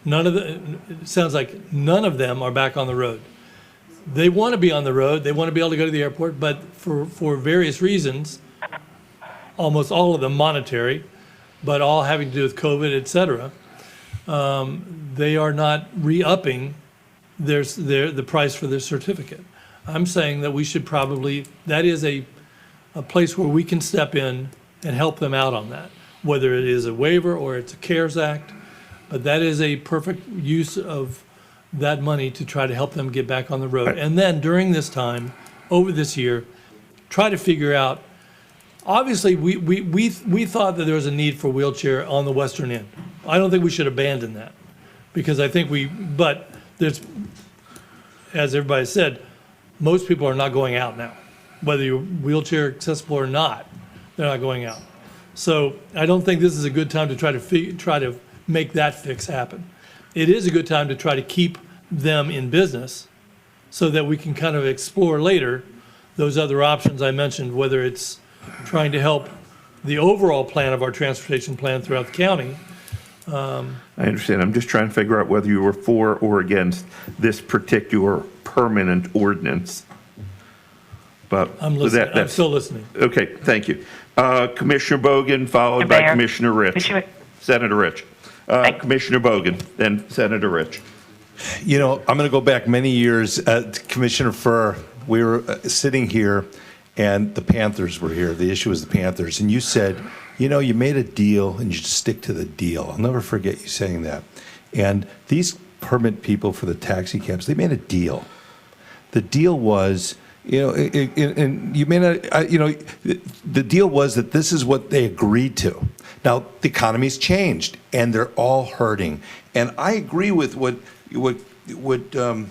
It sounds like none of them are back on the road. They want to be on the road, they want to be able to go to the airport, but for various reasons, almost all of them monetary, but all having to do with COVID, et cetera, they are not re-upping the price for their certificate. I'm saying that we should probably, that is a place where we can step in and help them out on that, whether it is a waiver or it's a CARES Act, but that is a perfect use of that money to try to help them get back on the road. And then during this time, over this year, try to figure out, obviously, we thought that there was a need for wheelchair on the western end. I don't think we should abandon that, because I think but there's, as everybody said, most people are not going out now. Whether you're wheelchair accessible or not, they're not going out. So I don't think this is a good time to try to make that fix happen. It is a good time to try to keep them in business so that we can kind of explore later those other options I mentioned, whether it's trying to help the overall plan of our transportation plan throughout the county. I understand. I'm just trying to figure out whether you were for or against this particular permanent ordinance. But I'm listening. I'm still listening. Okay, thank you. Commissioner Bogan, followed by Mayor, Commissioner Rich. Senator Rich. Commissioner Bogan, then Senator Rich. You know, I'm going to go back many years. Commissioner Furr, we were sitting here, and the Panthers were here. The issue was the Panthers. And you said, you know, you made a deal, and you just stick to the deal. I'll never forget you saying that. And these permit people for the taxi cabs, they made a deal. The deal was, you know, and you may not, you know, the deal was that this is what they agreed to. Now, the economy's changed, and they're all hurting. And I agree with what the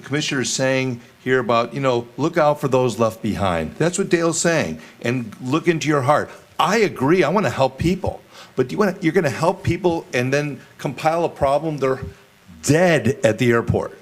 commissioner is saying here about, you know, look out for those left behind. That's what Dale's saying. And look into your heart. I agree. I want to help people. But you're going to help people and then compile a problem. They're dead at the airport.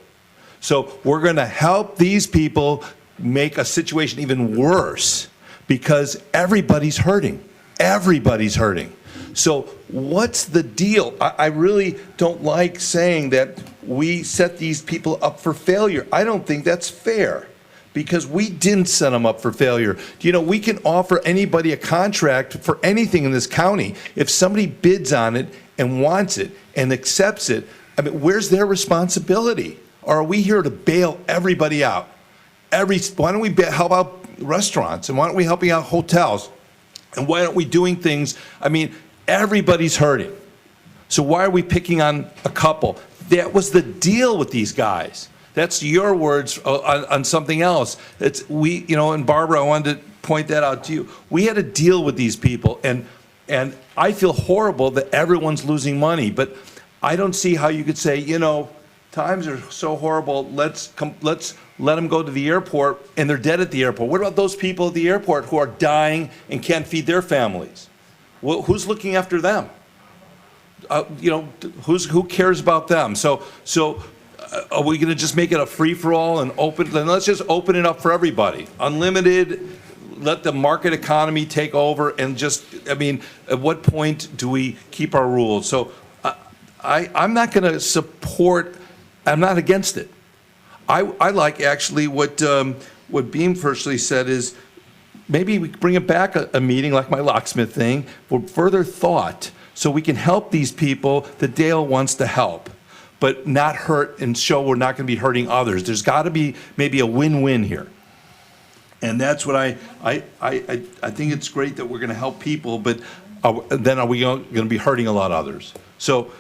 So we're going to help these people make a situation even worse because everybody's hurting. Everybody's hurting. So what's the deal? I really don't like saying that we set these people up for failure. I don't think that's fair because we didn't set them up for failure. You know, we can offer anybody a contract for anything in this county. If somebody bids on it and wants it and accepts it, I mean, where's their responsibility? Or are we here to bail everybody out? Why don't we help out restaurants? And why aren't we helping out hotels? And why aren't we doing things? I mean, everybody's hurting. So why are we picking on a couple? That was the deal with these guys. That's your words on something else. You know, and Barbara, I wanted to point that out to you. We had a deal with these people, and I feel horrible that everyone's losing money, but I don't see how you could say, you know, times are so horrible, let's let them go to the airport, and they're dead at the airport. What about those people at the airport who are dying and can't feed their families? Well, who's looking after them? You know, who cares about them? So are we going to just make it a free-for-all and open? Then let's just open it up for everybody, unlimited. Let the market economy take over, and just, I mean, at what point do we keep our rules? So I'm not going to support. I'm not against it. I like actually what Beam firstly said is maybe we bring it back a meeting like my locksmith thing for further thought so we can help these people that Dale wants to help, but not hurt and show we're not going to be hurting others. There's got to be maybe a win-win here. And that's what I think it's great that we're going to help people, but then are we going to be hurting a lot of others? So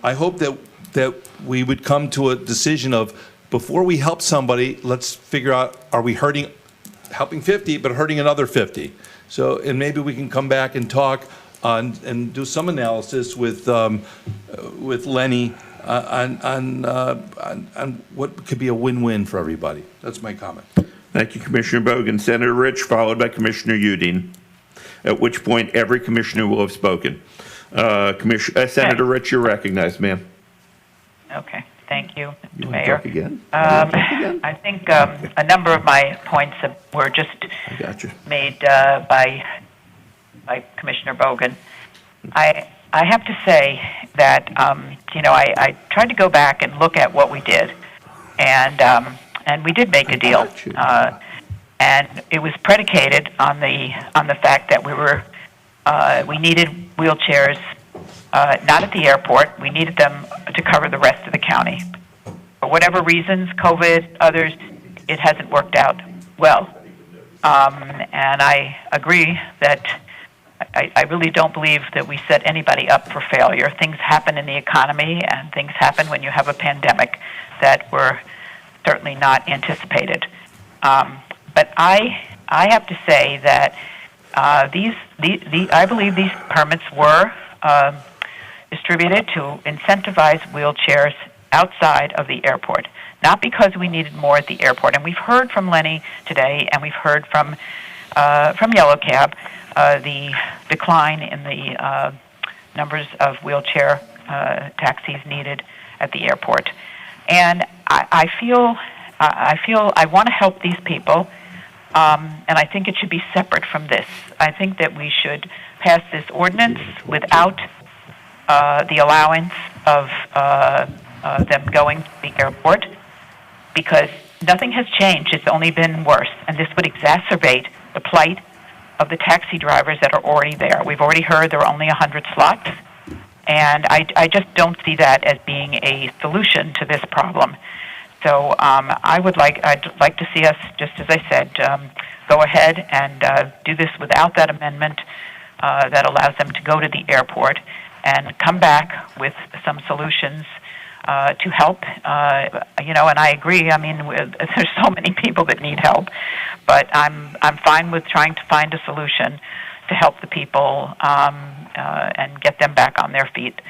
I hope that we would come to a decision of before we help somebody, let's figure out, are we helping 50, but hurting another 50? So, and maybe we can come back and talk and do some analysis with Lenny on what could be a win-win for everybody. That's my comment. Thank you, Commissioner Bogan. Senator Rich, followed by Commissioner Udine, at which point every commissioner will have spoken. Senator Rich, you're recognized, ma'am. Okay, thank you, You Mr. want to Mayor. talk again? I think a number of my points were just made by Commissioner Bogan. I have to say that I tried to go back and look at what we did, and we did make a deal, and it was predicated on the fact that we needed wheelchairs, not at the airport. We needed them to cover the rest of the county. For whatever reasons, COVID, others, it hasn't worked out well. And I agree that I really don't believe that we set anybody up for failure. Things happen in the economy, and things happen when you have a pandemic that were certainly not anticipated. But I have to say that I believe these permits were distributed to incentivize wheelchairs outside of the airport, not because we needed more at the airport. And we've heard from Lenny today, and we've heard from Yellow Cab the decline in the numbers of wheelchair taxis needed at the airport. And I feel I want to help these people, and I think it should be separate from this. I think that we should pass this ordinance without the allowance of them going to the airport, because nothing has changed. It's only been worse, and this would exacerbate the plight of the taxi drivers that are already there. We've already heard there are only 100 slots, and I just don't see that as being a solution to this problem. So I'd like to see us, just as I said, go ahead and do this without that amendment that allows them to go to the airport, and come back with some solutions to help. And I agree. I mean, there's so many people that need help, but I'm fine with trying to find a solution to help the people and get them back on their feet.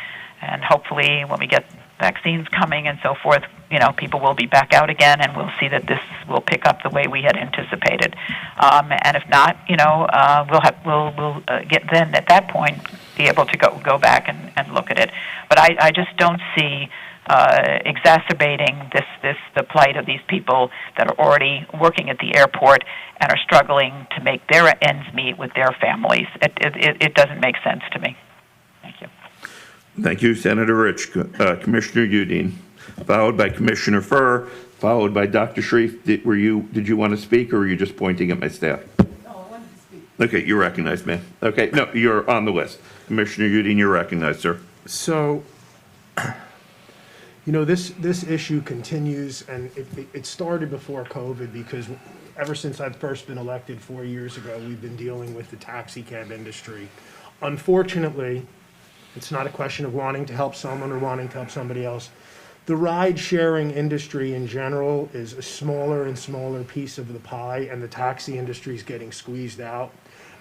And hopefully, when we get vaccines coming and so forth, people will be back out again, and we'll see that this will pick up the way we had anticipated. And if not, we'll get then at that point be able to go back and look at it. But I just don't see exacerbating the plight of these people that are already working at the airport and are struggling to make their ends meet with their families. It doesn't make sense to me. Thank you. Thank you, Senator Rich. Commissioner Udine, followed by Commissioner Furr, followed by Dr. Sharif. Did you want to speak, or were you just pointing at my staff? No, I wanted to speak. Okay, you're recognized, ma'am. Okay, no, you're on the list. Commissioner Udine, you're recognized, sir. So, this issue continues, and it started before COVID, because ever since I've first been elected 4 years ago, we've been dealing with the taxi cab industry. Unfortunately, it's not a question of wanting to help someone or wanting to help somebody else. The ride-sharing industry in general is a smaller and smaller piece of the pie, and the taxi industry is getting squeezed out.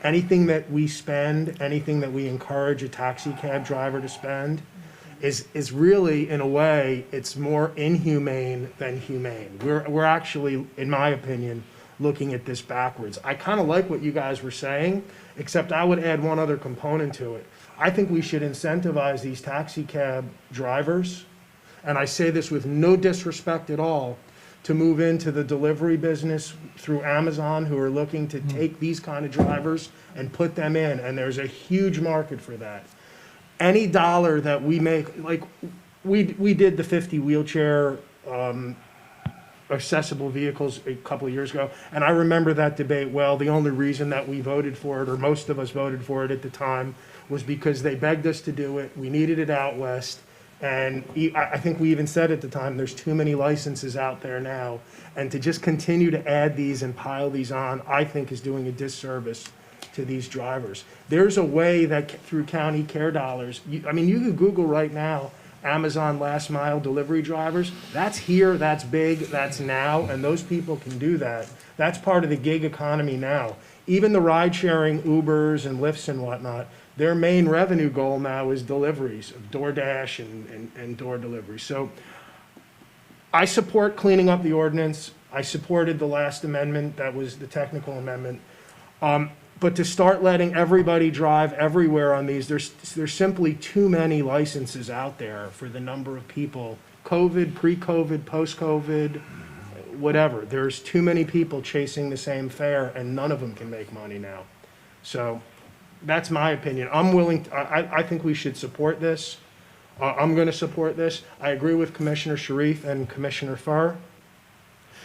Anything that we spend, anything that we encourage a taxi cab driver to spend, is really, in a way, it's more inhumane than humane. We're actually, in my opinion, looking at this backwards. I kind of like what you guys were saying, except I would add one other component to it. I think we should incentivize these taxi cab drivers, and I say this with no disrespect at all, to move into the delivery business through Amazon, who are looking to take these kind of drivers and put them in, and there's a huge market for that. Any dollar that we make, like we did the 50 wheelchair accessible vehicles a couple of years ago, and I remember that debate well. The only reason that we voted for it, or most of us voted for it at the time, was because they begged us to do it. We needed it out west, and I think we even said at the time, there's too many licenses out there now, and to just continue to add these and pile these on, I think is doing a disservice to these drivers. There's a way that through county care dollars, you could Google right now Amazon last mile delivery drivers. That's here, that's big, that's now, and those people can do that. That's part of the gig economy now. Even the ride-sharing Ubers and Lyfts and whatnot, their main revenue goal now is deliveries, of DoorDash and door delivery. So I support cleaning up the ordinance. I supported the last amendment, that was the technical amendment. But to start letting everybody drive everywhere on these, there's simply too many licenses out there for the number of people, COVID, pre-COVID, post-COVID, whatever. There's too many people chasing the same fare, and none of them can make money now. So that's my opinion. I'm willing, I think we should support this. I'm going to support this. I agree with Commissioner Sharif and Commissioner Furr.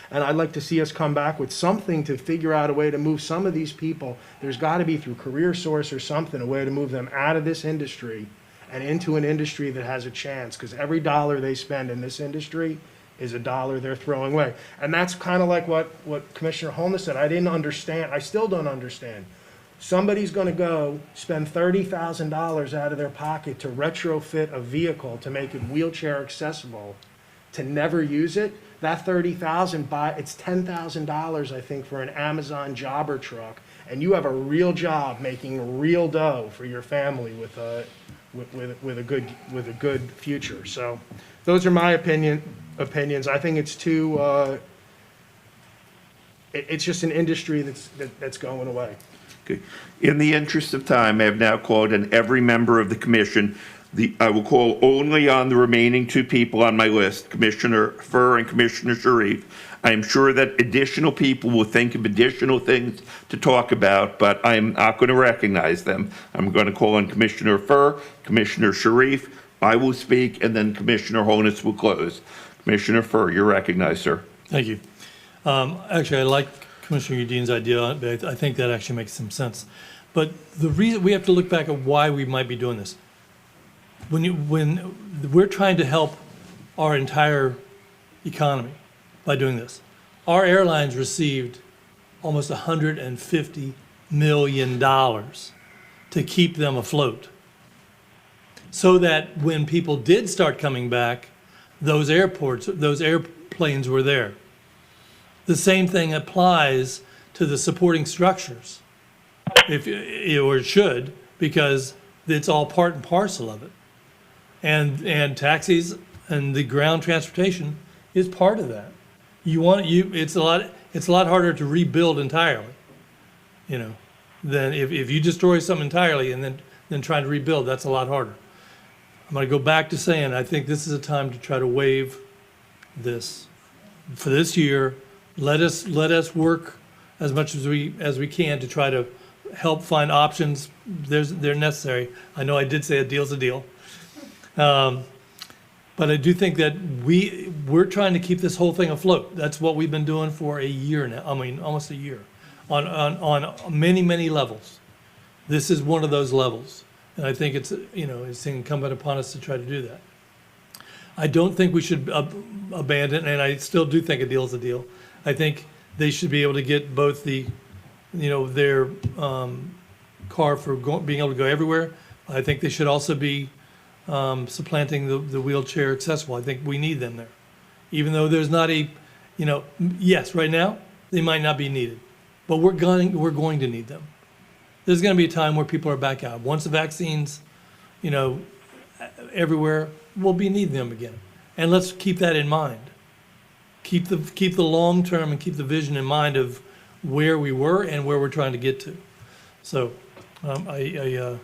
And I'd like to see us come back with something to figure out a way to move some of these people. There's got to be, through Career Source or something, a way to move them out of this industry and into an industry that has a chance, because every dollar they spend in this industry is a dollar they're throwing away. And that's kind of like what Commissioner Holness said. I didn't understand. I still don't understand. Somebody's going to go spend $30,000 out of their pocket to retrofit a vehicle to make it wheelchair accessible, to never use it. That $30,000, it's $10,000, I think, for an Amazon jobber truck, and you have a real job making real dough for your family with a good future. So, those are my opinions. I think it's too. It's just an industry that's going away. Okay. In the interest of time, I have now called on every member of the commission. I will call only on the remaining two people on my list, Commissioner Furr and Commissioner Sharif. I am sure that additional people will think of additional things to talk about, but I'm not going to recognize them. I'm going to call on Commissioner Furr, Commissioner Sharif. I will speak, and then Commissioner Holness will close. Commissioner Furr, you're recognized, sir. Thank you. Actually, I like Commissioner Udin's idea, but I think that actually makes some sense. But the reason we have to look back at why we might be doing this. When we're trying to help our entire economy by doing this, our airlines received almost $150 million to keep them afloat, so that when people did start coming back, those airplanes were there. The same thing applies to the supporting structures, or it should, because it's all part and parcel of it. And taxis and the ground transportation is part of that. It's a lot harder to rebuild entirely, than if you destroy something entirely and then trying to rebuild. That's a lot harder. I'm going to go back to saying I think this is a time to try to waive this for this year. Let us work as much as we can to try to help find options. They're necessary. I know I did say a deal's a deal. But I do think that we're trying to keep this whole thing afloat. That's what we've been doing for a year now. I mean, almost a year, on many, many levels. This is one of those levels, and I think it's incumbent upon us to try to do that. I don't think we should abandon, and I still do think a deal is a deal. I think they should be able to get both their car for being able to go everywhere. I think they should also be supplanting the wheelchair accessible. I think we need them there. Even though there's not yes, right now, they might not be needed, but we're going to need them. There's going to be a time where people are back out. Once the vaccines, everywhere, we'll be needing them again. And let's keep that in mind. Keep the long term and keep the vision in mind of where we were and where we're trying to get to. So I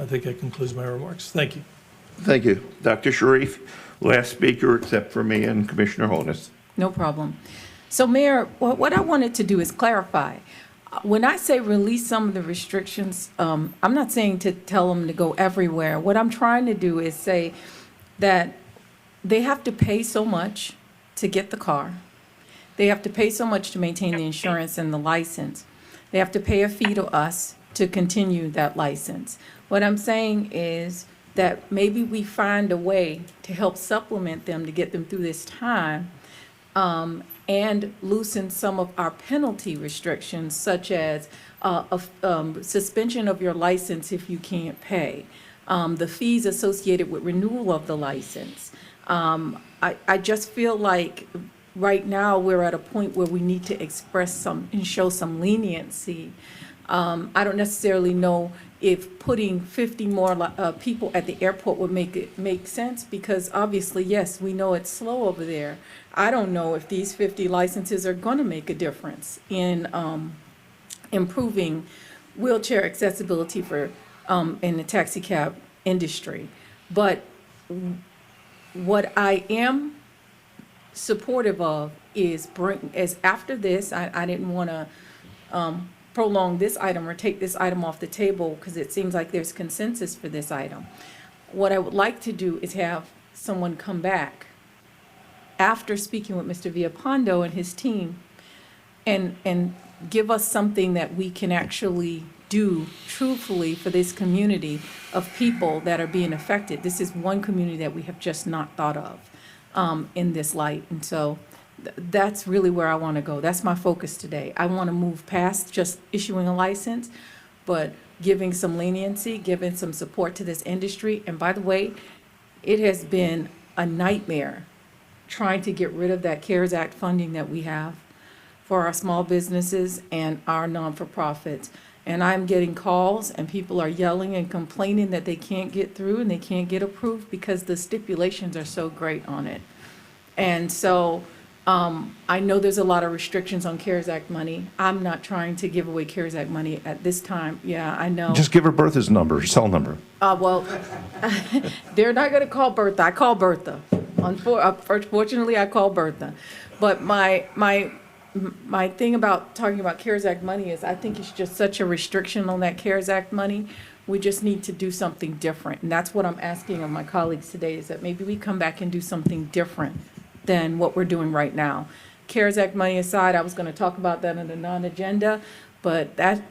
think that concludes my remarks. Thank you. Thank you. Dr. Sharif, last speaker except for me and Commissioner Holness. No problem. So, Mayor, what I wanted to do is clarify. When I say release some of the restrictions, I'm not saying to tell them to go everywhere. What I'm trying to do is say that they have to pay so much to get the car. They have to pay so much to maintain the insurance and the license. They have to pay a fee to us to continue that license. What I'm saying is that maybe we find a way to help supplement them to get them through this time, and loosen some of our penalty restrictions, such as suspension of your license if you can't pay, the fees associated with renewal of the license. I just feel like right now we're at a point where we need to express some and show some leniency. I don't necessarily know if putting 50 more people at the airport would make sense, because obviously, yes, we know it's slow over there. I don't know if these 50 licenses are going to make a difference in improving wheelchair accessibility for in the taxi cab industry. But what I am supportive of is after this, I didn't want to prolong this item or take this item off the table because it seems like there's consensus for this item. What I would like to do is have someone come back after speaking with Mr. Villapando and his team and give us something that we can actually do truthfully for this community of people that are being affected. This is one community that we have just not thought of in this light. And so that's really where I want to go. That's my focus today. I want to move past just issuing a license, but giving some leniency, giving some support to this industry. And by the way, it has been a nightmare trying to get rid of that CARES Act funding that we have for our small businesses and our non-for-profits. And I'm getting calls and people are yelling and complaining that they can't get through and they can't get approved because the stipulations are so great on it. And so I know there's a lot of restrictions on CARES Act money. I'm not trying to give away CARES Act money at this time. Yeah, I know. Just give her Bertha's number, cell number. Well, they're not going to call Bertha. I call Bertha. Unfortunately, I call Bertha. But my thing about talking about CARES Act money is I think it's just such a restriction on that CARES Act money. We just need to do something different. And that's what I'm asking of my colleagues today, is that maybe we come back and do something different than what we're doing right now. CARES Act money aside, I was going to talk about that in the non-agenda, but that,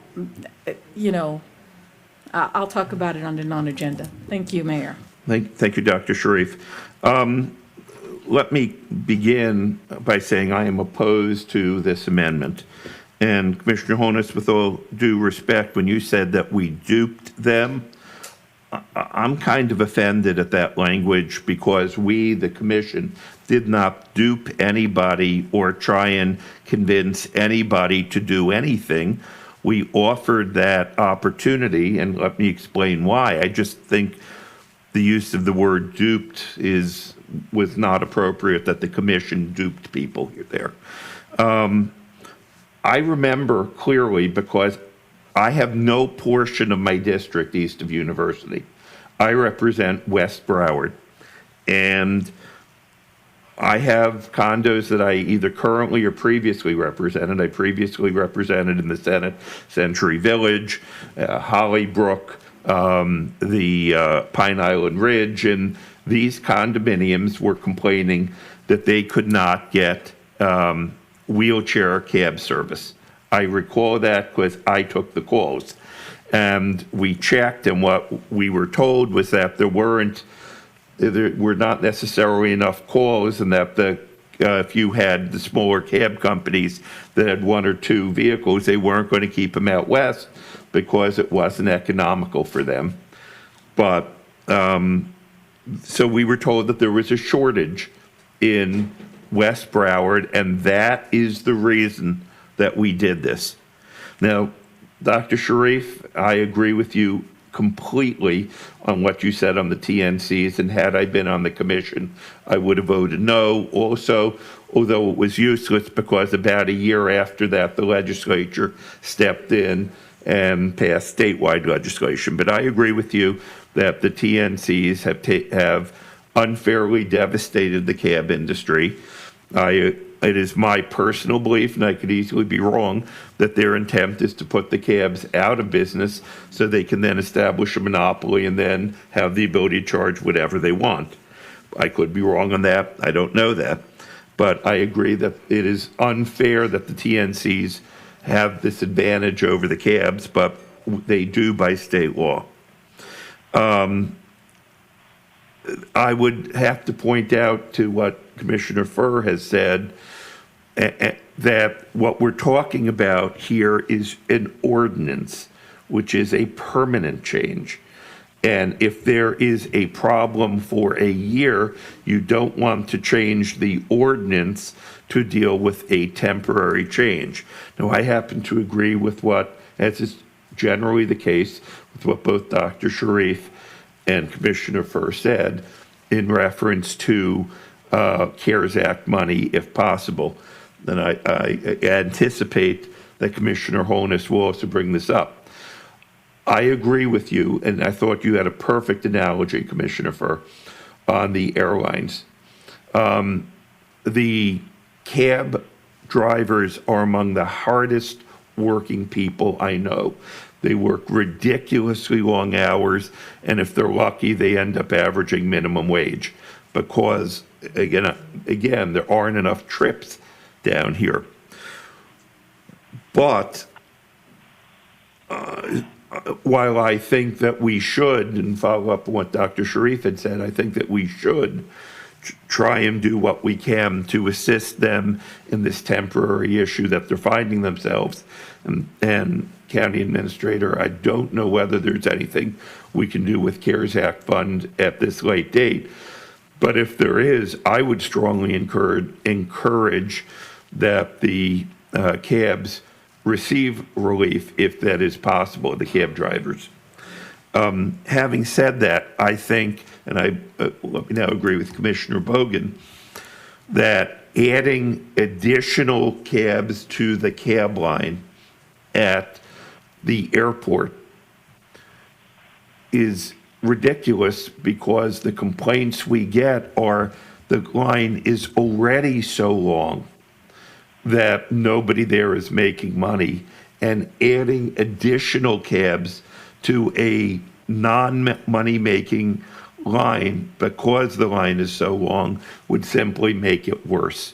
I'll talk about it on the non-agenda. Thank you, Mayor. Thank you, Dr. Sharif. Let me begin by saying I am opposed to this amendment. And Commissioner Honus, with all due respect, when you said that we duped them, I'm kind of offended at that language, because we, the commission, did not dupe anybody or try and convince anybody to do anything. We offered that opportunity, and let me explain why. I just think the use of the word duped was not appropriate, that the commission duped people there. I remember clearly, because I have no portion of my district east of University. I represent West Broward, and I have condos that I either currently or previously represented. I previously represented in the Senate Century Village, Hollybrook, the Pine Island Ridge, and these condominiums were complaining that they could not get wheelchair cab service. I recall that because I took the calls. And we checked, and what we were told was that there were not necessarily enough calls, and that if you had the smaller cab companies that had one or two vehicles, they weren't going to keep them out west because it wasn't economical for them. But so we were told that there was a shortage in West Broward, and that is the reason that we did this. Now, Dr. Sharif, I agree with you completely on what you said on the TNCs, and had I been on the commission, I would have voted no also, although it was useless because about a year after that, the legislature stepped in and passed statewide legislation. But I agree with you that the TNCs have unfairly devastated the cab industry. It is my personal belief, and I could easily be wrong, that their intent is to put the cabs out of business so they can then establish a monopoly and then have the ability to charge whatever they want. I could be wrong on that. I don't know that. But I agree that it is unfair that the TNCs have this advantage over the cabs, but they do by state law. I would have to point out to what Commissioner Furr has said, that what we're talking about here is an ordinance, which is a permanent change. And if there is a problem for a year, you don't want to change the ordinance to deal with a temporary change. Now, I happen to agree with what, as is generally the case, with what both Dr. Sharif and Commissioner Furr said in reference to CARES Act money, if possible. Then I anticipate that Commissioner Holness will also bring this up. I agree with you, and I thought you had a perfect analogy, Commissioner Furr, on the airlines. The cab drivers are among the hardest working people I know. They work ridiculously long hours, and if they're lucky, they end up averaging minimum wage because, again, there aren't enough trips down here. But while I think that we should, and follow up on what Dr. Sharif had said, I think that we should try and do what we can to assist them in this temporary issue that they're finding themselves. And County Administrator, I don't know whether there's anything we can do with CARES Act fund at this late date. But if there is, I would strongly encourage that the cabs receive relief if that is possible, the cab drivers. Having said that, I think, and I let me now agree with Commissioner Bogan, that adding additional cabs to the cab line at the airport is ridiculous because the complaints we get are the line is already so long that nobody there is making money, and adding additional cabs to a non-money making line because the line is so long would simply make it worse.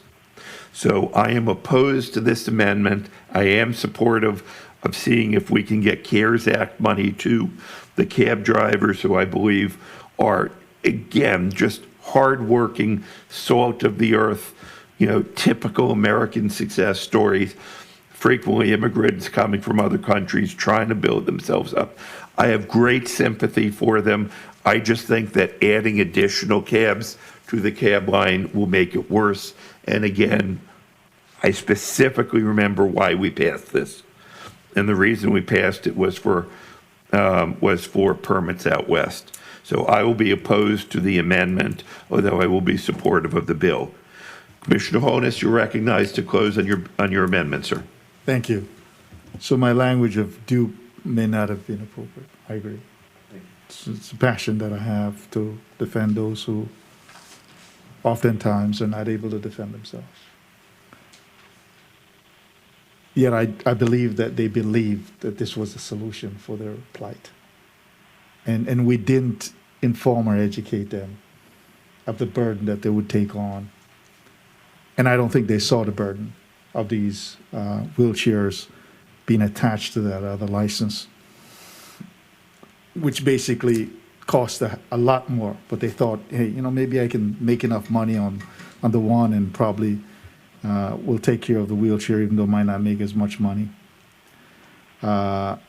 So I am opposed to this amendment. I am supportive of seeing if we can get CARES Act money to the cab drivers who I believe are, again, just hardworking, salt of the earth, typical American success stories, frequently immigrants coming from other countries trying to build themselves up. I have great sympathy for them. I just think that adding additional cabs to the cab line will make it worse. And again, I specifically remember why we passed this. And the reason we passed it was for permits out west. So I will be opposed to the amendment, although I will be supportive of the bill. Commissioner Holness, you're recognized to close on your amendment, sir. Thank you. So my language of dupe may not have been appropriate. I agree. It's a passion that I have to defend those who oftentimes are not able to defend themselves. Yet I believe that they believed that this was a solution for their plight. And we didn't inform or educate them of the burden that they would take on. And I don't think they saw the burden of these wheelchairs being attached to that other license, which basically cost a lot more. But they thought, hey, maybe I can make enough money on the one and probably will take care of the wheelchair, even though it might not make as much money. Let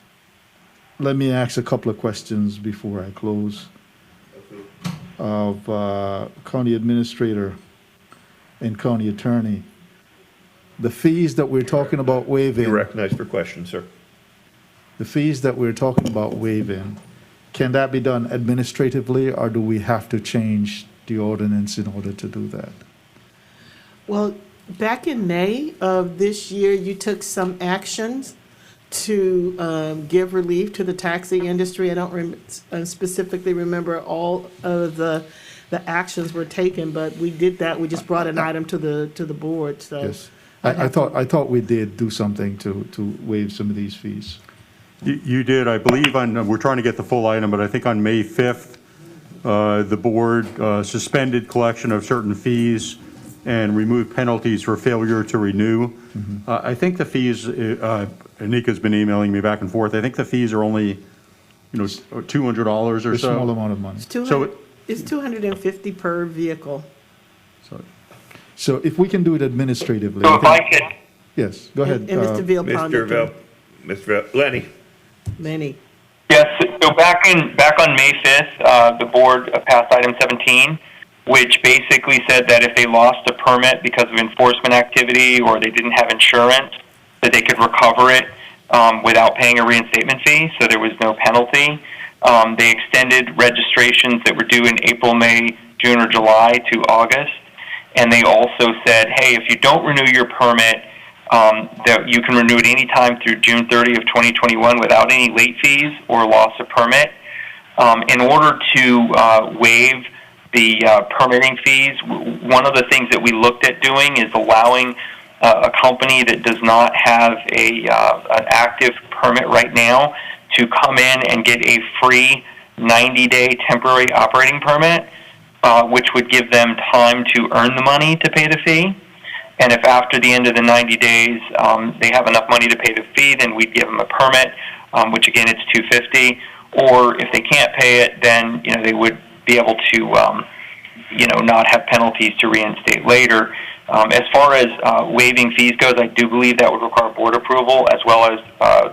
me ask a couple of questions before I close of County Administrator and County Attorney. The fees that we're talking about waiving. You're recognized for questions, sir. The fees that we're talking about waiving, can that be done administratively, or do we have to change the ordinance in order to do that? Well, back in May of this year, you took some actions to give relief to the taxi industry. I don't specifically remember all of the actions were taken, but we did that. We just brought an item to the board. So yes, I thought we did do something to waive some of these fees. You did, I believe, we're trying to get the full item, but I think on May 5th, the board suspended collection of certain fees and removed penalties for failure to renew. Mm-hmm. I think the fees, Anika's been emailing me back and forth, I think the fees are only, $200 or so. A small amount of money. It's $250 per vehicle. So if we can do it administratively. So if I could. Yes, go ahead. And Mr. Villalpando. Mr. Lenny. Lenny. Yes, So back on May 5th, the board passed item 17, which basically said that if they lost a permit because of enforcement activity or they didn't have insurance, that they could recover it without paying a reinstatement fee, so there was no penalty. They extended registrations that were due in April, May, June, or July to August. And they also said, hey, if you don't renew your permit, that you can renew it anytime through June 30 of 2021 without any late fees or loss of permit. In order to waive the permitting fees, one of the things that we looked at doing is allowing a company that does not have an active permit right now to come in and get a free 90-day temporary operating permit, which would give them time to earn the money to pay the fee. And if after the end of the 90 days they have enough money to pay the fee, then we'd give them a permit, which again it's $250. Or if they can't pay it, then they would be able to not have penalties to reinstate later. As far as waiving fees goes, I do believe that would require board approval, as well as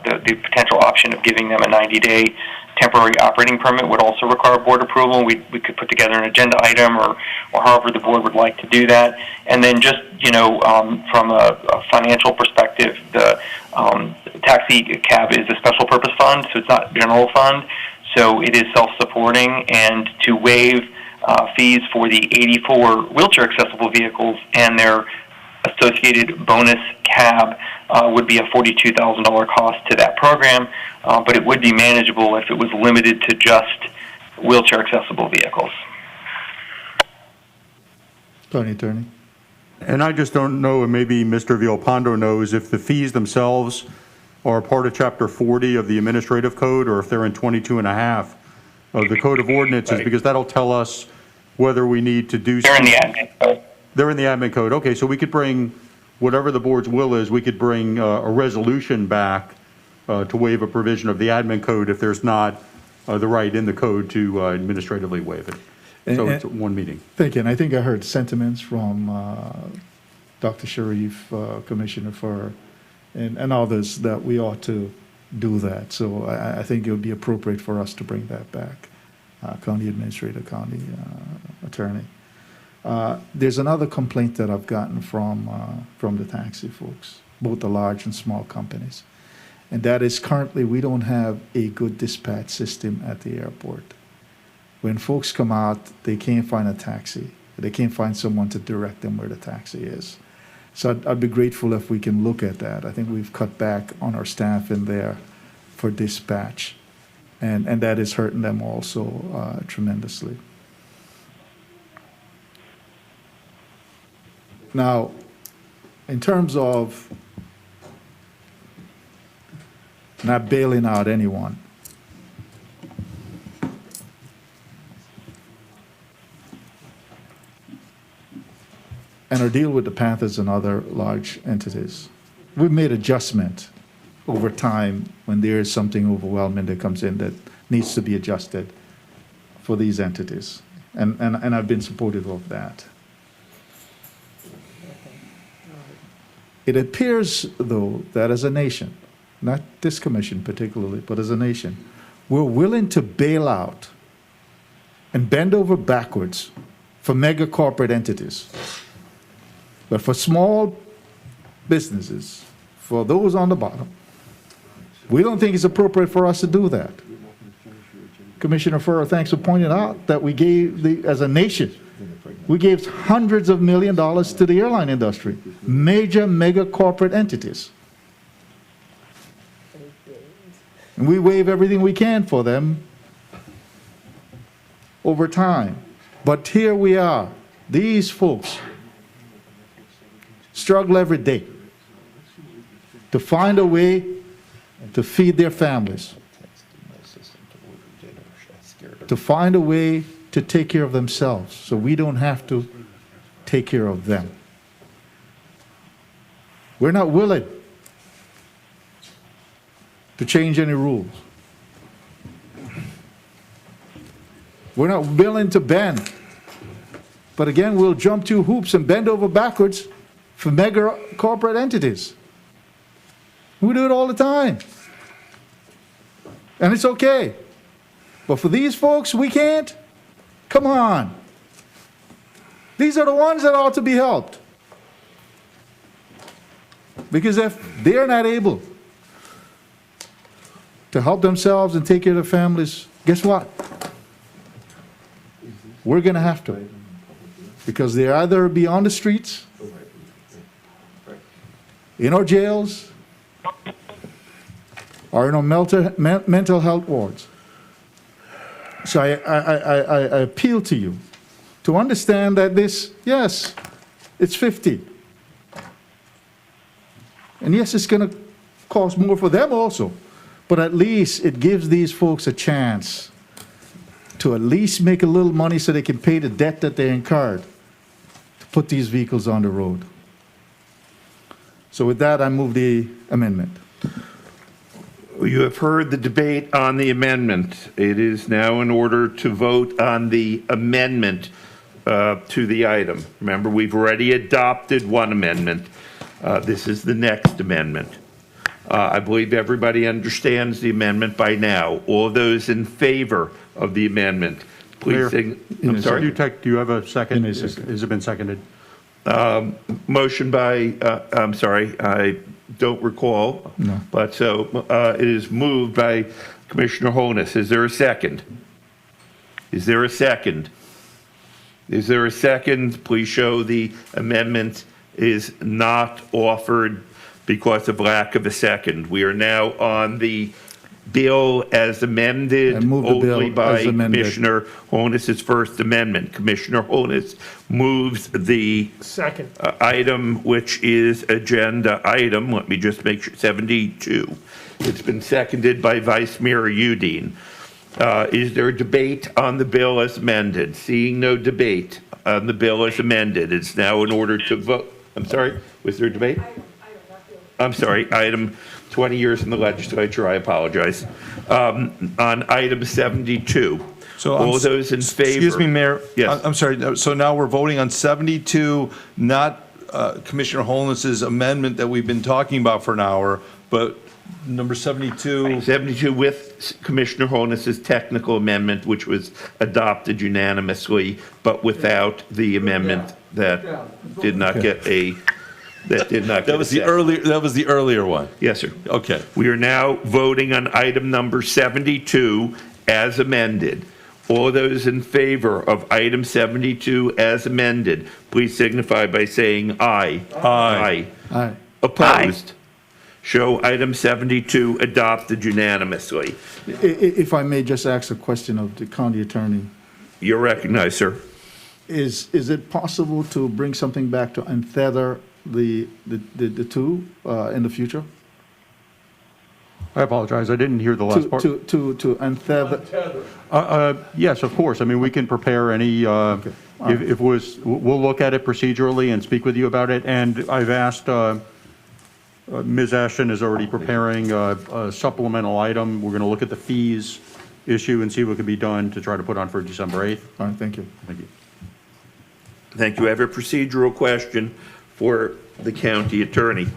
the potential option of giving them a 90-day temporary operating permit would also require board approval. We could put together an agenda item or however the board would like to do that. And then just, from a financial perspective, the taxi cab is a special purpose fund, so it's not general fund. So it is self-supporting, and to waive fees for the 84 wheelchair accessible vehicles and their associated bonus cab would be a $42,000 cost to that program, but it would be manageable if it was limited to just wheelchair accessible vehicles. Attorney. And I just don't know, and maybe Mr. Villalpando knows, if the fees themselves are part of Chapter 40 of the Administrative Code, or if they're in 22 and a half of the Code of Ordinances, because that'll tell us whether we need to do. They're in the admin code. They're in the admin code. Okay, so we could bring, whatever the board's will is, we could bring a resolution back to waive a provision of the admin code if there's not the right in the code to administratively waive it. So it's one meeting. Thank you, and I think I heard sentiments from Dr. Sharif, Commissioner Furr, and others that we ought to do that. So I think it would be appropriate for us to bring that back, County Administrator, County Attorney. There's another complaint that I've gotten from the taxi folks, both the large and small companies, and that is currently we don't have a good dispatch system at the airport. When folks come out, they can't find a taxi. They can't find someone to direct them where the taxi is. So I'd be grateful if we can look at that. I think we've cut back on our staff in there for dispatch, and that is hurting them also tremendously. Now, in terms of not bailing out anyone, and our deal with the Panthers and other large entities, we've made adjustment over time when there is something overwhelming that comes in that needs to be adjusted for these entities. And I've been supportive of that. It appears, though, that as a nation, not this commission particularly, but as a nation, we're willing to bail out and bend over backwards for mega corporate entities. But for small businesses, for those on the bottom, we don't think it's appropriate for us to do that. Commissioner Furr, thanks for pointing out that we gave, as a nation, we gave hundreds of millions of dollars to the airline industry, major mega corporate entities. And we waive everything we can for them over time. But here we are, these folks struggle every day to find a way to feed their families, to find a way to take care of themselves so we don't have to take care of them. We're not willing to change any rules. We're not willing to bend. But again, we'll jump through hoops and bend over backwards for mega corporate entities. We do it all the time. And it's okay. But for these folks, we can't? Come on. These are the ones that ought to be helped. Because if they're not able to help themselves and take care of their families, guess what? We're going to have to. Because they either be on the streets, in our jails, or in our mental health wards. So I appeal to you to understand that this, yes, it's 50. And yes, it's going to cost more for them also. But at least it gives these folks a chance to at least make a little money so they can pay the debt that they incurred to put these vehicles on the road. So with that, I move the amendment. You have heard the debate on the amendment. It is now in order to vote on the amendment to the item. Remember, we've already adopted one amendment. This is the next amendment. I believe everybody understands the amendment by now. All those in favor of the amendment, please Mayor, I'm sorry. Do you have a second? Has it been seconded? Motion by, I'm sorry, I don't recall. No. But so it is moved by Commissioner Holness. Is there a second? Is there a second? Is there a second? Please show the amendment is not offered because of lack of a second. We are now on the bill as amended I move the bill only by as amended. Commissioner Holness's first amendment. Commissioner Holness moves the Second. item, which is agenda item, let me just make sure, 72. It's been seconded by Vice Mayor Udine. Is there a debate on the bill as amended? Seeing no debate on the bill as amended, it's now in order to vote. I'm sorry, was there a debate? I'm sorry, item 20 years in the legislature, I apologize. On item 72. So all those in favor? Excuse me, Mayor. Yes. I'm sorry. So now we're voting on 72, not Commissioner Holness's amendment that we've been talking about for an hour, but number 72. 72 with Commissioner Holness's technical amendment, which was adopted unanimously, but without the amendment that did not get a, that did not get That was the earlier one. Yes, sir. Okay. We are now voting on item number 72 as amended. All those in favor of item 72 as amended, please signify by saying aye. Aye. Aye. Opposed? Show item 72 adopted unanimously. If I may just ask a question of the county attorney. You're recognized, sir. Is it possible to bring something back to untether the two in the future? I apologize, I didn't hear the last part. To untether. Yes, of course. I mean, we can prepare any, if we'll look at it procedurally and speak with you about it. And I've asked, Ms. Ashton is already preparing a supplemental item. We're going to look at the fees issue and see what can be done to try to put on for December 8th. All right, thank you. Thank you. Thank you. I have a procedural question for the county attorney.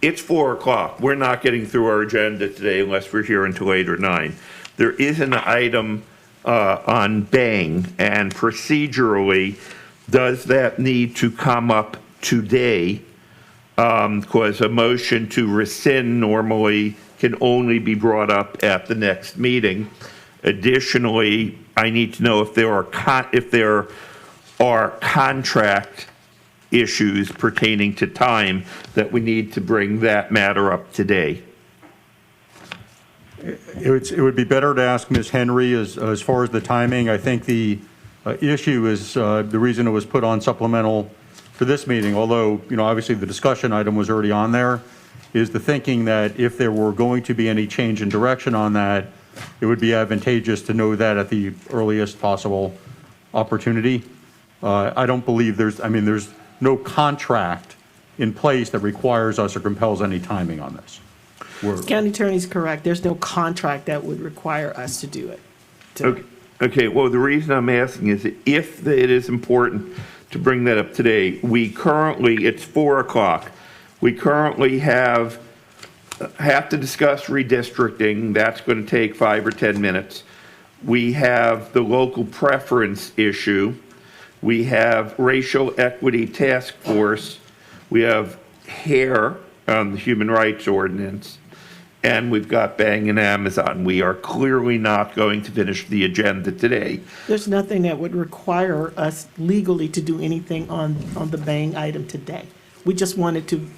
It's 4 o'clock. We're not getting through our agenda today unless we're here until 8 or 9. There is an item on Bang, and procedurally, does that need to come up today? Because a motion to rescind normally can only be brought up at the next meeting. Additionally, I need to know if there are contract issues pertaining to time that we need to bring that matter up today. It would be better to ask Ms. Henry as far as the timing. I think the issue is the reason it was put on supplemental for this meeting, although, you know, obviously the discussion item was already on there, is the thinking that if there were going to be any change in direction on that, it would be advantageous to know that at the earliest possible opportunity. I don't believe there's no contract in place that requires us or compels any timing on this. County attorney's correct. There's no contract that would require us to do it. Okay, well, the reason I'm asking is that if it is important to bring that up today, it's 4 o'clock. We currently have have to discuss redistricting. That's going to take 5 or 10 minutes. We have the local preference issue. We have racial equity task force. We have hair on the human rights ordinance. And we've got Bang and Amazon. We are clearly not going to finish the agenda today. There's nothing that would require us legally to do anything on the Bang item today. We just wanted to.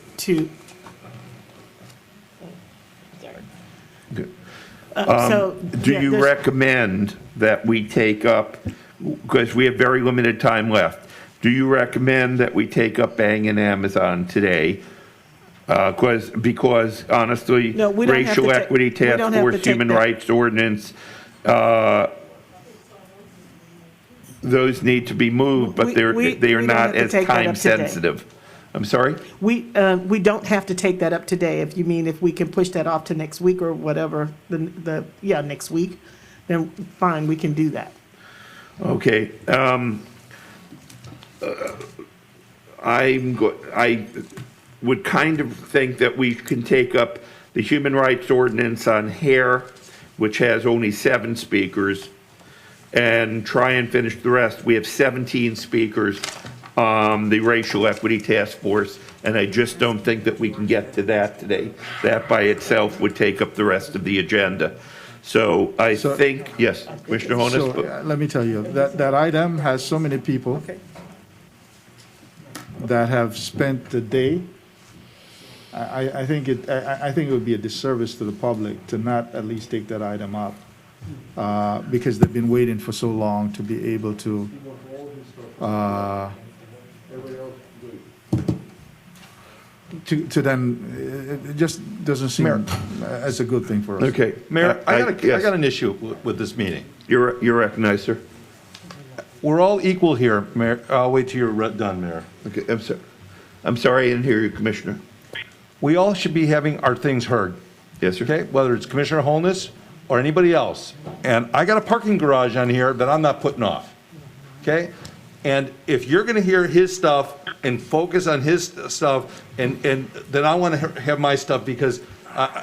Good. Do yeah, you there's- recommend that we take up, because we have very limited time left, do you recommend that we take up Bang and Amazon today? Because honestly, No, we don't have racial to ta- equity we don't task have to force, take human that. rights ordinance, those need to be moved, but We- they are we don't not have to as take that time up today. sensitive. I'm sorry? We don't have to take that up today. If you mean if we can push that off to next week or whatever, next week, then fine, we can do that. Okay. I would kind of think that we can take up the human rights ordinance on hair, which has only 7 speakers, and try and finish the rest. We have 17 speakers on the racial equity task force, and I just don't think that we can get to that today. That by itself would take up the rest of the agenda. So I think, yes, Commissioner Honus? So, let me tell you, that item has so many people that have spent the day. I think it would be a disservice to the public to not at least take that item up, because they've been waiting for so long to be able to, to then, it just doesn't seem as a good thing for us. Okay. Mayor, I yes. got an issue with this meeting. You're recognized, sir. We're all equal here, Mayor. I'll wait till you're done, Mayor. Okay, I'm sorry, I didn't hear you, Commissioner. We all should be having our things heard. Yes, sir. Okay, whether it's Commissioner Holness or anybody else. And I got a parking garage on here that I'm not putting off. Okay? And if you're gonna hear his stuff and focus on his stuff, and then I wanna have my stuff, because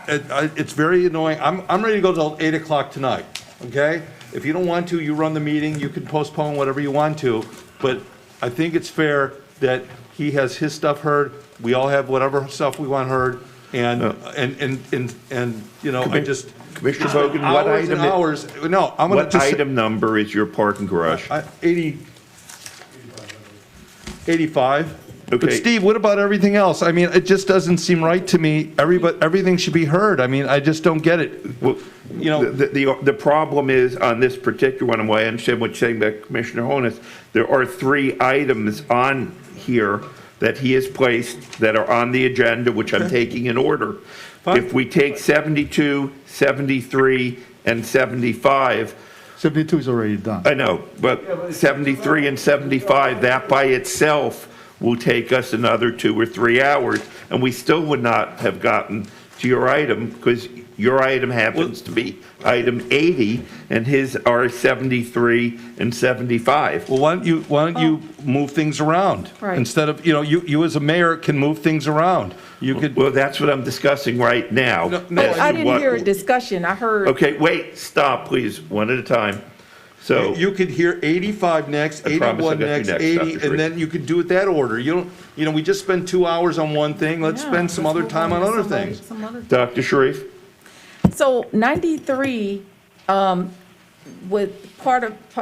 it's very annoying. I'm ready to go till 8 o'clock tonight, okay? If you don't want to, you run the meeting, you can postpone whatever you want to, but I think it's fair that he has his stuff heard, we all have whatever stuff we want heard, and you know, I just. Commissioner Bogan, what Hours and item? hours, no, I'm gonna What just. item number is your parking garage? 85. But Okay. Steve, what about everything else? I mean, it just doesn't seem right to me. Everything should be heard. I mean, I just don't get it. Well, You know, the problem is on this particular one, and why I understand what you're saying about Commissioner Honus, there are 3 items on here that he has placed that are on the agenda, which I'm taking in order. Fine. If we take 72, 73, and 75, 72 is already done. I know, but 73 and 75, that by itself will take us another 2 or 3 hours, and we still would not have gotten to your item, because your item happens to be item 80, and his are 73 and 75. well, why don't you move things around? Right. Instead of, you know, you as a mayor can move things around. You could, Well, that's what I'm discussing right now. No, as I to didn't what- hear a discussion. I heard. Okay, wait, stop, please, one at a time. So, you could hear 85 next, I promise I'll 81 get you next, next, 80, Dr. and Sharif. then you could do it that order. You don't, you know, we just spend 2 hours on one thing, let's Yeah, spend some let's other move time on to other somebody- things. some other- Dr. Sharif? So 93, with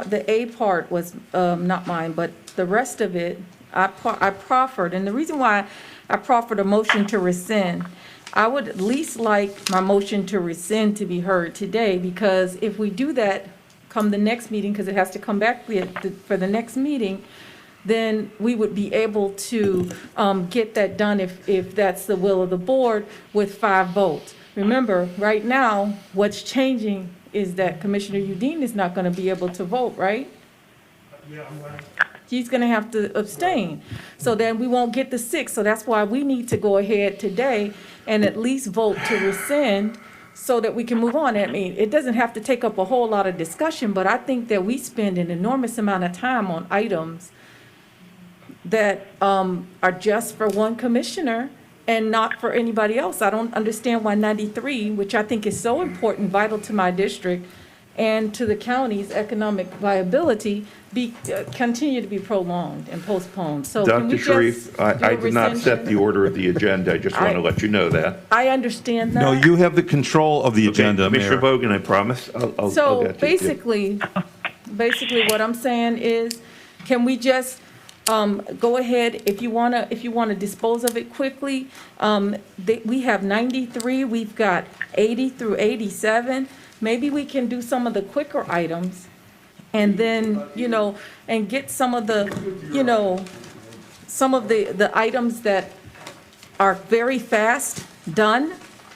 the A part was not mine, but the rest of it, I proffered. And the reason why I proffered a motion to rescind, I would at least like my motion to rescind to be heard today, because if we do that come the next meeting, because it has to come back for the next meeting, then we would be able to get that done if that's the will of the board with 5 votes. Remember, right now, what's changing is that Commissioner Udine is not going to be able to vote, right? He's going to have to abstain. So then we won't get the 6. So that's why we need to go ahead today and at least vote to rescind so that we can move on. I mean, it doesn't have to take up a whole lot of discussion, but I think that we spend an enormous amount of time on items that are just for one commissioner, and not for anybody else. I don't understand why 93, which I think is so important, vital to my district and to the county's economic viability, continue to be prolonged and postponed. So can we Dr. just Sharif, do I a did not set the rescission? order of the agenda. I just want to let you know that. I understand that. No, you have the control of the agenda, Commissioner Mayor. Bogan, I promise. I'll So get to you. basically what I'm saying is, can we just go ahead, if you wanna dispose of it quickly, we have 93, we've got 80 through 87. Maybe we can do some of the quicker items and then, and get some of the, some of the items that are very fast done.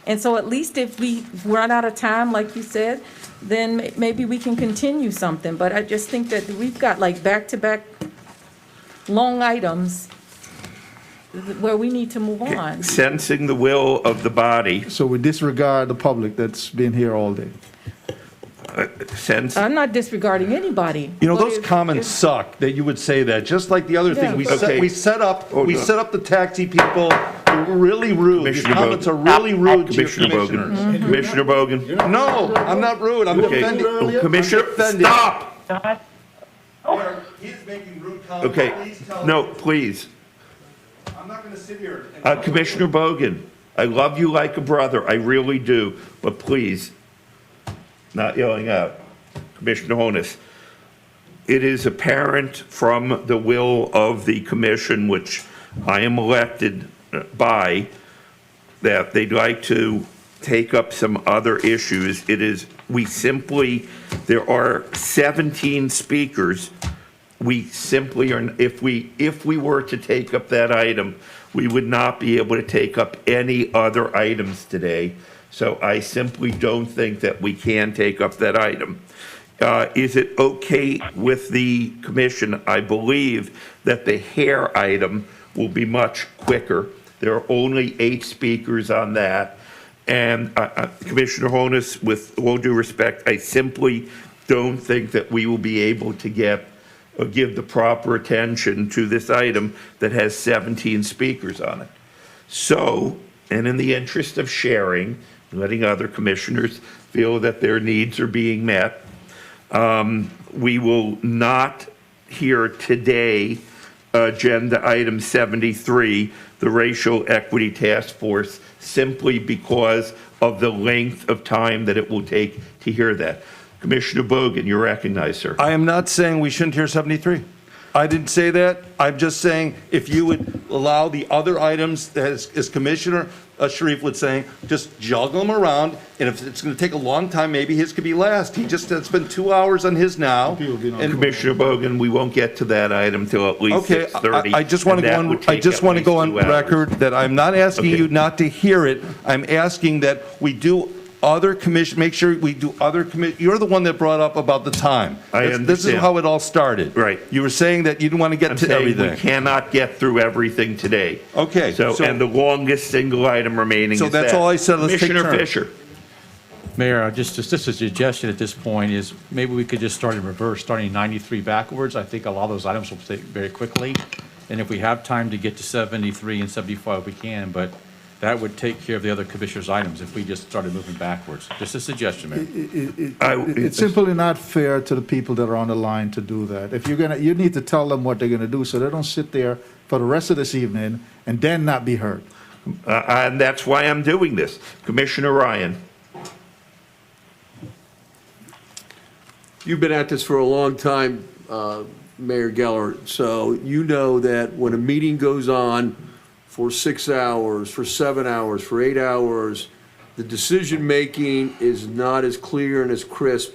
And so at least if we run out of time, like you said, then maybe we can continue something. But I just think that we've got like back-to-back long items where we need to move on. Sensing the will of the body, So we disregard the public that's been here all day. sense, I'm not disregarding anybody. You know, but those if- comments suck that you would say that, just like the other Yeah, thing. We but- set, Okay. we set up, Hold we on. set up the taxi people, they were really rude. These Commissioner comments are Bogan. really rude to your Commissioner commissioners. Bogan. Commissioner Bogan. No, I'm not rude, I'm Okay, defending. Commissioner, I'm defending. stop! Mayor, He's making rude comments. Okay, Please tell no, him. please. I'm not gonna sit here and. Commissioner Bogan, I love you like a brother, I really do, but please, not yelling out. Commissioner Honus, it is apparent from the will of the commission, which I am elected by, that they'd like to take up some other issues. There are 17 speakers. We simply are, if we were to take up that item, we would not be able to take up any other items today. So I simply don't think that we can take up that item. Is it okay with the commission? I believe that the hair item will be much quicker. There are only 8 speakers on that. And Commissioner Honus, with all due respect, I simply don't think that we will be able to give the proper attention to this item that has 17 speakers on it. So, and in the interest of sharing, letting other commissioners feel that their needs are being met, we will not hear today agenda item 73, the Racial Equity Task Force, simply because of the length of time that it will take to hear that. Commissioner Bogan, you're recognized, sir. I am not saying we shouldn't hear 73. I didn't say that. I'm just saying if you would allow the other items, as Commissioner Sharif was saying, just juggle them around, and if it's going to take a long time, maybe his could be last. He just spent 2 hours on his now. And Commissioner Bogan, we won't get to that item till at least Okay, 6:30. I just want to go on, I just want to go on record that I'm not asking Okay. you not to hear it. I'm asking that we do other commission, make sure we do other commission. You're the one that brought up about the time. I This is understand. how it all started. Right. You were saying that you didn't want to get I'm to saying everything. we cannot get through everything today. Okay, So, and the longest single item remaining So is that's that. all I said. Let's take Commissioner turns. Fisher. Mayor, just a suggestion at this point is maybe we could just start in reverse, starting 93 backwards. I think a lot of those items will take very quickly. And if we have time to get to 73 and 75, we can, but that would take care of the other commissioners' items if we just started moving backwards. Just a suggestion, Mayor. It's simply not fair to the people that are on the line to do that. If you need to tell them what they're gonna do, so they don't sit there for the rest of this evening and then not be heard. And that's why I'm doing this. Commissioner Ryan. You've been at this for a long time, Mayor Geller, so you know that when a meeting goes on for 6 hours, for 7 hours, for 8 hours, the decision-making is not as clear and as crisp,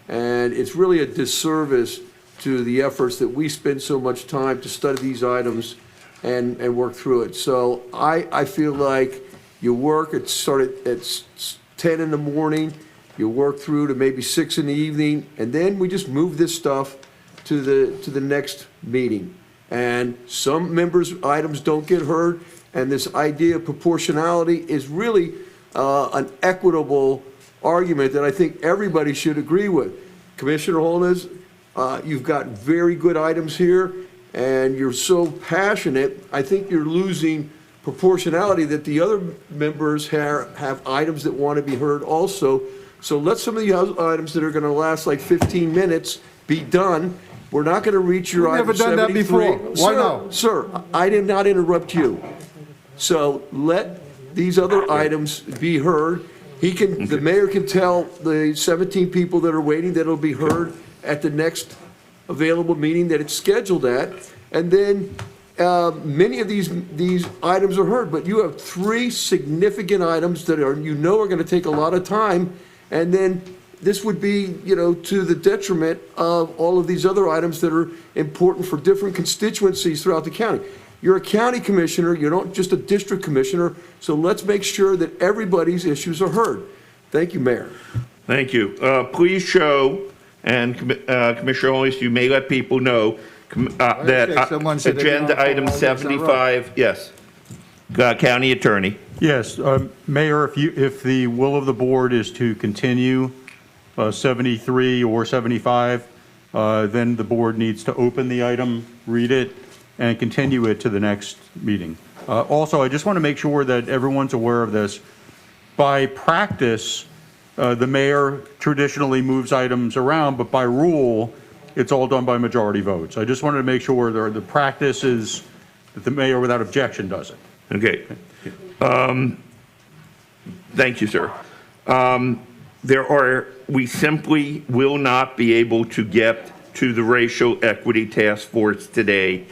and it's really a disservice to the efforts that we spend so much time to study these items and work through it. So I feel like you work, it started at 10 in the morning, you work through to maybe 6 in the evening, and then we just move this stuff to the next meeting. And some members' items don't get heard, and this idea of proportionality is really an equitable argument that I think everybody should agree with. Commissioner Holness, you've got very good items here, and you're so passionate, I think you're losing proportionality that the other members have items that want to be heard also. So let some of the other items that are going to last like 15 minutes be done. We're not going to reach your We've item never done that 73. before. Why now? Sir, I did not interrupt you. So let these other items be heard. The mayor can tell the 17 people that are waiting that it'll be heard at the next available meeting that it's scheduled at. And then many of these items are heard, but you have 3 significant items that are going to take a lot of time. And then this would be, to the detriment of all of these other items that are important for different constituencies throughout the county. You're a county commissioner, you're not just a district commissioner, so let's make sure that everybody's issues are heard. Thank you, Mayor. Thank you. Please show, and Commissioner Owens, you may let people know that someone said they agenda don't follow item all this in a row. 75, yes. County Attorney. Yes, Mayor, if the will of the board is to continue 73 or 75, then the board needs to open the item, read it, and continue it to the next meeting. Also, I just want to make sure that everyone's aware of this. By practice, the mayor traditionally moves items around, but by rule, it's all done by majority votes. I just wanted to make sure the practice is that the mayor without objection does it. Okay. Thank you, sir. We simply will not be able to get to the Racial Equity Task Force today.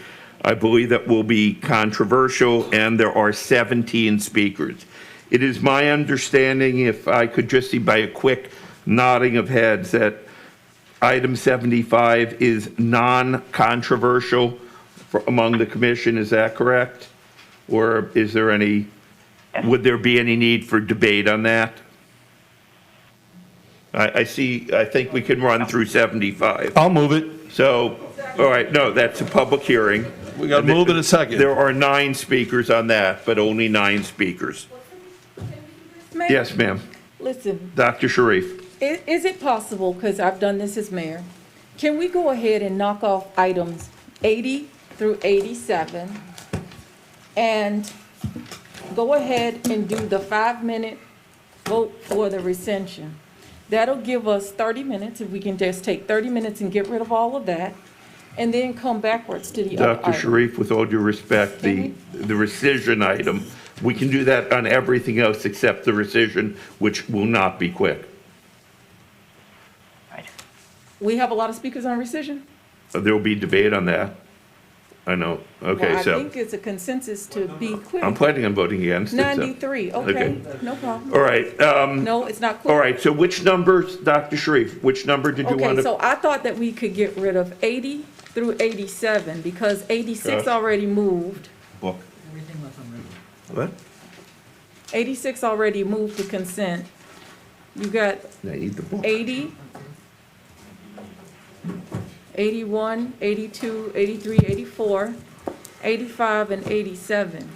I believe that will be controversial, and there are 17 speakers. It is my understanding, if I could just see by a quick nodding of heads, that item 75 is non-controversial among the commission. Is that correct? Or is there would there be any need for debate on that? I think we can run through 75. I'll move it. So, all right, no, that's a public hearing. We got to move in a second. There are 9 speakers on that, but only 9 speakers. Yes, ma'am. Listen, Dr. Sharif. is it possible, because I've done this as mayor, can we go ahead and knock off items 80 through 87 and go ahead and do the 5-minute vote for the rescission? That'll give us 30 minutes, if we can just take 30 minutes and get rid of all of that, and then come backwards to the other Dr. item. Sharif, with all due respect, the rescission item, we can do that on everything else except the rescission, which will not be quick. We have a lot of speakers on rescission? There will be debate on that. I know. Okay, Well, I so think it's a consensus to be quick. I'm planning on voting against it. so- 93, okay, no problem. All right. No, it's not quick. All right, so which numbers, Dr. Sharif, which number did you want Okay, to? so I thought that we could get rid of 80 through 87, because 86 Yes. already moved. Book. What? 86 already moved to consent. You got I need the book. 80, 81, 82, 83, 84, 85, and 87.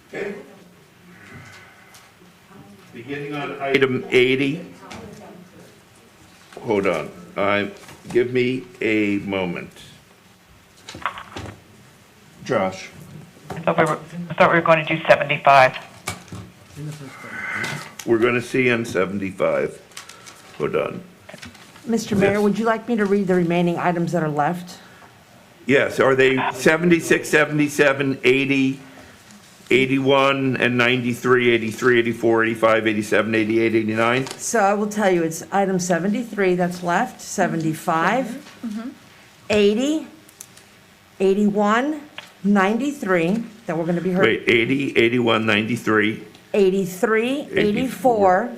Okay. Beginning on item 80. Hold on. Give me a moment. Josh. I thought we were going to do 75. We're going to see on 75. Hold on. Mr. Mayor, would you like me to read the remaining items that are left? Yes, are they 76, 77, 80, 81, and 93, 83, 84, 85, 87, 88, 89? So I will tell you, it's item 73 that's left, 75, 80, 81, 93, that we're going to be heard. Wait, 80, 81, 93, 83, 84,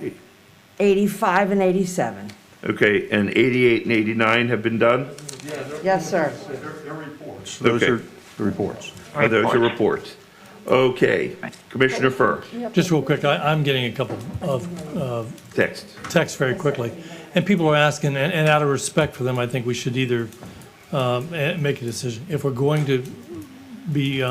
85, and 87. okay, and 88 and 89 have been done? Yes, sir. Those Okay. are the reports. Oh, those are reports. Okay, Commissioner Furr. Just real quick, I'm getting a couple of Text. texts very quickly. And people are asking, and out of respect for them, I think we should either make a decision. If we're going to be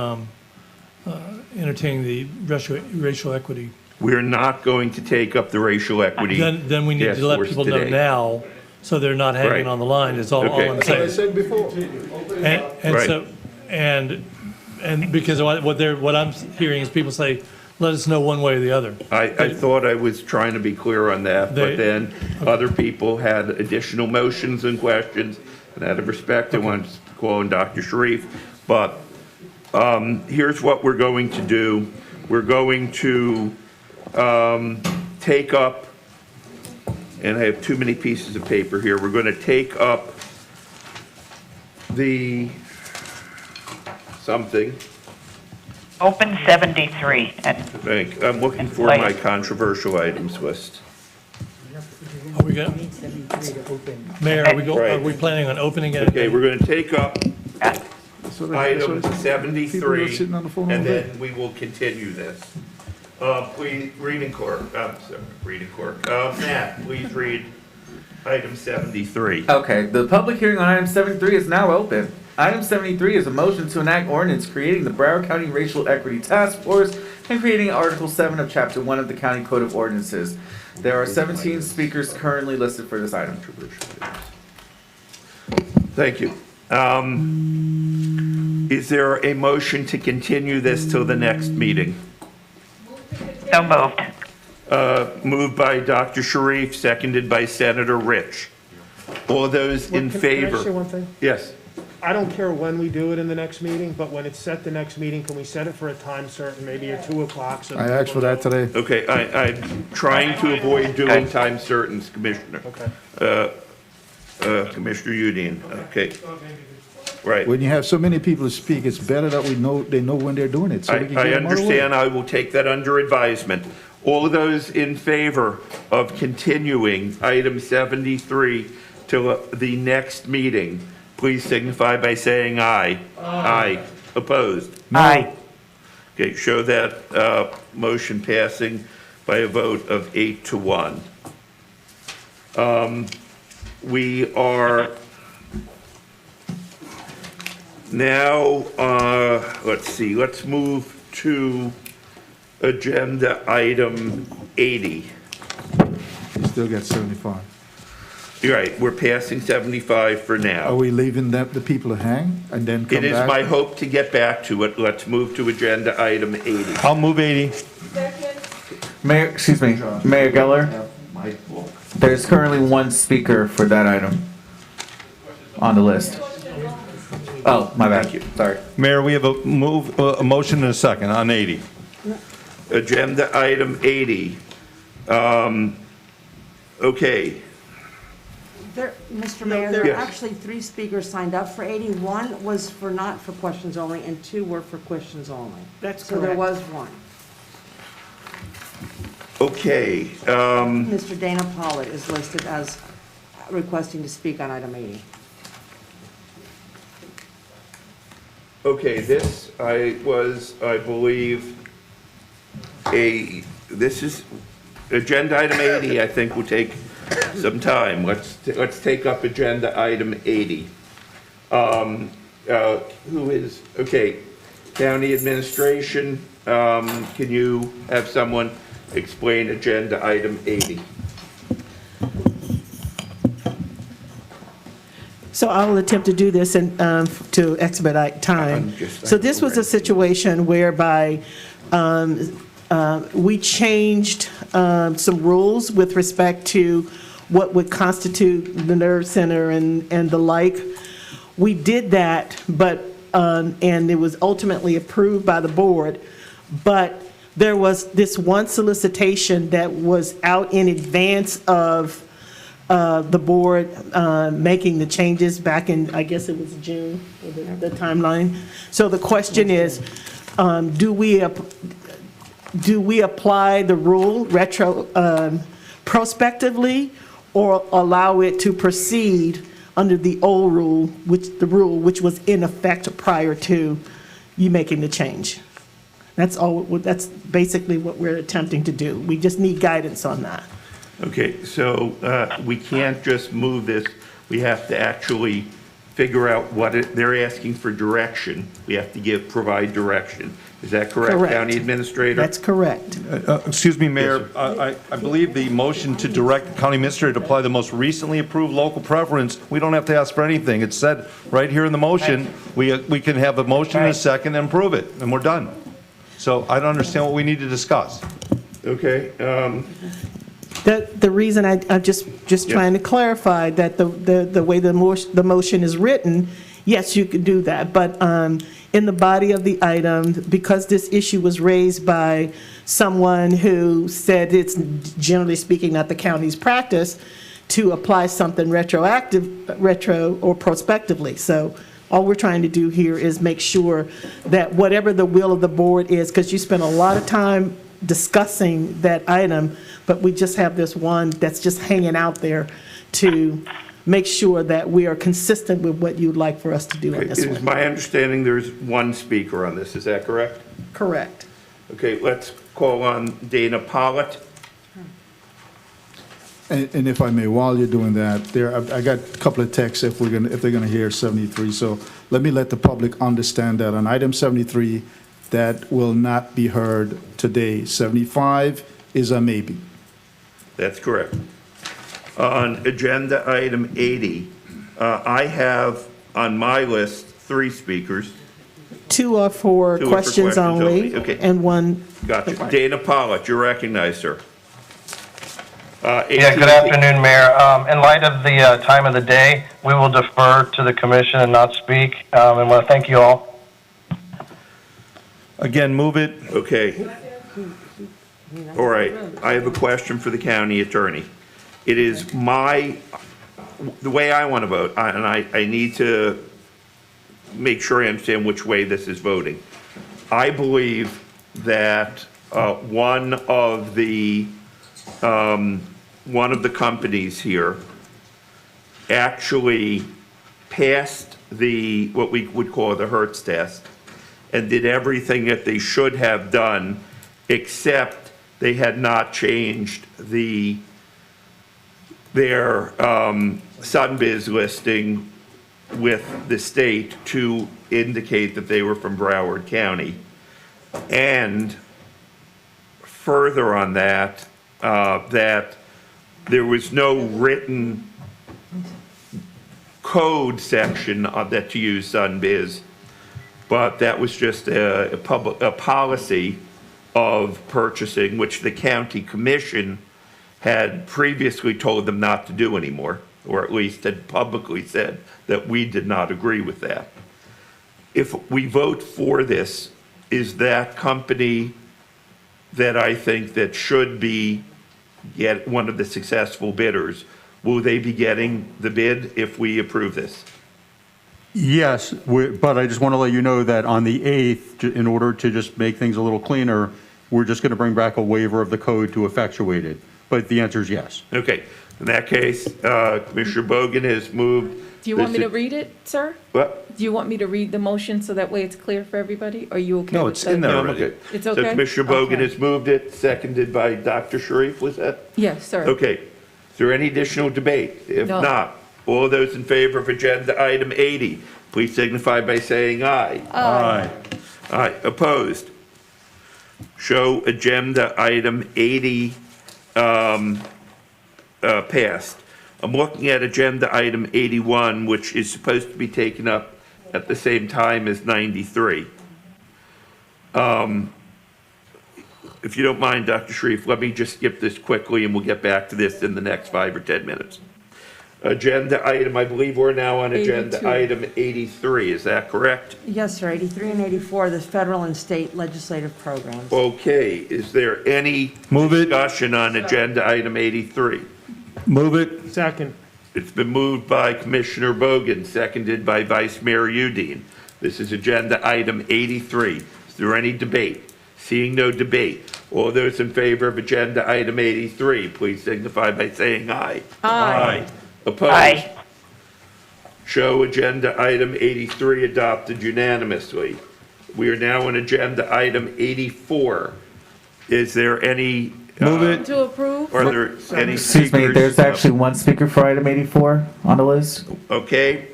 entertaining the racial equity, We're not going to take up the racial equity. then we need task to let force people know today. now, so they're not hanging Right. on the line, is all Okay. I'm That's what I saying. said before. And Right. so, and And because what I'm hearing is people say, let us know one way or the other. I thought I was trying to be clear on that, but then other people had additional motions and questions, and out of respect, I wanted to call on Dr. Sharif. But here's what we're going to do. We're going to take up, and I have too many pieces of paper here, we're going to take up the something. Open 73. I'm looking for my controversial items list. Are we going, Mayor, are we planning on opening it? Okay, we're going to take up item People are 73, sitting on the phone all and day. then we will continue this. Please, reading clerk, Matt, please read item 73. Okay, the public hearing on item 73 is now open. Item 73 is a motion to enact ordinance creating the Broward County Racial Equity Task Force and creating Article 7 of Chapter 1 of the County Code of Ordinances. There are 17 speakers currently listed for this item. Thank you. Is there a motion to continue this till the next meeting? So moved. Moved by Dr. Sharif, seconded by Senator Rich. All those in favor? Can I say one thing? Yes. I don't care when we do it in the next meeting, but when it's set the next meeting, can we set it for a time certain, maybe at 2 o'clock? So I asked for that today. Okay, I'm trying to avoid doing time certains, Commissioner. Okay. Commissioner Udine, okay. Right. When you have so many people to speak, it's better that they know when they're doing it, so we can I get them out of the way. understand. I will take that under advisement. All of those in favor of continuing item 73 to the next meeting, please signify by saying aye. Aye. Opposed? Aye. Okay, show that motion passing by a vote of 8-1. We are now, let's see, let's move to agenda item 80. You still got 75. You're right, we're passing 75 for Are now. we leaving the people to hang and then come It back? is my hope to get back to it. Let's move to agenda item 80. I'll move 80. Mayor Geller, there's currently one speaker for that item on the list. Oh, my bad. Thank you. Sorry. Mayor, we have a motion and a second on 80. Agenda item 80. Okay, Mr. Mayor, there are Yes. actually 3 speakers signed up for 80. One was for not for questions only, and 2 were for questions only. That's So there correct. was one. okay. Mr. Dana Pollitt is listed as requesting to speak on item 80. Okay, this, I believe, this is, agenda item 80, I think will take some time. Let's take up agenda item 80. Who is, okay, county administration, can you have someone explain agenda item 80? So I will attempt to do this and to expedite time. So this was a situation whereby we changed some rules with respect to what would constitute the nerve center and the like. We did that, but and it was ultimately approved by the board. But there was this one solicitation that was out in advance of the board making the changes back in, I guess it was June, the timeline. So the question is, do we apply the rule prospectively, or allow it to proceed under the old rule, which was in effect prior to you making the change? That's all. That's basically what we're attempting to do. We just need guidance on that. Okay, so we can't just move this, we have to actually figure out they're asking for direction. We have to provide direction. Is that correct, Correct. County Administrator? That's correct. Excuse me, Mayor, I believe the motion to direct the county administrator to apply the most recently approved local preference, we don't have to ask for anything. It's said right here in the motion, we can have a motion and a second and approve it, and we're done. So I don't understand what we need to discuss. Okay, The reason I'm just trying to clarify that the way the motion is written, yes, you could do that, but in the body of the item, because this issue was raised by someone who said it's generally speaking not the county's practice to apply something retro or prospectively. So all we're trying to do here is make sure that whatever the will of the board is, because you spent a lot of time discussing that item, but we just have this one that's just hanging out there to make sure that we are consistent with what you'd like for us to do on it this is one. my understanding there's one speaker on this, is that correct? Correct. Okay, let's call on Dana Pollitt. And if I may, while you're doing that, I got a couple of texts if they're gonna hear 73. So let me let the public understand that on item 73, that will not be heard today. 75 is a maybe. That's correct. On agenda item 80, I have on my list 3 speakers. Two are for Two are for questions only, Okay. and one. Gotcha. Dana Pollitt, you're recognized, sir. Yeah, good afternoon, Mayor. In light of the time of the day, we will defer to the commission and not speak, and want to thank you all. Again, move it. Okay. All right, I have a question for the county attorney. It is the way I want to vote, and I need to make sure I understand which way this is voting. I believe that one of the companies here actually passed what we would call the Hertz test and did everything that they should have done, except they had not changed their Sunbiz listing with the state to indicate that they were from Broward County. And further on that, that there was no written code section that to use Sunbiz, but that was just a policy of purchasing, which the county commission had previously told them not to do anymore, or at least had publicly said that we did not agree with that. If we vote for this, is that company that I think that should get one of the successful bidders, will they be getting the bid if we approve this? Yes, but I just want to let you know that on the 8th, in order to just make things a little cleaner, we're just going to bring back a waiver of the code to effectuate it. But the answer is yes. Okay, in that case, Commissioner Bogan has moved. Do you want me to read it, sir? What? Do you want me to read the motion so that way it's clear for everybody? Are you okay No, with it's that? in there No, I'm already. okay. It's So okay? Commissioner Bogan Okay. has moved it, seconded by Dr. Sharif, was that? Yes, sir. Okay. Is there any additional debate? If No. not, all those in favor of agenda item 80, please signify by saying aye. Aye. Aye. Opposed? Show agenda item 80 passed. I'm looking at agenda item 81, which is supposed to be taken up at the same time as 93. If you don't mind, Dr. Sharif, let me just skip this quickly and we'll get back to this in the next 5 or 10 minutes. Agenda item, I believe we're now on agenda 82. item 83, is that correct? Yes, sir, 83 and 84, the federal and state legislative programs. Okay, is there any discussion on agenda item 83? Move it. Second. It's been moved by Commissioner Bogan, seconded by Vice Mayor Udine. This is agenda item 83. Is there any debate? Seeing no debate, all those in favor of agenda item 83, please signify by saying aye. Aye. Opposed? Aye. Show agenda item 83 adopted unanimously. We are now on agenda item 84. Is there any? Move it. To approve? Are there any Excuse me, speakers? there's actually one speaker for item 84 on the list. Okay,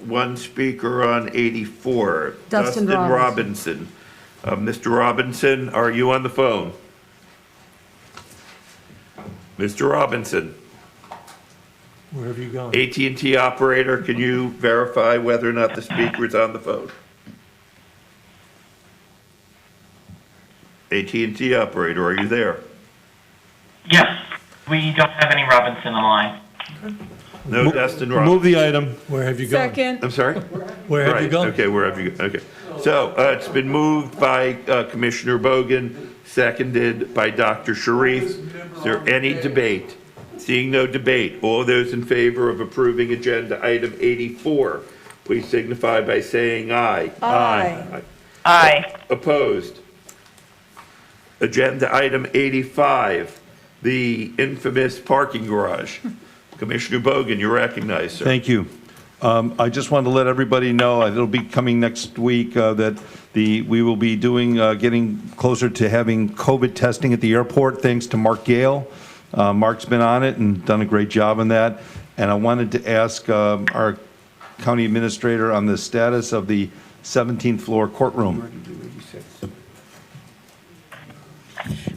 one speaker on 84. Dustin Robinson. Mr. Robinson, are you on the phone? Mr. Robinson? Where have you gone? AT&T operator, can you verify whether or not the speaker is on the phone? AT&T operator, are you there? Yes, we don't have any Robinson on the line. No Dustin Robinson. Move the item. Where have you gone? Second. I'm sorry? Where have you Right, gone? okay, where have you, okay. So, it's been moved by Commissioner Bogan, seconded by Dr. Sharif. Is there any debate? Seeing no debate, all those in favor of approving agenda item 84, please signify by saying aye. Aye. Aye. Opposed? Agenda item 85, the infamous parking garage. Commissioner Bogan, you're recognized, sir. Thank you. I just wanted to let everybody know, it'll be coming next week, that we will be doing, getting closer to having COVID testing at the airport, thanks to Mark Gale. Mark's been on it and done a great job on that. And I wanted to ask our county administrator on the status of the 17th floor courtroom.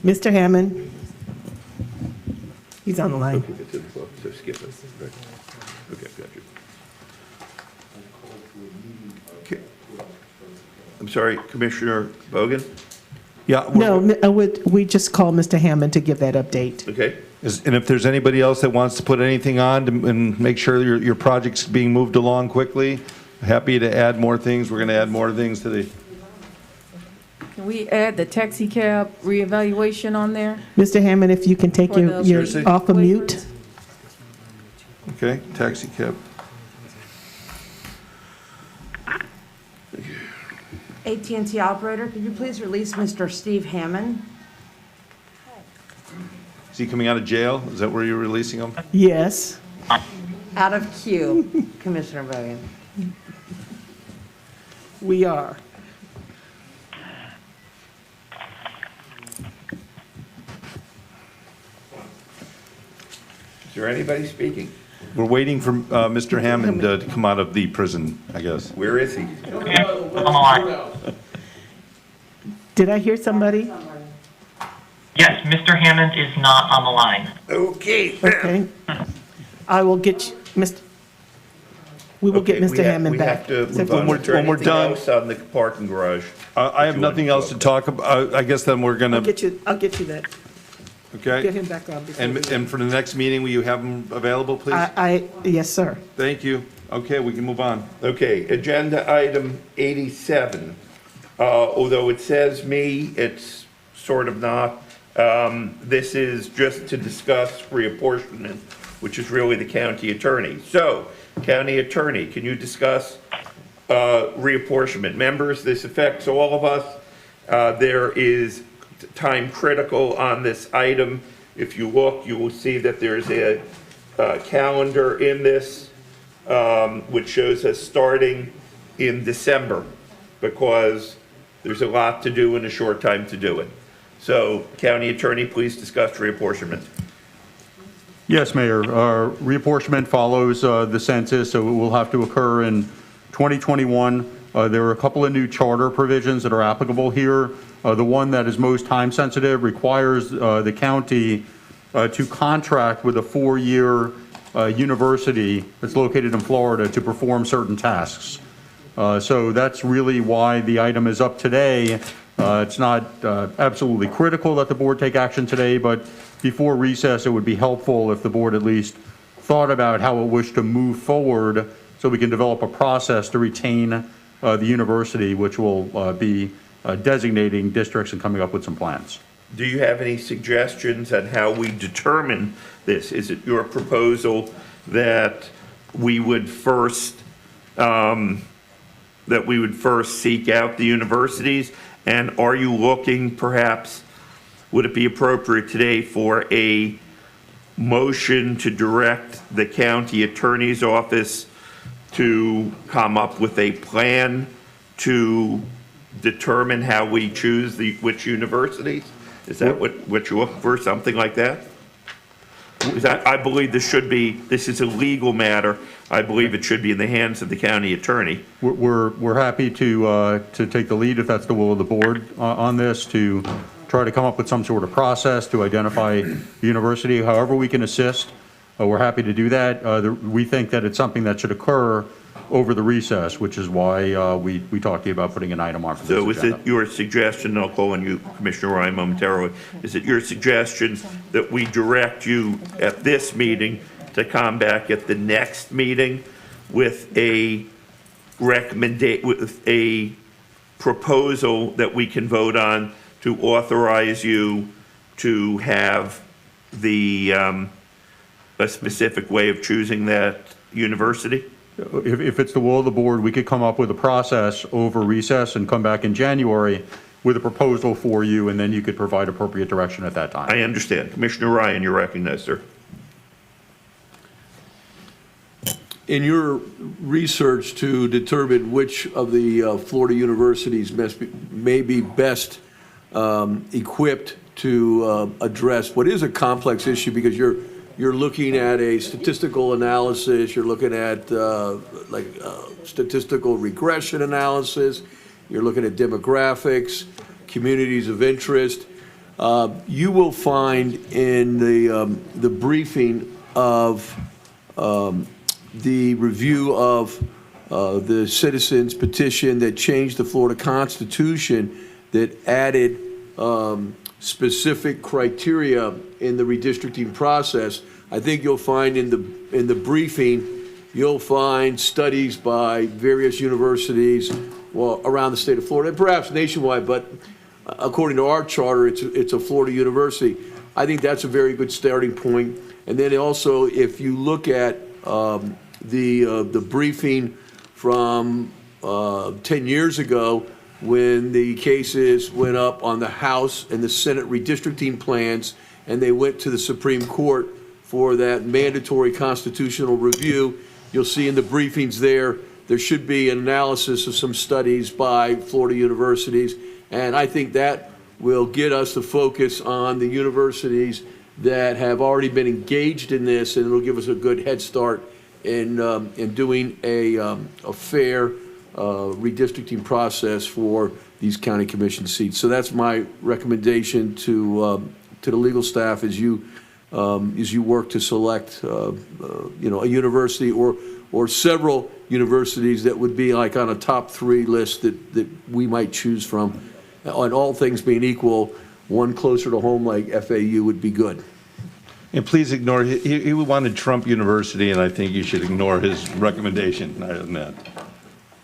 Mr. Hammond? He's on the line. So skip it. Right. Okay, got you. Okay. I'm sorry, Commissioner Bogan? Yeah. No, we just called Mr. Hammond to give that update. Okay. And if there's anybody else that wants to put anything on and make sure your project's being moved along quickly, happy to add more things. We're going to add more things to the... Can we add the taxi cab reevaluation on there? Mr. Hammond, if you can take For your the off of mute. Okay, taxi cab. AT&T operator, could you please release Mr. Steve Hammond? Is he coming out of jail? Is that where you're releasing him? Yes. Out of queue, Commissioner Bogan. We are. Is there anybody speaking? We're waiting for Mr. Hammond to come out of the prison, I guess. Where is he? On the line. Did I hear somebody? Yes, Mr. Hammond is not on the line. Okay. Okay. I will get you, Mr. We will get Mr. Hammond back. We have to move on. When Is there we're anything done- else on the parking garage? I have nothing else to talk about. I guess then we're going I'll to, get you that. Get okay? him back on. before we leave. And for the next meeting, will you have him available, please? Yes, sir. Thank you. Okay, we can move on. Okay, agenda item 87. Although it says me, it's sort of not. This is just to discuss reapportionment, which is really the county attorney. So, county attorney, can you discuss reapportionment? Members, this affects all of us. There is time critical on this item. If you look, you will see that there's a calendar in this, which shows us starting in December, because there's a lot to do in a short time to do it. So, county attorney, please discuss reapportionment. Yes, Mayor. Reapportionment follows the census, so it will have to occur in 2021. There are a couple of new charter provisions that are applicable here. The one that is most time sensitive requires the county to contract with a 4-year university that's located in Florida to perform certain tasks. So that's really why the item is up today. It's not absolutely critical that the board take action today, but before recess, it would be helpful if the board at least thought about how it wished to move forward so we can develop a process to retain the university, which will be designating districts and coming up with some plans. Do you have any suggestions on how we determine this? Is it your proposal that we would first seek out the universities? And are you looking, perhaps, would it be appropriate today for a motion to direct the county attorney's office to come up with a plan to determine how we choose which universities? Is that what you're looking for, something like that? Because I believe this is a legal matter. I believe it should be in the hands of the county attorney. We're happy to take the lead if that's the will of the board on this, to try to come up with some sort of process to identify the university. However we can assist, we're happy to do that. We think that it's something that should occur over the recess, which is why we talked to you about putting an item on for this So is agenda. it your suggestion, and I'll call on you, Commissioner Ryan, momentarily, is it your suggestion that we direct you at this meeting to come back at the next meeting with a with a proposal that we can vote on to authorize you to have the, a specific way of choosing that university? If it's the will of the board, we could come up with a process over recess and come back in January with a proposal for you, and then you could provide appropriate direction at that time. I understand. Commissioner Ryan, you're recognized, sir. In your research to determine which of the Florida universities may be best equipped to address what is a complex issue, because you're looking at a statistical analysis, you're looking at statistical regression analysis, you're looking at demographics, communities of interest. You will find in the briefing of the review of the citizens petition that changed the Florida Constitution, that added specific criteria in the redistricting process. I think you'll find in the briefing, you'll find studies by various universities, well, around the state of Florida, and perhaps nationwide, but according to our charter, it's a Florida university. I think that's a very good starting point. And then also, if you look at the briefing from 10 years ago, when the cases went up on the House and the Senate redistricting plans, and they went to the Supreme Court for that mandatory constitutional review, you'll see in the briefings there should be an analysis of some studies by Florida universities. And I think that will get us to focus on the universities that have already been engaged in this, and it'll give us a good head start in doing a fair redistricting process for these county commission seats. So that's my recommendation to the legal staff as you work to select a university or several universities that would be like on a top 3 list that we might choose from. On all things being equal, one closer to home like FAU would be good. And please ignore, he wanted Trump University, and I think you should ignore his recommendation on that.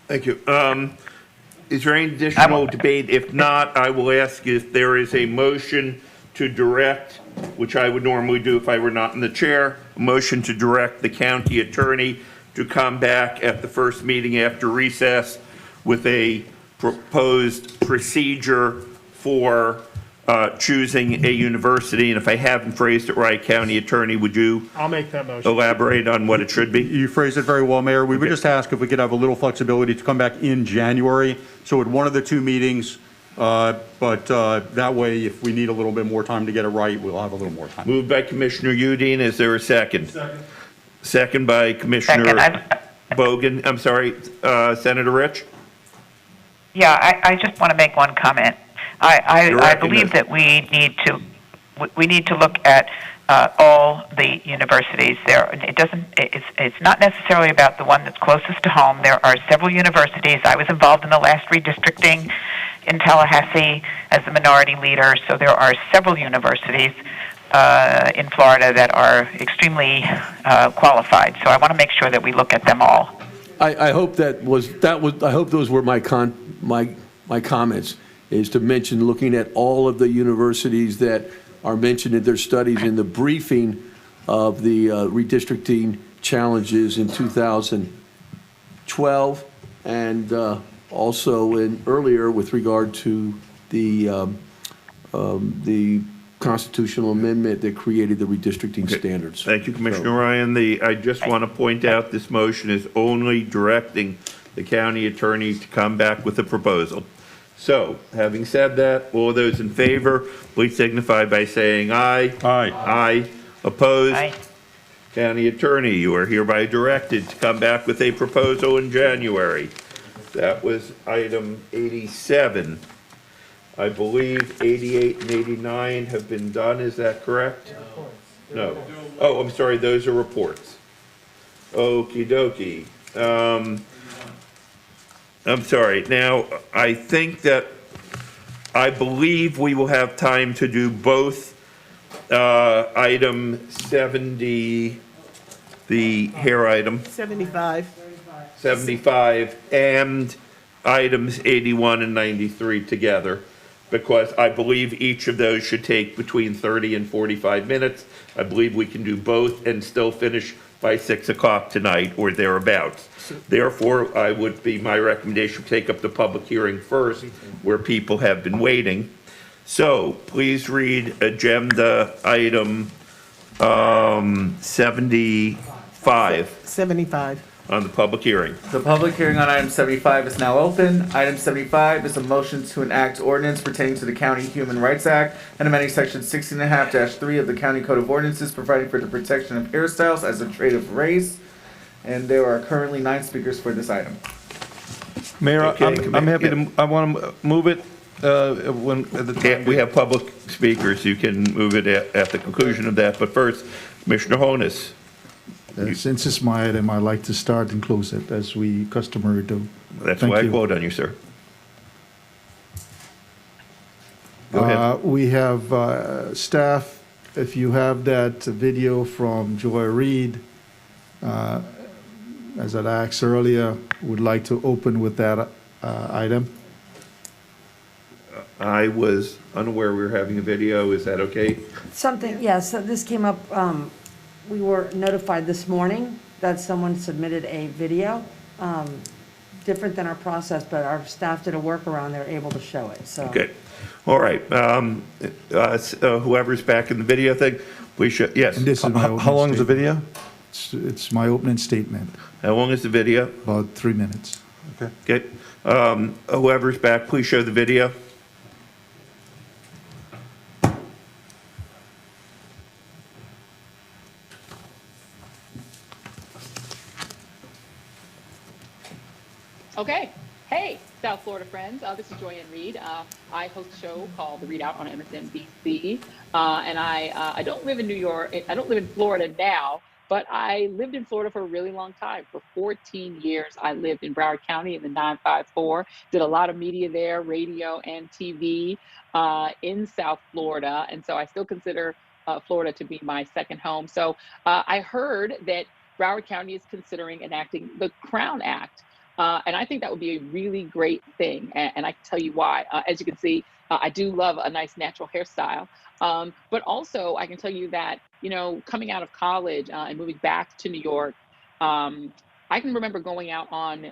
Thank you. Is there any additional debate? If not, I will ask if there is a motion to direct, which I would normally do if I were not in the chair, a motion to direct the county attorney to come back at the first meeting after recess with a proposed procedure for choosing a university. And if I haven't phrased it right, County Attorney, would you I'll make that motion. elaborate on what it should be? You phrased it very well, Mayor. We would just ask if we could have a little flexibility to come back in January, so at one of the 2 meetings, but that way, if we need a little bit more time to get it right, we'll have a little more time. Moved by Commissioner Udine. Is there a second? Second by Commissioner Bogan. I'm sorry, Senator Rich? Yeah, I just want to make one comment. I believe that we need to look at all the universities. It's not necessarily about the one that's closest to home. There are several universities. I was involved in the last redistricting in Tallahassee as the minority leader, so there are several universities in Florida that are extremely qualified. So I want to make sure that we look at them all. I hope I hope those were my comments, is to mention looking at all of the universities that are mentioned in their studies in the briefing of the redistricting challenges in 2012, and also earlier with regard to the constitutional amendment that created the redistricting standards. Thank you, Commissioner Ryan. I just want to point out this motion is only directing the county attorney to come back with a proposal. So, having said that, all those in favor, please signify by saying aye. Aye. Aye. Opposed? Aye. County Attorney, you are hereby directed to come back with a proposal in January. That was item 87. I believe 88 and 89 have been done, is that correct? No. Oh, I'm sorry, those are reports. Okey dokey. I'm sorry. Now, I think that, I believe we will have time to do both item 70, the hair item, 75. 75, and items 81 and 93 together, because I believe each of those should take between 30 and 45 minutes. I believe we can do both and still finish by 6 o'clock tonight or thereabouts. Therefore, my recommendation, take up the public hearing first, where people have been waiting. So please read agenda item 75 75. on the public hearing. The public hearing on item 75 is now open. Item 75 is a motion to enact ordinance pertaining to the County Human Rights Act and amending section 16.5-3 of the County Code of Ordinances, providing for the protection of hairstyles as a trait of race. And there are currently 9 speakers for this item. Mayor, Okay, I'm happy to, I want to move it when, at the time. We have public speakers. You can move it at the conclusion of that. But first, Commissioner Honus. Since it's my item, I'd like to start and close it, as we customary do. That's Thank why I you. quote on you, sir. Go ahead. We have staff, if you have that video from Joy Reid, as I asked earlier, would like to open with that item. I was unaware we were having a video. Is that okay? Something, yes, so this came up, we were notified this morning that someone submitted a video, different than our process, but our staff did a workaround, they were able to show it, so. Okay. All right. Whoever's back in the video thing, please show, yes. And this is my How opening long is the statement. video? It's my opening statement, How long is the video? about 3 minutes. Okay. Whoever's back, please show the video. Okay. Hey, South Florida friends. This is Joyanne Reed. I host a show called The Readout on MSNBC. And I don't live in New York. I don't live in Florida now, but I lived in Florida for a really long time. For 14 years, I lived in Broward County in the 954. Did a lot of media there, radio and TV in South Florida. And so I still consider Florida to be my second home. So I heard that Broward County is considering enacting the Crown Act. And I think that would be a really great thing. And I can tell you why. As you can see, I do love a nice natural hairstyle. But also, I can tell you that, you know, coming out of college and moving back to New York, I can remember going out on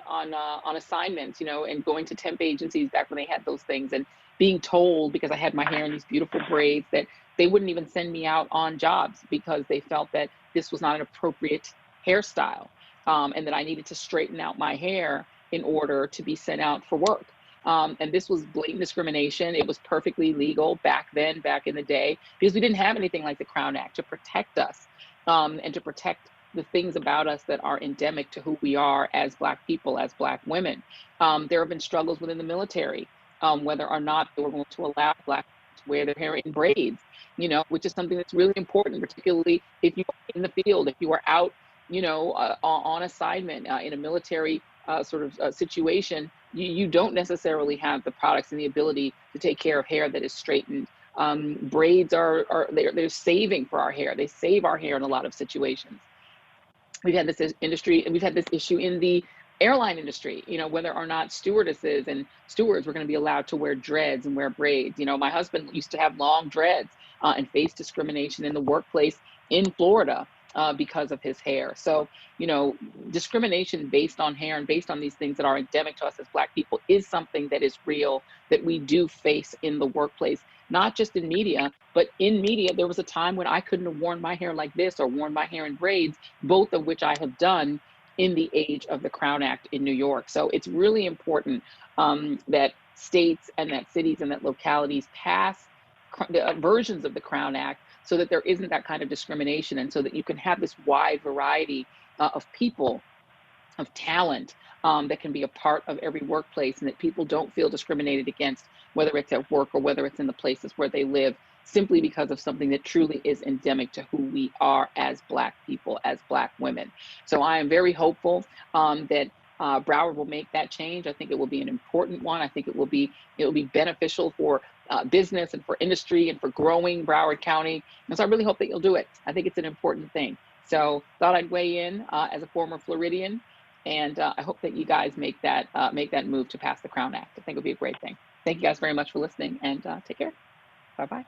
assignments, you know, and going to temp agencies back when they had those things, and being told, because I had my hair in these beautiful braids, that they wouldn't even send me out on jobs because they felt that this was not an appropriate hairstyle. And that I needed to straighten out my hair in order to be sent out for work. And this was blatant discrimination. It was perfectly legal back then, back in the day, because we didn't have anything like the Crown Act to protect us and to protect the things about us that are endemic to who we are as Black people, as Black women. There have been struggles within the military, whether or not they were going to allow Black people to wear their hair in braids, you know, which is something that's really important, particularly if you are in the field, if you are out, you know, on assignment in a military situation, you don't necessarily have the products and the ability to take care of hair that is straightened. Braids they're saving for our hair. They save our hair in a lot of situations. We've had this industry, and we've had this issue in the airline industry, you know, whether or not stewardesses and stewards were going to be allowed to wear dreads and wear braids. You know, my husband used to have long dreads and face discrimination in the workplace in Florida. Because of his hair. So, you know, discrimination based on hair and based on these things that are endemic to us as Black people is something that is real, that we do face in the workplace, not just in media, but in media. There was a time when I couldn't have worn my hair like this or worn my hair in braids, both of which I have done in the age of the Crown Act in New York. So it's really important that states and that cities and that localities pass versions of the Crown Act so that there isn't that kind of discrimination, and so that you can have this wide variety of people, of talent, that can be a part of every workplace, and that people don't feel discriminated against, whether it's at work or whether it's in the places where they live, simply because of something that truly is endemic to who we are as Black people, as Black women. So I am very hopeful that Broward will make that change. I think it will be an important one. I think it will be beneficial for business and for industry and for growing Broward County. And so I really hope that you'll do it. I think it's an important thing. So thought I'd weigh in as a former Floridian, and I hope that you guys make that move to pass the Crown Act. I think it would be a great thing. Thank you guys very much for listening, and take care. Bye-bye.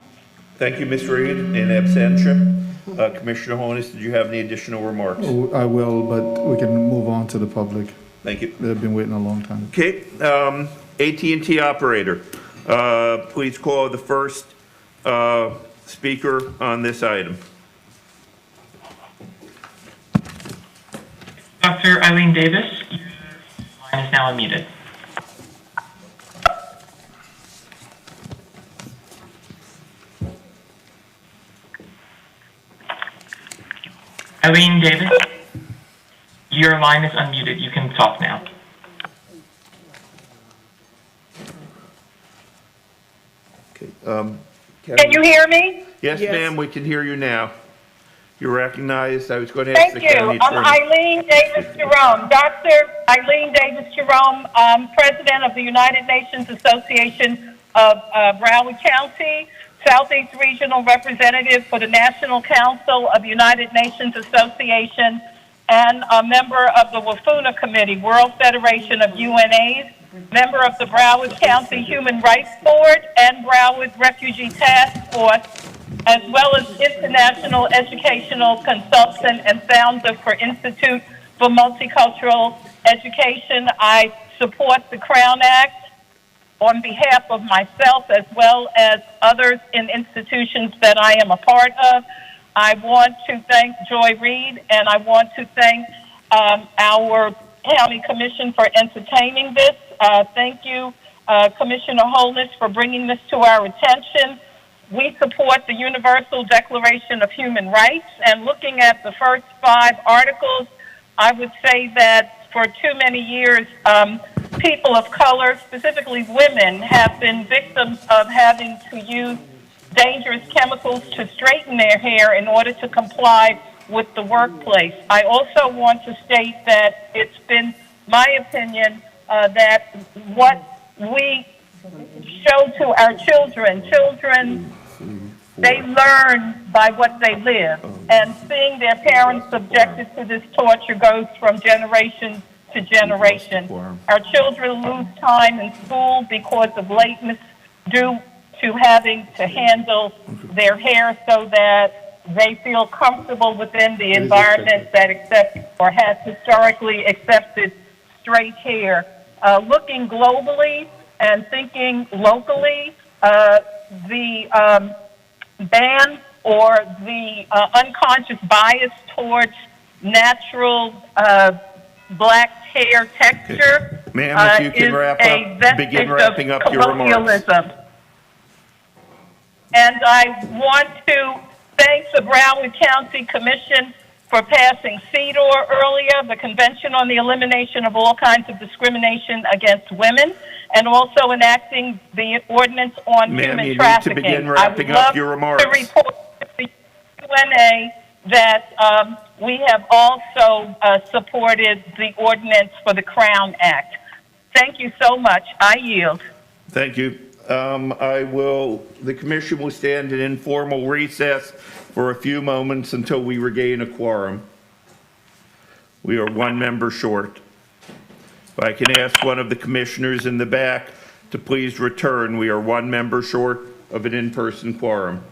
Thank you, Ms. Reed. In absentia, Commissioner Holness, did you have any additional remarks? Oh, I will, but we can move on to the public. Thank you. They've been waiting a long time. Okay, AT&T operator, please call the first speaker on this item. Dr. Eileen Davis, your line is now unmuted. Eileen Davis, your line is unmuted. You can talk now. Okay. Can you hear me? Yes, ma'am, we can hear you now. You're recognized. I was going to ask Thank the you. county I'm attorney. Eileen Davis Jerome, Dr. Eileen Davis Jerome, President of the United Nations Association of Broward County, Southeast Regional Representative for the National Council of United Nations Association, and a member of the Wafuna Committee, World Federation of UNAs, member of the Broward County Human Rights Board and Broward Refugee Task Force, as well as international educational consultant and founder for Institute for Multicultural Education. I support the Crown Act on behalf of myself as well as others in institutions that I am a part of. I want to thank Joy Reid, and I want to thank our County Commission for entertaining this. Thank you, Commissioner Holness, for bringing this to our attention. We support the Universal Declaration of Human Rights, and looking at the first 5 articles, I would say that for too many years, people of color, specifically women, have been victims of having to use dangerous chemicals to straighten their hair in order to comply with the workplace. I also want to state that it's been my opinion that what we show to our children, they learn by what they live. And seeing their parents subjected to this torture goes from generation to generation. Our children lose time in school because of lateness due to having to handle their hair so that they feel comfortable within the environment that accepts or has historically accepted straight hair. Looking globally and thinking locally, the ban or the unconscious bias towards natural black hair texture Ma'am, if you can begin wrapping up your remarks. And I want to thank the Broward County Commission for passing CEDAW earlier, the Convention on the Elimination of All Kinds of Discrimination Against Women, and also enacting the ordinance on human trafficking. Ma'am, you need to begin wrapping up your remarks. I would love to report to the UNA that we have also supported the ordinance for the Crown Act. Thank you so much. I yield. Thank you. The commission will stand in informal recess for a few moments until we regain a quorum. We are 1 member short. If I can ask one of the commissioners in the back to please return, we are 1 member short of an in-person quorum.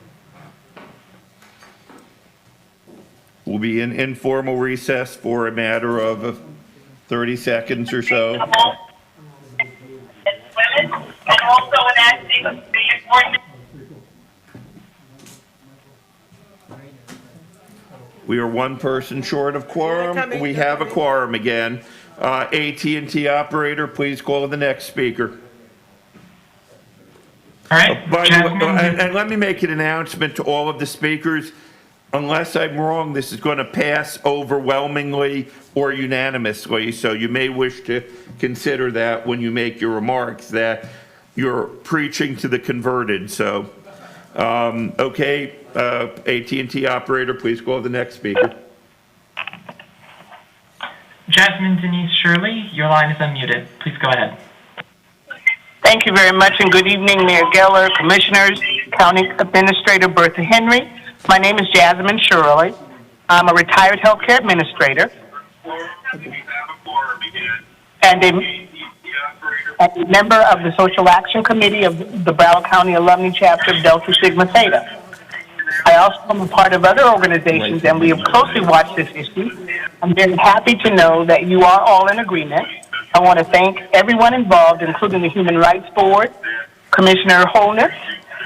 We'll be in informal recess for a matter of 30 seconds or so. And also enacting the ordinance. We are 1 person short of quorum. We have a quorum again. AT&T operator, please call the next speaker. All right, By the Jasmine. way, and let me make an announcement to all of the speakers. Unless I'm wrong, this is going to pass overwhelmingly or unanimously, so you may wish to consider that when you make your remarks, that you're preaching to the converted. So, okay, AT&T operator, please call the next speaker. Jasmine Denise Shirley, your line is unmuted. Please go ahead. Thank you very much, and good evening, Mayor Geller, Commissioners, County Administrator Bertha Henry. My name is Jasmine Shirley. I'm a retired healthcare administrator and a member of the Social Action Committee of the Broward County Alumni Chapter of Delta Sigma Theta. I also am a part of other organizations, and we have closely watched this issue. I'm very happy to know that you are all in agreement. I want to thank everyone involved, including the Human Rights Board, Commissioner Holness,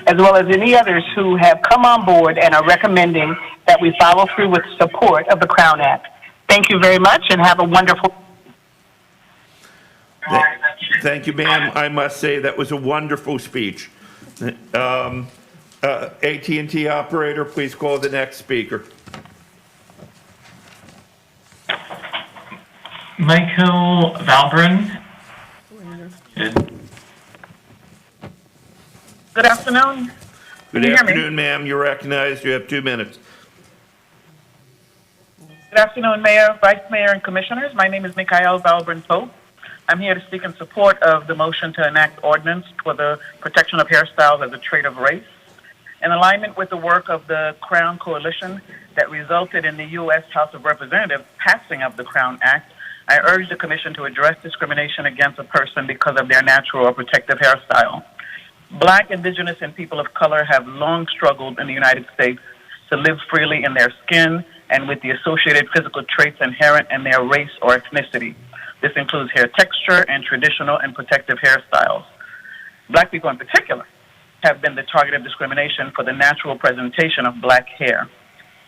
as well as any others who have come on board and are recommending that we follow through with support of the Crown Act. Thank you very much, and have a wonderful. Thank you, ma'am. I must say that was a wonderful speech. AT&T operator, please call the next speaker. Michael Valbrun. Good afternoon. Good Can you hear me? afternoon, ma'am. You're recognized. You have 2 minutes. Good afternoon, Mayor, Vice Mayor, and Commissioners. My name is Mikhail Valbrun-Pope. I'm here to speak in support of the motion to enact ordinance for the protection of hairstyles as a trait of race. In alignment with the work of the Crown Coalition that resulted in the U.S. House of Representatives passing of the Crown Act, I urge the Commission to address discrimination against a person because of their natural or protective hairstyle. Black, Indigenous, and people of color have long struggled in the United States to live freely in their skin and with the associated physical traits inherent in their race or ethnicity. This includes hair texture and traditional and protective hairstyles. Black people in particular have been the target of discrimination for the natural presentation of black hair.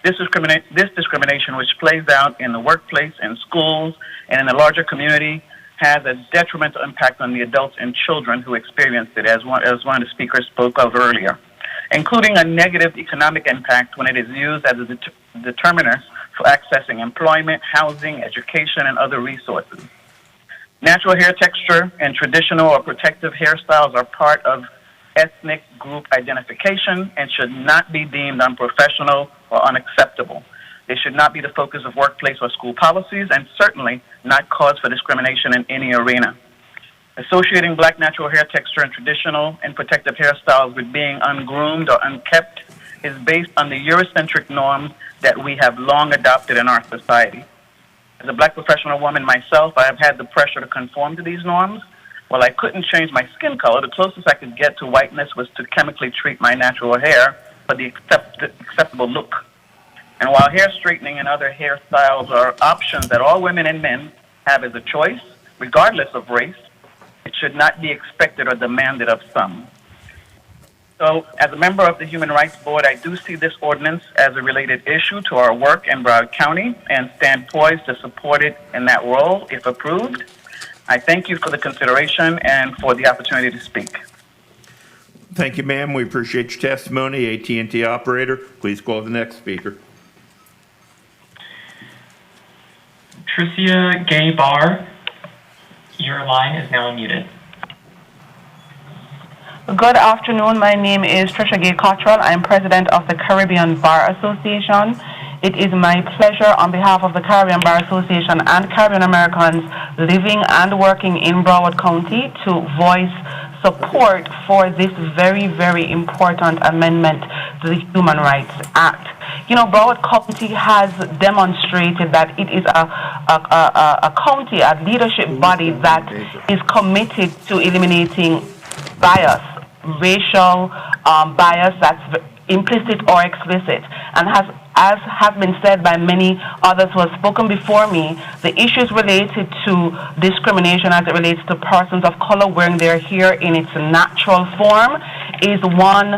This discrimination, which plays out in the workplace, in schools, and in the larger community, has a detrimental impact on the adults and children who experienced it, as one of the speakers spoke of earlier, including a negative economic impact when it is used as a determiner for accessing employment, housing, education, and other resources. Natural hair texture and traditional or protective hairstyles are part of ethnic group identification and should not be deemed unprofessional or unacceptable. They should not be the focus of workplace or school policies, and certainly not cause for discrimination in any arena. Associating black natural hair texture and traditional and protective hairstyles with being ungroomed or unkept is based on the Eurocentric norms that we have long adopted in our society. As a black professional woman myself, I have had the pressure to conform to these norms. While I couldn't change my skin color, the closest I could get to whiteness was to chemically treat my natural hair for the acceptable look. And while hair straightening and other hairstyles are options that all women and men have as a choice, regardless of race, it should not be expected or demanded of some. So, as a member of the Human Rights Board, I do see this ordinance as a related issue to our work in Broward County and stand poised to support it in that role if approved. I thank you for the consideration and for the opportunity to speak. Thank you, ma'am. We appreciate your testimony. AT&T operator, please call the next speaker. Tricia Gay Barr, your line is now unmuted. Good afternoon. My name is Trisha Gay Cottrell. I am president of the Caribbean Bar Association. It is my pleasure on behalf of the Caribbean Bar Association and Caribbean Americans living and working in Broward County to voice support for this very, very important amendment to the Human Rights Act. You know, Broward County has demonstrated that it is a county, a leadership body that is committed to eliminating bias, racial bias that's implicit or explicit, and as has been said by many others who have spoken before me, the issues related to discrimination as it relates to persons of color wearing their hair in its natural form is one.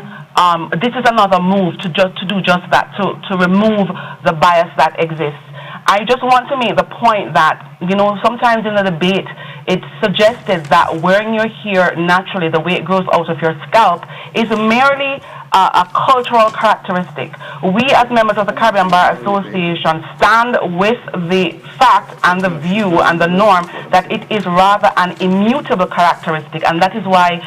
This is another move to do just that, to remove the bias that exists. I just want to make the point that, you know, sometimes in the debate, it's suggested that wearing your hair naturally, the way it grows out of your scalp, is merely a cultural characteristic. We, as members of the Caribbean Bar Association, stand with the fact and the view and the norm that it is rather an immutable characteristic, and that is why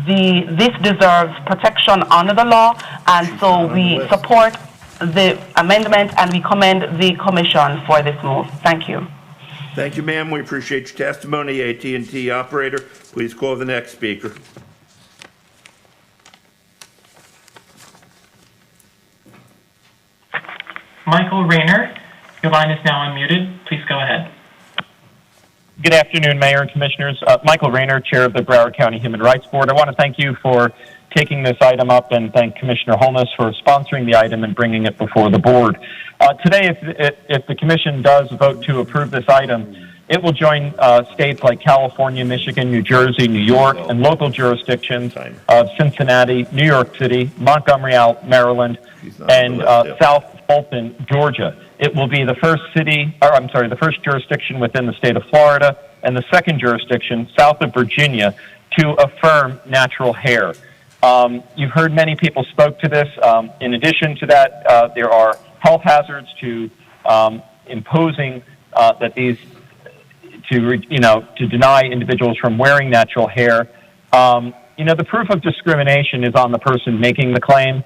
this deserves protection under the law, and so we support the amendment and we commend the commission for this move. Thank you. Thank you, ma'am. We appreciate your testimony. AT&T operator, please call the next speaker. Michael Rayner, your line is now unmuted. Please go ahead. Good afternoon, Mayor and Commissioners. Michael Rayner, Chair of the Broward County Human Rights Board. I want to thank you for taking this item up and thank Commissioner Holness for sponsoring the item and bringing it before the board. Today, if the Commission does vote to approve this item, it will join states like California, Michigan, New Jersey, New York, and local jurisdictions of Cincinnati, New York City, Montgomery, Maryland, and South Fulton, Georgia. It will be the first the first jurisdiction within the state of Florida and the second jurisdiction south of Virginia to affirm natural hair. You've heard many people spoke to this. In addition to that, there are health hazards to imposing that these to deny individuals from wearing natural hair. The proof of discrimination is on the person making the claim.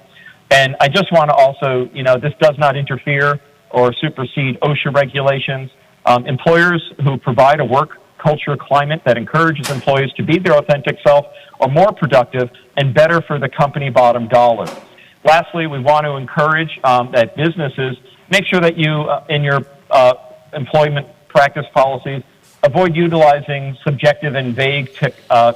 And I just want to also, this does not interfere or supersede OSHA regulations. Employers who provide a work culture climate that encourages employees to be their authentic self are more productive and better for the company bottom dollar. Lastly, we want to encourage that businesses make sure that you, in your employment practice policies, avoid utilizing subjective and vague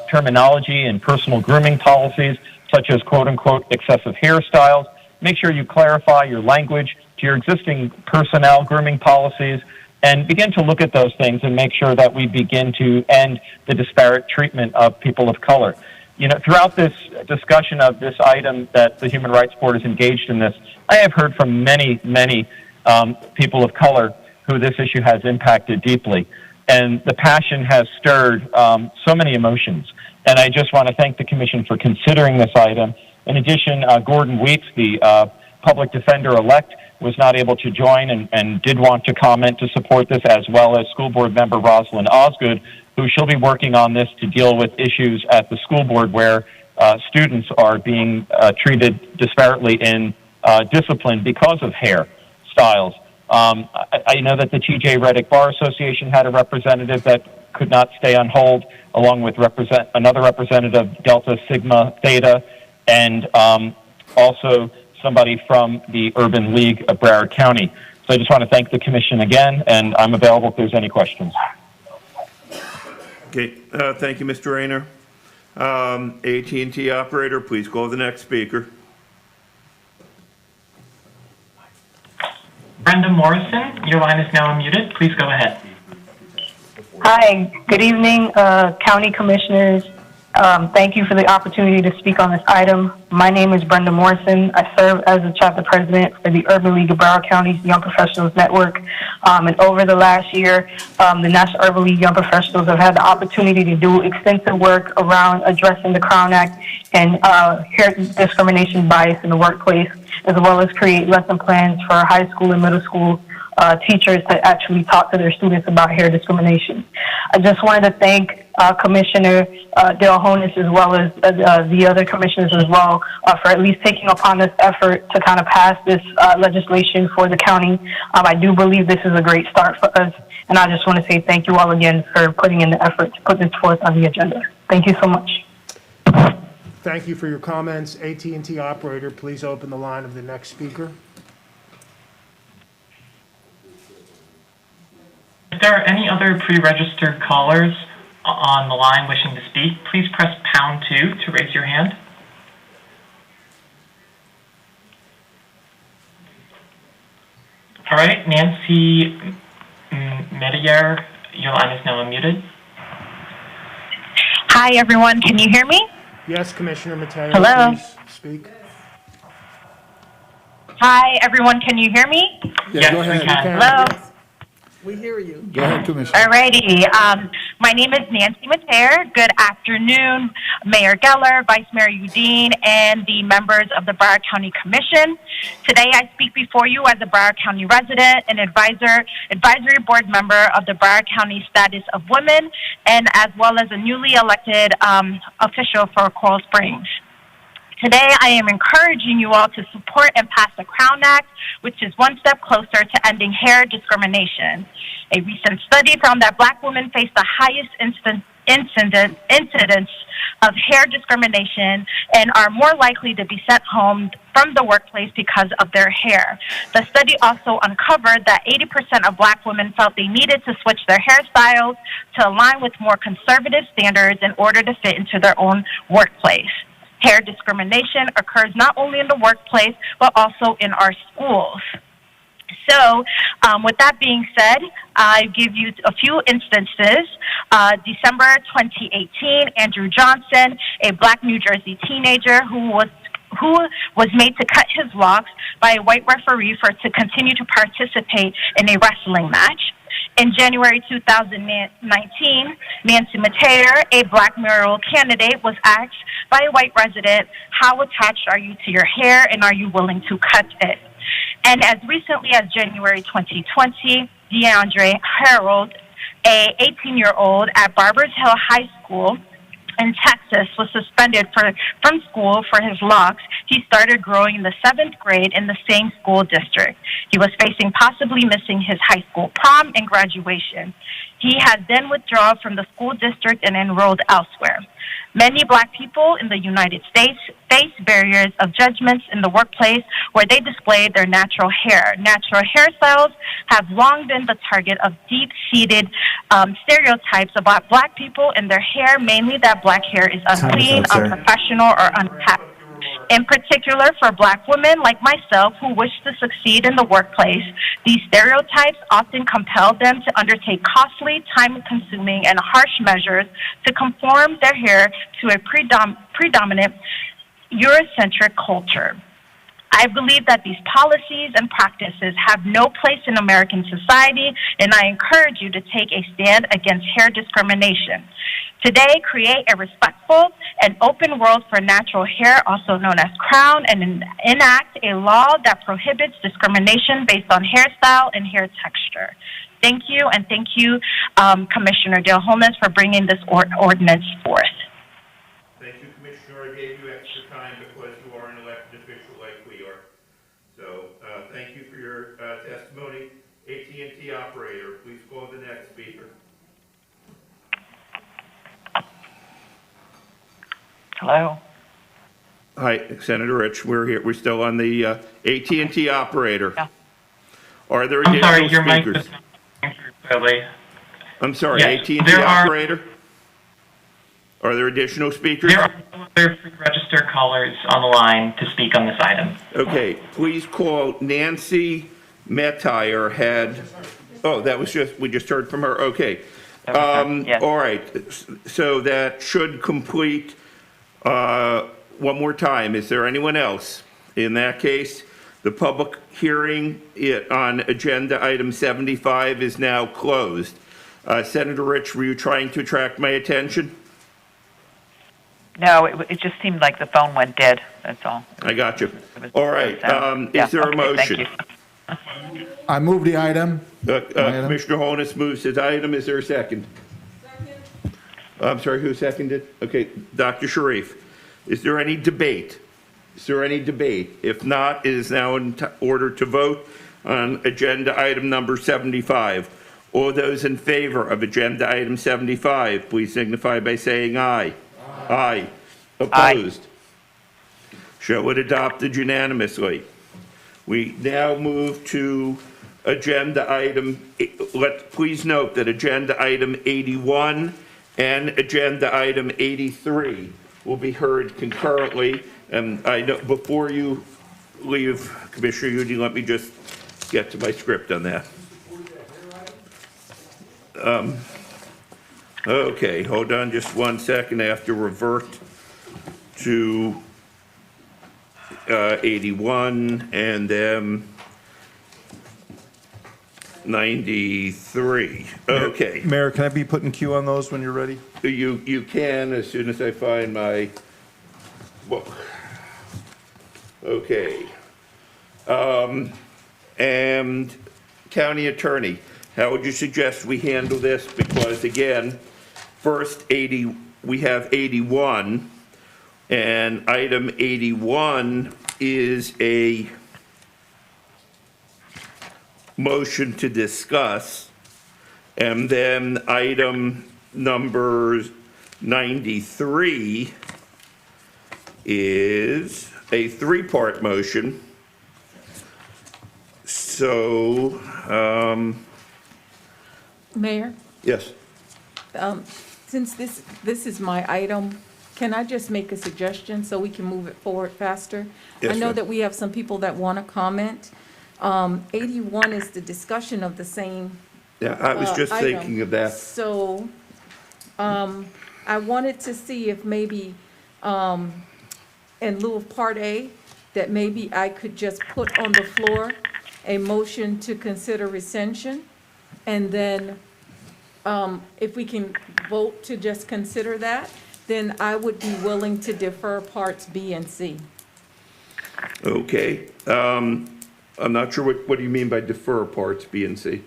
terminology in personal grooming policies, such as quote-unquote excessive hairstyles. Make sure you clarify your language to your existing personnel grooming policies and begin to look at those things and make sure that we begin to end the disparate treatment of people of color. Throughout this discussion of this item that the Human Rights Board is engaged in this, I have heard from many people of color who this issue has impacted deeply. And the passion has stirred so many emotions. And I just want to thank the Commission for considering this item. In addition, Gordon Weeks, the public defender-elect, was not able to join and did want to comment to support this, as well as school board member Rosalind Osgood, who she'll be working on this to deal with issues at the school board where students are being treated disparately in discipline because of hair styles. I know that the T.J. Reddick Bar Association had a representative that could not stay on hold, along with another representative, Delta Sigma Theta, and also somebody from the Urban League of Broward County. So I just want to thank the Commission again, and I'm available if there's any questions. Okay, thank you, Mr. Rayner. AT&T operator, please call the next speaker. Brenda Morrison, your line is now unmuted. Please go ahead. Hi, good evening, County Commissioners. Thank you for the opportunity to speak on this item. My name is Brenda Morrison. I serve as the chapter president for the Urban League of Broward County's Young Professionals Network. And over the last year, the National Urban League Young Professionals have had the opportunity to do extensive work around addressing the Crown Act and hair discrimination bias in the workplace, as well as create lesson plans for high school and middle school teachers to actually talk to their students about hair discrimination. I just wanted to thank Commissioner Dale Honus, as well as the other commissioners as well, for at least taking upon this effort to kind of pass this legislation for the county. I do believe this is a great start for us, and I just want to say thank you all again for putting in the effort to put this forth on the agenda. Thank you so much. Thank you for your comments. AT&T operator, please open the line of the next speaker. If there are any other pre-registered callers on the line wishing to speak, please press #2 to raise your hand. All right, Nancy Medier, your line is now unmuted. Hi, everyone. Can you hear me? Yes, Commissioner Mateo, Hello. please speak. Hi, everyone. Can you hear me? Yeah, go ahead. Hello. We hear you. Go ahead, Commissioner. Alrighty. My name is Nancy Mateer. Good afternoon, Mayor Geller, Vice Mayor Udine, and the members of the Broward County Commission. Today I speak before you as a Broward County resident and advisory board member of the Broward County Status of Women, and as well as a newly elected official for Coral Springs. Today, I am encouraging you all to support and pass the Crown Act, which is one step closer to ending hair discrimination. A recent study found that Black women face the highest incidence of hair discrimination and are more likely to be sent home from the workplace because of their hair. The study also uncovered that 80% of Black women felt they needed to switch their hairstyles to align with more conservative standards in order to fit into their own workplace. Hair discrimination occurs not only in the workplace, but also in our schools. So, with that being said, I give you a few instances. December 2018, Andrew Johnson, a Black New Jersey teenager who was made to cut his locks by a white referee to continue to participate in a wrestling match. In January 2019, Nancy Mateer, a Black mayoral candidate, was asked by a white resident, how attached are you to your hair and are you willing to cut it? And as recently as January 2020, DeAndre Harold, a 18-year-old at Barbers Hill High School in Texas, was suspended from school for his locks he started growing in the 7th grade in the same school district. He was facing possibly missing his high school prom and graduation. He has then withdrawn from the school district and enrolled elsewhere. Many Black people in the United States face barriers of judgments in the workplace where they display their natural hair. Natural hairstyles have long been the target of deep-seated stereotypes about Black people and their hair, mainly that Black hair is unclean, unprofessional, or unkept. In particular, for Black women like myself who wish to succeed in the workplace, these stereotypes often compel them to undertake costly, time-consuming, and harsh measures to conform their hair to a predominant Eurocentric culture. I believe that these policies and practices have no place in American society, and I encourage you to take a stand against hair discrimination. Today, create a respectful and open world for natural hair, also known as Crown, and enact a law that prohibits discrimination based on hairstyle and hair texture. Thank you, and thank you, Commissioner Dale Holness, for bringing this ordinance forth. Thank you, Commissioner. I gave you extra time because you are an elected official like we are. So thank you for your testimony. AT&T operator, please call the next speaker. Hello. Hi, Senator Rich. We're here. We're still on the AT&T operator. Yeah. Are there I'm additional sorry, your mic speakers? is not clearly. I'm sorry, Yes, AT&T there are- operator? Are there additional speakers? There are no other registered callers on the line to speak on this item. Okay, please call Nancy Mateer that was we just heard from her, okay. Yes. All right, so that should complete, one more time, is there anyone else? In that case, the public hearing on agenda item 75 is now closed. Senator Rich, were you trying to attract my attention? No, it just seemed like the phone went dead, that's all. I got you. All right, Yeah, is there a okay, motion? thank you. I move the item. Commissioner Holness moves his item. Is there a second? Second. I'm sorry, who seconded? Okay, Dr. Sharif. Is there any debate? Is there any debate? If not, it is now in order to vote on agenda item number 75. All those in favor of agenda item 75, please signify by saying aye. Aye. Opposed? Aye. Show it adopted unanimously. We now move to agenda item, please note that agenda item 81 and agenda item 83 will be heard concurrently. And I know, before you leave, Commissioner Udine, let me just get to my script on that. Okay, hold on just 1 second. I have to revert to 81 and 93. Okay. Mayor, can I be put in queue on those when you're ready? You can, as soon as I find my book. Okay. And County Attorney, how would you suggest we handle this? Because again, first we have 81, and item 81 is a motion to discuss, and then item number 93 is a three-part motion. So, Mayor, yes. since this is my item, can I just make a suggestion so we can move it forward faster? Yes, I know ma'am. that we have some people that want to comment. 81 is the discussion of the same Yeah, I was just item. thinking of that. So, I wanted to see if maybe, in lieu of Part A, that maybe I could just put on the floor a motion to consider rescission, and then, if we can vote to just consider that, then I would be willing to defer Parts B and C. Okay. I'm not sure what do you mean by defer parts B and C?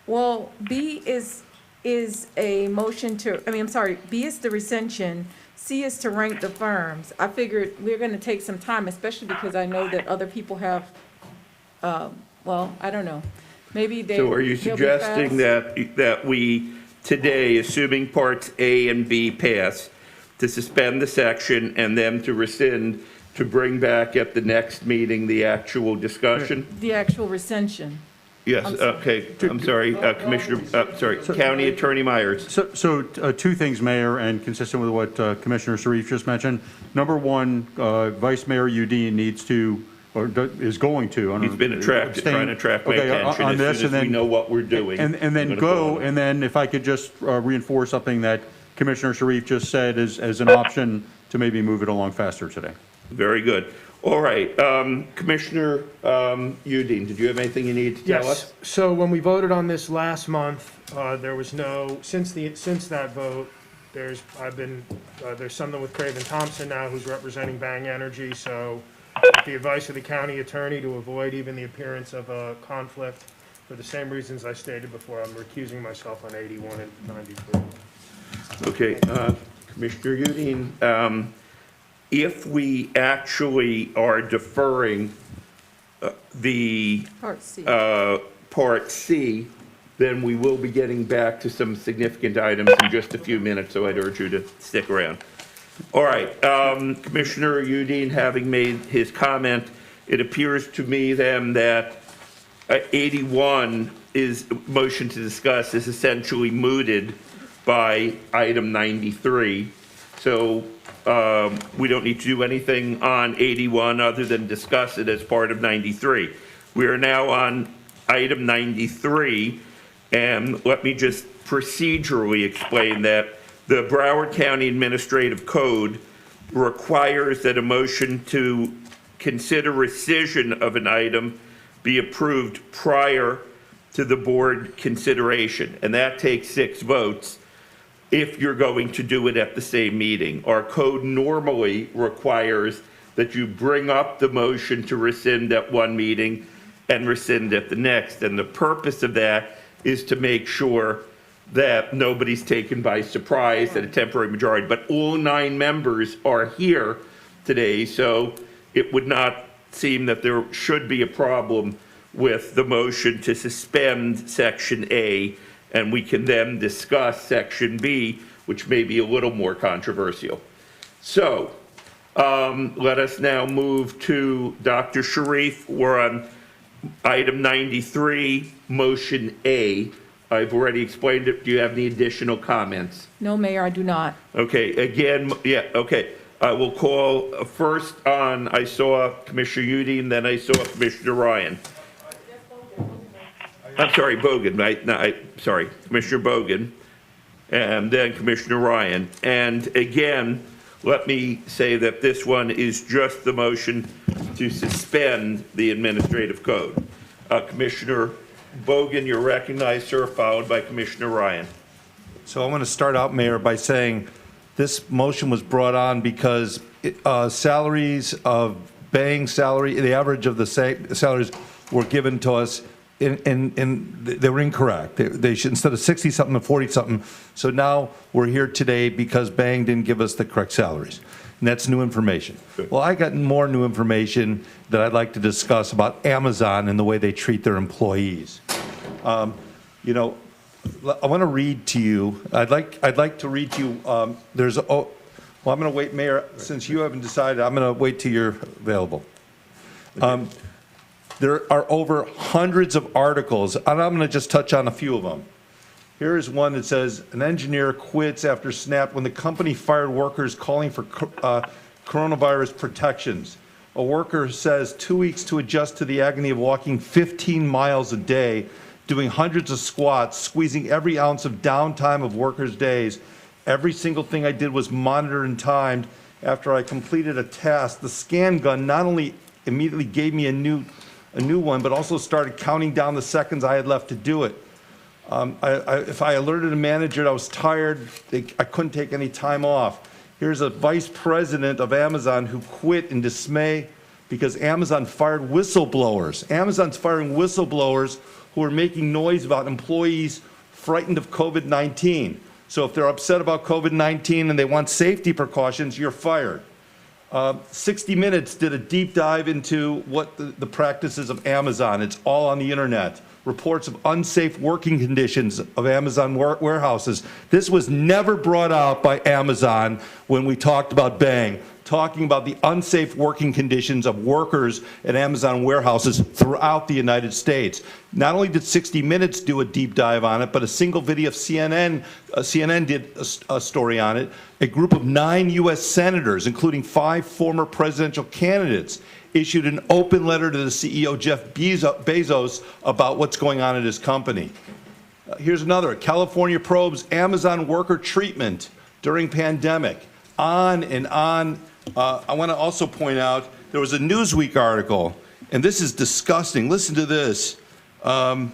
Well, B is a motion to, I'm sorry, B is the rescission, C is to rank the firms. I figured we're gonna take some time, especially because I know that other people have, well, I don't know, maybe they. So are you they'll be suggesting fast. that we today, assuming parts A and B pass, to suspend the section and then to rescind, to bring back at the next meeting the actual discussion? The actual rescission. Yes, I'm sorry. okay, I'm sorry, County Attorney Myers. So two things, Mayor, and consistent with what Commissioner Sharif just mentioned. Number one, Vice Mayor Udine needs to, or is going to, I don't know. He's been trying to attract my Okay, attention on as this, soon and as we then- know what we're doing. And I'm then gonna go, call him. and then if I could just reinforce something that Commissioner Sharif just said as an option to maybe move it along faster today. Very good. All right, Commissioner Udine, did you have anything you need to tell us? Yes, so when we voted on this last month, there was no, since that vote, there's something with Craven Thompson now who's representing Bang Energy, so with the advice of the county attorney to avoid even the appearance of a conflict, for the same reasons I stated before, I'm recusing myself on 81 and 93. Okay, Commissioner Udine, if we actually are deferring the Part C. Part C, then we will be getting back to some significant items in just a few minutes, so I'd urge you to stick around. All right, Commissioner Udine, having made his comment, it appears to me then that 81 is, motion to discuss, is essentially mooted by item 93. So we don't need to do anything on 81 other than discuss it as part of 93. We are now on item 93, and let me just procedurally explain that the Broward County Administrative Code requires that a motion to consider rescission of an item be approved prior to the board consideration, and that takes 6 votes if you're going to do it at the same meeting. Our code normally requires that you bring up the motion to rescind at one meeting and rescind at the next, and the purpose of that is to make sure that nobody's taken by surprise at a temporary majority. But all 9 members are here today, so it would not seem that there should be a problem with the motion to suspend Section A, and we can then discuss Section B, which may be a little more controversial. So let us now move to Dr. Sharif. We're on item 93, motion A. I've already explained it. Do you have any additional comments? No, Mayor, I do not. Okay, again, yeah, okay. I will call first on, I saw Commissioner Udine, then I saw Commissioner Ryan. I'm sorry, Bogan, sorry, Commissioner Bogan, and then Commissioner Ryan. And again, let me say that this one is just the motion to suspend the administrative code. Commissioner Bogan, you're recognized, sir, followed by Commissioner Ryan. So I want to start out, Mayor, by saying this motion was brought on because salaries of Bang's salary, the average of the salaries were given to us, and they were incorrect. They should, instead of 60-something to 40-something. So now we're here today because Bang didn't give us the correct salaries. And that's new information. Well, I got more new information that I'd like to discuss about Amazon and the way they treat their employees. You know, I want to read to you. I'd like to read to you. I'm going to wait, Mayor. Since you haven't decided, I'm going to wait till you're available. There are over hundreds of articles, and I'm going to just touch on a few of them. Here is one that says, an engineer quits after snap when the company fired workers calling for coronavirus protections. A worker says 2 weeks to adjust to the agony of walking 15 miles a day, doing hundreds of squats, squeezing every ounce of downtime of workers' days. Every single thing I did was monitored and timed. After I completed a task, the scan gun not only immediately gave me a new one, but also started counting down the seconds I had left to do it. If I alerted a manager that I was tired, I couldn't take any time off. Here's a vice president of Amazon who quit in dismay because Amazon fired whistleblowers. Amazon's firing whistleblowers who are making noise about employees frightened of COVID-19. So if they're upset about COVID-19 and they want safety precautions, you're fired. 60 Minutes did a deep dive into what the practices of Amazon. It's all on the internet. Reports of unsafe working conditions of Amazon warehouses. This was never brought out by Amazon when we talked about Bang, talking about the unsafe working conditions of workers at Amazon warehouses throughout the United States. Not only did 60 Minutes do a deep dive on it, but a single video of CNN did a story on it. A group of 9 U.S. senators, including 5 former presidential candidates, issued an open letter to the CEO, Jeff Bezos, about what's going on at his company. Here's another. California probes Amazon worker treatment during pandemic. On and on. I want to also point out there was a Newsweek article, and this is disgusting. Listen to this. An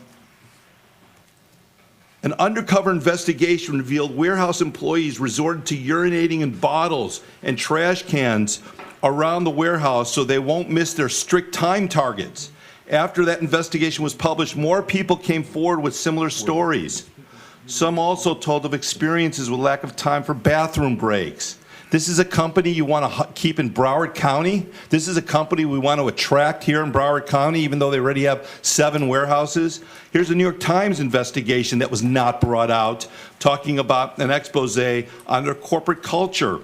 undercover investigation revealed warehouse employees resorted to urinating in bottles and trash cans around the warehouse so they won't miss their strict time targets. After that investigation was published, more people came forward with similar stories. Some also told of experiences with lack of time for bathroom breaks. This is a company you want to keep in Broward County. This is a company we want to attract here in Broward County, even though they already have 7 warehouses. Here's a New York Times investigation that was not brought out, talking about an expose on their corporate culture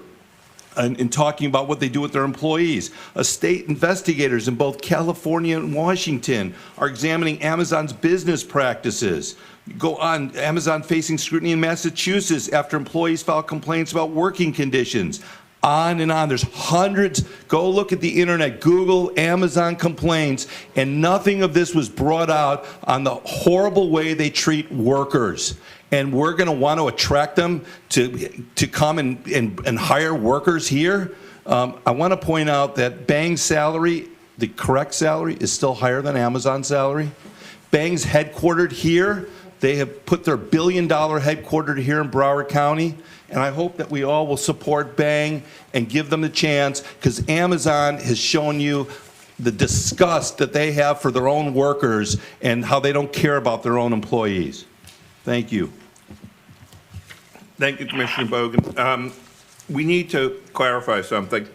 and talking about what they do with their employees. State investigators in both California and Washington are examining Amazon's business practices. Go on, Amazon facing scrutiny in Massachusetts after employees filed complaints about working conditions. On and on. There's hundreds. Go look at the internet. Google Amazon complaints, and nothing of this was brought out on the horrible way they treat workers. And we're going to want to attract them to come and hire workers here. I want to point out that Bang's salary, the correct salary, is still higher than Amazon's salary. Bang's headquartered here. They have put their $1 billion headquartered here in Broward County. And I hope that we all will support Bang and give them the chance, because Amazon has shown you the disgust that they have for their own workers and how they don't care about their own employees. Thank you. Thank you, Commissioner Bogan. We need to clarify something.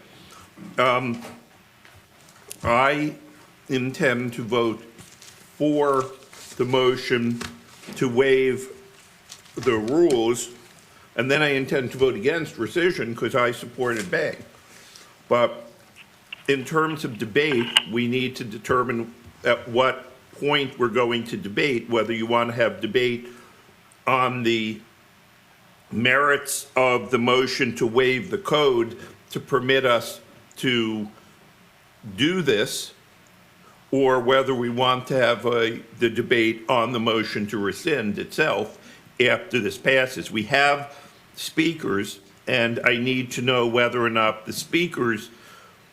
I intend to vote for the motion to waive the rules, and then I intend to vote against rescission because I supported Bang. But in terms of debate, we need to determine at what point we're going to debate, whether you want to have debate on the merits of the motion to waive the code to permit us to do this, or whether we want to have the debate on the motion to rescind itself after this passes. We have speakers, and I need to know whether or not the speakers,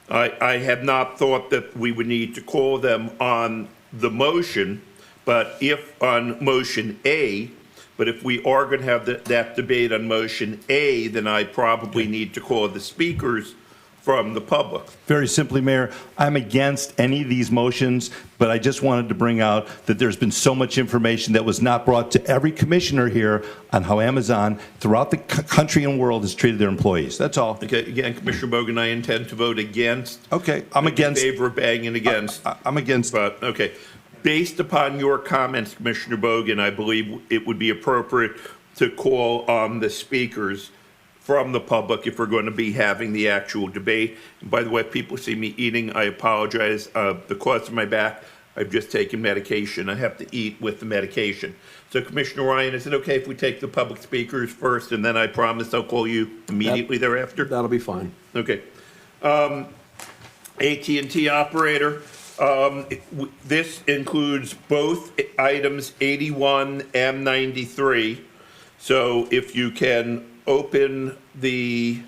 I have not thought that we would need to call them on the motion, But if on motion A, but if we are going to have that debate on motion A, then I probably need to call the speakers from the public. Very simply, Mayor, I'm against any of these motions, but I just wanted to bring out that there's been so much information that was not brought to every commissioner here on how Amazon throughout the country and world has treated their employees. That's all. Okay, again, Commissioner Bogan, I intend to vote against. Okay, I'm against. In favor of bang and against. I'm against. But, okay. Based upon your comments, Commissioner Bogan, I believe it would be appropriate to call on the speakers from the public if we're going to be having the actual debate. And by the way, if people see me eating, I apologize. The cause of my back, I've just taken medication. I have to eat with the medication. So Commissioner Ryan, is it okay if we take the public speakers first, and then I promise I'll call you immediately thereafter? That'll be fine. Okay. AT&T operator, this includes both items 81 and 93. So if you can open the,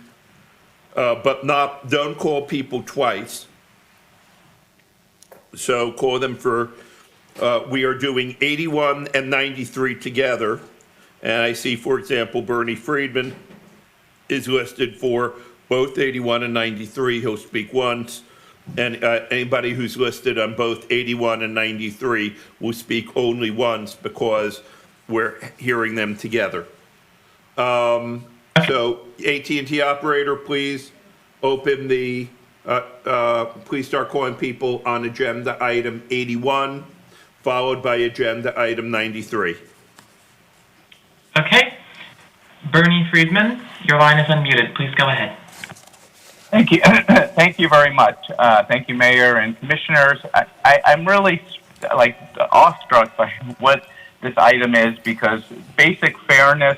don't call people twice. So call them for, we are doing 81 and 93 together. And I see, for example, Bernie Friedman is listed for both 81 and 93. He'll speak once. And anybody who's listed on both 81 and 93 will speak only once because we're hearing them together. So AT&T operator, please open the, please start calling people on agenda item 81, followed by agenda item 93. Okay. Bernie Friedman, your line is unmuted. Please go ahead. Thank you. Thank you very much. Thank you, Mayor and Commissioners. I'm really awestruck by what this item is because basic fairness,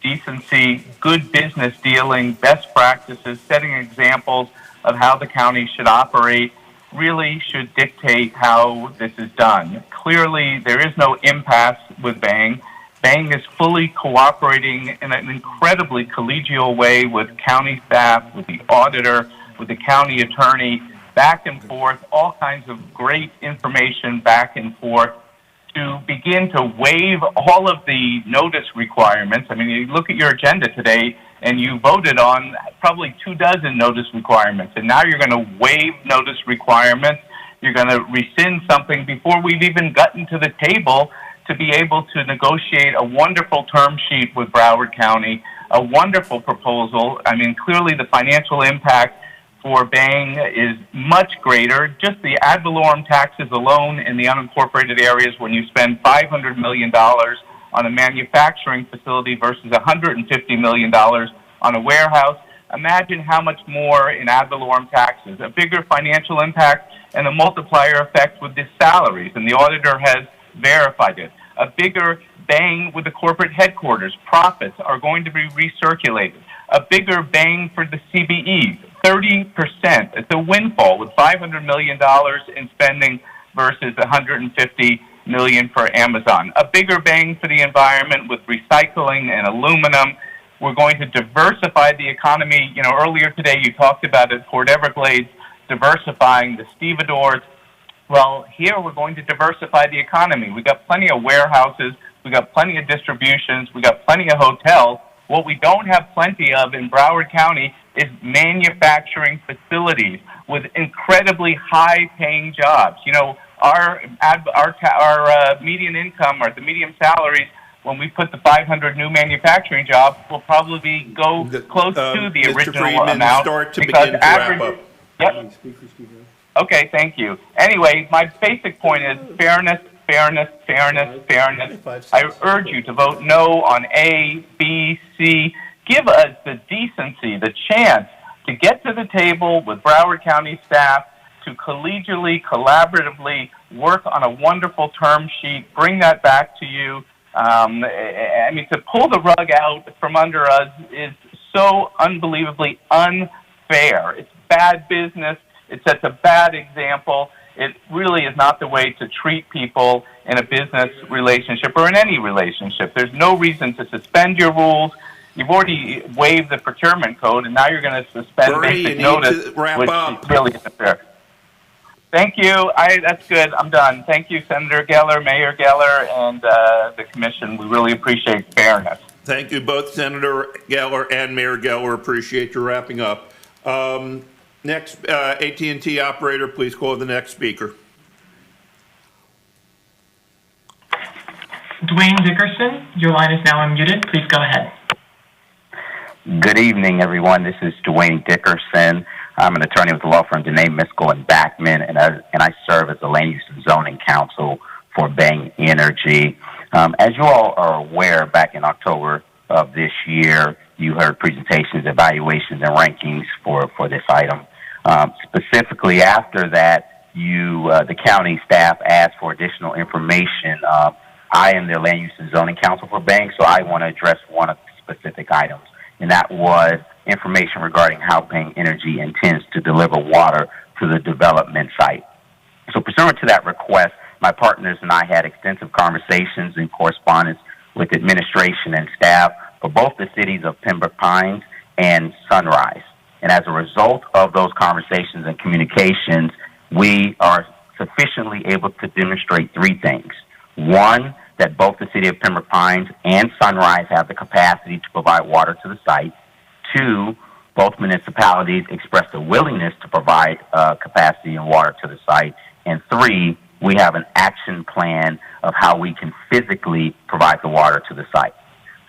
decency, good business dealing, best practices, setting examples of how the county should operate really should dictate how this is done. Clearly, there is no impasse with Bang. Bang is fully cooperating in an incredibly collegial way with county staff, with the auditor, with the county attorney, back and forth, all kinds of great information back and forth to begin to waive all of the notice requirements. I mean, you look at your agenda today and you voted on probably 24 notice requirements, and now you're going to waive notice requirements. You're going to rescind something before we've even gotten to the table to be able to negotiate a wonderful term sheet with Broward County, a wonderful proposal. I mean, clearly the financial impact for Bang is much greater. Just the ad valorem taxes alone in the unincorporated areas, when you spend $500 million on a manufacturing facility versus $150 million on a warehouse, imagine how much more in ad valorem taxes, a bigger financial impact and a multiplier effect with the salaries, and the auditor has verified it. A bigger bang with the corporate headquarters. Profits are going to be recirculated. A bigger bang for the CBEs, 30%. It's a windfall with $500 million in spending versus $150 million for Amazon. A bigger bang for the environment with recycling and aluminum. We're going to diversify the economy. You know, earlier today you talked about it, Port Everglades, diversifying the stevedores. Well, here we're going to diversify the economy. We've got plenty of warehouses. We've got plenty of distributions. We've got plenty of hotels. What we don't have plenty of in Broward County is manufacturing facilities with incredibly high-paying jobs. You know, our median income or the median salaries, when we put the 500 new manufacturing jobs, will probably go close to the Mr. original Friedman, amount. start to because begin to wrap up. Yep. Okay, thank you. Anyway, my basic point is fairness, fairness, fairness, fairness. I urge you to vote no on A, B, C. Give us the decency, the chance to get to the table with Broward County staff to collegially, collaboratively work on a wonderful term sheet, bring that back to you. I mean, to pull the rug out from under us is so unbelievably unfair. It's bad business. It sets a bad example. It really is not the way to treat people in a business relationship or in any relationship. There's no reason to suspend your rules. You've already waived the procurement code, and now you're going to suspend Bernie, basic you need notice, to wrap which up. really isn't fair. Thank you. That's good. I'm done. Thank you, Senator Geller, Mayor Geller, and the commission. We really appreciate fairness. Thank you both, Senator Geller and Mayor Geller. Appreciate your wrapping up. Next, AT&T operator, please call the next speaker. Dwayne Dickerson, your line is now unmuted. Please go ahead. Good evening, everyone. This is Dwayne Dickerson. I'm an attorney with the law firm Dene Miskell and Backman, and I serve as the Land Use and Zoning Counsel for Bang Energy. As you all are aware, back in October of this year, you heard presentations, evaluations, and rankings for this item. Specifically, after that, the county staff asked for additional information. I am the Land Use and Zoning Counsel for Bang, so I want to address one of the specific items, and that was information regarding how Bang Energy intends to deliver water to the development site. So pursuant to that request, my partners and I had extensive conversations and correspondence with administration and staff for both the cities of Pembroke Pines and Sunrise. And as a result of those conversations and communications, we are sufficiently able to demonstrate three things. One, that both the city of Pembroke Pines and Sunrise have the capacity to provide water to the site. Two, both municipalities expressed a willingness to provide capacity and water to the site. And three, we have an action plan of how we can physically provide the water to the site.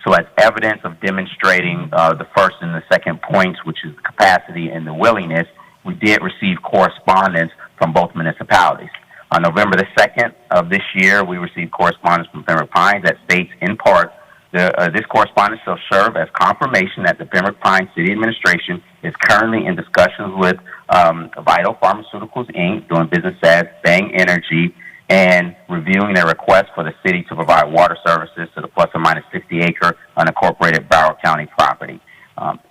So as evidence of demonstrating the first and the second points, which is the capacity and the willingness, we did receive correspondence from both municipalities. On November the 2nd of this year, we received correspondence from Pembroke Pines that states, in part, this correspondence shall serve as confirmation that the Pembroke Pines City Administration is currently in discussions with Vital Pharmaceuticals, Inc., doing business as Bang Energy, and reviewing their request for the city to provide water services to the plus or minus 60-acre unincorporated Broward County property.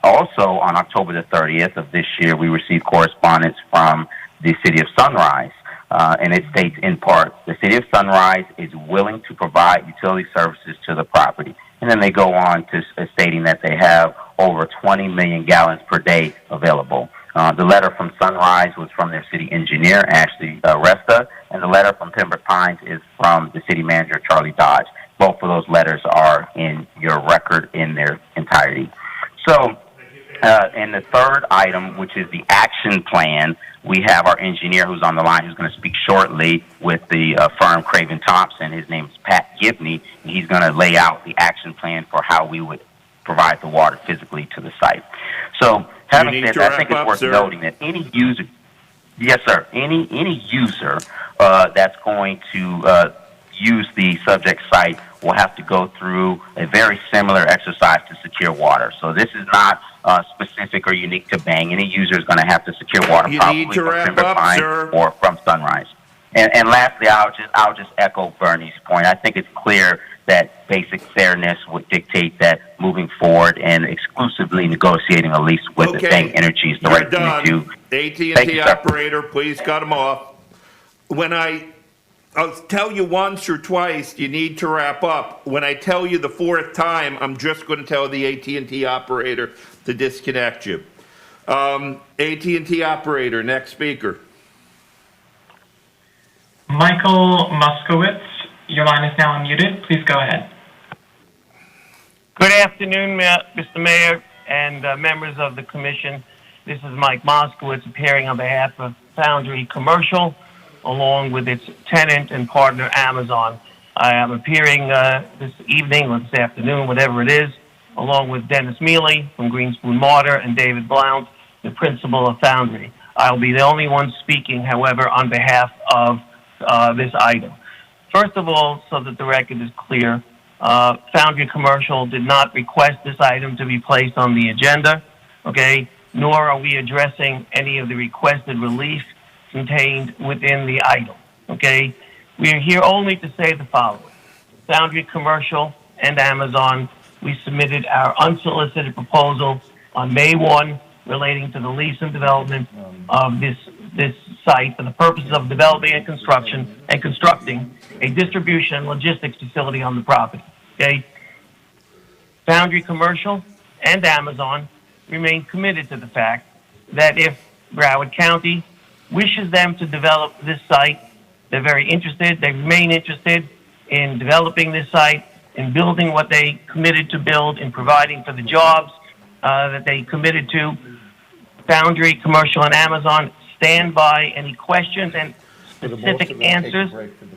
Also, on October the 30th of this year, we received correspondence from the city of Sunrise. And it states, in part, the city of Sunrise is willing to provide utility services to the property. And then they go on to stating that they have over 20 million gallons per day available. The letter from Sunrise was from their city engineer, Ashley Resta, and the letter from Pembroke Pines is from the city manager, Charlie Dodge. Both of those letters are in your record in their entirety. So, and the third item, which is the action plan, we have our engineer who's on the line who's going to speak shortly with the firm Craven Thompson. His name is Pat Gibney, and he's going to lay out the action plan for how we would provide the water physically to the site. So, having said that, I think it's worth noting that any user, yes, sir, any user that's going to use the subject site will have to go through a very similar exercise to secure water. So this is not specific or unique to Bang. Any user is going to have to secure water probably from Pembroke Pines or from Sunrise. And lastly, I'll just echo Bernie's point. I think it's clear that basic fairness would dictate that moving forward and exclusively negotiating a lease with the Bang Energy is the right thing to do. AT&T operator, please cut him off. I'll tell you once or twice, you need to wrap up. When I tell you the fourth time, I'm just going to tell the AT&T operator to disconnect you. AT&T operator, next speaker. Michael Moskowitz, your line is now unmuted. Please go ahead. Good afternoon, Mr. Mayor and members of the commission. This is Mike Moskowitz appearing on behalf of Foundry Commercial, along with its tenant and partner, Amazon. I am appearing this evening or this afternoon, whatever it is, along with Dennis Mealy from Greenspoon Mortar and David Blount, the principal of Foundry. I'll be the only one speaking, however, on behalf of this item. First of all, so that the record is clear, Foundry Commercial did not request this item to be placed on the agenda, okay, nor are we addressing any of the requested relief contained within the item, okay? We are here only to say the following. Foundry Commercial and Amazon, we submitted our unsolicited proposal on May 1 relating to the lease and development of this site for the purposes of developing and constructing a distribution and logistics facility on the property, okay? Foundry Commercial and Amazon remain committed to the fact that if Broward County wishes them to develop this site. They're very interested. They remain interested in developing this site, in building what they committed to build, in providing for the jobs that they committed to. Foundry, Commercial, and Amazon stand by any questions and specific answers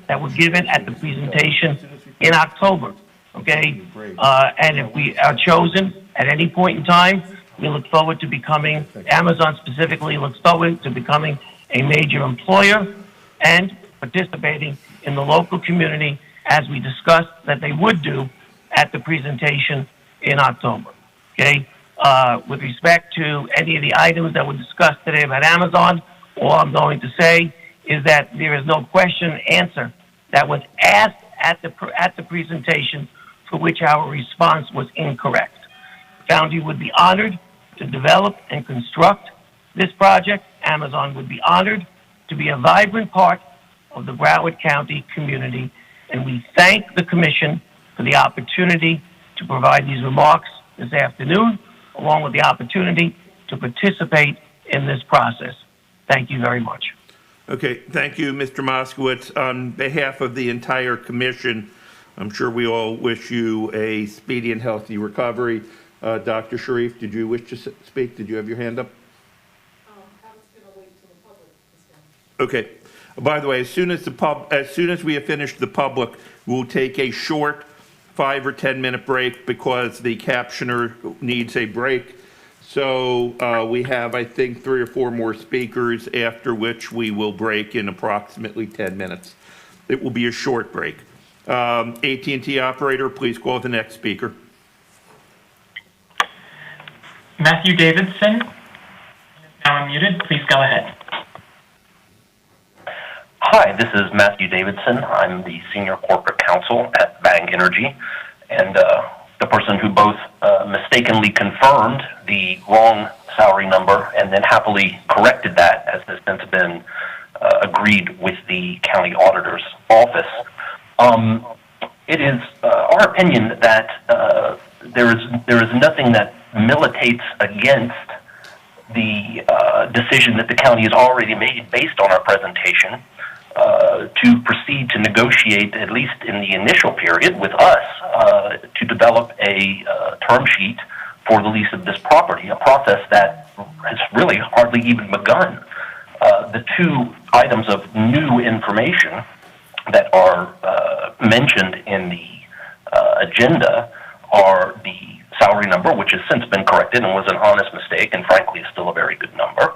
that were given at the presentation in October. Okay? And if we are chosen at any point in time, we look forward to becoming, Amazon specifically looks forward to becoming a major employer and participating in the local community as we discussed that they would do at the presentation in October. Okay? With respect to any of the items that were discussed today about Amazon, all I'm going to say is that there is no question and answer that was asked at the presentation for which our response was incorrect. Foundry would be honored to develop and construct this project. Amazon would be honored to be a vibrant part of the Broward County community, and we thank the Commission for the opportunity to provide these remarks this afternoon, along with the opportunity to participate in this process. Thank you very much. Okay, thank you, Mr. Moskowitz. On behalf of the entire commission, I'm sure we all wish you a speedy and healthy recovery. Dr. Sharif, did you wish to speak? Did you have your hand up? I was going to wait till the public is done. Okay. By the way, as soon as we have finished the public, we'll take a short 5 or 10 minute break because the captioner needs a break. So we have, I think, 3 or 4 more speakers, after which we will break in approximately 10 minutes. It will be a short break. AT&T operator, please call the next speaker. Matthew Davidson, now unmuted. Please go ahead. Hi, this is Matthew Davidson. I'm the Senior Corporate Counsel at Bang Energy, and the person who both mistakenly confirmed the wrong salary number and then happily corrected that, as has since been agreed with the county auditor's office. It is our opinion that there is nothing that militates against the decision that the county has already made based on our presentation to proceed to negotiate, at least in the initial period, with us to develop a term sheet for the lease of this property, a process that has really hardly even begun. The 2 items of new information that are mentioned in the agenda are the salary number, which has since been corrected and was an honest mistake and frankly is still a very good number,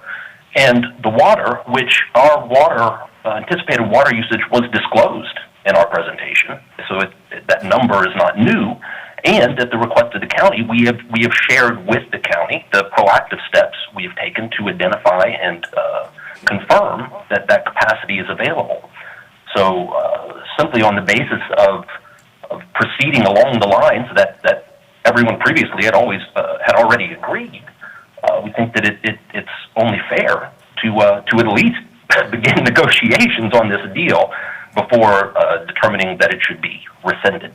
and the water, which our anticipated water usage was disclosed in our presentation, so that number is not new, and at the request of the county, we have shared with the county the proactive steps we have taken to identify and confirm that that capacity is available. So simply on the basis of proceeding along the lines that everyone previously had already agreed, we think that it's only fair to at least begin negotiations on this deal before determining that it should be rescinded.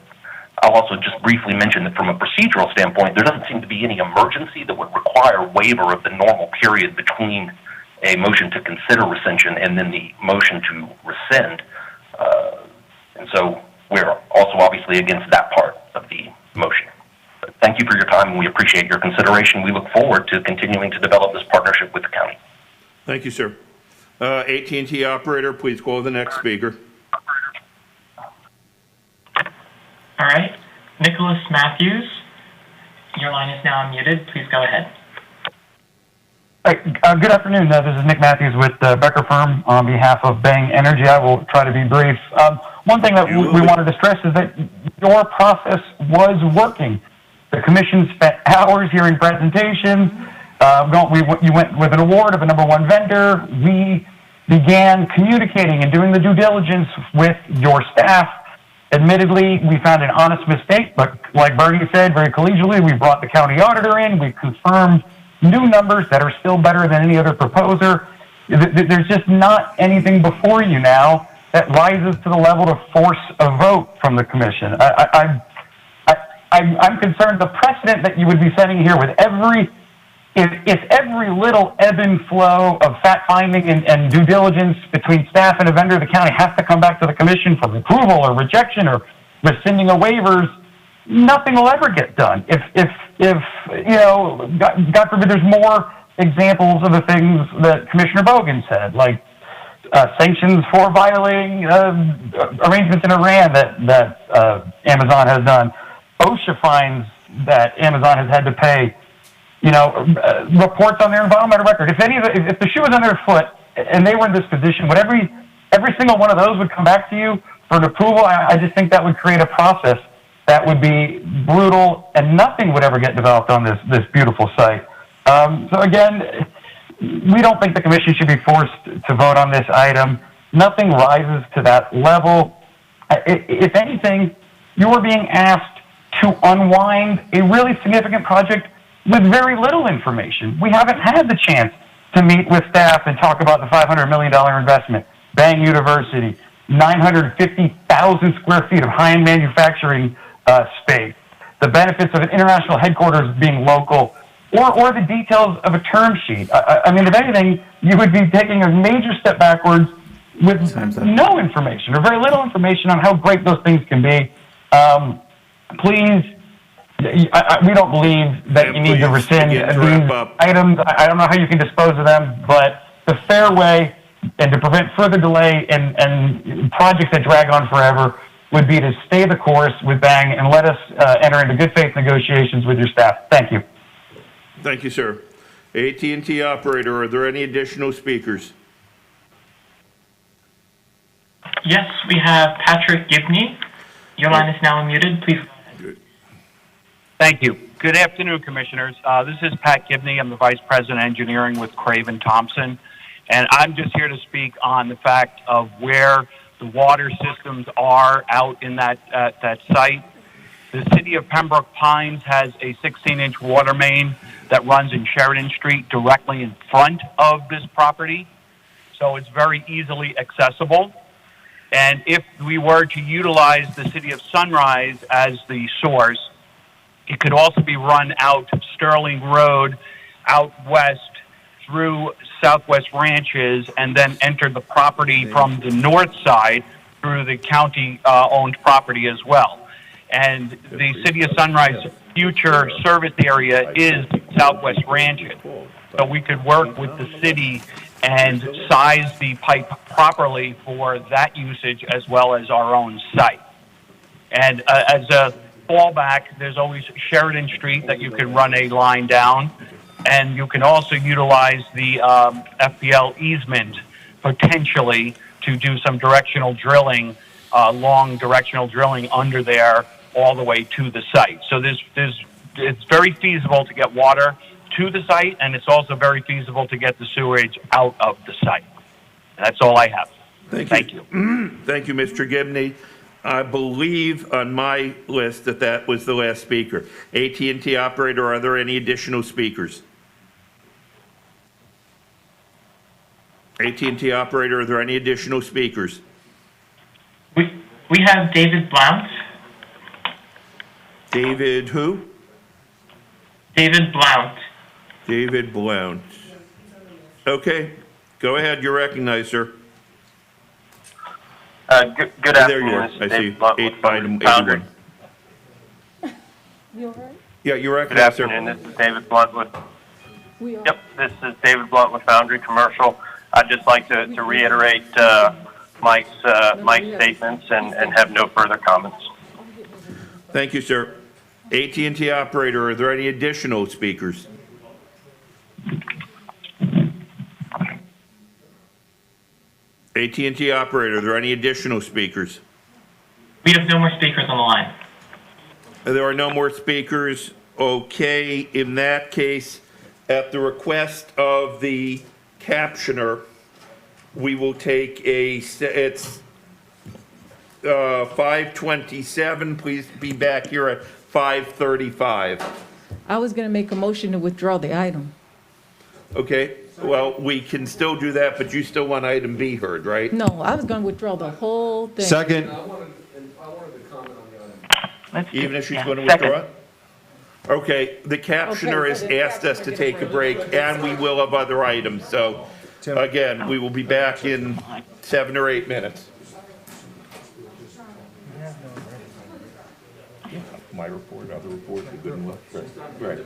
I'll also just briefly mention that from a procedural standpoint, there doesn't seem to be any emergency that would require waiver of the normal period between a motion to consider rescission and then the motion to rescind. And so we're also obviously against that part of the motion. But thank you for your time, and we appreciate your consideration. We look forward to continuing to develop this partnership with the county. Thank you, sir. AT&T operator, please call the next speaker. All right. Nicholas Matthews, your line is now unmuted. Please go ahead. Good afternoon. This is Nick Matthews with the Becker Firm on behalf of Bang Energy. I will try to be brief. One thing that we wanted to stress is that your process was working. The commission spent hours hearing presentations. You went with an award of a #1 vendor. We began communicating and doing the due diligence with your staff. Admittedly, we found an honest mistake, but like Bernie said, very collegially, we brought the county auditor in. We confirmed new numbers that are still better than any other proposer. There's just not anything before you now that rises to the level to force a vote from the commission. I'm concerned the precedent that you would be setting here with every if every little ebb and flow of fact finding and due diligence between staff and a vendor of the county has to come back to the commission for approval or rejection or rescinding of waivers, nothing will ever get done. If you know, God forbid, there's more examples of the things that Commissioner Bogan said, like sanctions for violating arrangements in Iran that Amazon has done, OSHA fines that Amazon has had to pay, you know, reports on their environmental record. If the shoe was on their foot and they were in this position, would every single one of those would come back to you for an approval? I just think that would create a process that would be brutal, and nothing would ever get developed on this beautiful site. So again, we don't think the commission should be forced to vote on this item. Nothing rises to that level. If anything, you're being asked to unwind a really significant project with very little information. We haven't had the chance to meet with staff and talk about the $500 million investment, Bang University, 950,000 square feet of high-end manufacturing space, the benefits of an international headquarters being local, or the details of a term sheet. I mean, if anything, you would be taking a major step backwards with no information or very little information on how great those things can be. Please, we don't believe that you need to rescind these items. I don't know how you can dispose of them, but the fair way and to prevent further delay and projects that drag on forever would be to stay the course with Bang and let us enter into good faith negotiations with your staff. Thank you. Thank you, sir. AT&T operator, are there any additional speakers? Yes, we have Patrick Gibney. Your line is now unmuted. Please. Thank you. Good afternoon, Commissioners. This is Pat Gibney. I'm the Vice President Engineering with Craven Thompson. And I'm just here to speak on the fact of where the water systems are out in that site. The city of Pembroke Pines has a 16-inch water main that runs in Sheridan Street directly in front of this property. So it's very easily accessible. And if we were to utilize the city of Sunrise as the source, it could also be run out Sterling Road, out west through Southwest Ranches, and then enter the property from the north side through the county-owned property as well. And the city of Sunrise future service area is Southwest Ranches. So we could work with the city and size the pipe properly for that usage as well as our own site. And as a fallback, there's always Sheridan Street that you can run a line down, and you can also utilize the FPL easement potentially to do some directional drilling, long directional drilling under there all the way to the site. So it's very feasible to get water to the site, and it's also very feasible to get the sewage out of the site. That's all I have. Thank you. Thank you, Mr. Gibney. I believe on my list that was the last speaker. AT&T operator, are there any additional speakers? AT&T operator, are there any additional speakers? We have David Blount. David who? David Blount. David Blount. Okay, go ahead. You're recognized, sir. Good There you afternoon. are. This is I see. David Blount with Item Foundry. 81. Yeah, you're Good recognized, sir. afternoon. This is David Blunt with. Yep, this is David Blunt with Foundry Commercial. I'd just like to reiterate Mike's statements and have no further comments. Thank you, sir. AT&T operator, are there any additional speakers? AT&T operator, are there any additional speakers? We have no more speakers on the line. There are no more speakers. Okay, in that case, at the request of the captioner, we will take it's 5:27. Please be back here at 5:35. I was going to make a motion to withdraw the item. Okay, well, we can still do that, but you still want item B heard, right? No, I was going to withdraw the whole thing. Second. Even if she's going to withdraw it? Okay, the captioner Okay, has so the asked us captioner to get a take a break, and we will have other items, so, again, we will be back in 7 or 8 minutes. My report, other report, the good and well, right.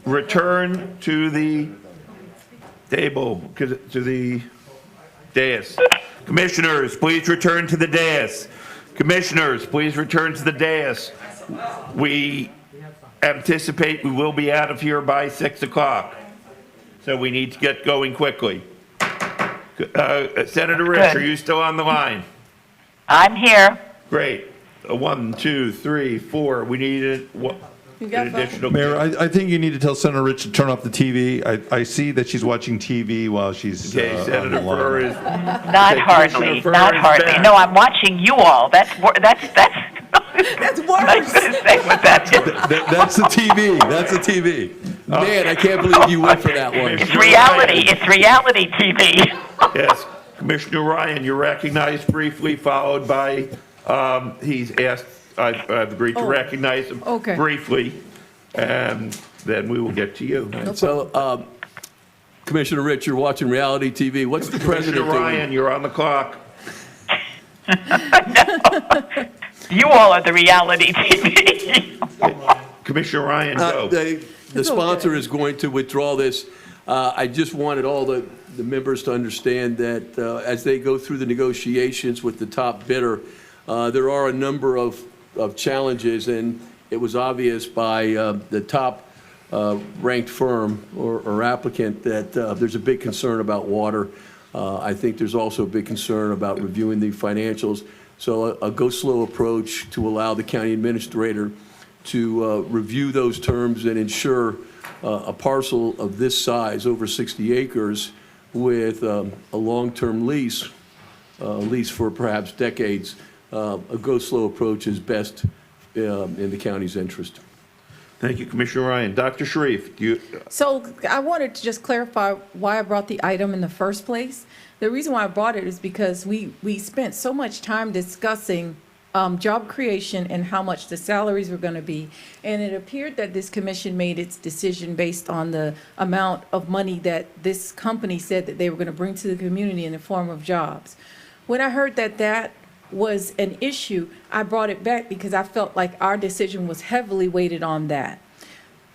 return to the table, to the dais. Commissioners, please return to the dais. Commissioners, please return to the dais. We anticipate we will be out of here by 6 o'clock, so we need to get going quickly. Senator Rich, are you still on the line? I'm here. Great. 1, 2, 3, 4. We need an additional. Mayor, I think you need to tell Senator Rich to turn off the TV. I see that she's watching TV while she's Okay, on Senator the line. Burr is. Not Okay, hardly. Commissioner Burr Not is hardly. back. No, I'm watching you all. That's That's worse. I couldn't say what that is. That's the TV. That's the TV. Man, I can't believe you went for that one. It's reality. It's reality TV. Yes, Commissioner Ryan, you're recognized briefly, followed by, he's asked, I've agreed to recognize him briefly, and then we will get to you. So, Commissioner Rich, you're watching reality TV. What's the president Commissioner Ryan, doing? you're on the clock. You all are the reality TV. Commissioner Ryan, go. The sponsor is going to withdraw this. I just wanted all the members to understand that as they go through the negotiations with the top bidder, there are a number of challenges, and it was obvious by the top ranked firm or applicant that there's a big concern about water. I think there's also a big concern about reviewing the financials. So a go-slow approach to allow the county administrator to review those terms and ensure a parcel of this size, over 60 acres, with a long-term lease for perhaps decades. A go-slow approach is best in the county's interest. Thank you, Commissioner Ryan. Dr. Sharif, So I wanted to just clarify why I brought the item in the first place. The reason why I brought it is because we spent so much time discussing job creation and how much the salaries were going to be. And it appeared that this commission made its decision based on the amount of money that this company said that they were going to bring to the community in the form of jobs. When I heard that that was an issue, I brought it back because I felt like our decision was heavily weighted on that.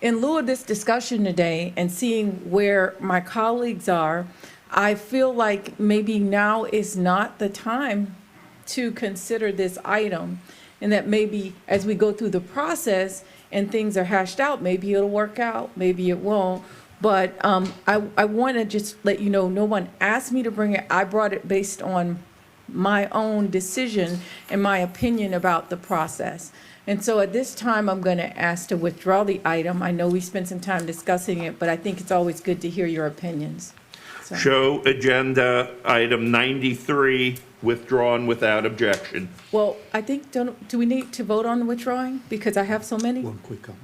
In lieu of this discussion today and seeing where my colleagues are, I feel like maybe now is not the time to consider this item, and that maybe as we go through the process and things are hashed out, maybe it'll work out, maybe it won't. But I want to just let you know, no one asked me to bring it. I brought it based on my own decision and my opinion about the process. And so at this time, I'm going to ask to withdraw the item. I know we spent some time discussing it, but I think it's always good to hear your opinions. So. show agenda item 93 withdrawn without objection. Well, I think, do we need to vote on the withdrawing? Because I have so many. One quick comment.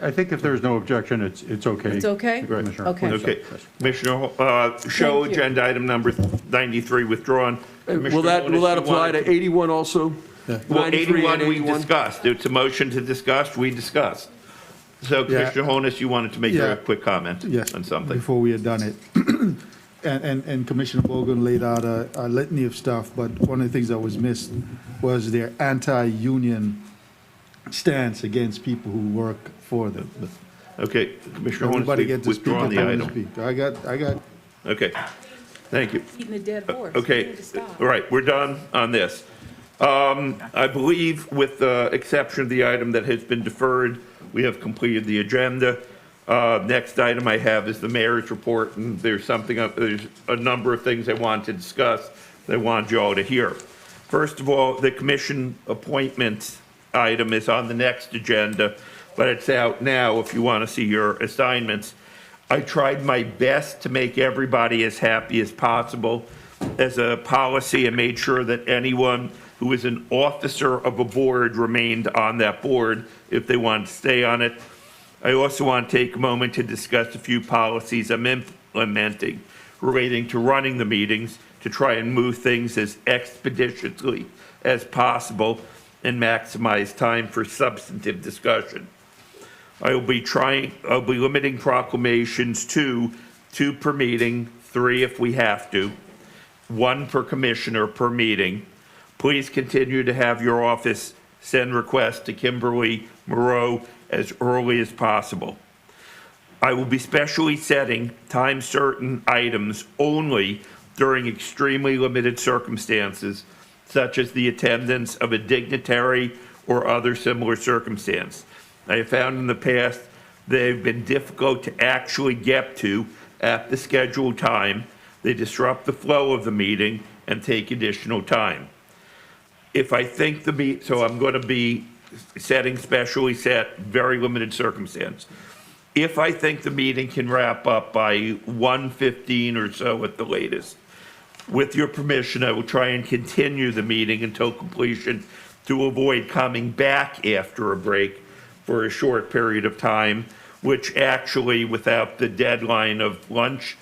I think if there's no objection, it's okay. It's okay? Commissioner. Okay. Okay, Commissioner, show Thank you. agenda item number 93 withdrawn. Will that apply to 81 also? Well, 93 81 and we 81? discussed. It's a motion to discuss, we discussed. So Commissioner Honus, you wanted to make a quick comment on something? Before we had done it. And Commissioner Bogan laid out a litany of stuff, but one of the things that was missed was their anti-union stance against people who work for them. Okay, Commissioner Honus, Everybody get to speak withdrawn if the they want to item. speak. I got. Okay, thank you. Eating a dead horse. Okay, We need to stop. all right, we're done on this. I believe with the exception of the item that has been deferred, we have completed the agenda. Next item I have is the mayor's report, and there's a number of things I want to discuss that I want you all to hear. First of all, the commission appointment item is on the next agenda, but it's out now if you want to see your assignments. I tried my best to make everybody as happy as possible as a policy and made sure that anyone who is an officer of a board remained on that board if they wanted to stay on it. I also want to take a moment to discuss a few policies I'm implementing relating to running the meetings to try and move things as expeditiously as possible and maximize time for substantive discussion. I'll be limiting proclamations to 2 per meeting, 3 if we have to, 1 per commissioner per meeting. Please continue to have your office send requests to Kimberly Moreau as early as possible. I will be specially setting time-certain items only during extremely limited circumstances, such as the attendance of a dignitary or other similar circumstance. I have found in the past they've been difficult to actually get to at the scheduled time. They disrupt the flow of the meeting and take additional time. If I think so I'm going to be setting specially set, very limited circumstance. If I think the meeting can wrap up by 1:15 or so at the latest, with your permission, I will try and continue the meeting until completion to avoid coming back after a break for a short period of time, which actually, without the deadline of lunch,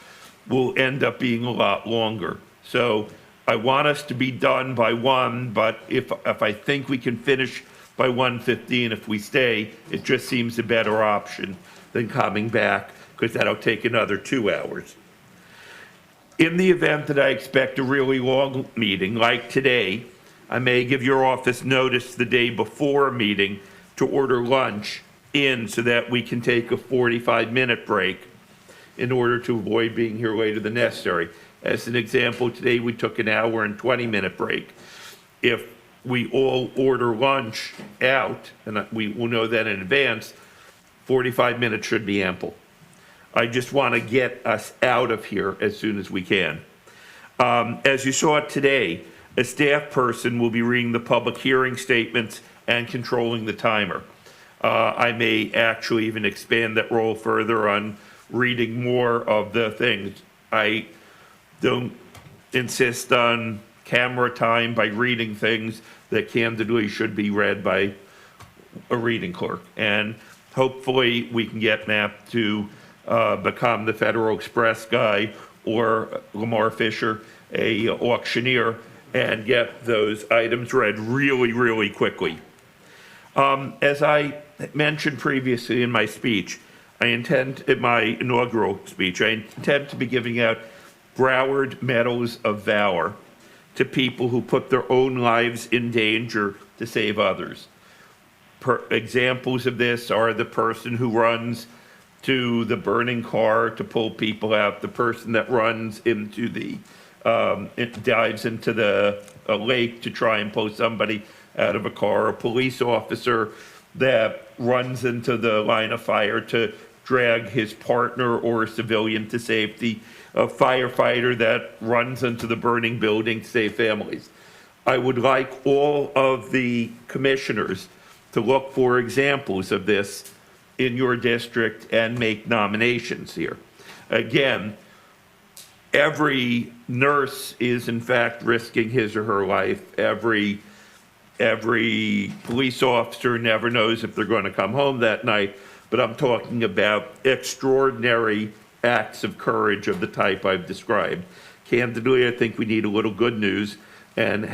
will end up being a lot longer. So I want us to be done by 1, but if I think we can finish by 1:15, if we stay, it just seems a better option than coming back, because that'll take another 2 hours. In the event that I expect a really long meeting, like today, I may give your office notice the day before a meeting to order lunch in so that we can take a 45-minute break in order to avoid being here later than necessary. As an example, today we took an hour and 20-minute break. If we all order lunch out, and we will know that in advance, 45 minutes should be ample. I just want to get us out of here as soon as we can. As you saw today, a staff person will be reading the public hearing statements and controlling the timer. I may actually even expand that role further on reading more of the things. I don't insist on camera time by reading things that candidly should be read by a reading clerk. And hopefully we can get mapped to become the Federal Express guy or Lamar Fisher, a auctioneer, and get those items read really, really quickly. As I mentioned previously in my speech, in my inaugural speech, I intend to be giving out Broward Medals of Valor to people who put their own lives in danger to save others. Examples of this are the person who runs to the burning car to pull people out, the person that runs into dives into the lake to try and pull somebody out of a car, a police officer that runs into the line of fire to drag his partner or a civilian to safety, a firefighter that runs into the burning building to save families. I would like all of the commissioners to look for examples of this in your district and make nominations here. Again, every nurse is in fact risking his or her life. Every police officer never knows if they're going to come home that night, but I'm talking about extraordinary acts of courage of the type I've described. Candidly, I think we need a little good news, and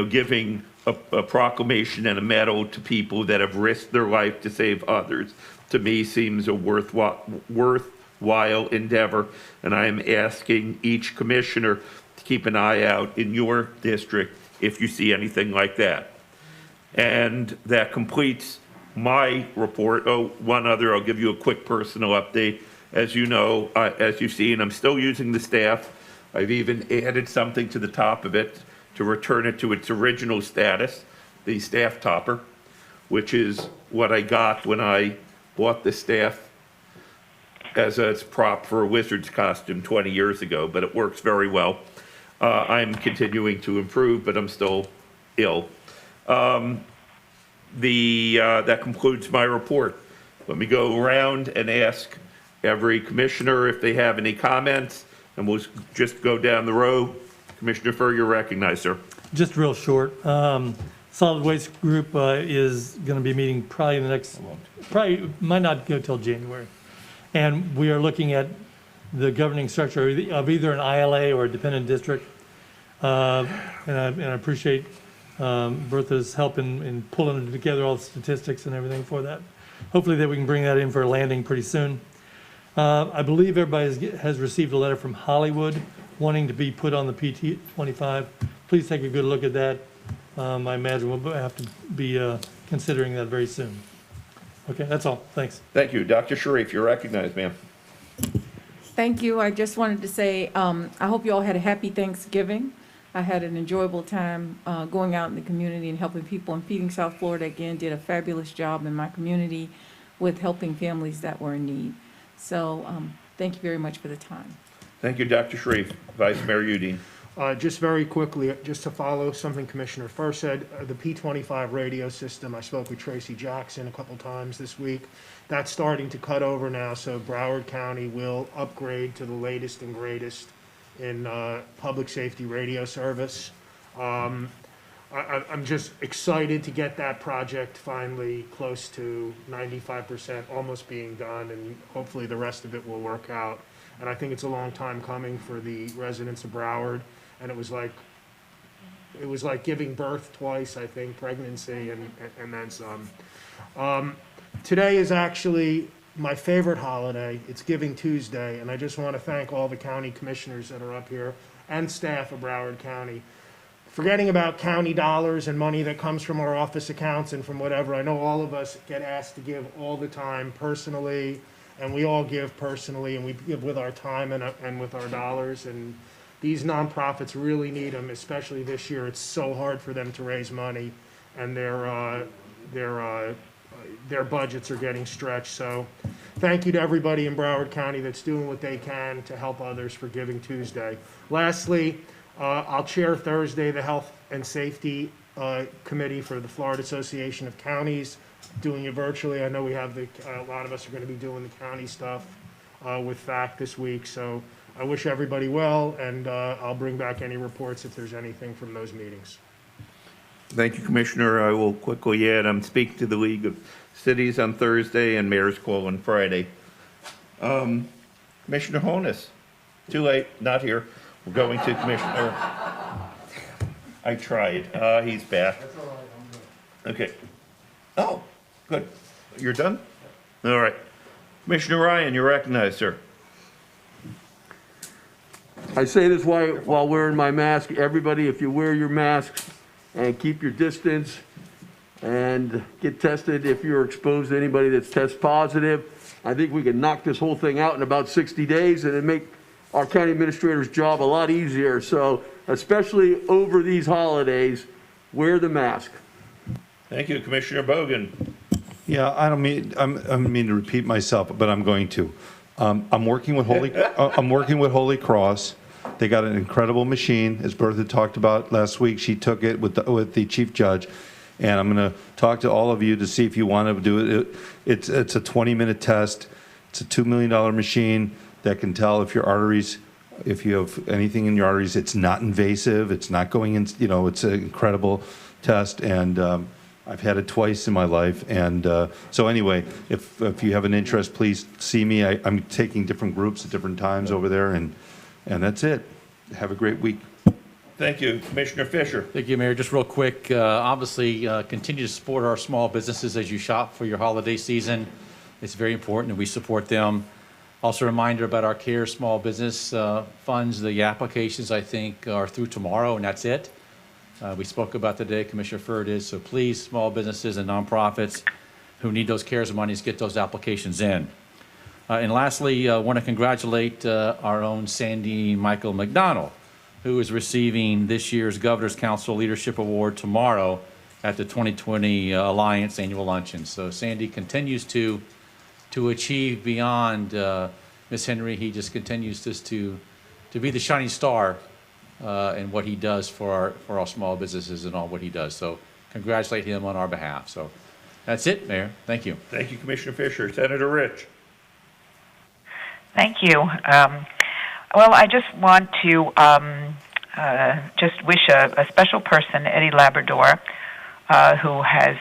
giving a proclamation and a medal to people that have risked their life to save others, to me seems a worthwhile endeavor, and I am asking each commissioner to keep an eye out in your district if you see anything like that. And that completes my report. Oh, one other, I'll give you a quick personal update. As you know, as you've seen, I'm still using the staff. I've even added something to the top of it to return it to its original status, the staff topper, which is what I got when I bought the staff as a prop for a wizard's costume 20 years ago, but it works very well. I'm continuing to improve, but I'm still ill. That concludes my report. Let me go around and ask every commissioner if they have any comments, and we'll just go down the row. Commissioner Furr, you're recognized, sir. Just real short. Solid Waste Group is going to be meeting probably might not go till January. And we are looking at the governing structure of either an ILA or a dependent district. And I appreciate Bertha's help in pulling together all the statistics and everything for that. Hopefully that we can bring that in for a landing pretty soon. I believe everybody has received a letter from Hollywood wanting to be put on the PT25. Please take a good look at that. I imagine we'll have to be considering that very soon. Okay, that's all. Thanks. Thank you. Dr. Sharif, you're recognized, ma'am. Thank you. I just wanted to say, I hope you all had a happy Thanksgiving. I had an enjoyable time going out in the community and helping people, and Feeding South Florida again did a fabulous job in my community with helping families that were in need. So thank you very much for the time. Thank you, Dr. Sharif. Vice Mayor Udine. Just very quickly, just to follow something Commissioner First said, the P25 radio system, I spoke with Tracy Jackson a couple times this week. That's starting to cut over now, so Broward County will upgrade to the latest and greatest in public safety radio service. I'm just excited to get that project finally close to 95%, almost being done, and hopefully the rest of it will work out. And I think it's a long time coming for the residents of Broward. And it was like giving birth twice, I think, pregnancy and then some. Today is actually my favorite holiday. It's Giving Tuesday, and I just want to thank all the county commissioners that are up here and staff of Broward County. Forgetting about county dollars and money that comes from our office accounts and from whatever, I know all of us get asked to give all the time personally, and we all give personally, and we give with our time and with our dollars. And these nonprofits really need them, especially this year. It's so hard for them to raise money, and their budgets are getting stretched. So thank you to everybody in Broward County that's doing what they can to help others for Giving Tuesday. Lastly, I'll chair Thursday the Health and Safety Committee for the Florida Association of Counties, doing it virtually. I know we have a lot of us are going to be doing the county stuff with FAC this week. So I wish everybody well, and I'll bring back any reports if there's anything from those meetings. Thank you, Commissioner. I will quickly add, I'm speaking to the League of Cities on Thursday and Mayor's Call on Friday. Commissioner Honus, too late, not here. We're going to Commissioner. I tried. He's back. That's all right. I'm good. Okay. Oh, good. You're done? All right. Commissioner Ryan, you're recognized, sir. I say this while wearing my mask. Everybody, if you wear your masks and keep your distance and get tested if you're exposed to anybody that's test positive, I think we can knock this whole thing out in about 60 days and it'd make our county administrator's job a lot easier. So especially over these holidays, wear the mask. Thank you, Commissioner Bogan. Yeah, I don't mean to repeat myself, but I'm going to. I'm working with Holy Cross. They got an incredible machine, as Bertha talked about last week. She took it with the chief judge, and I'm going to talk to all of you to see if you want to do it. It's a 20-minute test. It's a $2 million machine that can tell if your arteries, if you have anything in your arteries. It's not invasive. It's not going in. It's an incredible test, and I've had it twice in my life. And so anyway, if you have an interest, please see me. I'm taking different groups at different times over there, and that's it. Have a great week. Thank you, Commissioner Fisher. Thank you, Mayor. Just real quick, obviously, continue to support our small businesses as you shop for your holiday season. It's very important, and we support them. Also, a reminder about our CARE small business funds. The applications, I think, are through tomorrow, and that's it. We spoke about today, Commissioner Furr did, so please, small businesses and nonprofits who need those CARES monies, get those applications in. And lastly, I want to congratulate our own Sandy Michael McDonald, who is receiving this year's Governor's Council Leadership Award tomorrow at the 2020 Alliance Annual Luncheon. So Sandy continues to achieve beyond Miss Henry. He just continues just to be the shining star and what he does for our small businesses and all what he does. So congratulate him on our behalf. So that's it, Mayor. Thank you. Thank you, Commissioner Fisher. Senator Rich. Thank you. Well, I just want to just wish a special person, Eddie Labrador, who has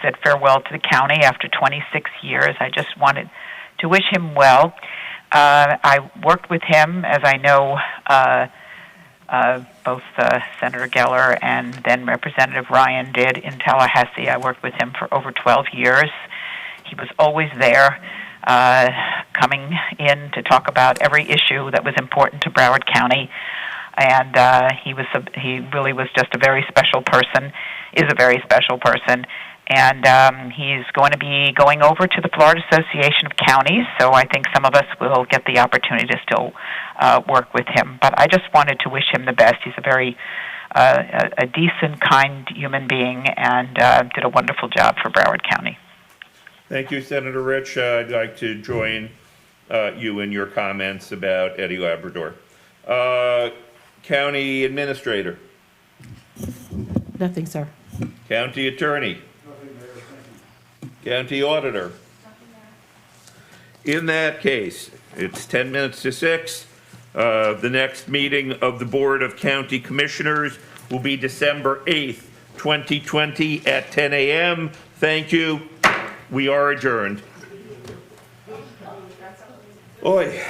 said farewell to the county after 26 years. I just wanted to wish him well. I worked with him, as I know, both Senator Geller and then Representative Ryan did in Tallahassee. I worked with him for over 12 years. He was always there, coming in to talk about every issue that was important to Broward County. And he really was just a very special person, is a very special person. And he's going to be going over to the Florida Association of Counties, so I think some of us will get the opportunity to still work with him. But I just wanted to wish him the best. He's a very a decent, kind human being, and did a wonderful job for Broward County. Thank you, Senator Rich. I'd like to join you in your comments about Eddie Labrador. County Administrator. Nothing, sir. County Attorney. County Auditor. In that case, it's 10 minutes to 6. The next meeting of the Board of County Commissioners will be December 8th, 2020 at 10 a.m. Thank you. We are adjourned. Oi.